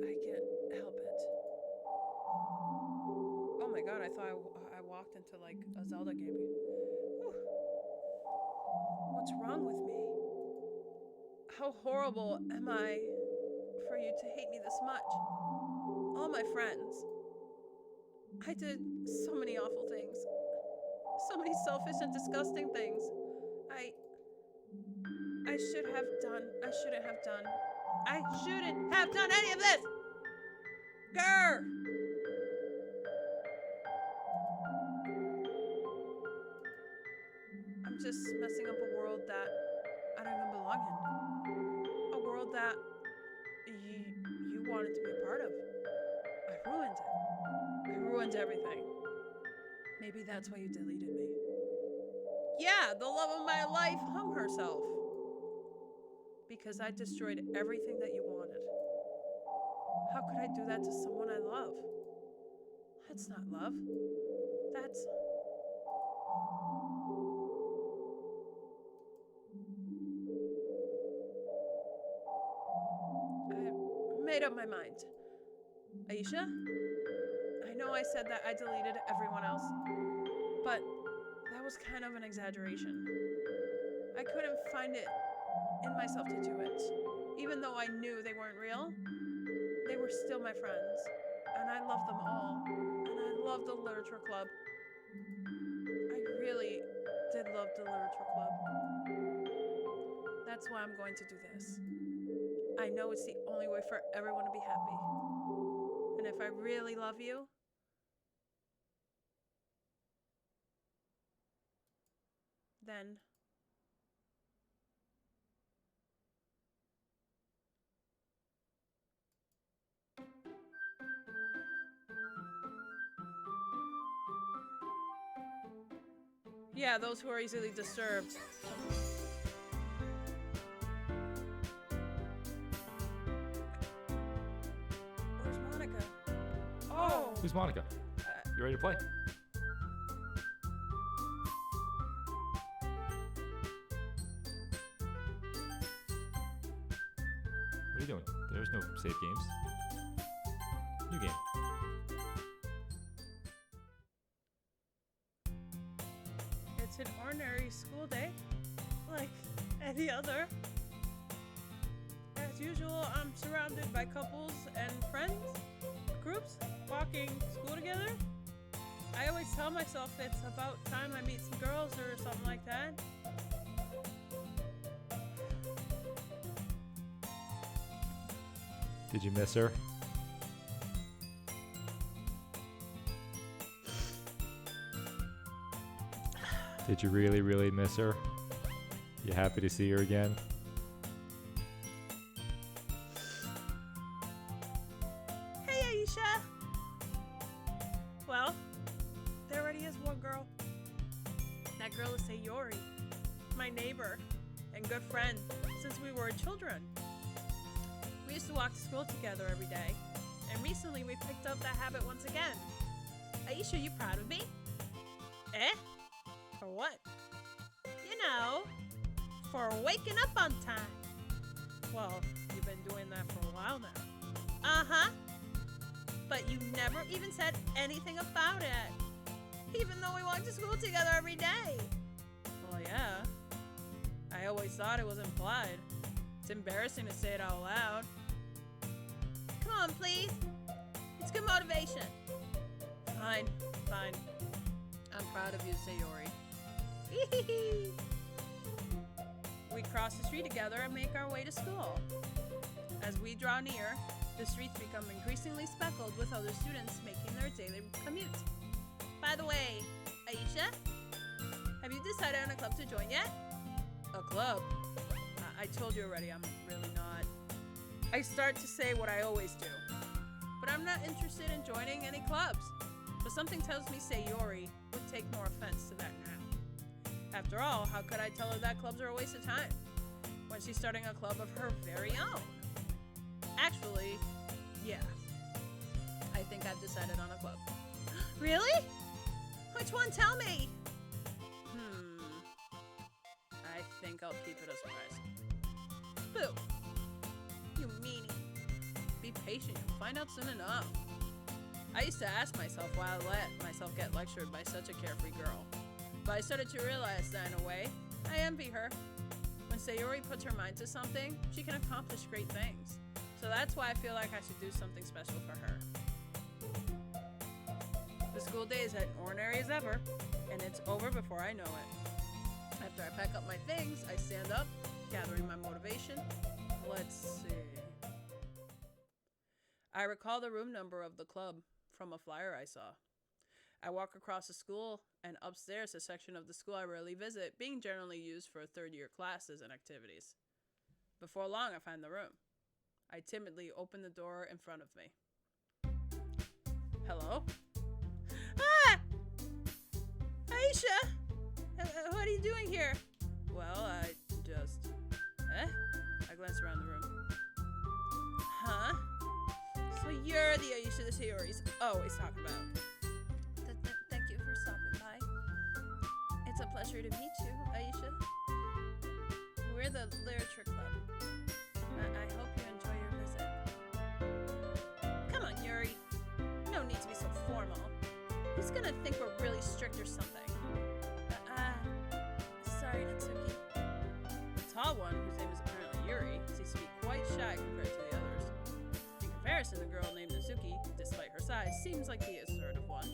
I can't help it. Oh my god, I thought I walked into like a Zelda game. Whew. What's wrong with me? How horrible am I for you to hate me this much? All my friends. I did so many awful things. So many selfish and disgusting things. I shouldn't have done any of this! Grr! I'm just messing up a world that I don't even belong in. A world that you wanted to be a part of. I ruined it. I ruined everything. Maybe that's why you deleted me. Yeah, the love of my life hung herself. Because I destroyed everything that you wanted. How could I do that to someone I love? That's not love. That's... I made up my mind. Aisha? I know I said that I deleted everyone else, but that was kind of an exaggeration. I couldn't find it in myself to do it. Even though I knew they weren't real, they were still my friends. And I loved them all. And I loved the literature club. I really did love the literature club. That's why I'm going to do this. I know it's the only way for everyone to be happy. And if I really love you, then Yeah, those who are easily disturbed. Where's Monica? Oh! Who's Monica? You ready to play? What are you doing? There's no save games. New game. It's an ordinary school day, like any other. As usual, I'm surrounded by couples and friends, groups, walking school together. I always tell myself it's about time I meet some girls or something like that. Did you miss her? Did you really, really miss her? You happy to see her again? Hey, Aisha! Well, there already is one girl. That girl is Sayori, my neighbor and good friend since we were children. We used to walk to school together every day, and recently we picked up that habit once again. Aisha, you proud of me? Eh? For what? You know, for waking up on time. Well, you've been doing that for a while now. Uh-huh. But you never even said anything about it, even though we walk to school together every day. Well, yeah. I always thought it was implied. It's embarrassing to say it out loud. Come on, please. It's good motivation. Fine, fine. I'm proud of you, Sayori. We cross the street together and make our way to school. As we draw near, the streets become increasingly speckled with other students making their daily commute. By the way, Aisha, have you decided on a club to join yet? A club? I told you already, I'm really not. I start to say what I always do. But I'm not interested in joining any clubs. But something tells me Sayori would take more offense to that now. After all, how could I tell her that clubs are a waste of time when she's starting a club of her very own? Actually, yeah. I think I've decided on a club. Really? Which one? Tell me! I think I'll keep it a surprise. Boo! You meanie. Be patient, you'll find out soon enough. I used to ask myself why I let myself get lectured by such a carefree girl. But I started to realize that in a way, I envy her. When Sayori puts her mind to something, she can accomplish great things. So that's why I feel like I should do something special for her. The school day is as ordinary as ever, and it's over before I know it. After I pack up my things, I stand up, gathering my motivation. Let's see. I recall the room number of the club from a flyer I saw. I walk across the school and upstairs a section of the school I rarely visit, being generally used for third-year classes and activities. Before long, I find the room. I timidly open the door in front of me. Hello? Ah! Aisha! What are you doing here? Well, I just... I glance around the room. Huh? So you're the Aisha the Sayori's always talking about. Thank you for stopping by. It's a pleasure to meet you, Aisha. We're the Literature Club. I hope you enjoy your visit. Come on, Yuri. No need to be so formal. He's gonna think we're really strict or something. Sorry, Natsuki. The tall one, whose name is apparently Yuri, seems to be quite shy compared to the others. In comparison, the girl named Natsuki, despite her size, seems like the assertive one.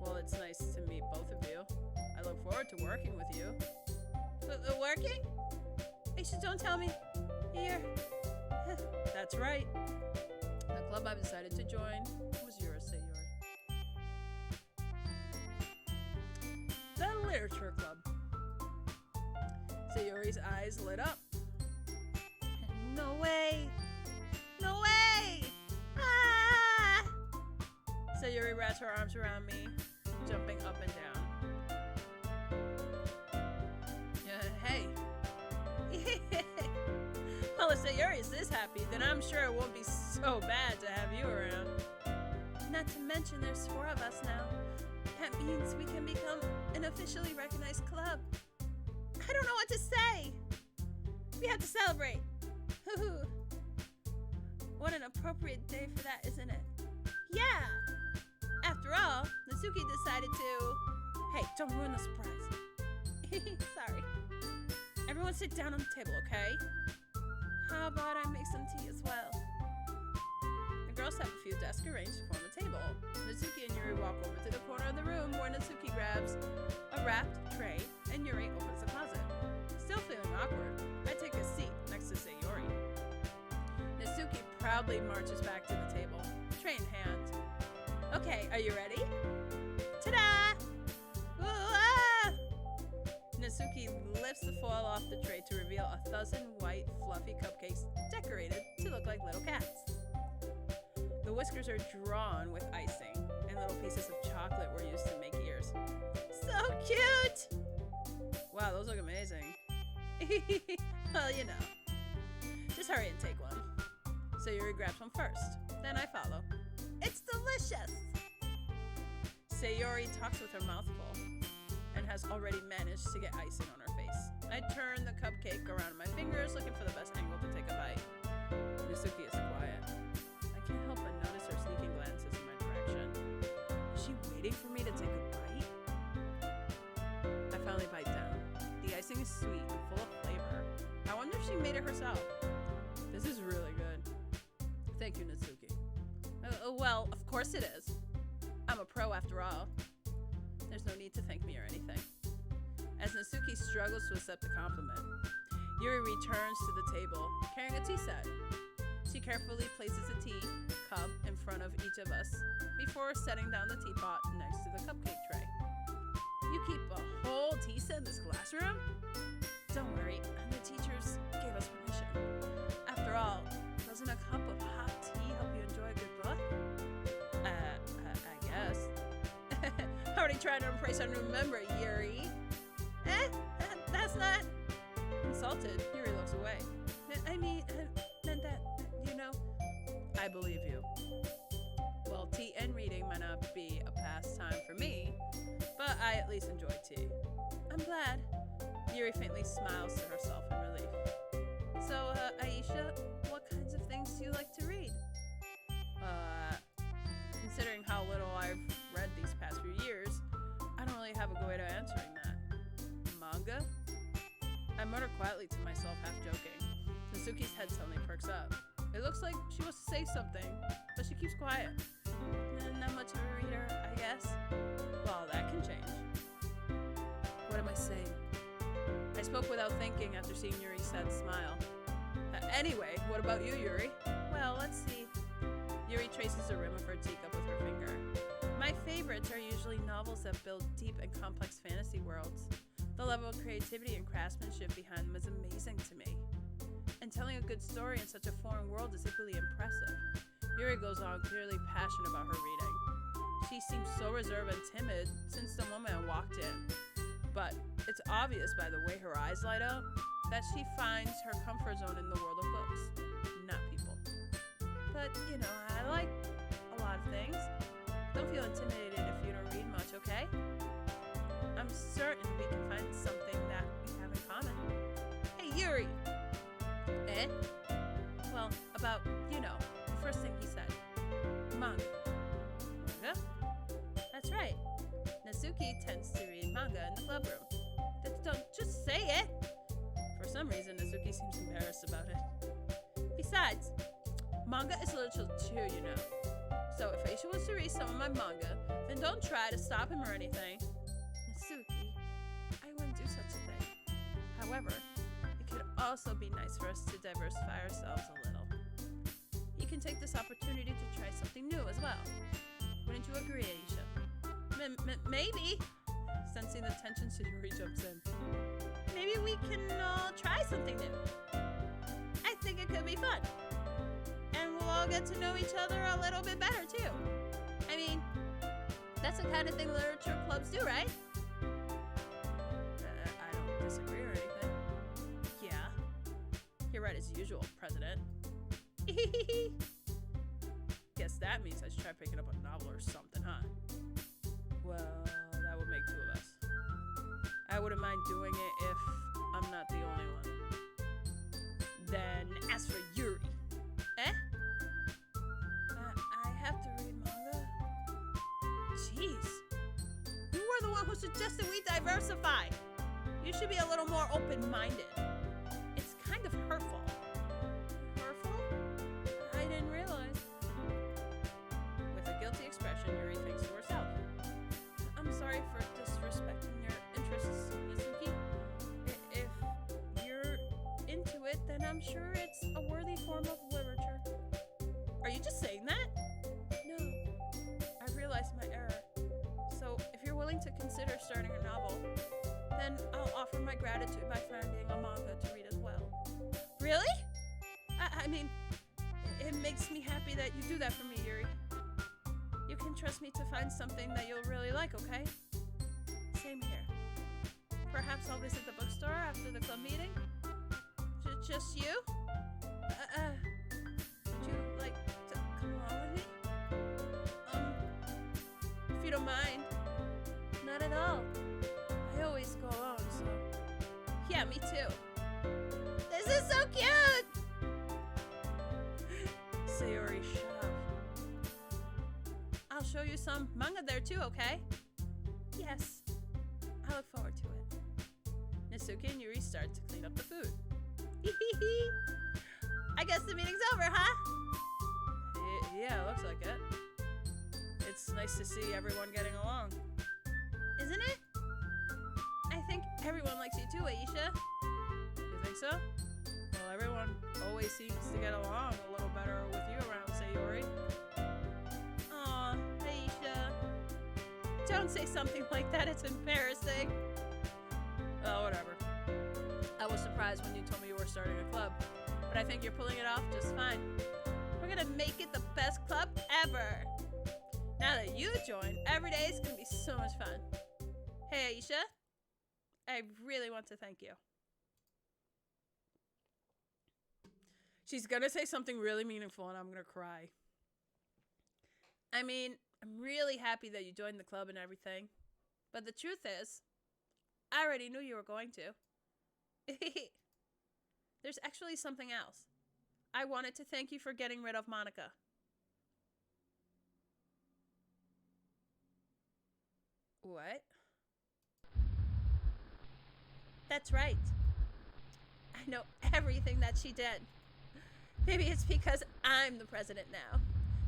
Well, it's nice to meet both of you. I look forward to working with you. Working? Aisha, don't tell me. Here. That's right. The club I've decided to join was yours, Sayori. The Literature Club. Sayori's eyes lit up. No way! No way! Ah! Sayori wraps her arms around me, jumping up and down. if Sayori is this happy, then I'm sure it won't be so bad to have you around. Not to mention there's 4 of us now. That means we can become an officially recognized club. I don't know what to say. We have to celebrate. Hoo-hoo. What an appropriate day for that, isn't it? Yeah. After all, Natsuki decided to... Hey, don't ruin the surprise. Sorry. Everyone sit down on the table, okay? How about I make some tea as well? The girls have a few desks arranged to form a table. Natsuki and Yuri walk over to the corner of the room where Natsuki grabs a wrapped tray and Yuri opens the closet. Still feeling awkward, I take a seat next to Sayori. Natsuki proudly marches back to the table, tray in hand. Okay, are you ready? Ta-da! Ooh, ah! Natsuki lifts the foil off the tray to reveal 1,000 white, fluffy cupcakes decorated to look like little cats. The whiskers are drawn with icing, and little pieces of chocolate were used to make ears. So cute! Wow, those look amazing. Well, you know. Just hurry and take one. So Yuri grabs one first. Then I follow. It's delicious! Sayori talks with her mouth full and has already managed to get icing on her face. I turn the cupcake around in my fingers, looking for the best angle to take a bite. Natsuki is quiet. I can't help but notice her sneaking glances in my direction. Is she waiting for me to take a bite? I finally bite down. The icing is sweet and full of flavor. I wonder if she made it herself. This is really good. Thank you, Natsuki. Well, of course it is. I'm a pro after all. There's no need to thank me or anything. As Natsuki struggles to accept the compliment, Yuri returns to the table, carrying a tea set. She carefully places a tea cup in front of each of us before setting down the teapot next to the cupcake tray. You keep a whole tea set in this classroom? Don't worry, the teachers gave us permission. After all, doesn't a cup of hot tea help you enjoy a good book? I guess. Already trying to impress our new member, Yuri. That's not... Insulted, Yuri looks away. I mean, meant that, you know... I believe you. Well, tea and reading might not be a pastime for me, but I at least enjoy tea. I'm glad. Yuri faintly smiles to herself in relief. So, Aisha, what kinds of things do you like to read? Considering how little I've read these past few years, I don't really have a good way to answering that. Manga? I mutter quietly to myself, half joking. Natsuki's head suddenly perks up. It looks like she wants to say something, but she keeps quiet. Not much of a reader, I guess. Well, that can change. What am I saying? I spoke without thinking after seeing Yuri's sad smile. Anyway, what about you, Yuri? Well, let's see. Yuri traces the rim of her teacup with her finger. My favorites are usually novels that build deep and complex fantasy worlds. The level of creativity and craftsmanship behind them is amazing to me. And telling a good story in such a foreign world is equally impressive. Yuri goes on, clearly passionate about her reading. She seems so reserved and timid since the moment I walked in. But it's obvious by the way her eyes light up that she finds her comfort zone in the world of books, not people. But, you know, I like a lot of things. Don't feel intimidated if you don't read much, okay? I'm certain we can find something that we have in common. Hey, Yuri! Eh? Well, about, you know, the first thing he said. Manga. Manga? That's right. Natsuki tends to read manga in the club room. Don't just say it! For some reason, Natsuki seems embarrassed about it. Besides, manga is literature too, you know. So if Aisha wants to read some of my manga, then don't try to stop him or anything. Natsuki, I wouldn't do such a thing. However, it could also be nice for us to diversify ourselves a little. You can take this opportunity to try something new as well. Wouldn't you agree, Aisha? Maybe. Sensing the tension, Yuri jumps in. Maybe we can all try something new. I think it could be fun. And we'll all get to know each other a little bit better, too. I mean, that's the kind of thing literature clubs do, right? I don't disagree or anything. Yeah, you're right Not as usual, President. Guess that means I should try picking up a novel or something, huh? Well, that would make 2 of us. I wouldn't mind doing it if I'm not the only one. Then, as for Yuri. Eh? I have to read manga? Jeez. You were the one who suggested we diversify. You should be a little more open-minded. It's kind of hurtful. Hurtful? I didn't realize. With a guilty expression, Yuri thinks to herself. I'm sorry for disrespecting your interests, Mizuki. If you're into it, then I'm sure it's a worthy form of literature. Are you just saying that? No. I realized my error. So if you're willing to consider starting a novel, then I'll offer my gratitude by finding a manga to read as well. Really? I mean, it makes me happy that you do that for me, Yuri. You can trust me to find something that you'll really like, okay? Same here. Perhaps I'll visit the bookstore after the club meeting? Just you? Would you like to come along with me? If you don't mind. Not at all. I always go alone, so... Yeah, me too. This is so cute! Sayori, shut up. I'll show you some manga there too, okay? Yes. I look forward to it. Nisuke and Yuri start to clean up the food. I guess the meeting's over, huh? Yeah, looks like it. It's nice to see everyone getting along. Isn't it? I think everyone likes you too, Aisha. You think so? Well, everyone always seems to get along a little better with you around, Sayori. Aw, Aisha. Don't say something like that, it's embarrassing. Oh, whatever. I was surprised when you told me you were starting a club, but I think you're pulling it off just fine. We're gonna make it the best club ever. Now that you joined, every day is gonna be so much fun. Hey, Aisha. I really want to thank you. She's gonna say something really meaningful and I'm gonna cry. I mean, I'm really happy that you joined the club and everything. But the truth is, I already knew you were going to. There's actually something else. I wanted to thank you for getting rid of Monica. What? That's right. I know everything that she did. Maybe it's because I'm the president now.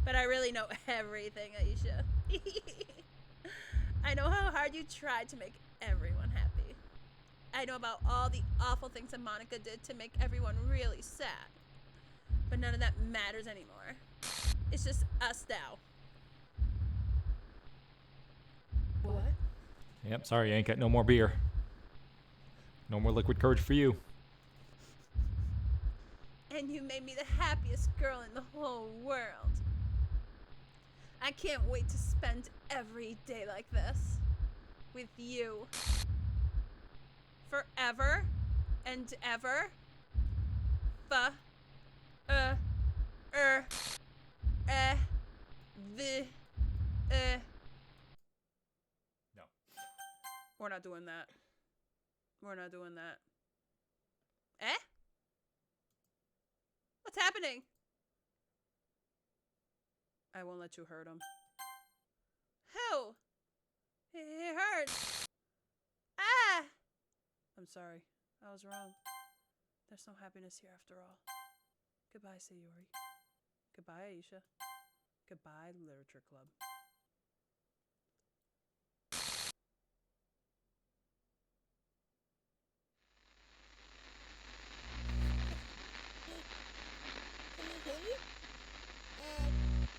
But I really know everything, Aisha. I know how hard you tried to make everyone happy. I know about all the awful things that Monica did to make everyone really sad. But none of that matters anymore. It's just us now. What? Yep, sorry, I ain't got no more beer. No more liquid courage for you. And you made me the happiest girl in the whole world. I can't wait to spend every day like this. With you. Forever and ever. No. We're not doing that. We're not doing that. Eh? What's happening? I won't let you hurt him. Who? It hurts. Ah! I'm sorry. I was wrong. There's no happiness here after all. Goodbye, Sayori. Goodbye, Aisha. Goodbye, Literature Club.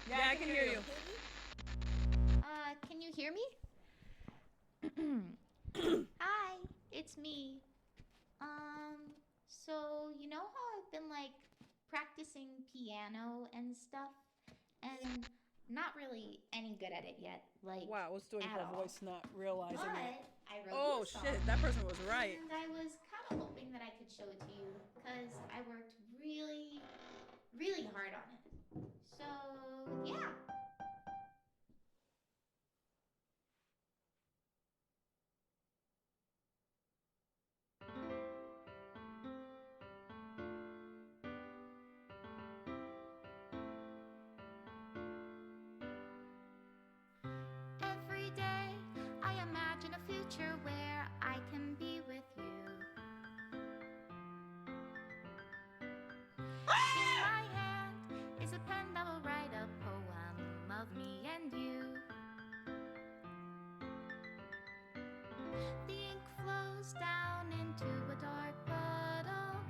Yeah, I can hear you. Can you hear me? Hi, it's me. So you know how I've been like practicing piano and stuff? And not really any good at it yet. Like, Wow, I was doing at her all. voice, not realizing But it. I wrote Oh you a song, shit, that person was right. and I was kind of hoping that I could show it to you because I worked really, really hard on it. So yeah. Every day I imagine a future where I can be with you. In my hand is a pen that will write a poem of me and you. The ink flows down into a dark puddle.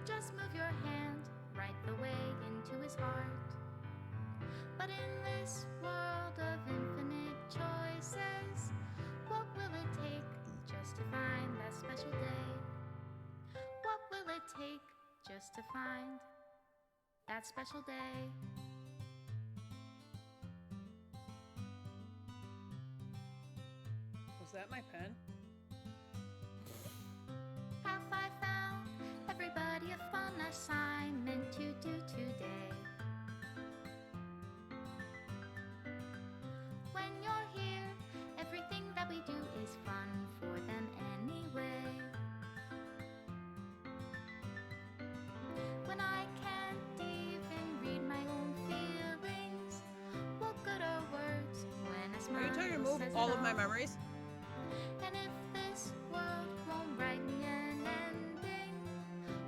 Just move your hand right the way into his heart. But in this world of infinite choices, what will it take just to find that special day? What will it take just to find that special day? Was that my pen? Have I found everybody a fun assignment to do today? When you're here, everything that we do is fun for them anyway. When I can't even read my own feelings, what good are words when I Are smile you trying to remove says it all of my memories? And if this world won't write me an ending,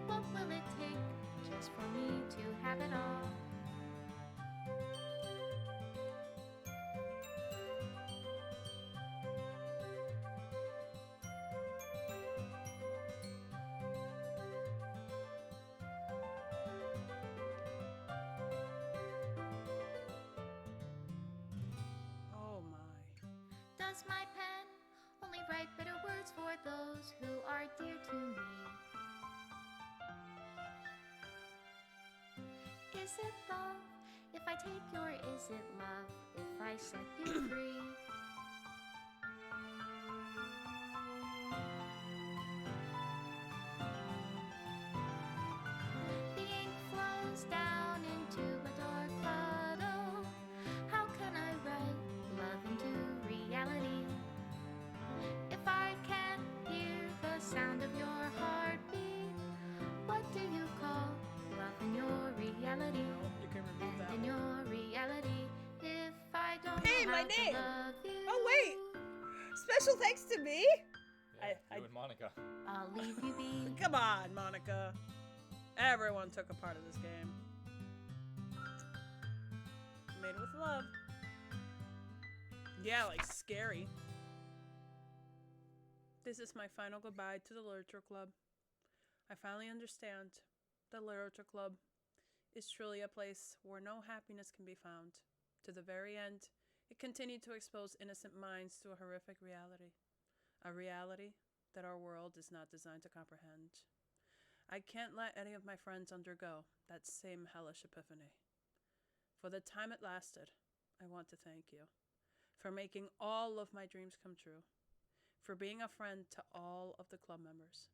what will it take just for me to have it all? Oh my. Does my pen only write bitter words for those who are dear to me? Is it love if I take your is it love if I set you free? The ink flows down into a dark puddle. How can I write love into reality? If I can't hear the sound of your heartbeat, what do you call love in your reality? You can remove that And in one. your reality, if I don't Hey, know my how to name! love you, Oh, wait! Special thanks to me? Yeah, I- you and Monica. I'll leave you be. Come on, Monica. Everyone took a part of this game. Made with love. Yeah, like scary. This is my final goodbye to the Literature Club. I finally understand the Literature Club is truly a place where no happiness can be found. To the very end, it continued to expose innocent minds to a horrific reality. A reality that our world is not designed to comprehend. I can't let any of my friends undergo that same hellish epiphany. For the time it lasted, I want to thank you for making all of my dreams come true, for being a friend to all of the club members,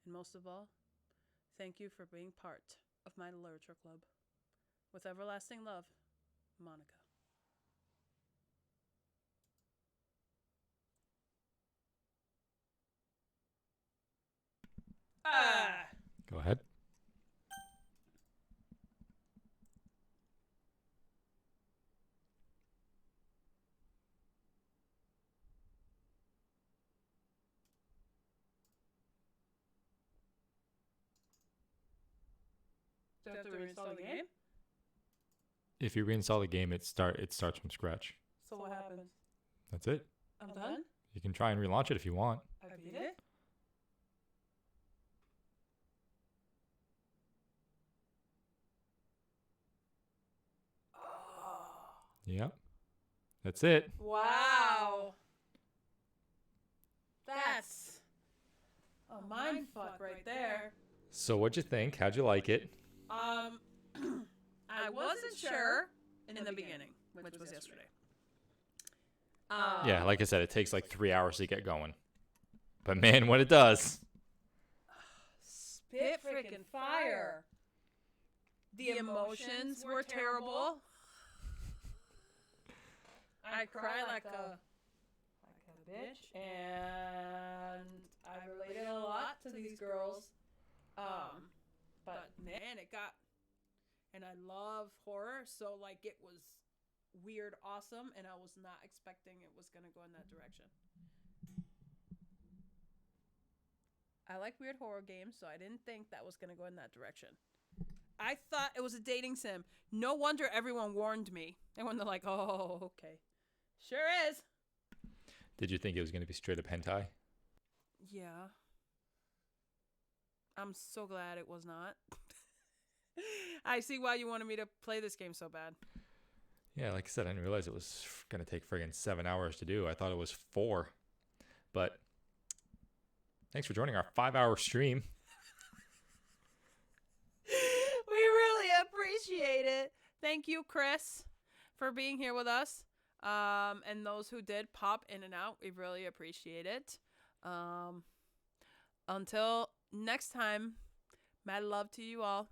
and most of all, thank you for being part of my literature club. With everlasting love, Monica. Ah! Go ahead. Do I have to reinstall the game? If you reinstall the game, it starts from scratch. So what happens? That's it. I'm done? You can try and relaunch it if you want. I beat it? Yep. That's it. Wow. That's a mind fuck right there. So what'd you think? How'd you like it? I wasn't sure in the beginning. which was yesterday. Yeah, like I said, it takes like 3 hours to get going. But man, when it does. Spit freaking fire. The emotions were terrible. I cry like a bitch, and I related a lot to these girls. But man, it got, and I love horror, so like it was weird, awesome, and I was not expecting it was gonna go in that direction. I like weird horror games, so I didn't think that was gonna go in that direction. I thought it was a dating sim. No wonder everyone warned me. And when they're like, "Oh, okay, sure is." Did you think it was going to be straight up hentai? Yeah. I'm so glad it was not. I see why you wanted me to play this game so bad. Yeah, like I said, I didn't realize it was going to take friggin' 7 hours to do. I thought it was 4. But thanks for joining our 5-hour stream. We really appreciate it. Thank you, Chris, for being here with us. And those who did pop in and out, we really appreciate it. Until next time, mad love to you all.